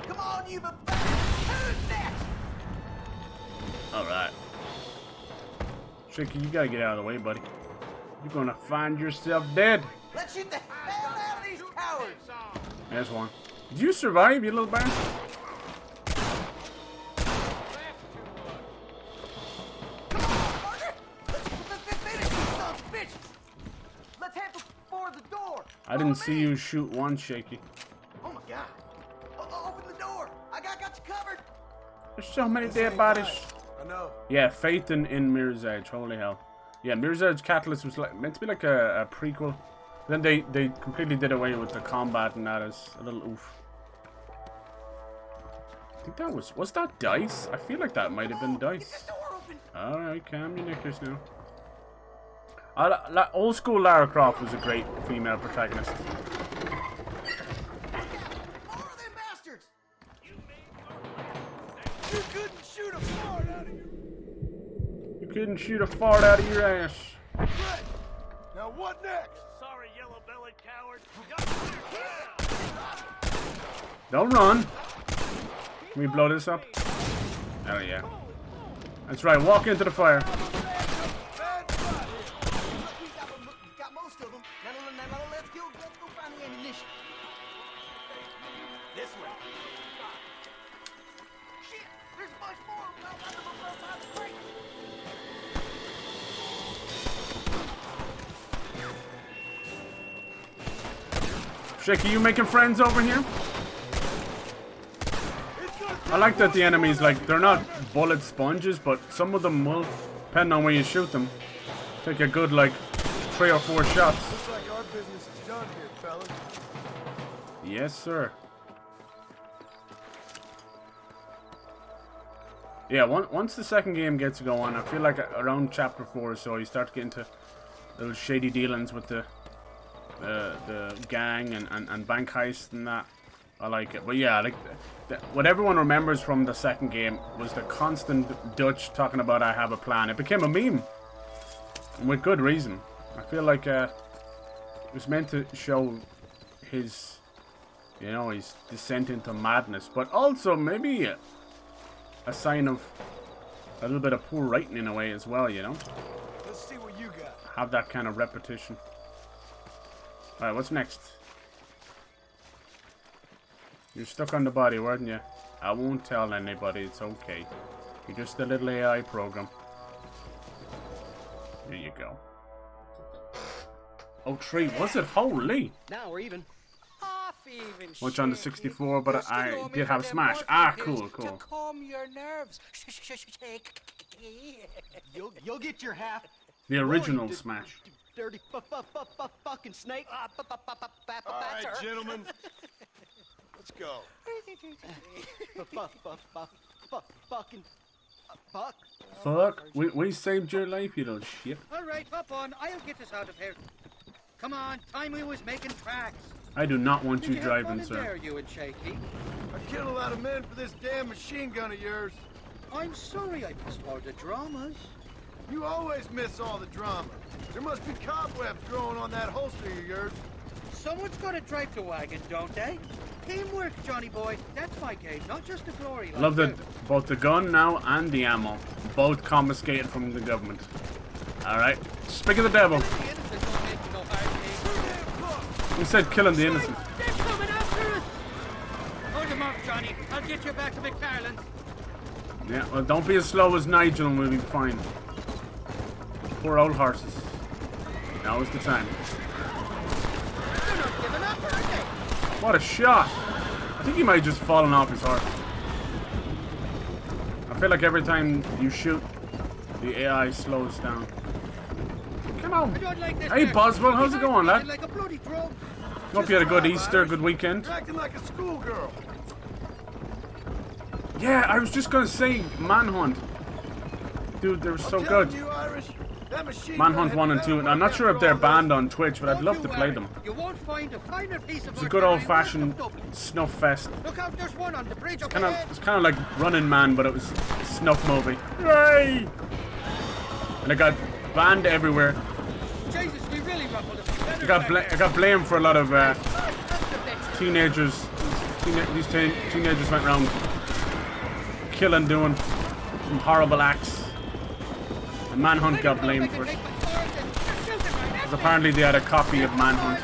N: Come on, you bastard. Who's next?
A: Alright. Shaky, you gotta get out of the way, buddy. You're gonna find yourself dead.
N: Let's shoot the hell out of these cowards.
A: There's one. Did you survive, you little bastard?
N: Come on, partner. Let's finish these sons of bitches. Let's head for the door.
A: I didn't see you shoot one, Shaky.
N: Oh my god. Open the door. I got you covered.
A: There's so many dead bodies.
M: I know.
A: Yeah, faith in Mirror's Edge. Holy hell. Yeah, Mirror's Edge Catalyst was like meant to be like a prequel. Then they completely did away with the combat and that is a little oof. I think that was that Dice? I feel like that might have been Dice. Alright, calm your knickers now. Old school Lara Croft was a great female protagonist.
Q: You couldn't shoot a fart out of your...
A: You couldn't shoot a fart out of your ass.
Q: Great. Now what next?
V: Sorry, yellow-bellied coward.
A: Don't run. Can we blow this up? Oh yeah. That's right, walk into the fire.
N: Got most of them. Now let's go find the ammunition. This way. Shit, there's much more.
A: Shaky, you making friends over here? I like that the enemies, like, they're not bullet sponges, but some of them will, depending on where you shoot them, take a good, like, 3 or 4 shots.
M: Looks like our business is done here, fellas.
A: Yes, sir. Yeah, once the second game gets going, I feel like around chapter 4 or so, you start to get into little shady dealings with the gang and bank heist and that. I like it. But yeah, like what everyone remembers from the second game was the constant Dutch talking about I have a plan. It became a meme. And with good reason. I feel like it was meant to show his, you know, his descent into madness. But also maybe a sign of a little bit of poor writing in a way as well, you know?
Q: Let's see what
M: you got?
A: have that kind of repetition. Alright, what's next? You're stuck on the body, weren't you? I won't tell anybody, it's okay. You're just a little AI program. There you go. Oh, 3, was it? Holy!
N: Now we're even. Half even.
A: Much on the 64, but I did have Smash. Ah, cool,
N: To
A: cool.
N: calm your nerves. You'll get your half.
A: The original Smash.
N: Dirty fucking snake.
M: All right, gentlemen. Let's go.
N: Fucking fuck.
A: Fuck, we saved your life, you little shit.
K: All right, hop on. I'll get us out of here. Come on, time we was making tracks.
A: I do not want
K: Did
A: you
K: have fun
A: driving,
K: in
A: sir.
K: there, you and Shaky?
M: I killed a lot of men for this damn machine gun of yours.
K: I'm sorry I missed all the dramas.
M: You always miss all the drama. There must be cobwebs growing on that holster of yours.
K: Someone's got to drive the wagon, don't they? Teamwork, Johnny boy. That's my game, not just the glory.
A: I love that both the gun now and the ammo, both confiscated from the government. Alright, speak of the devil. He said killing the innocent.
K: They're coming after us! Hold them off, Johnny. I'll get you back to McFarland's.
A: Yeah, well, don't be as slow as Nigel and we'll be fine. Poor old horses. Now is the time.
K: They're not giving up, are they?
A: What a shot! I think he might have just fallen off his horse. I feel like every time you shoot, the AI slows down. Come on. Hey, Boswell, how's it going, lad?
K: Like a bloody drug.
A: Hope you had a good Easter, good weekend.
M: You're acting like a schoolgirl.
A: Yeah, I was just gonna say Manhunt. Dude, they were so good.
M: You, Irish, that machine
A: Manhunt 1 and 2. I'm not sure if they're banned on Twitch, but I'd love to play them.
K: You won't find a finer piece of
A: It's a good old-fashioned snuff fest.
K: Look out, there's one on the bridge up
A: It's kind of like Running Man, but it was a snuff movie. Yay! And it got banned everywhere.
K: Jesus, we really ruffled it.
A: I got blamed for a lot of teenagers. These teenagers went around killing, doing some horrible acts. And Manhunt got blamed for it. Because apparently they had a copy of Manhunt.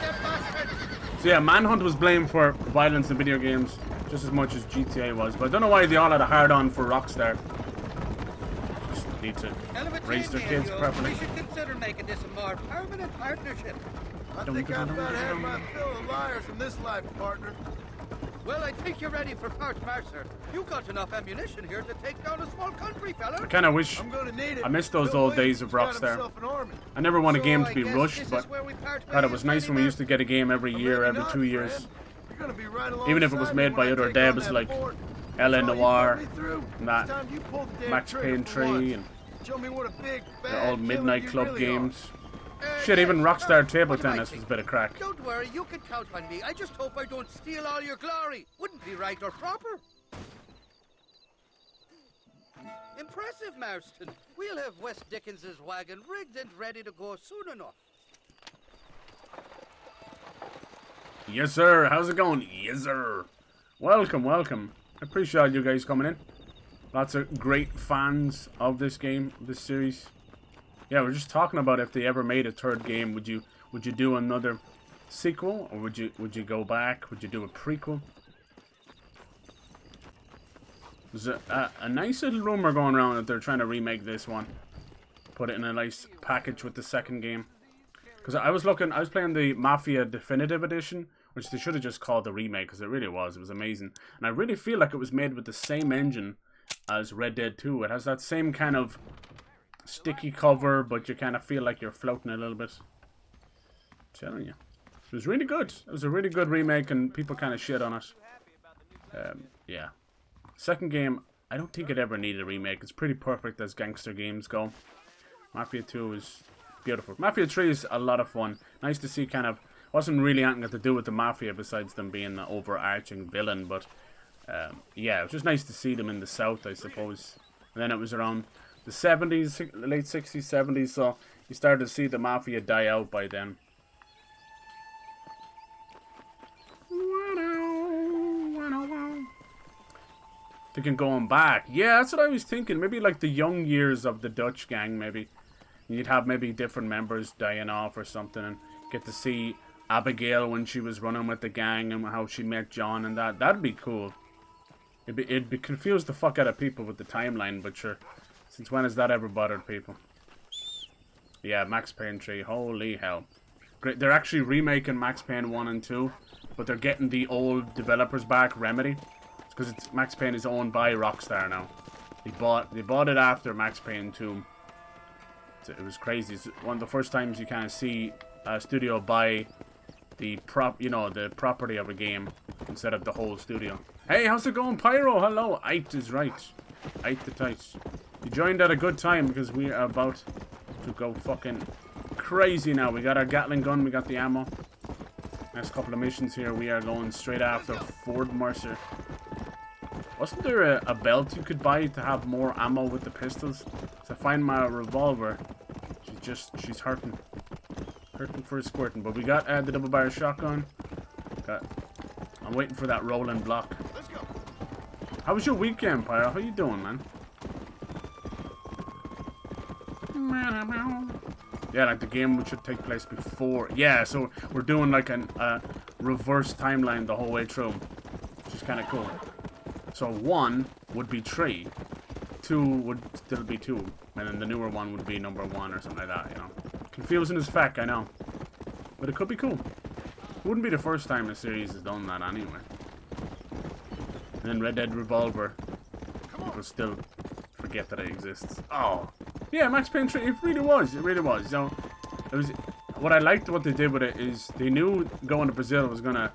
A: So yeah, Manhunt was blamed for violence in video games just as much as GTA was. But I don't know why they all had a hard-on for Rockstar. Just need to raise their kids properly.
K: We should consider making this a more permanent partnership.
M: I think I've about had my fill of liars in this life, partner.
K: Well, I think you're ready for Part Mercer. You got enough ammunition here to take down a small country, fella.
A: I kind of wish I missed those old days of Rockstar. I never want a game to be rushed, but God, it was nice when we used to get a game every year, every 2 years. Even if it was made by other devs like L.A. Noire, and that Max Payne 3, and the old Midnight Club games. Shit, even Rockstar Table Tennis was a bit of crack.
K: Don't worry, you can count on me. I just hope I don't steal all your glory. Wouldn't be right or proper. Impressive, Marston. We'll have Wes Dickens's wagon rigged and ready to go soon enough.
A: Yes, sir. How's it going? Yes, sir. Welcome, welcome. I appreciate you guys coming in. Lots of great fans of this game, this series. Yeah, we're just talking about if they ever made a third game, would you do another sequel, or would you go back? Would you do a prequel? There's a nice little rumor going around that they're trying to remake this one, put it in a nice package with the second game. Because I was playing the Mafia Definitive Edition, which they should have just called the remake, because it really was. It was amazing, and I really feel like it was made with the same engine as Red Dead 2. It has that same kind of sticky cover, but you kind of feel like you're floating a little bit. I'm telling you, it was really good. It was a really good remake, and people kind of shit on it. Yeah, second game, I don't think it ever needed a remake. It's pretty perfect as gangster games go. Mafia 2 is beautiful. Mafia 3 is a lot of fun. Nice to see. Kind of wasn't really anything to do with the Mafia besides them being the overarching villain, but yeah, it was just nice to see them in the South, I suppose. And then it was around the 70s, late 60s, 70s, so you started to see the Mafia die out by then. Thinking going back. Yeah, that's what I was thinking. Maybe like the young years of the Dutch gang, maybe. You'd have maybe different members dying off or something, and get to see Abigail when she was running with the gang and how she met John and that. That'd be cool. It'd be confuse the fuck out of people with the timeline, but sure. Since when has that ever bothered people? Yeah, Max Payne 3. Holy hell. Great. They're actually remaking Max Payne 1 and 2, but they're getting the old developers back, Remedy. Because Max Payne is owned by Rockstar now. They bought it after Max Payne 2. It was crazy. It's one of the first times you kind of see a studio buy the property of a game instead of the whole studio. Hey, how's it going, Pyro? Hello. Ait is right. Ait the tight. You joined at a good time because we are about to go fucking crazy now. We got our Gatling gun, we got the ammo. Next couple of missions here, we are going straight after Fort Mercer. Wasn't there a belt you could buy to have more ammo with the pistols? So I find my revolver, she's hurting. Hurting for a squirting. But we got the double barrel shotgun. I'm waiting for that rolling block.
M: Let's go.
A: How was your weekend, Pyro? How you doing, man? Yeah, like the game should take place before. Yeah, so we're doing like a reverse timeline the whole way through, which is kind of cool. So 1 would be 3, 2 would still be 2, and then the newer one would be number 1 or something like that, you know. Confusing as feck, I know. But it could be cool. It wouldn't be the first time a series has done that anyway. And then Red Dead Revolver, people still forget that it exists. Oh. Yeah, Max Payne 3, it really was. It really was. So, it was. What I liked what they did with it is they knew going to Brazil was gonna,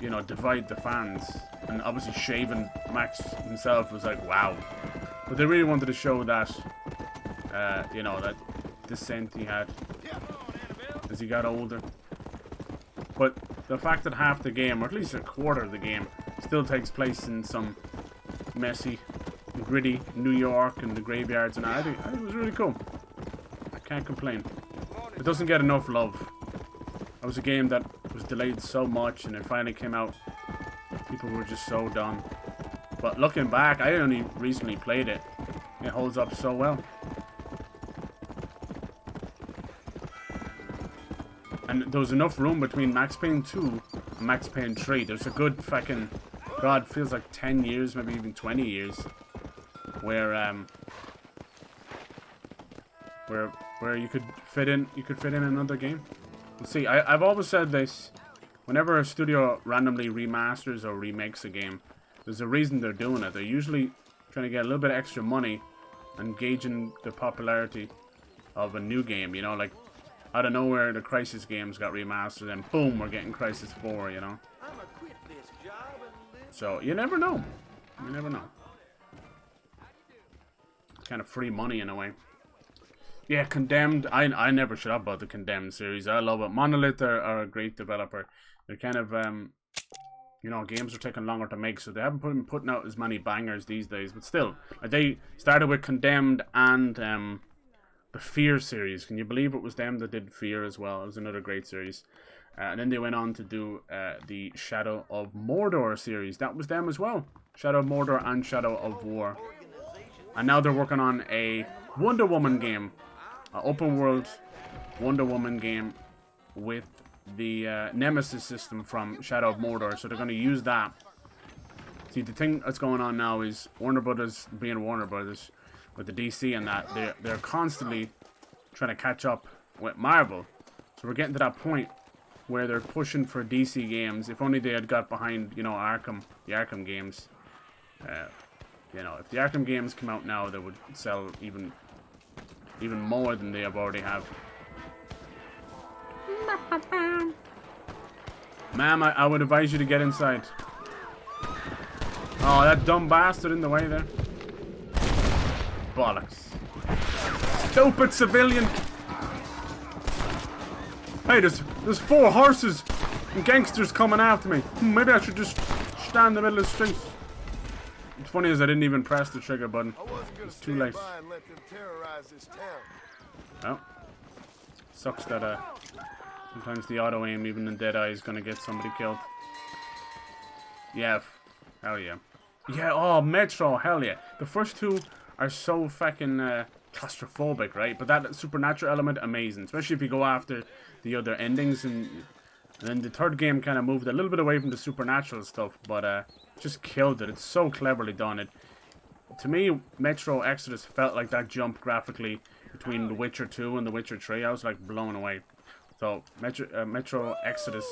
A: you know, divide the fans, and obviously shaving Max himself was like, wow. But they really wanted to show that, you know, that descent he had as he got older. But the fact that half the game, or at least a quarter of the game, still takes place in some messy, gritty New York and the graveyards, and I think it was really cool. I can't complain. It doesn't get enough love. It was a game that was delayed so much, and it finally came out. People were just so done. But looking back, I only recently played it. It holds up so well. And there was enough room between Max Payne 2 and Max Payne 3. There's a good fucking, God, feels like 10 years, maybe even 20 years. Where you could fit in another game. See, I've always said this. Whenever a studio randomly remasters or remakes a game, there's a reason they're doing it. They're usually trying to get a little bit of extra money and gauging the popularity of a new game, you know, like out of nowhere the Crysis games got remastered and boom, we're getting Crysis 4, you know. So you never know. You never know. Kind of free money in a way. Yeah, Condemned. I never shut up about the Condemned series. I love it. Monolith are a great developer. They're kind of you know, games are taking longer to make, so they haven't been putting out as many bangers these days. But still, they started with Condemned and the Fear series. Can you believe it was them that did Fear as well? It was another great series. And then they went on to do the Shadow of Mordor series. That was them as well. Shadow of Mordor and Shadow of War. And now they're working on a Wonder Woman game. An open world Wonder Woman game with the Nemesis system from Shadow of Mordor. So they're going to use that. See, the thing that's going on now is Warner Brothers, being Warner Brothers, with the DC and that, they're constantly trying to catch up with Marvel. So we're getting to that point where they're pushing for DC games. If only they had got behind, you know, the Arkham games. You know, if the Arkham games come out now, they would sell even more than they already have. Ma'am, I would advise you to get inside. Oh, that dumb bastard in the way there. Bollocks. Stupid civilian. Hey, there's 4 horses and gangsters coming after me. Maybe I should just stand in the middle of the street. What's funny is I didn't even press the trigger button. It's too late. Well, sucks that sometimes the auto aim, even in Dead Eye, is gonna get somebody killed. Yeah, hell yeah. Yeah, oh, Metro, hell yeah. The first 2 are so fucking claustrophobic, right? But that supernatural element, amazing. Especially if you go after the other endings. And then the third game kind of moved a little bit away from the supernatural stuff, but just killed it. It's so cleverly done. To me, Metro Exodus felt like that jump graphically between The Witcher 2 and The Witcher 3. I was like blown away. So Metro Exodus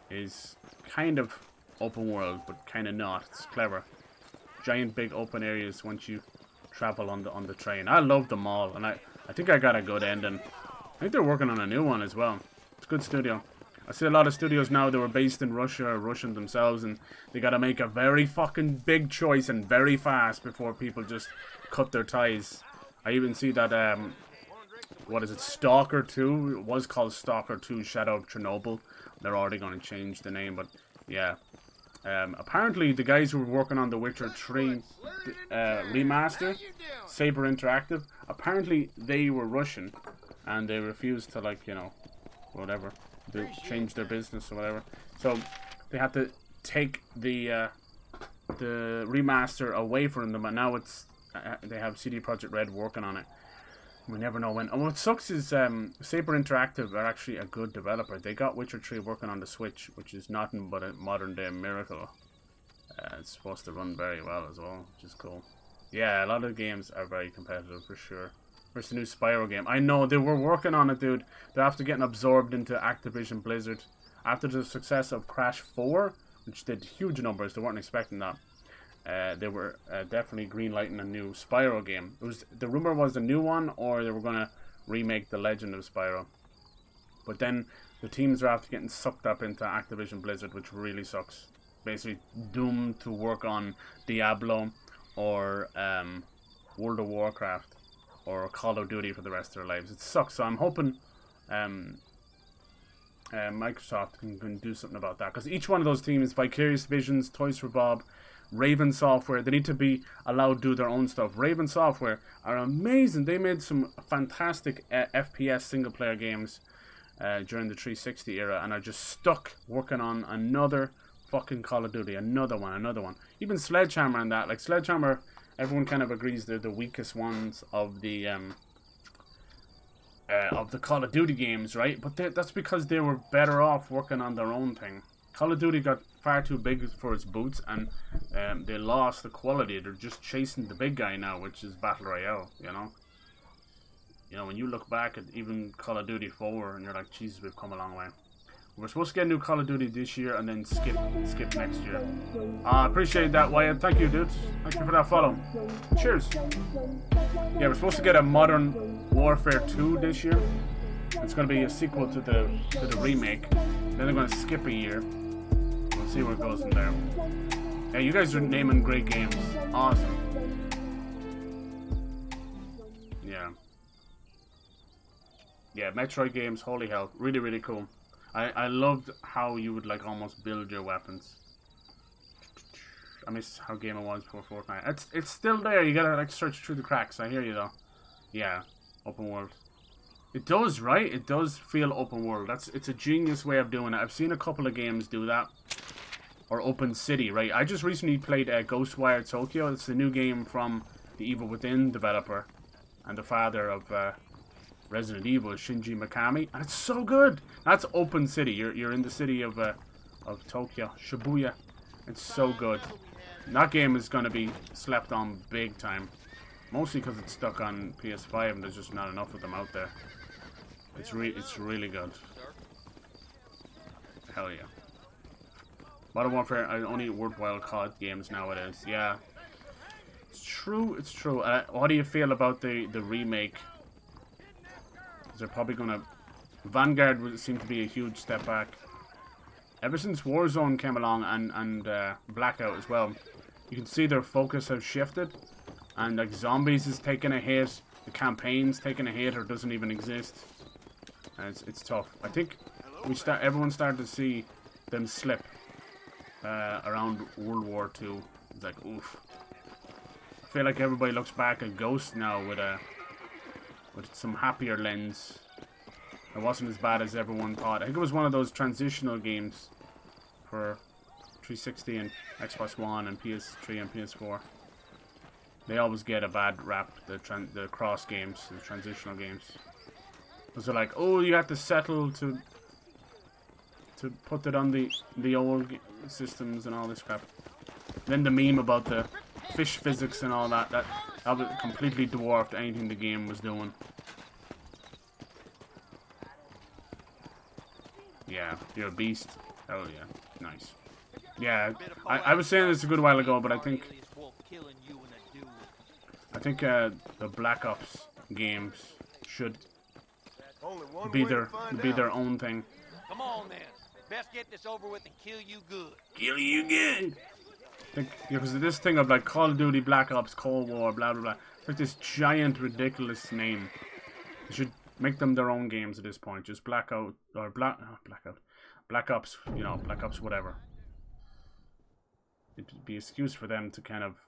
A: is kind of open world, but kind of not. It's clever. Giant big open areas once you travel on the train. I love them all, and I think I got a good ending. I think they're working on a new one as well. It's a good studio. I see a lot of studios now that were based in Russia or Russian themselves, and they gotta make a very fucking big choice and very fast before people just cut their ties. I even see that, what is it, Stalker 2? It was called Stalker 2 Shadow of Chernobyl. They're already gonna change the name, but yeah. Apparently the guys who were working on The Witcher 3 remaster, Saber Interactive, apparently they were Russian, and they refused to, like, you know, whatever. They changed their business or whatever, so they had to take the remaster away from them, and now it's they have CD Projekt Red working on it. We never know when. And what sucks is Saber Interactive are actually a good developer. They got Witcher 3 working on the Switch, which is nothing but a modern day miracle. It's supposed to run very well as well, which is cool. Yeah, a lot of the games are very competitive for sure. Where's the new Spyro game? I know, they were working on it, dude. They're after getting absorbed into Activision Blizzard. After the success of Crash 4, which did huge numbers, they weren't expecting that. They were definitely greenlighting a new Spyro game. The rumor was a new one, or they were going to remake The Legend of Spyro. But then the teams are after getting sucked up into Activision Blizzard, which really sucks. Basically doomed to work on Diablo or World of Warcraft or Call of Duty for the rest of their lives. It sucks. So I'm hoping Microsoft can do something about that, because each one of those teams, Vicarious Visions, Toys for Bob, Raven Software, they need to be allowed to do their own stuff. Raven Software are amazing. They made some fantastic FPS single player games during the 360 era, and are just stuck working on another fucking Call of Duty, another one. Even Sledgehammer and that, like Sledgehammer, everyone kind of agrees they're the weakest ones of the Call of Duty games, right? But that's because they were better off working on their own thing. Call of Duty got far too big for its boots, and they lost the quality. They're just chasing the big guy now, which is Battle Royale, you know? You know, when you look back at even Call of Duty 4, and you're like, Jesus, we've come a long way. We're supposed to get a new Call of Duty this year, and then skip next year. I appreciate that, Wyatt. Thank you, dude. Thank you for that follow. Cheers. Yeah, we're supposed to get a Modern Warfare 2 this year. It's going to be a sequel to the remake. Then they're going to skip a year. We'll see where it goes from there. Yeah, you guys are naming great games. Awesome. Yeah, Metroid games, holy hell. Really, really cool. I loved how you would like almost build your weapons. I miss how game it was before Fortnite. It's still there. You gotta like search through the cracks. I hear you though. Yeah, open world. It does, right? It does feel open world. It's a genius way of doing it. I've seen a couple of games do that. Or Open City, right? I just recently played Ghostwire Tokyo. It's the new game from the Evil Within developer and the father of Resident Evil, Shinji Mikami, and it's so good. That's Open City. You're in the city of Tokyo, Shibuya. It's so good. And that game is going to be slept on big time, mostly because it's stuck on PS5 and there's just not enough of them out there. It's really good. Hell yeah. Modern Warfare are only worthwhile COD games nowadays. Yeah, it's true. It's true. What do you feel about the remake? They're probably gonna. Vanguard would seem to be a huge step back. Ever since Warzone came along and Blackout as well, you can see their focus has shifted, and like Zombies is taking a hit, the campaign's taking a hit or doesn't even exist, and it's tough. I think everyone started to see them slip around World War II. It's like oof. I feel like everybody looks back at Ghost now with some happier lens. It wasn't as bad as everyone thought. I think it was one of those transitional games for 360 and Xbox One and PS3 and PS4. They always get a bad rap, the cross games, the transitional games. Because they're like, oh, you have to settle to put it on the old systems and all this crap. Then the meme about the fish physics and all that, that was completely dwarfed anything the game was doing. Yeah, you're a beast. Oh yeah, nice. Yeah, I was saying this a good while ago, but I think the Black Ops games should be their own thing.
V: Come on then. Best get this over with and kill you good.
A: Kill you good. Because this thing of like Call of Duty, Black Ops, Cold War, blah blah blah. It's like this giant ridiculous name. They should make them their own games at this point. Just Black Ops, you know, Black Ops whatever. It'd be an excuse for them to kind of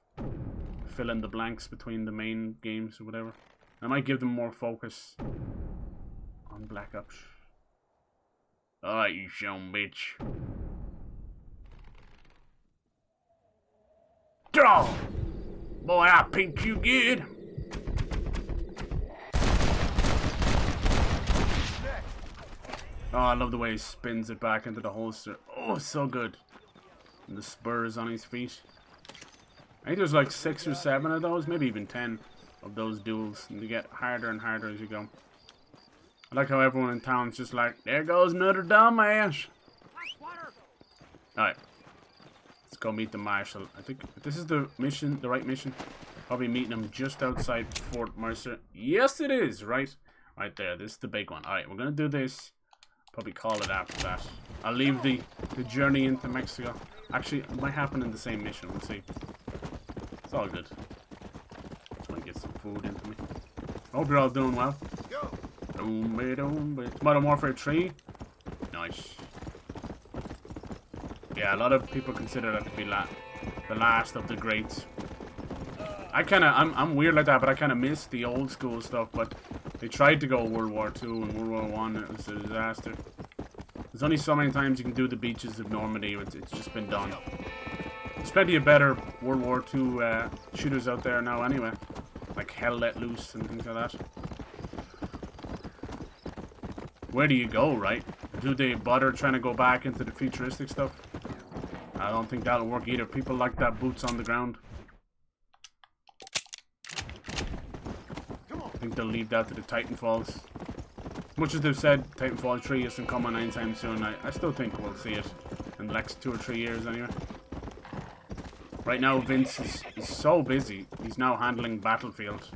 A: fill in the blanks between the main games or whatever. I might give them more focus on Black Ops. Alright, you son bitch. Draw! Boy, I pinked you good. Oh, I love the way he spins it back into the holster. Oh, so good. And the spurs on his feet. I think there's like 6 or 7 of those, maybe even 10 of those duels. And they get harder and harder as you go. I like how everyone in town's just like, there goes another dumbass. Alright. Let's go meet the marshal. I think this is the mission, the right mission. Probably meeting him just outside Fort Mercer. Yes, it is, right? Right there. This is the big one. Alright, we're going to do this. Probably call it after that. I'll leave the journey into Mexico. Actually, it might happen in the same mission. We'll see. It's all good. Just want to get some food into me. Hope you're all doing well. Modern Warfare 3. Nice. Yeah, a lot of people consider that to be the last of the greats. I'm weird like that, but I kind of miss the old school stuff. But they tried to go World War II and World War I. It was a disaster. There's only so many times you can do the beaches of Normandy. It's just been done. There's plenty of better World War II shooters out there now anyway. Like Hell Let Loose and things like that. Where do you go, right? Do they bother trying to go back into the futuristic stuff? I don't think that'll work either. People like that boots on the ground. I think they'll leave that to the Titanfalls. Much as they've said Titanfall 3 isn't coming anytime soon, I still think we'll see it in the next 2 or 3 years anyway. Right now, Vince is so busy. He's now handling Battlefield.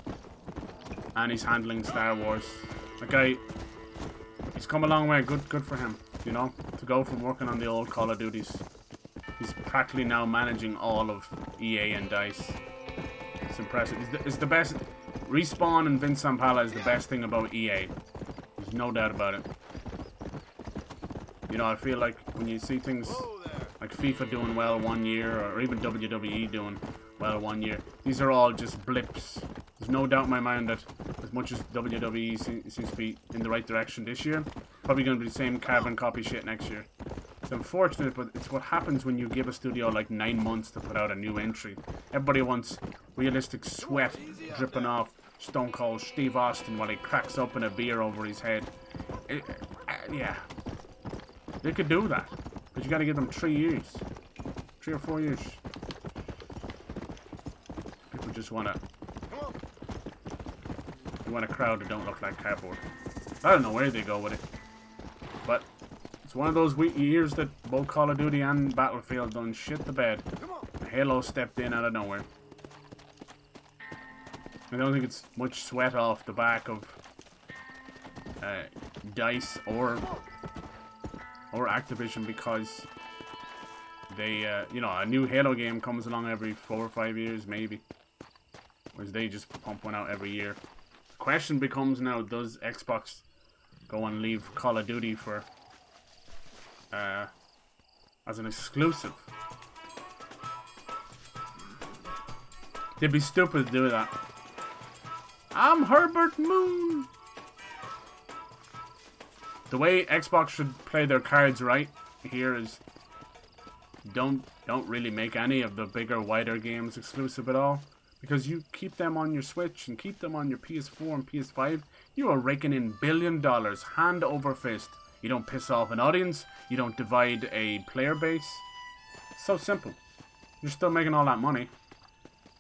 A: And he's handling Star Wars. That guy, he's come a long way. Good for him, you know, to go from working on the old Call of Duties. He's practically now managing all of EA and DICE. It's impressive. It's the best. Respawn and Vince Zampella is the best thing about EA. There's no doubt about it. You know, I feel like when you see things like FIFA doing well 1 year, or even WWE doing well 1 year, these are all just blips. There's no doubt in my mind that as much as WWE seems to be in the right direction this year, probably going to be the same carbon copy shit next year. It's unfortunate, but it's what happens when you give a studio like 9 months to put out a new entry. Everybody wants realistic sweat dripping off Stone Cold Steve Austin while he cracks open a beer over his head. Yeah. They could do that, but you got to give them 3 years. 3 or 4 years. People just want to... You want a crowd that don't look like cardboard. I don't know where they go with it. But it's one of those years that both Call of Duty and Battlefield done shit the bed. Halo stepped in out of nowhere. I don't think it's much sweat off the back of DICE or Activision, because they, you know, a new Halo game comes along every 4 or 5 years maybe, whereas they just pump one out every year. The question becomes now, does Xbox go and leave Call of Duty for as an exclusive? They'd be stupid to do that. I'm Herbert Moon. The way Xbox should play their cards right here is don't really make any of the bigger, wider games exclusive at all. Because you keep them on your Switch and keep them on your PS4 and PS5, you are raking in $1 billion, hand over fist. You don't piss off an audience, you don't divide a player base. It's so simple. You're still making all that money.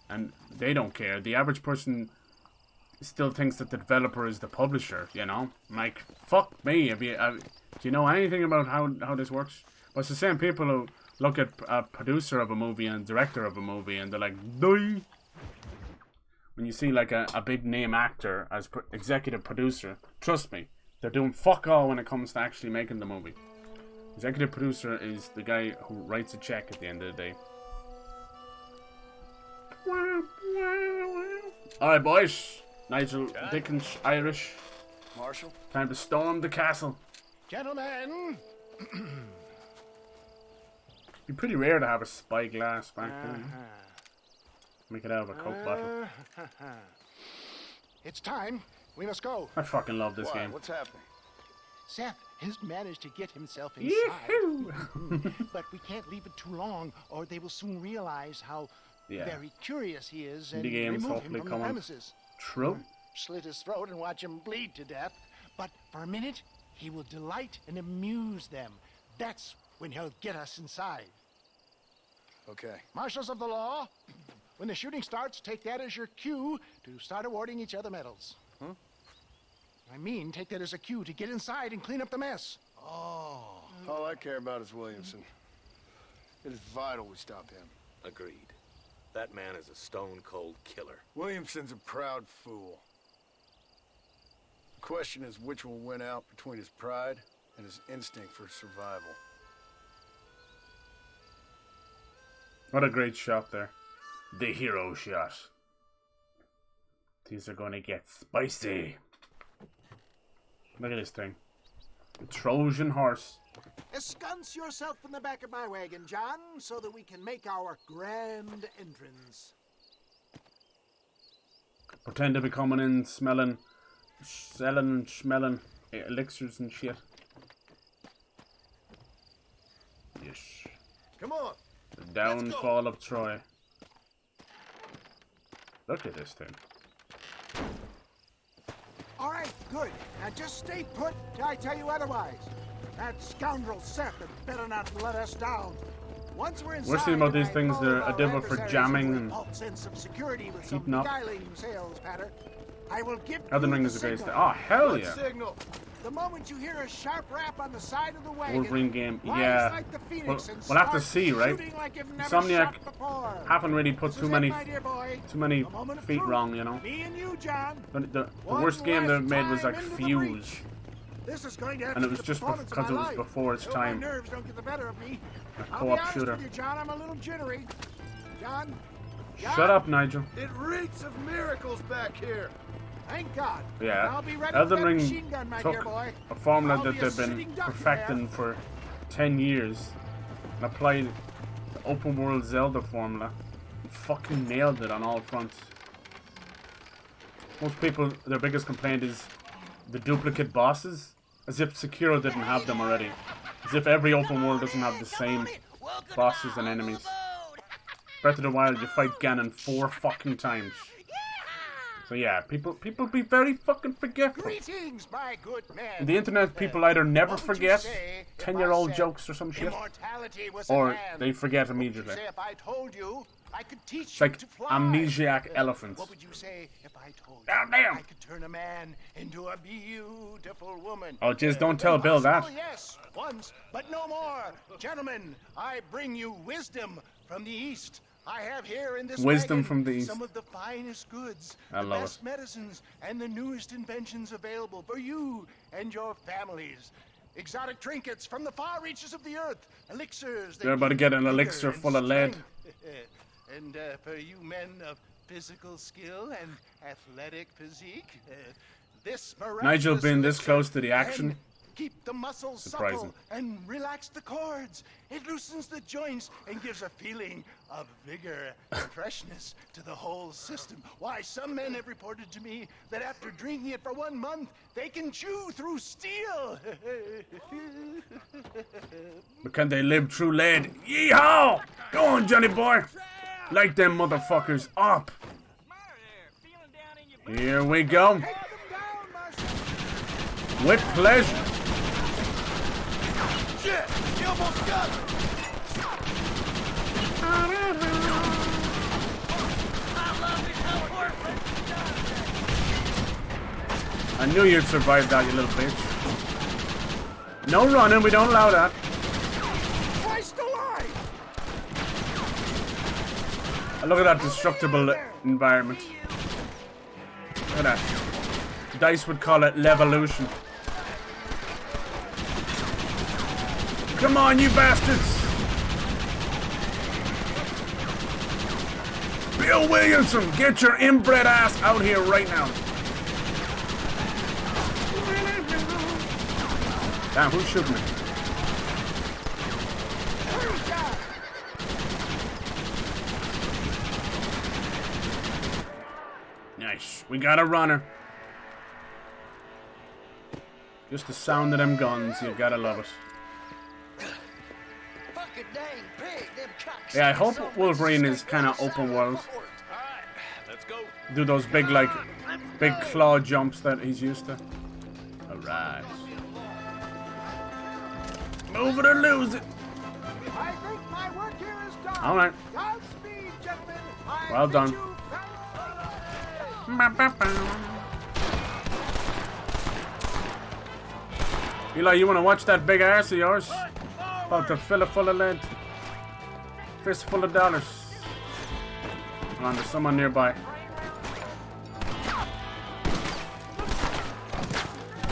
A: And they don't care. The average person still thinks that the developer is the publisher, you know? Like, fuck me. Do you know anything about how this works? Well, it's the same people who look at a producer of a movie and director of a movie and they're like, die. When you see like a big name actor as executive producer, trust me, they're doing fuck all when it comes to actually making the movie. Executive producer is the guy who writes a check at the end of the day. Alright, boys. Nigel Dickens, Irish.
M: Marshal?
A: Time to storm the castle.
F: Gentlemen!
A: It'd be pretty rare to have a spyglass back then. Make it out of a Coke bottle.
F: It's time. We must go.
A: I fucking love this game.
M: What's happening?
F: Seth has managed to get himself inside. But we can't leave it too long, or they will soon realize how very curious he is and remove him from the premises.
A: True.
F: Slit his throat and watch him bleed to death. But for a minute, he will delight and amuse them. That's when he'll get us inside.
M: Okay.
F: Marshals of the law, when the shooting starts, take that as your cue to start awarding each other medals.
M: Huh?
F: I mean, take that as a cue to get inside and clean up the mess.
M: Oh. All I care about is Williamson. It is vital we stop him.
B: Agreed. That man is a stone-cold killer.
M: Williamson's a proud fool. The question is which will win out between his pride and his instinct for survival.
A: What a great shot there. The hero shot. These are going to get spicy. Look at this thing. The Trojan horse.
D: Ensconce yourself in the back of my wagon, John, so that we can make our grand entrance.
A: Pretend to be coming in selling and smelling elixirs and shit. Yes.
M: Come on.
A: The downfall of Troy. Look at this thing.
D: All right, good. Now just stay put till I tell you otherwise. That scoundrel Seth had better not let us down. Once we're inside,
A: Worst thing about these things, they're a devil for jamming and
D: sense of security with
A: heating up.
D: sales patter. I will give
A: Elden Ring is a great thing. Oh, hell yeah.
D: Signal. The moment you hear a sharp rap on the side of the wagon,
A: Wolverine game, yeah.
D: like the Phoenix
A: We'll have to see, right?
D: like
A: Insomniac haven't really put too many feet wrong, you know.
D: Me and you, John.
A: The worst game they made was like Fuse.
D: This is going to have
A: And it
D: to
A: was
D: be the
A: just
D: performance
A: because
D: of
A: it
D: my
A: was
D: life.
A: before its
D: Till
A: time.
D: My nerves don't get the better of me.
A: A
D: I'll be
A: co-op
D: honest
A: shooter.
D: with you, John, I'm a little jittery. John?
A: Shut up, Nigel.
M: It reeks of miracles back here.
D: Thank God.
A: Yeah,
D: I'll be ready
A: Elden
D: for that
A: Ring
D: machine gun, my dear
A: took
D: boy.
A: a formula
D: I'll
A: that
D: be a
A: they've been
D: sitting duck
A: perfecting for 10 years and applied the open world Zelda formula and fucking nailed it on all fronts. Most people, their biggest complaint is the duplicate bosses, as if Sekiro didn't have them already. As if every open world doesn't have the same bosses and enemies. Breath of the Wild, you fight Ganon 4 fucking times. So yeah, people be very fucking forgetful.
D: Greetings, my good man.
A: The internet, people either never forget 10-year-old jokes or some shit, or they forget immediately.
D: If I told you I could teach
A: It's like
D: you to fly.
A: amnesiac elephants.
D: What would you say if I told you
A: Goddamn.
D: I could turn a man into a beautiful woman?
A: Oh, jeez, don't tell Bill that.
D: Oh, yes, once, but no more. Gentlemen, I bring you wisdom from the East. I have here in this
A: Wisdom
D: wagon
A: from the East.
D: some of the finest goods,
A: I
D: the
A: love
D: best medicines, and the newest inventions available for you and your families. Exotic trinkets from the far reaches of the earth, elixirs. that
A: They're about to
D: give
A: get an
D: vigor
A: elixir
D: and
A: full of lead.
D: strength. And for you men of physical skill and athletic physique, this
A: Nigel
D: miraculous
A: being this
D: elixir
A: close to the action.
D: can keep the muscles
A: Surprising.
D: supple and relax the cords. It loosens the joints and gives a feeling of vigor and freshness to the whole system. Why, some men have reported to me that after drinking it for 1 month, they can chew through steel.
A: But can they live through lead? Yeehaw! Go on, Johnny boy! Light them motherfuckers up! Here we go. With pleasure.
Q: Shit! You almost got it!
A: I knew you'd survive that, you little bitch. No running, we don't allow that.
Q: Christ alive!
A: Look at that destructible environment. Look at that. Dice would call it levolution. Come on, you bastards! Bill Williamson, get your inbred ass out here right now. Damn, who's shooting me? Nice. We got a runner. Just the sound of them guns, you gotta love it. Yeah, I hope Wolverine is kind of open world. Do those big, like, big claw jumps that he's used to. Alright. Move it or lose it.
Q: I think my work here is done.
A: Alright.
Q: Godspeed, gentlemen.
A: Well done. Eli, you want to watch that big arse of yours? About to fill it full of lead. Fist full of dollars. Hold on, there's someone nearby.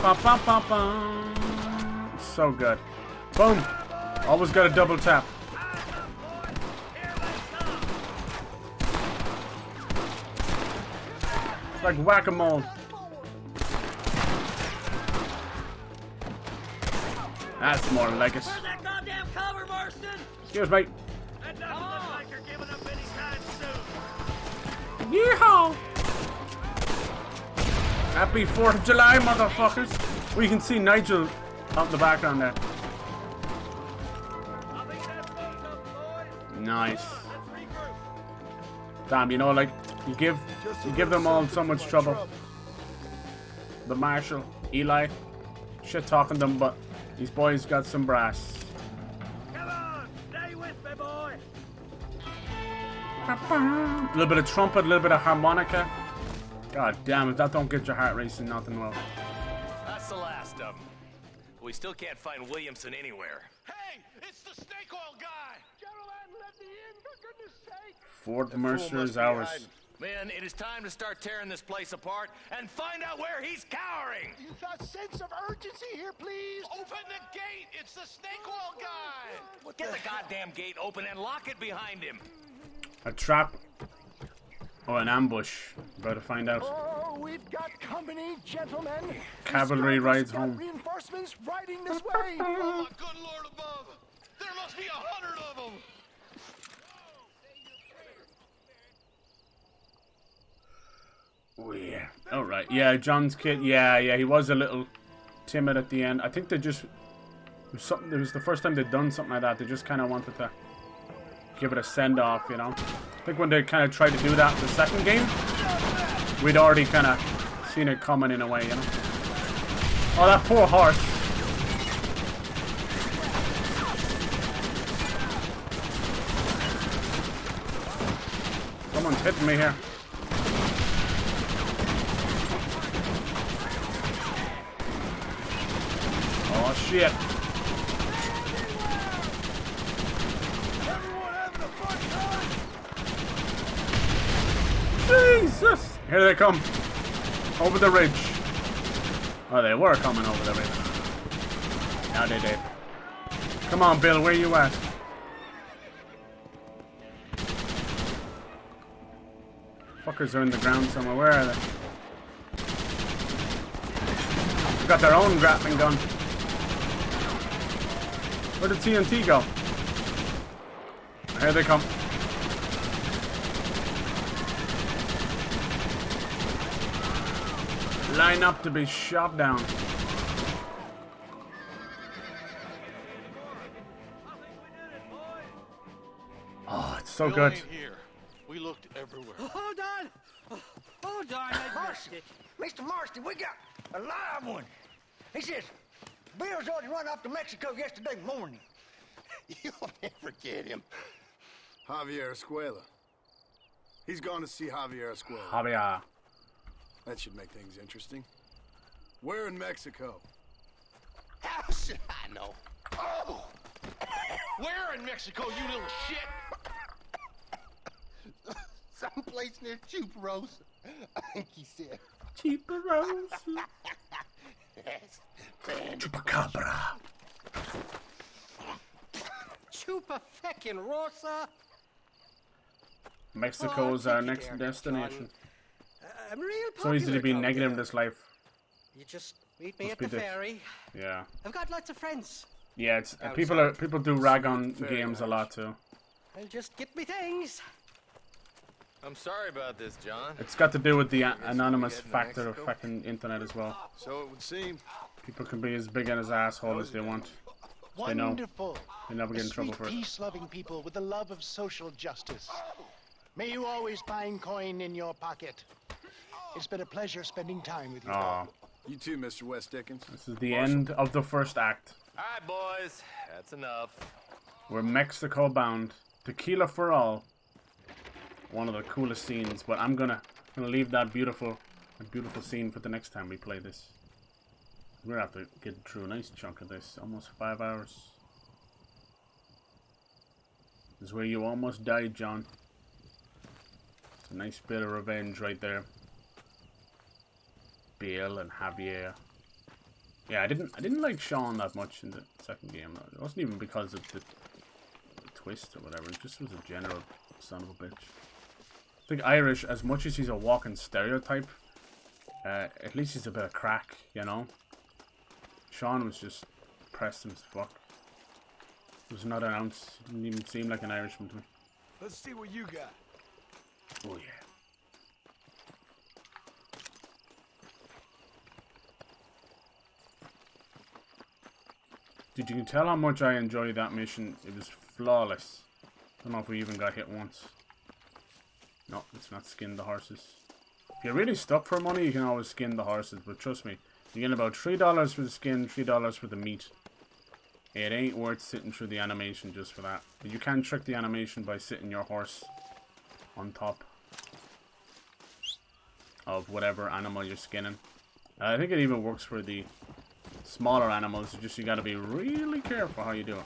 A: Bum, bum, bum, bum. So good. Boom. Always got a double tap. It's like whack-a-mole. That's more like it.
N: Where's that goddamn cover, Marston?
A: Excuse me.
N: That doesn't look like you're giving up anytime soon.
A: Yeehaw! Happy 4th of July, motherfuckers. We can see Nigel out in the background there. Nice. Damn, you know, like, you give them all so much trouble. The Marshal, Eli, shit talking them, but these boys got some brass.
N: Come on, stay with me, boy.
A: A little bit of trumpet, a little bit of harmonica. God damn, if that don't get your heart racing, nothing will.
B: That's the last of them. We still can't find Williamson anywhere.
Q: Hey, it's the snake oil guy. Gentlemen, let me in, for goodness sake.
A: Fort Mercer is ours.
B: Men, it is time to start tearing this place apart and find out where he's cowering.
Q: You've got sense of urgency here, please. Open the gate. It's the snake oil guy.
B: Get the goddamn gate open and lock it behind him.
A: A trap. Oh, an ambush. About to find out.
Q: Oh, we've got company, gentlemen.
A: Cavalry rides
Q: got
A: home.
Q: Reinforcements riding this way. Oh, my good Lord above. There must be 100 of them.
A: Oh, yeah. All right. Yeah, John's kid. Yeah, he was a little timid at the end. I think they just... It was the first time they'd done something like that. They just kind of wanted to give it a send-off, you know? I think when they kind of tried to do that in the second game, we'd already kind of seen it coming in a way, you know? Oh, that poor horse. Someone's hitting me here. Oh, shit. Jesus! Here they come. Over the ridge. Oh, they were coming over the ridge. Now they did. Come on, Bill, where you at? Fuckers are in the ground somewhere. Where are they? They've got their own grappling gun. Where did TNT go? Here they come. Line up to be shot down. Oh, it's so good.
Q: Here. We looked everywhere.
K: Hold on! Hold on, I've
V: Marston. Mr. Marston, we got a live one. He says, Bill's already run off to Mexico yesterday morning.
C: You'll never get him.
M: Javier Escuela. He's gone to see Javier Escuela.
A: Javier.
M: That should make things interesting. Where in Mexico?
C: How should I know? Oh! Where in Mexico, you little shit? Someplace near Chuparosa, I think he said.
A: Chuparosa.
C: Yes.
A: Chupacabra.
K: Chupa-feckin' Rosa.
A: Mexico is our next destination.
K: I'm real
A: So easy to be
K: popular
A: negative
K: out
A: in
K: there.
A: this life.
K: You just meet me
A: Must
K: at
A: be
K: the
A: this.
K: ferry.
A: Yeah.
K: I've got lots of friends.
A: Yeah, it's
K: Outside.
A: people do rag on games a lot too.
K: I'll just get me things.
I: I'm sorry about this, John.
A: It's got to do with the anonymous factor affecting internet as well.
M: So it would seem.
A: People can be as big and as asshole as they want. They know.
F: Wonderful.
A: They never get in trouble for it.
F: Peace-loving people with the love of social justice. May you always find coin in your pocket. It's been a pleasure spending time with you.
A: Aw.
M: You too, Mr. West Dickens.
A: This is the end of the first act.
I: All right, boys. That's enough.
A: We're Mexico bound. Tequila for all. One of the coolest scenes, but I'm gonna leave that beautiful scene for the next time we play this. We're gonna have to get through a nice chunk of this. Almost 5 hours. This is where you almost died, John. It's a nice bit of revenge right there. Bill and Javier. Yeah, I didn't like Sean that much in the second game. It wasn't even because of the twist or whatever. It just was a general son of a bitch. I think Irish, as much as he's a walking stereotype, at least he's a bit of crack, you know? Sean was just Preston as fuck. There was not an ounce. He didn't even seem like an Irishman to me.
Q: Let's see what you got.
A: Oh yeah. Dude, you can tell how much I enjoyed that mission. It was flawless. Don't know if we even got hit once. No, let's not skin the horses. If you're really stuck for money, you can always skin the horses, but trust me, you get about $3 for the skin, $3 for the meat. It ain't worth sitting through the animation just for that. But you can trick the animation by sitting your horse on top of whatever animal you're skinning. I think it even works for the smaller animals, it's just you gotta be really careful how you do it.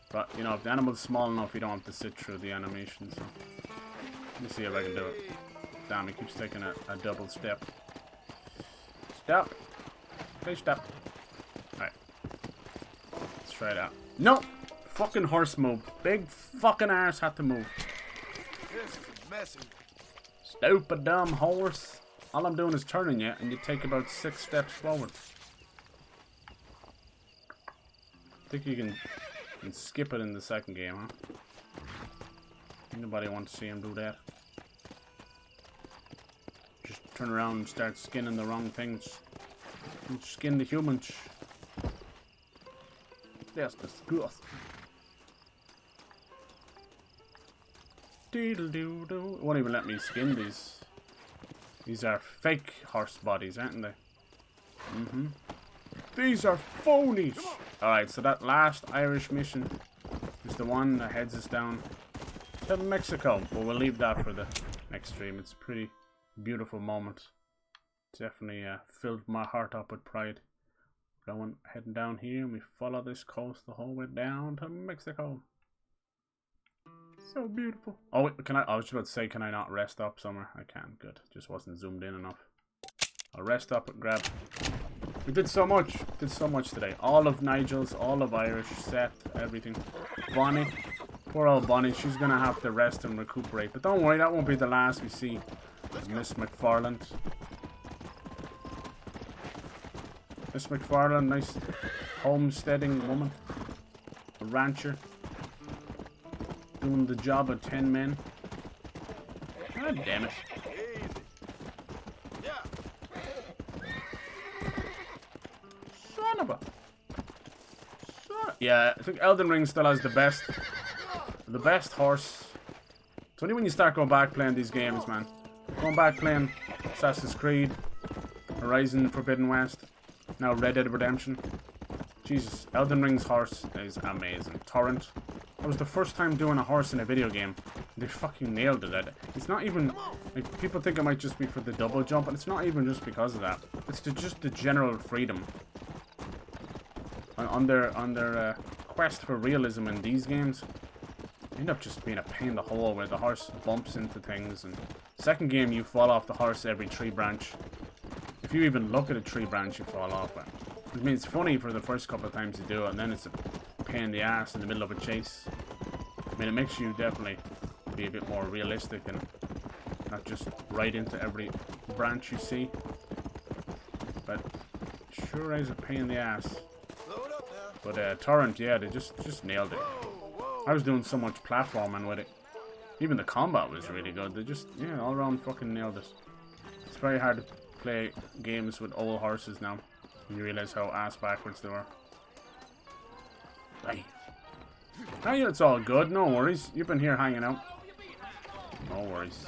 A: But, you know, if the animal's small enough, you don't have to sit through the animation, so... Let me see if I can do it. Damn, he keeps taking a double step. Stop! Okay, stop. Alright. Let's try it out. No! Fucking horse moved. Big fucking arse had to move.
Q: This is messy.
A: Stupid dumb horse. All I'm doing is turning you, and you take about 6 steps forward. I think you can skip it in the second game, huh? Nobody wants to see him do that. Just turn around and start skinning the wrong things. And skin the humans. That's disgusting. Doodle-doo-doo. It won't even let me skin these. These are fake horse bodies, aren't they? Mm-hmm. These are phonies! Alright, so that last Irish mission is the one that heads us down to Mexico. But we'll leave that for the next stream. It's a pretty beautiful moment. Definitely filled my heart up with pride. Going heading down here and we follow this coast the whole way down to Mexico. So beautiful. Oh wait, I was just about to say, can I not rest up somewhere? I can, good. Just wasn't zoomed in enough. I'll rest up and grab. We did so much today. All of Nigel's, all of Irish, Seth, everything. Bonnie, poor old Bonnie, she's gonna have to rest and recuperate. But don't worry, that won't be the last we see of Miss McFarland. Miss McFarland, nice homesteading woman. A rancher. Doing the job of 10 men. God damn it. Son of a... Yeah, I think Elden Ring still has the best horse. It's only when you start going back playing these games, man. Going back playing Assassin's Creed, Horizon Forbidden West, now Red Dead Redemption. Jesus, Elden Ring's horse is amazing. Torrent. That was the first time doing a horse in a video game. They fucking nailed it. It's not even, like, people think it might just be for the double jump, and it's not even just because of that. It's just the general freedom. On their quest for realism in these games, end up just being a pain in the hole where the horse bumps into things. And second game, you fall off the horse every tree branch. If you even look at a tree branch, you fall off it. I mean, it's funny for the first couple of times you do it, and then it's a pain in the ass in the middle of a chase. I mean, it makes you definitely be a bit more realistic and not just right into every branch you see. But sure is a pain in the ass. But Torrent, yeah, they just nailed it. I was doing so much platforming with it. Even the combat was really good. They just, yeah, all around fucking nailed it. It's very hard to play games with old horses now. And you realize how ass backwards they were. Hey. Hey, it's all good. No worries. You've been here hanging out. No worries.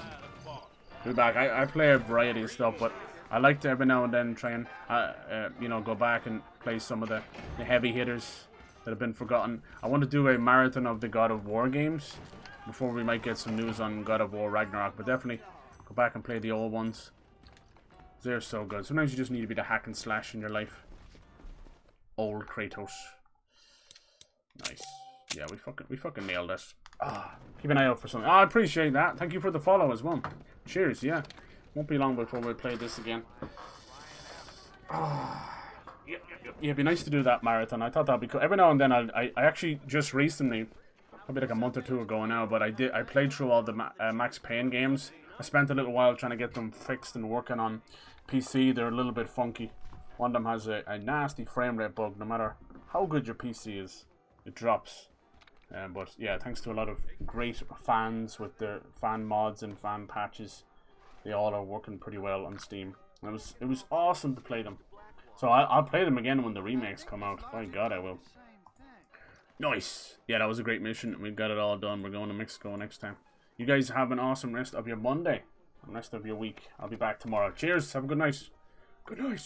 A: Be back. I play a variety of stuff, but I like to every now and then try and, you know, go back and play some of the heavy hitters that have been forgotten. I want to do a marathon of the God of War games before we might get some news on God of War Ragnarok, but definitely go back and play the old ones. They're so good. Sometimes you just need to be the hack and slash in your life. Old Kratos. Nice. Yeah, we fucking nailed it. Keep an eye out for something. I appreciate that. Thank you for the follow as well. Cheers, yeah. Won't be long before we play this again. Yeah, it'd be nice to do that marathon. I thought that'd be cool. Every now and then, I actually just recently, probably like a month or two ago now, but I played through all the Max Payne games. I spent a little while trying to get them fixed and working on PC. They're a little bit funky. One of them has a nasty frame rate bug. No matter how good your PC is, it drops. But yeah, thanks to a lot of great fans with their fan mods and fan patches, they all are working pretty well on Steam. And it was awesome to play them. So I'll play them again when the remakes come out. By God, I will. Nice. Yeah, that was a great mission. We got it all done. We're going to Mexico next time. You guys have an awesome rest of your Monday and rest of your week. I'll be back tomorrow. Cheers. Have a good night. Good night.